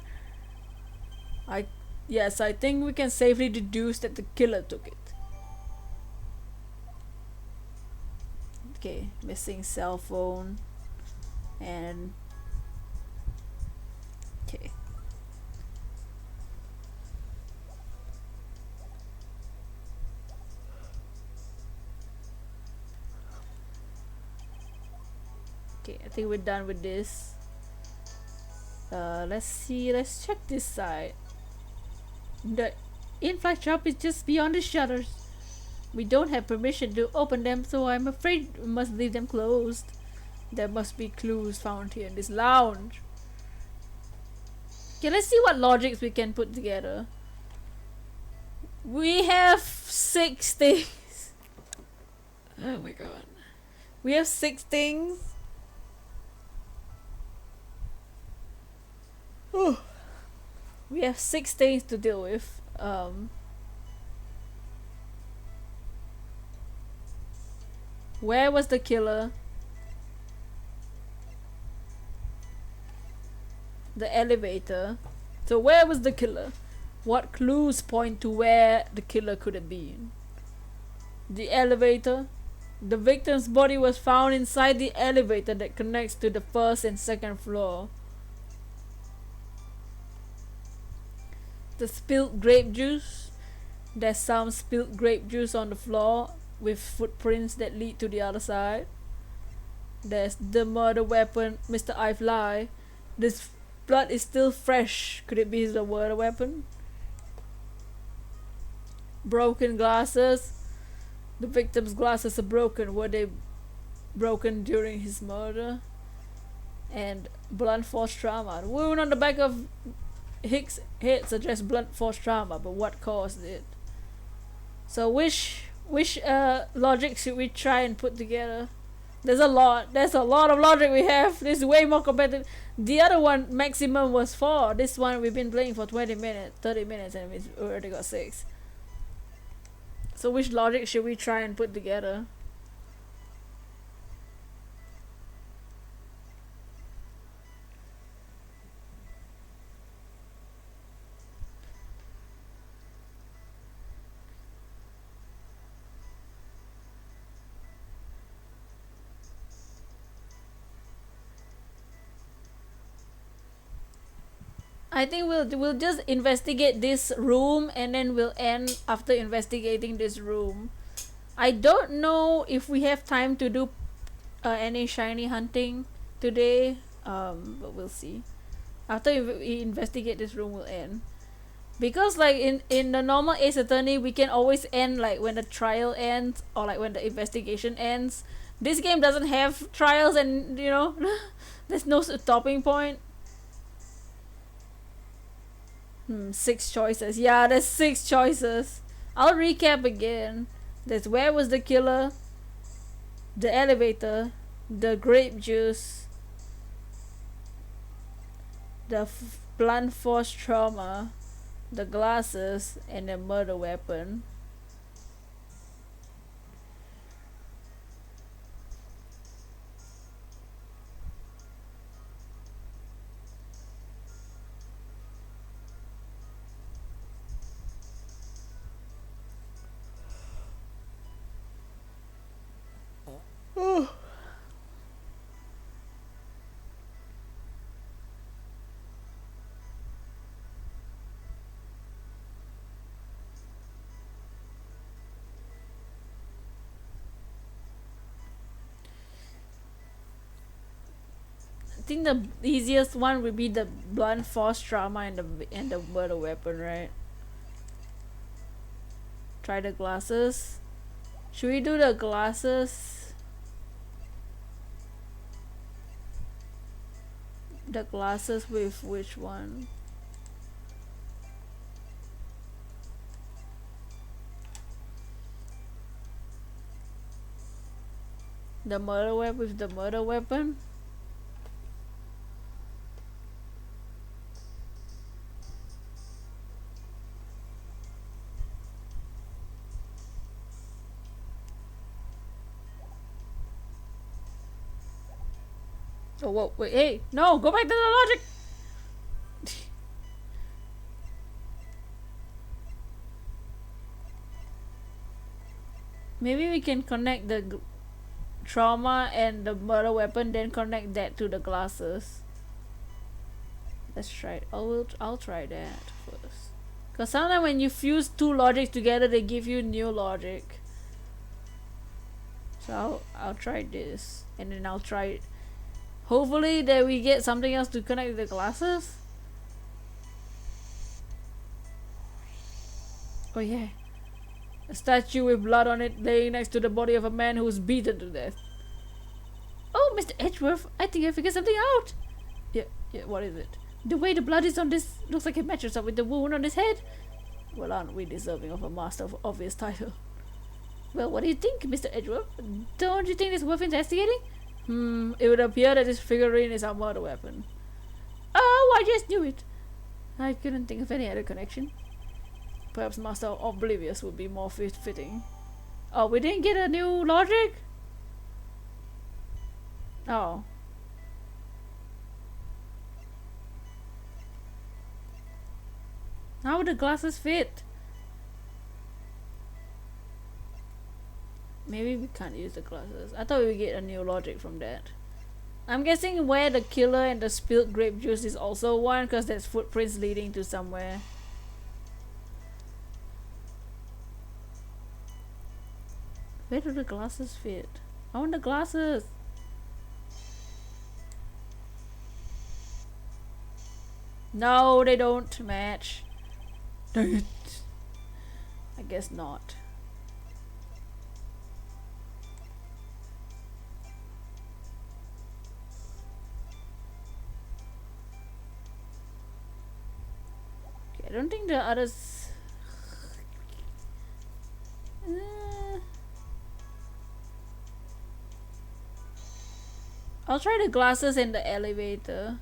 Yes, I think we can safely deduce that the killer took it. Okay, missing cell phone. And okay. Okay, I think we're done with this. Let's see, let's check this side. The in-flight shop is just beyond the shutters. We don't have permission to open them, so I'm afraid we must leave them closed. There must be clues found here in this lounge. Okay, let's see what logics we can put together. We have 6 things. Oh my god. We have 6 things. Whew. We have 6 things to deal with. Where was the killer? The elevator. So where was the killer? What clues point to where the killer could have been? The elevator. The victim's body was found inside the elevator that connects to the 1st and 2nd floor. The spilled grape juice. There's some spilled grape juice on the floor with footprints that lead to the other side. There's the murder weapon, Mr. Ively. This blood is still fresh. Could it be the murder weapon? Broken glasses. The victim's glasses are broken. Were they broken during his murder? And blunt force trauma. The wound on the back of Hicks' head suggests blunt force trauma, but what caused it? So which logic should we try and put together? There's a lot of logic we have. This is way more competitive. The other one maximum was 4. This one we've been playing for 20 minutes, 30 minutes, and we already got 6. So which logic should we try and put together? I think we'll just investigate this room and then we'll end after investigating this room. I don't know if we have time to do any shiny hunting today, but we'll see. After we investigate this room, we'll end. Because like in the normal Ace Attorney, we can always end like when the trial ends or like when the investigation ends. This game doesn't have trials, and you know, there's no stopping point. 6 choices. Yeah, there's 6 choices. I'll recap again. There's where was the killer, the elevator, the grape juice, the blunt force trauma, the glasses, and the murder weapon. I think the easiest one would be the blunt force trauma and the murder weapon, right? Try the glasses. Should we do the glasses? The glasses with which one? The murder weapon with the murder weapon? Oh, whoa, wait, hey, no, go back to the logic! Maybe we can connect the trauma and the murder weapon, then connect that to the glasses. Let's try it. I'll try that first. Cause sometimes when you fuse 2 logics together, they give you new logic. So I'll try this, and then I'll try it. Hopefully that we get something else to connect the glasses. Oh yeah. A statue with blood on it laying next to the body of a man who was beaten to death. Oh, Mr. Edgeworth, I think I figured something out. Yeah, what is it? The way the blood is on this looks like it matches up with the wound on his head. Well, aren't we deserving of a master of obvious title? Well, what do you think, Mr. Edgeworth? Don't you think it's worth investigating? It would appear that this figurine is our murder weapon. Oh, I just knew it. I couldn't think of any other connection. Perhaps Master Oblivious would be more fitting. Oh, we didn't get a new logic? Oh. How would the glasses fit? Maybe we can't use the glasses. I thought we would get a new logic from that. I'm guessing where the killer and the spilled grape juice is also one, because there's footprints leading to somewhere. Where do the glasses fit? I want the glasses! No, they don't match. Dang it. I guess not. I don't think the others. I'll try the glasses in the elevator.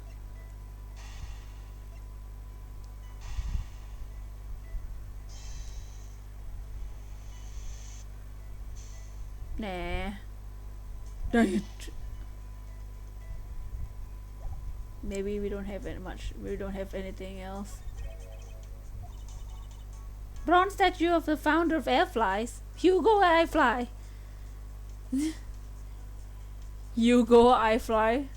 Nah. Dang it. Maybe we don't have we don't have anything else. Bronze statue of the founder of Airflies. Hugo I Fly. Hugo I Fly.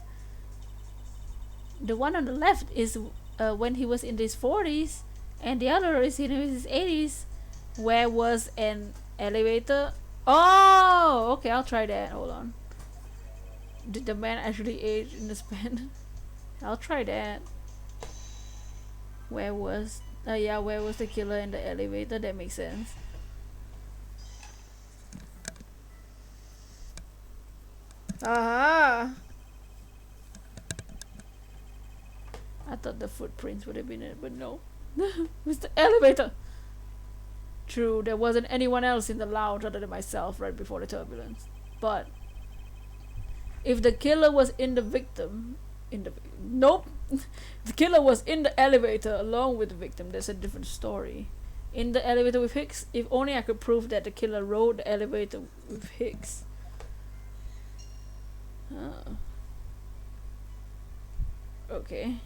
The one on the left is when he was in his 40s, and the other is in his 80s. Where was an elevator? Oh, okay, I'll try that. Hold on. Did the man actually age in the span? I'll try that. Where was... yeah, where was the killer in the elevator? That makes sense. Aha! I thought the footprints would have been it, but no. It's the elevator! True, there wasn't anyone else in the lounge other than myself right before the turbulence. But if the killer was in the victim... Nope! The killer was in the elevator along with the victim. That's a different story. In the elevator with Hicks? If only I could prove that the killer rode the elevator with Hicks. Okay.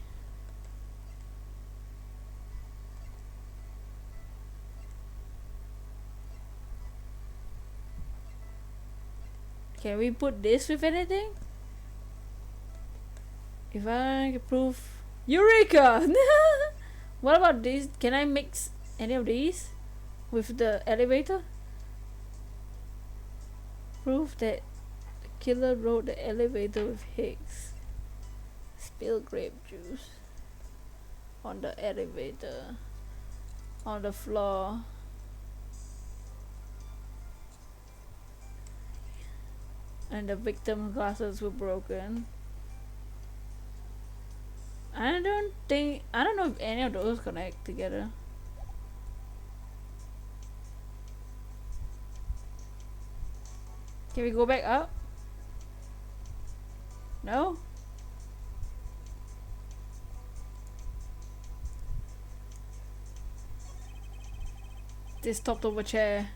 Can we put this with anything? If I can prove... Eureka! What about these? Can I mix any of these with the elevator? Prove that the killer rode the elevator with Hicks. Spill grape juice on the elevator, on the floor. And the victim glasses were broken. I don't know if any of those connect together. Can we go back up? No? This topped over chair.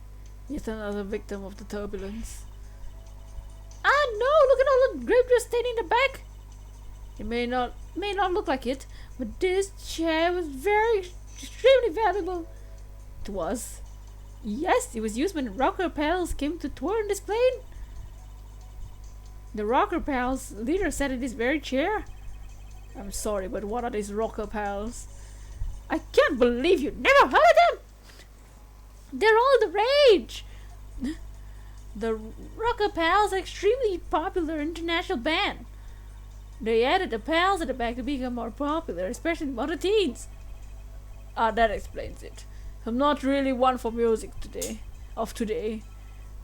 Yet another victim of the turbulence. Ah no! Look at all the grape juice staining the back! It may not look like it, but this chair was extremely valuable. It was. Yes, it was used when rocker pals came to tour in this plane. The rocker pals leader sat in this very chair. I'm sorry, but what are these rocker pals? I can't believe you never heard of them! They're all the rage! The rocker pals are extremely popular international band. They added the pals at the back to become more popular, especially among the teens. Ah, that explains it. I'm not really one for music today.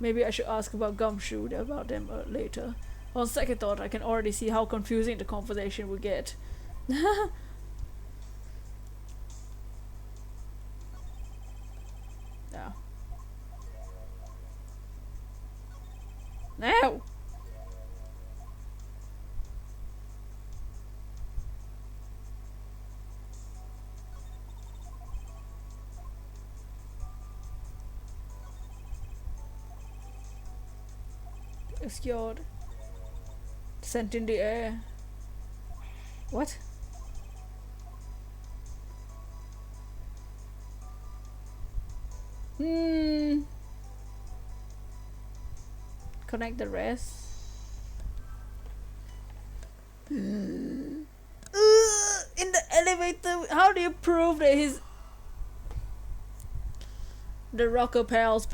Maybe I should ask about Gumshoe about them later. On second thought, I can already see how confusing the conversation will get. No. No! Obscured. Scent in the air. What? Connect the rest. In the elevator, how do you prove that he's the rocker pals?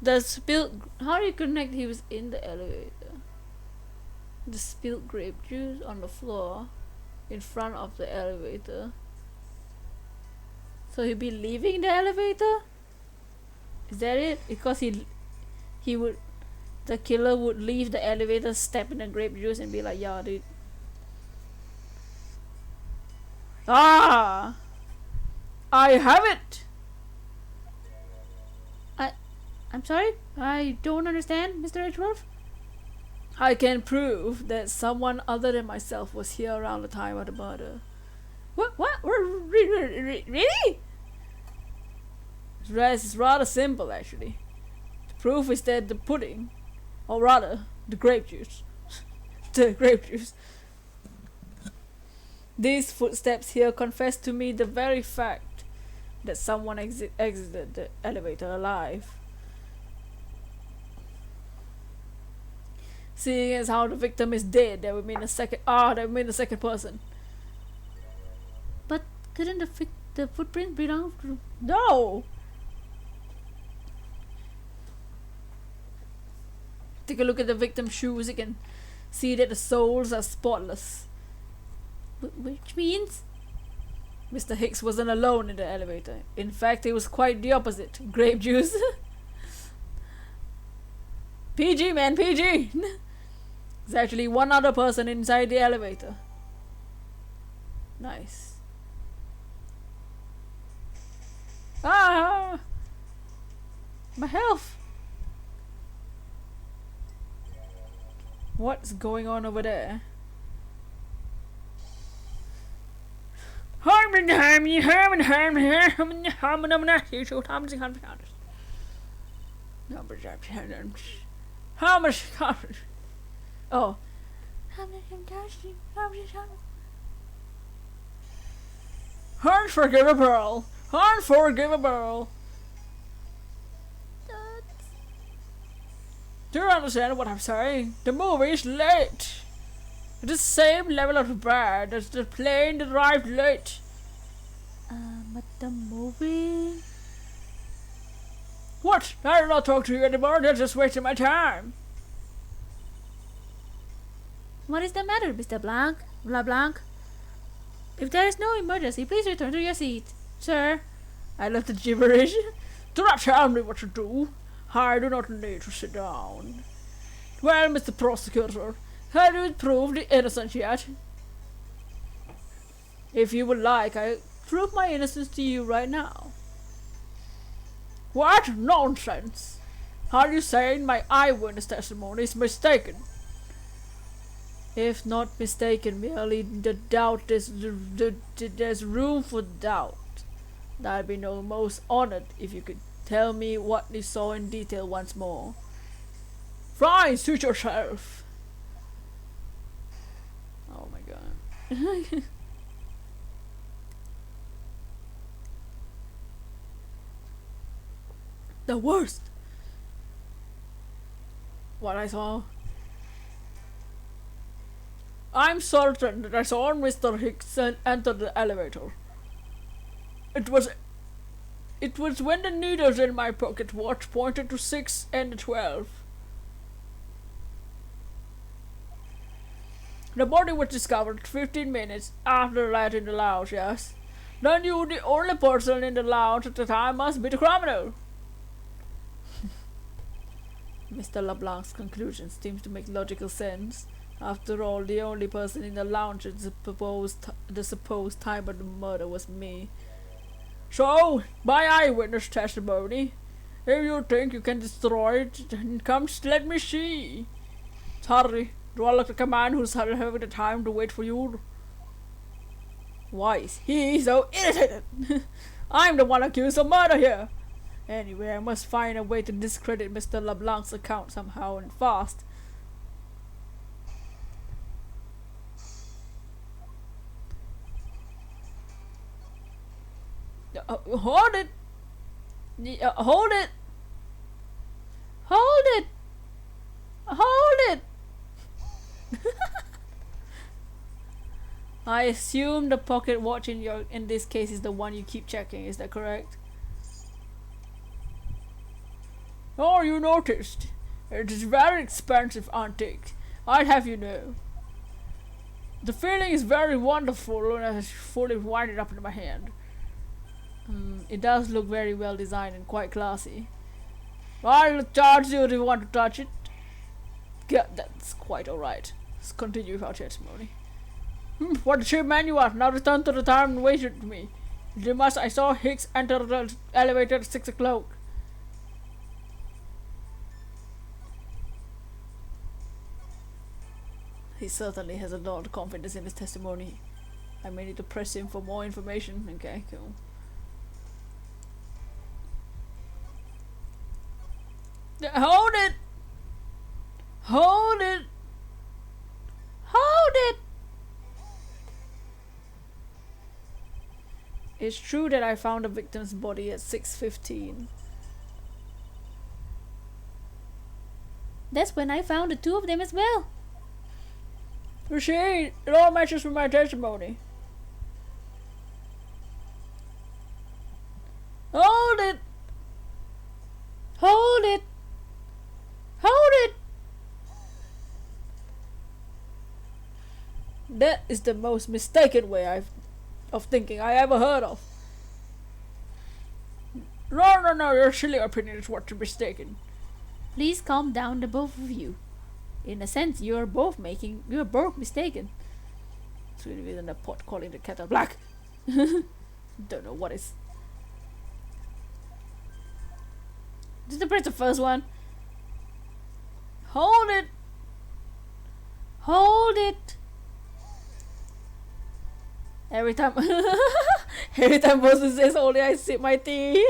The spilled... How do you connect he was in the elevator? The spilled grape juice on the floor in front of the elevator. So he'd be leaving the elevator? Is that it? Because he would... The killer would leave the elevator, step in the grape juice and be like, yeah, dude. Ah! I have it! I'm sorry? I don't understand, Mr. Edgeworth? I can prove that someone other than myself was here around the time of the murder. What? Really? It's rather simple, actually. The proof is that the pudding, or rather, the grape juice. The grape juice. These footsteps here confess to me the very fact that someone exited the elevator alive. Seeing as how the victim is dead, that would mean the second person. Couldn't the footprint belong to... No! Take a look at the victim's shoes. You can see that the soles are spotless. Which means... Mr. Hicks wasn't alone in the elevator. In fact, it was quite the opposite. Grape juice. PG, man, PG! There's actually one other person inside the elevator. Nice. Ah! My health! What's going on over there? How much? Oh. Unforgivable! Unforgivable! Do you understand what I'm saying? The movie is late! It is the same level of bad as the plane that arrived late. But the movie... What? I will not talk to you anymore, that's just wasting my time. What is the matter, Mr. Blanc? LeBlanc? If there is no emergency, please return to your seat. Sir. I left the gibberish. Do not tell me what to do. I do not need to sit down. Well, Mr. Prosecutor, have you proved the innocence yet? If you would like, I prove my innocence to you right now. What nonsense! Are you saying my eyewitness testimony is mistaken? If not mistaken, merely the doubt is there's room for doubt. I'd be no most honored if you could tell me what you saw in detail once more. Fine, suit yourself. Oh my god. The worst. What I saw. I'm certain that I saw Mr. Hicks enter the elevator. It was when the needles in my pocket watch pointed to 6 and 12. The body was discovered 15 minutes after light in the lounge, yes. Then you, the only person in the lounge at the time, must be the criminal. Mr. LeBlanc's conclusion seems to make logical sense. After all, the only person in the lounge at the supposed time of the murder was me. So, by eyewitness testimony, if you think you can destroy it, then come let me see. Sorry, do I look like a man who's having the time to wait for you? Why is he so irritated? I'm the one accused of murder here. Anyway, I must find a way to discredit Mr. LeBlanc's account somehow and fast. Hold it! Hold it! Hold it! Hold it! I assume the pocket watch in this case is the one you keep checking, is that correct? Oh, you noticed. It is very expensive antique, I'd have you know. The feeling is very wonderful when I fully wind it up in my hand. It does look very well designed and quite classy. I'll charge you if you want to touch it. Yeah, that's quite alright. Let's continue with our testimony. What a cheap man you are. Now return to the time and wait with me. I saw Hicks enter the elevator at 6 o'clock. He certainly has a lot of confidence in his testimony. I may need to press him for more information. Okay, cool. Hold it! Hold it! Hold it! It's true that I found the victim's body at 6:15. That's when I found the two of them as well. You see, it all matches with my testimony. That is the most mistaken way of thinking I ever heard of. No, your silly opinion is what's mistaken. Please calm down, the both of you. In a sense, you're both mistaken. It's really in the pot calling the kettle black. Don't know what is. Just to press the first one. Hold it! Hold it! Every time Moses says only I sip my tea.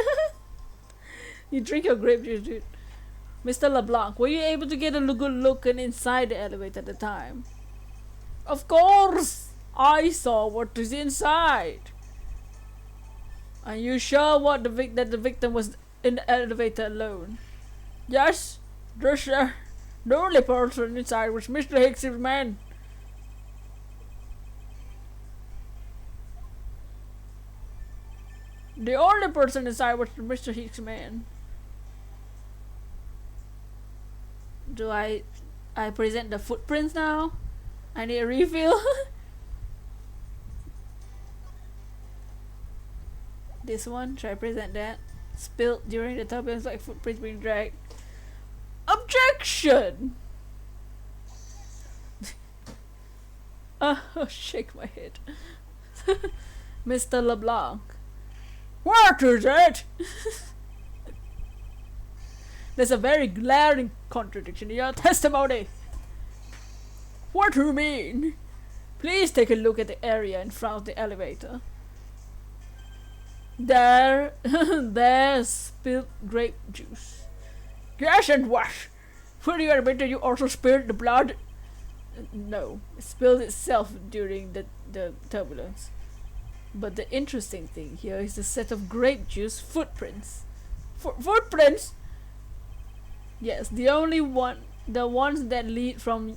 You drink your grape juice, dude. Mr. LeBlanc, were you able to get a good look inside the elevator at the time? Of course! I saw what is inside. Are you sure that the victim was in the elevator alone? Yes, the only person inside was Mr. Hicks' man. The only person inside was Mr. Hicks' man. Do I present the footprints now? I need a refill. This one, should I present that? Spilled during the turbulence like footprints being dragged. Objection! Shake my head. Mr. LeBlanc. What is it? There's a very glaring contradiction in your testimony. What do you mean? Please take a look at the area in front of the elevator. There's spilled grape juice. Yes, and what? Will you admit that you also spilled the blood? No, it spilled itself during the turbulence. But the interesting thing here is the set of grape juice footprints. Footprints? Yes, the ones that lead from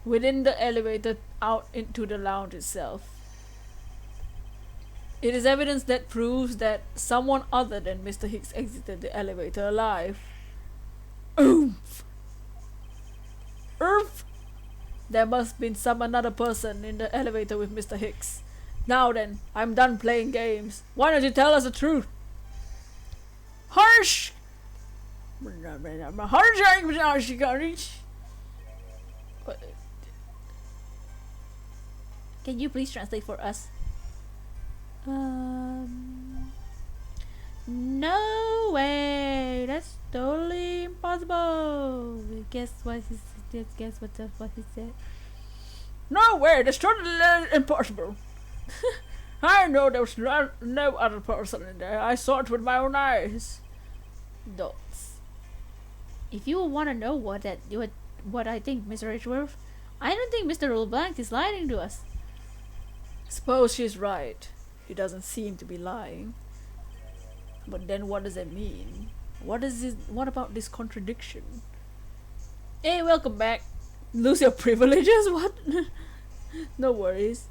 within the elevator out into the lounge itself. It is evidence that proves that someone other than Mr. Hicks exited the elevator alive. Oomph! Oomph! There must have been another person in the elevator with Mr. Hicks. Now then, I'm done playing games. Why don't you tell us the truth? Harsh! Can you please translate for us? No way! That's totally impossible. Guess what he said. No way! That's totally impossible. I know there was no other person in there. I saw it with my own eyes. Dots. If you want to know what I think, Mr. Edgeworth, I don't think Mr. LeBlanc is lying to us. Suppose she's right. He doesn't seem to be lying. But then what does that mean? What about this contradiction? Hey, welcome back. Lose your privileges? What? No worries.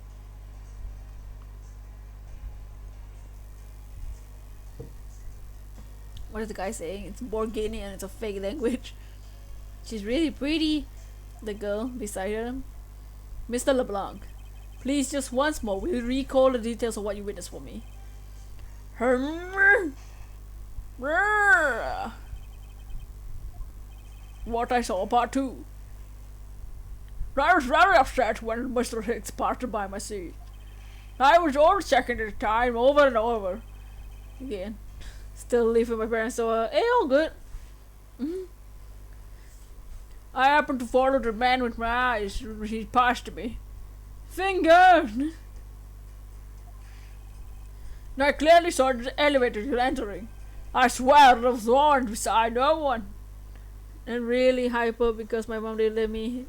What is the guy saying? It's Borgini and it's a fake language. She's really pretty. The girl beside him. Mr. LeBlanc, please just once more, will you recall the details of what you witnessed for me? What I saw, part 2. I was very upset when Mr. Hicks passed by my seat. I was always checking the time over and over. Again. Still leaving my parents, so hey, all good. I happened to follow the man with my eyes. He passed me. Finger! I clearly saw the elevator you're entering. I swear there was one beside no one. And really hyper because my mom didn't let me.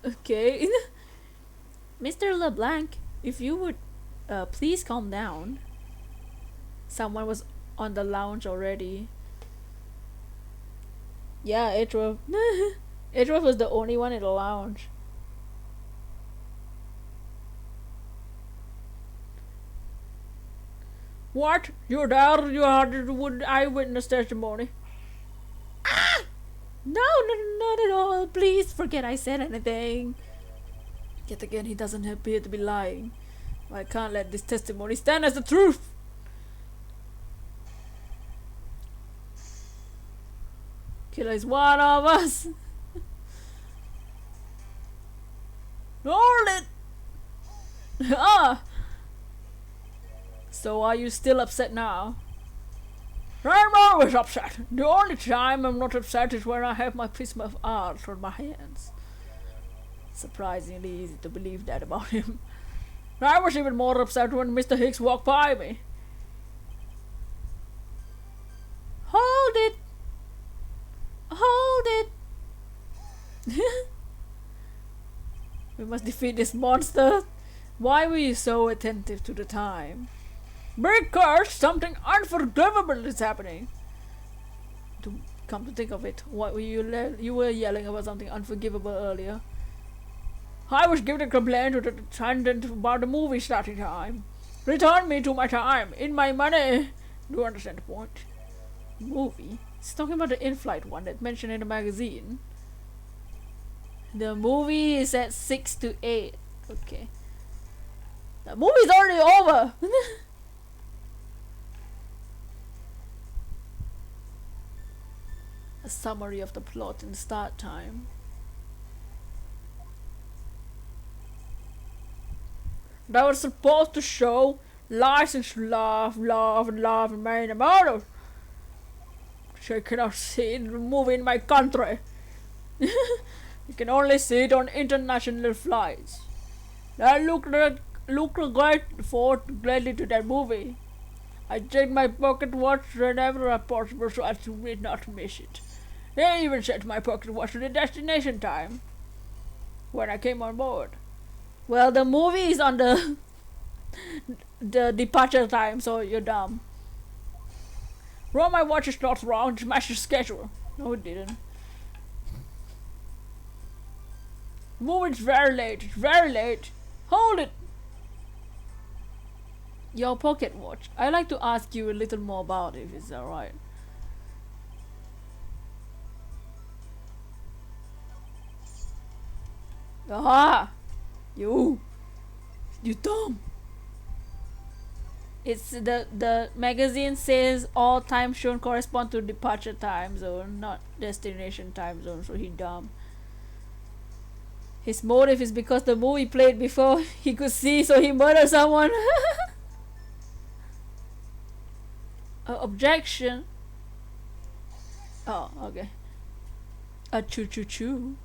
Okay. Mr. LeBlanc, if you would please calm down. Someone was on the lounge already. Yeah, Edgeworth. Edgeworth was the only one in the lounge. What? You're there? You had eyewitness testimony? No, not at all. Please forget I said anything. Yet again, he doesn't appear to be lying. I can't let this testimony stand as the truth. Killer is one of us. Hold it. Ah. So are you still upset now? I'm always upset. The only time I'm not upset is when I have my piece of art on my hands. Surprisingly easy to believe that about him. I was even more upset when Mr. Hicks walked by me. Hold it! Hold it! We must defeat this monster. Why were you so attentive to the time? Because something unforgivable is happening. To come to think of it, what were you were yelling about something unforgivable earlier. I was giving a complaint to the attendant about the movie starting time. Return me to my time, in my money. Do you understand the point? Movie? He's talking about the in-flight one that mentioned in the magazine. The movie is at 6 to 8. Okay. The movie's already over! A summary of the plot and start time. That was supposed to show license love, and main emotive. So you cannot see the movie in my country. You can only see it on international flights. I looked great forward gladly to that movie. I checked my pocket watch whenever possible so as to not miss it. They even set my pocket watch to the destination time when I came on board. Well, the movie is on the departure time, so you're dumb. Well, my watch is not wrong, it matched the schedule. No, it didn't. The movie's very late, it's very late. Hold it! Your pocket watch. I'd like to ask you a little more about it, if it's alright. Aha! You dumb. It's the magazine says all time shown correspond to departure time zone, not destination time zone, so he dumb. His motive is because the movie played before he could see, so he murdered someone. Objection. Oh, okay. A choo choo choo.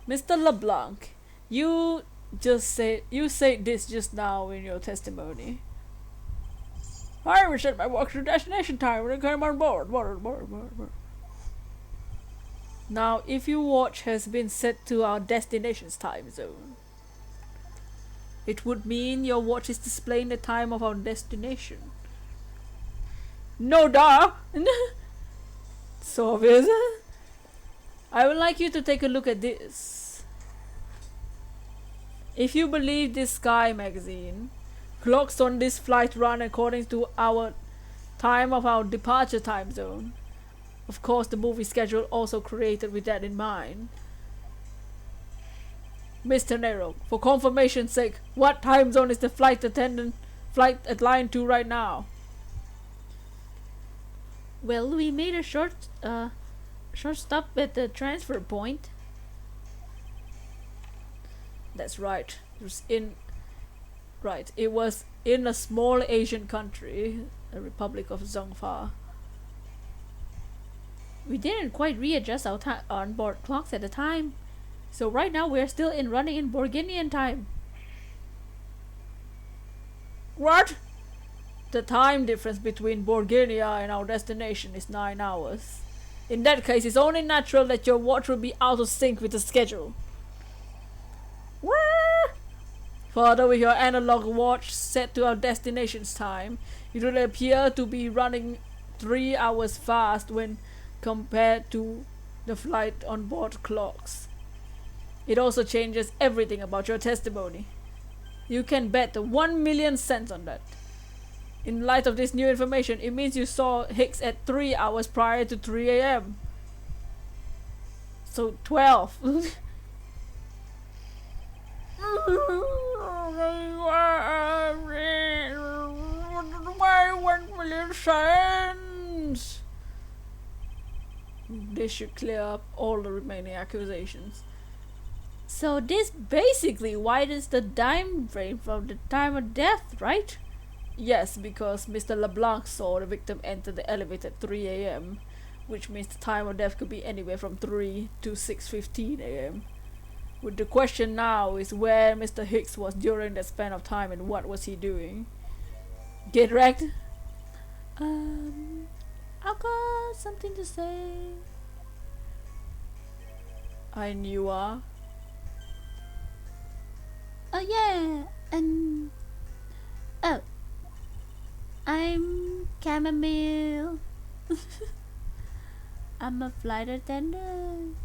Mr. LeBlanc, you said this just now in your testimony. I reset my watch to destination time when I came on board. Now, if your watch has been set to our destination's time zone, it would mean your watch is displaying the time of our destination. No, duh! So obvious. I would like you to take a look at this. If you believe this Sky magazine, clocks on this flight run according to our time of our departure time zone. Of course, the movie schedule also created with that in mind. Mr. Nero, for confirmation's sake, what time zone is the flight at line 2 right now? Well, we made a short stop at the transfer point. That's right. It was in a small Asian country, the Republic of Zongfa. We didn't quite readjust our onboard clocks at the time, so right now we're still running in Borginian time. What? The time difference between Borginia and our destination is 9 hours. In that case, it's only natural that your watch will be out of sync with the schedule. Further, with your analog watch set to our destination's time, it will appear to be running 3 hours fast when compared to the flight on board clocks. It also changes everything about your testimony. You can bet 1,000,000 cents on that. In light of this new information, it means you saw Hicks at 3 hours prior to 3 a.m. So 12. Why won't make sense? This should clear up all the remaining accusations. So this basically widens the time frame from the time of death, right? Yes, because Mr. LeBlanc saw the victim enter the elevator at 3 a.m., which means the time of death could be anywhere from 3 to 6:15 a.m. With the question now is where Mr. Hicks was during that span of time and what was he doing? Get wrecked? I've got something to say. And you are? Oh yeah, and oh, I'm chamomile. I'm a flight attendant.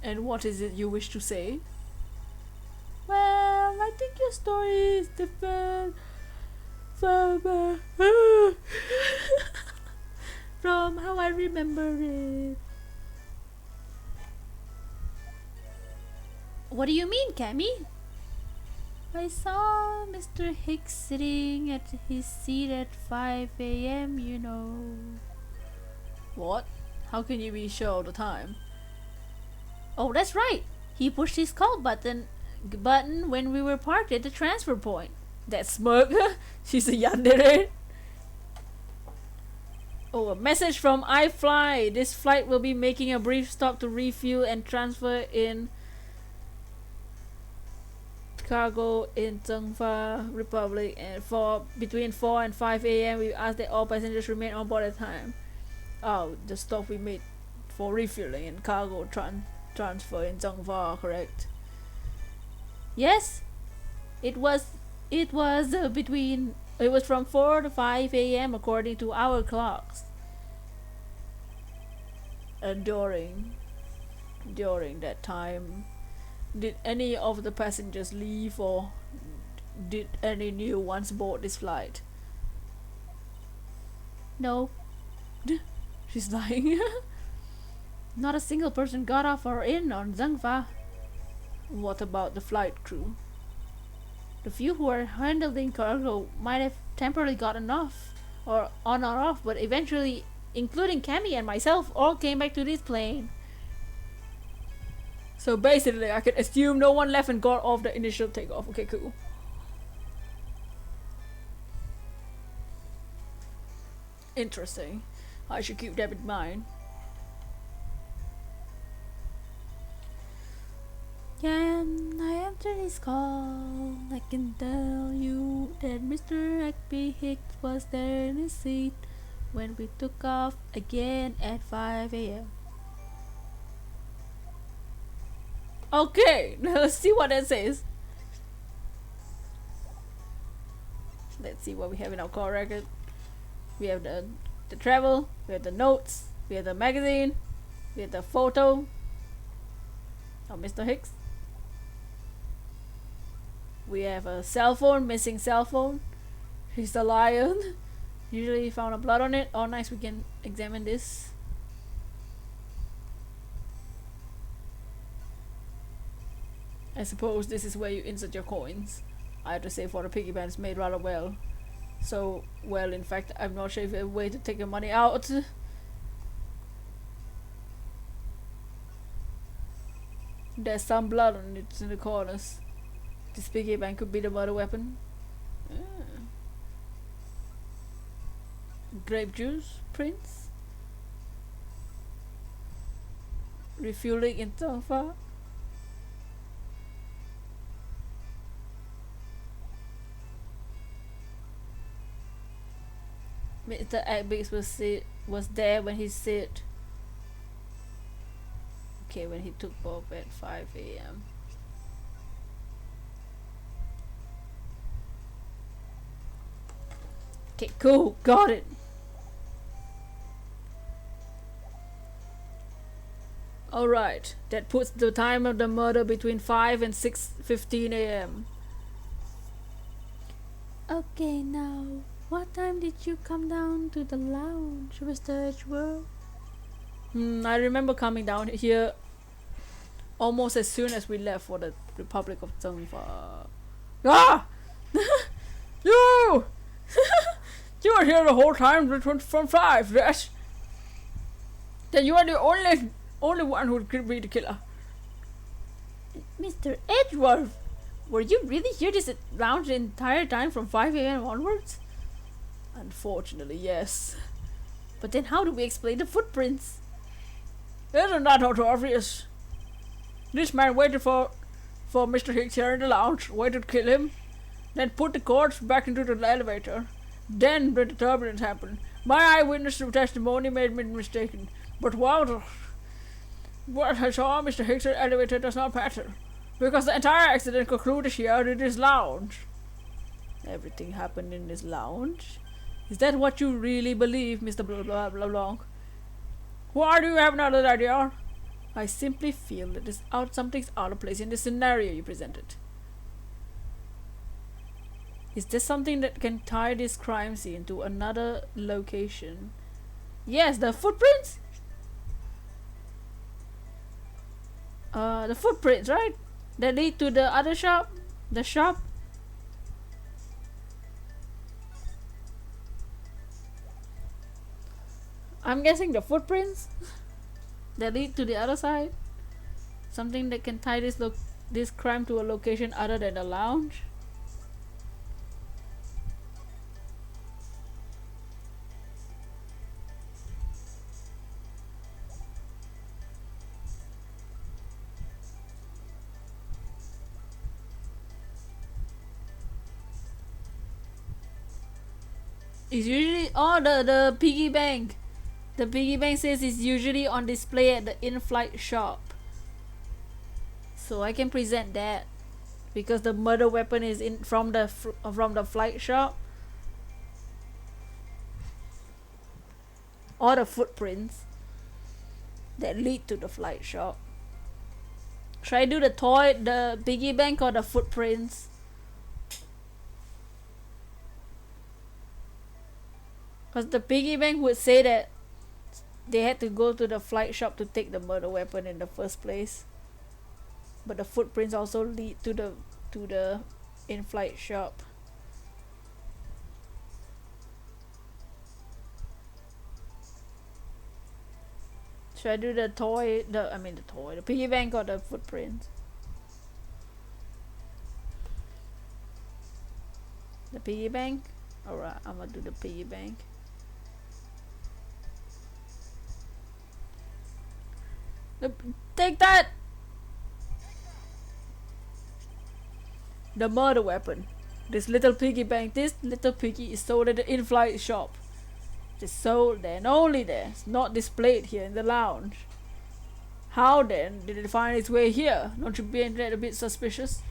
And what is it you wish to say? Well, I think your story is different from from how I remember it. What do you mean, Cammy? I saw Mr. Hicks sitting at his seat at 5 a.m., you know. What? How can you be sure of the time? Oh, that's right. He pushed his call button when we were parked at the transfer point. That smirk? She's a yandere. Oh, a message from iFly. This flight will be making a brief stop to refuel and transfer in cargo in Zhengfa Republic, and for between 4 and 5 a.m. we ask that all passengers remain on board at the time. Oh, the stop we made for refueling and cargo transfer in Zhengfa, correct? Yes, it was from 4 to 5 a.m. according to our clocks. And during that time, did any of the passengers leave, or did any new ones board this flight? No. She's lying. Not a single person got off or in on Zhengfa. What about the flight crew? The few who were handling cargo might have temporarily gotten off, or on or off, but eventually, including Cammy and myself, all came back to this plane. So basically, I can assume no one left and got off the initial takeoff. Okay, cool. Interesting. I should keep that in mind. Can I answer this call? I can tell you that Mr. Agby Hicks was there in his seat when we took off again at 5 a.m. Okay, now let's see what that says. Let's see what we have in our call record. We have the travel, we have the notes, we have the magazine, we have the photo of Mr. Hicks. We have a cell phone, missing cell phone. He's a lion. Usually found a blood on it. Oh nice, we can examine this. I suppose this is where you insert your coins. I have to say, for the piggy bank is made rather well. So well, in fact, I'm not sure if there's a way to take your money out. There's some blood on it in the corners. This piggy bank could be the murder weapon. Ah. Grape juice, prints. Refueling in Tongfa. Mr. Agbix was there when he said, okay, when he took Bob at 5 a.m. Okay, cool, got it. Alright, that puts the time of the murder between 5 and 6:15 a.m. Okay, now, what time did you come down to the lounge, Mr. Edgeworth? I remember coming down here almost as soon as we left for the Republic of Zhengfa. Ah! You! You were here the whole time from 5, yes? Then you are the only one who could be the killer. Mr. Edgeworth, were you really here this lounge the entire time from 5 a.m. onwards? Unfortunately, yes. But then how do we explain the footprints? Isn't that not obvious? This man waited for Mr. Hicks here in the lounge, waited to kill him, then put the corpse back into the elevator. Then when the turbulence happened, my eyewitness testimony made me mistaken. But what I saw Mr. Hicks in the elevator does not matter, because the entire accident concluded here in this lounge. Everything happened in this lounge? Is that what you really believe, Mr. Blah Blah Blah Blanc? Why do you have another idea? I simply feel that something's out of place in the scenario you presented. Is there something that can tie this crime scene to another location? Yes, the footprints? The footprints, right? That lead to the other shop? The shop? I'm guessing the footprints that lead to the other side. Something that can tie this crime to a location other than the lounge. It's usually the piggy bank. The piggy bank says it's usually on display at the in-flight shop. So I can present that because the murder weapon is from the flight shop. Or the footprints that lead to the flight shop. Should I do the piggy bank or the footprints? Because the piggy bank would say that they had to go to the flight shop to take the murder weapon in the first place. But the footprints also lead to the in-flight shop. Should I do the piggy bank or the footprints? The piggy bank? Alright, I'm gonna do the piggy bank. Take that! The murder weapon. This little piggy bank. This little piggy is sold at the in-flight shop. It's sold there and only there. It's not displayed here in the lounge. How then did it find its way here? Don't you find that a bit suspicious?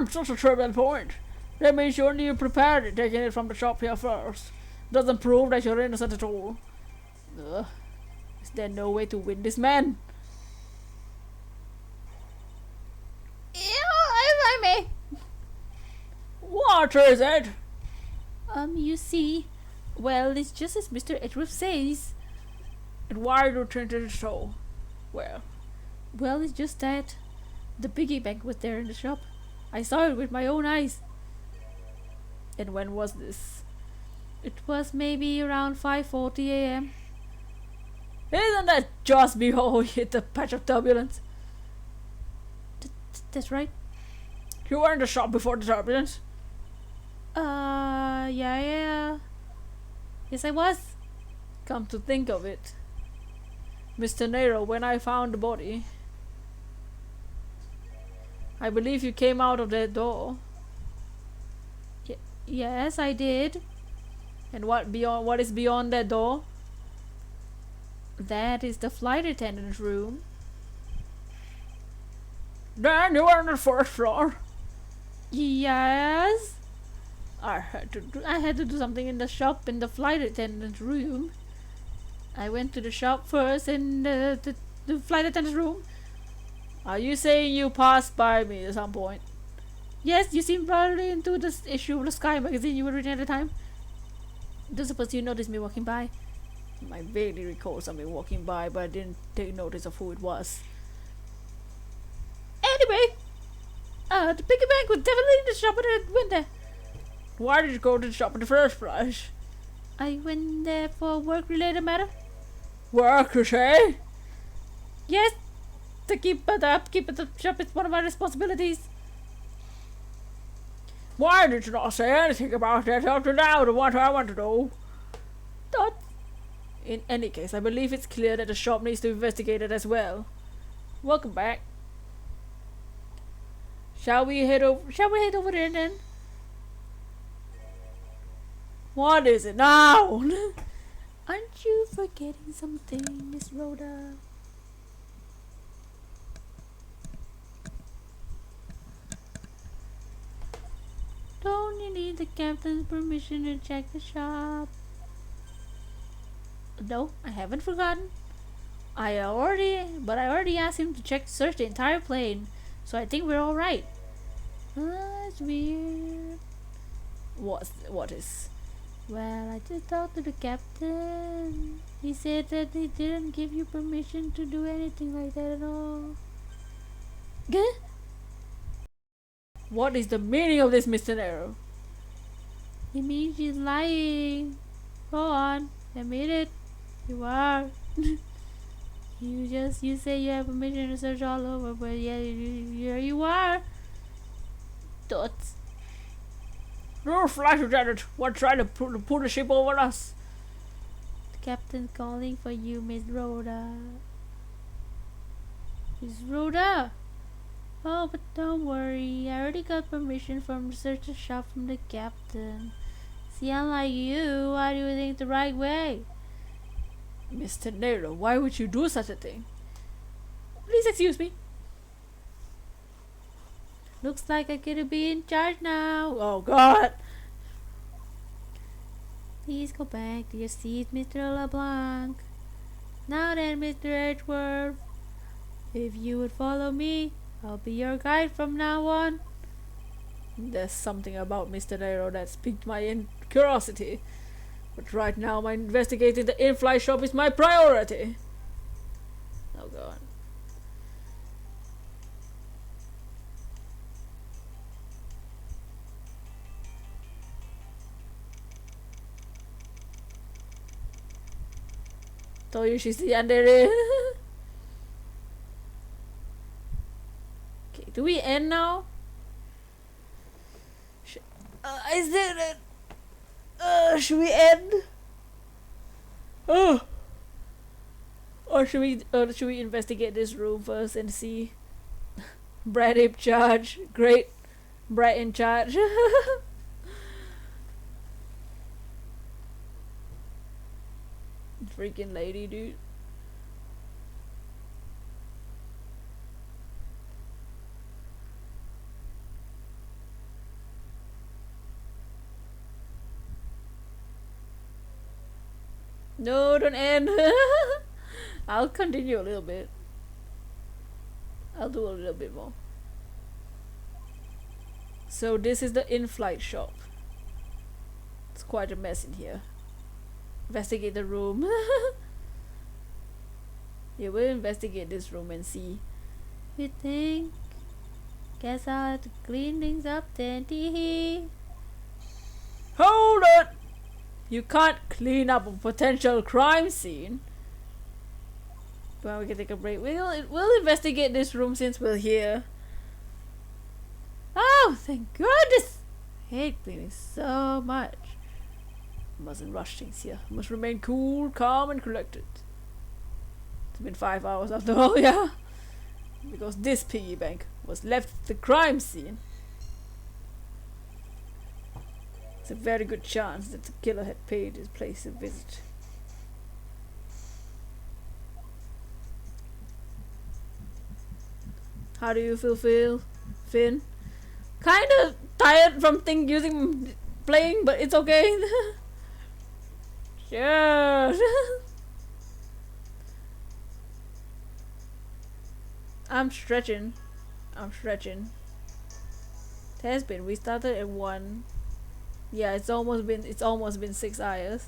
Such a trivial point. That means you only prepared it, taking it from the shop here first. Doesn't prove that you're innocent at all. Ugh. Is there no way to win this man? Yeah, if I may. What is it? You see, well, it's just as Mr. Edgeworth says. And why do you think it is so? Well, it's just that the piggy bank was there in the shop. I saw it with my own eyes. And when was this? It was maybe around 5:40 a.m. Isn't that just before we hit the patch of turbulence? That's right. You were in the shop before the turbulence? Yeah. Yes, I was. Come to think of it, Mr. Nero, when I found the body, I believe you came out of that door. Yes, I did. And what is beyond that door? That is the flight attendant's room. Then you were on the first floor. Yes. I had to do something in the shop in the flight attendant's room. I went to the shop first and the flight attendant's room. Are you saying you passed by me at some point? Yes, you seemed probably into this issue of the Sky magazine you were reading at the time. Don't suppose you noticed me walking by. I vaguely recall something walking by, but I didn't take notice of who it was. Anyway, the piggy bank was definitely in the shop when I went there. Why did you go to the shop in the first place? I went there for a work-related matter. Work, you say? Yes, the upkeep of the shop is one of my responsibilities. Why did you not say anything about that up to now to what I want to know? Thought In any case, I believe it's clear that the shop needs to be investigated as well. Welcome back. Shall we head over there then? What is it now? Aren't you forgetting something, Miss Rhoda? Don't you need the captain's permission to check the shop? No, I haven't forgotten. I already asked him to search the entire plane, so I think we're all right. That's weird. What is? Well, I just talked to the captain. He said that they didn't give you permission to do anything like that at all. Gah? What is the meaning of this, Mr. Nero? It means she's lying. Go on, admit it. You are. You say you have permission to search all over, but yeah, here you are. Dots. Your flight attendant was trying to pull the ship over us. The captain's calling for you, Miss Rhoda. Miss Rhoda? Oh, but don't worry. I already got permission from search the shop from the captain. See, unlike you, I do things the right way. Mr. Nero, why would you do such a thing? Please excuse me. Looks like I get to be in charge now. Oh God! Please go back to your seat, Mr. LeBlanc. Now then, Mr. Edgeworth, if you would follow me, I'll be your guide from now on. There's something about Mr. Nero that's piqued my curiosity, but right now my investigating the in-flight shop is my priority. Oh God. Told you she's the yandere. Okay, do we end now? Is there should we end? Oh. Or should we investigate this room first and see Brad in charge? Great Brad in charge. Freaking lady, dude. No, don't end. I'll continue a little bit. I'll do a little bit more. So this is the in-flight shop. It's quite a mess in here. Investigate the room. Yeah, we'll investigate this room and see. You think? Guess I'll have to clean things up then, tee. Hold it! You can't clean up a potential crime scene. Well, we can take a break. We'll investigate this room since we're here. Oh, thank goodness! I hate cleaning so much. Mustn't rush things here. Must remain cool, calm, and collected. It's been 5 hours after all, yeah? Because this piggy bank was left at the crime scene. It's a very good chance that the killer had paid his place a visit. How do you feel, Finn? Kind of tired from playing, but it's okay. Sure. I'm stretching. It has been. We started at 1. Yeah, it's almost been 6 hours.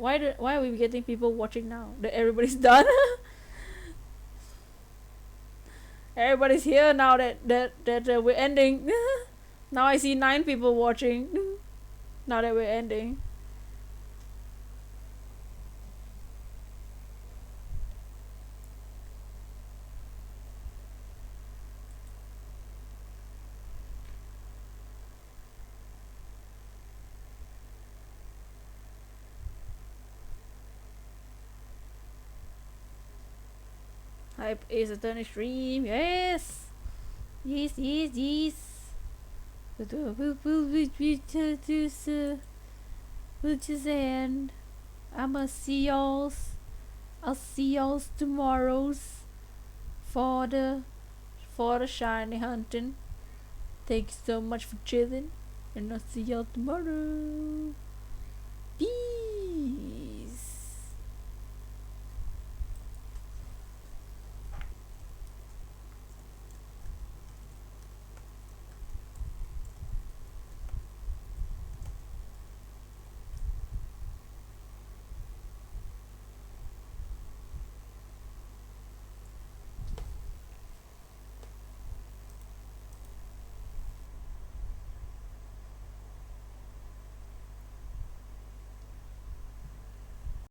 why are we getting people watching now? That everybody's done. Everybody's here now that we're ending. Now I see 9 people watching. Now that we're ending. Hype is a turn stream. Yes. Yes, yes, yes. We'll just end. I'ma see y'all's. I'll see y'all's tomorrow's for the shiny hunting. Thank you so much for chilling, and I'll see y'all tomorrow. Peace.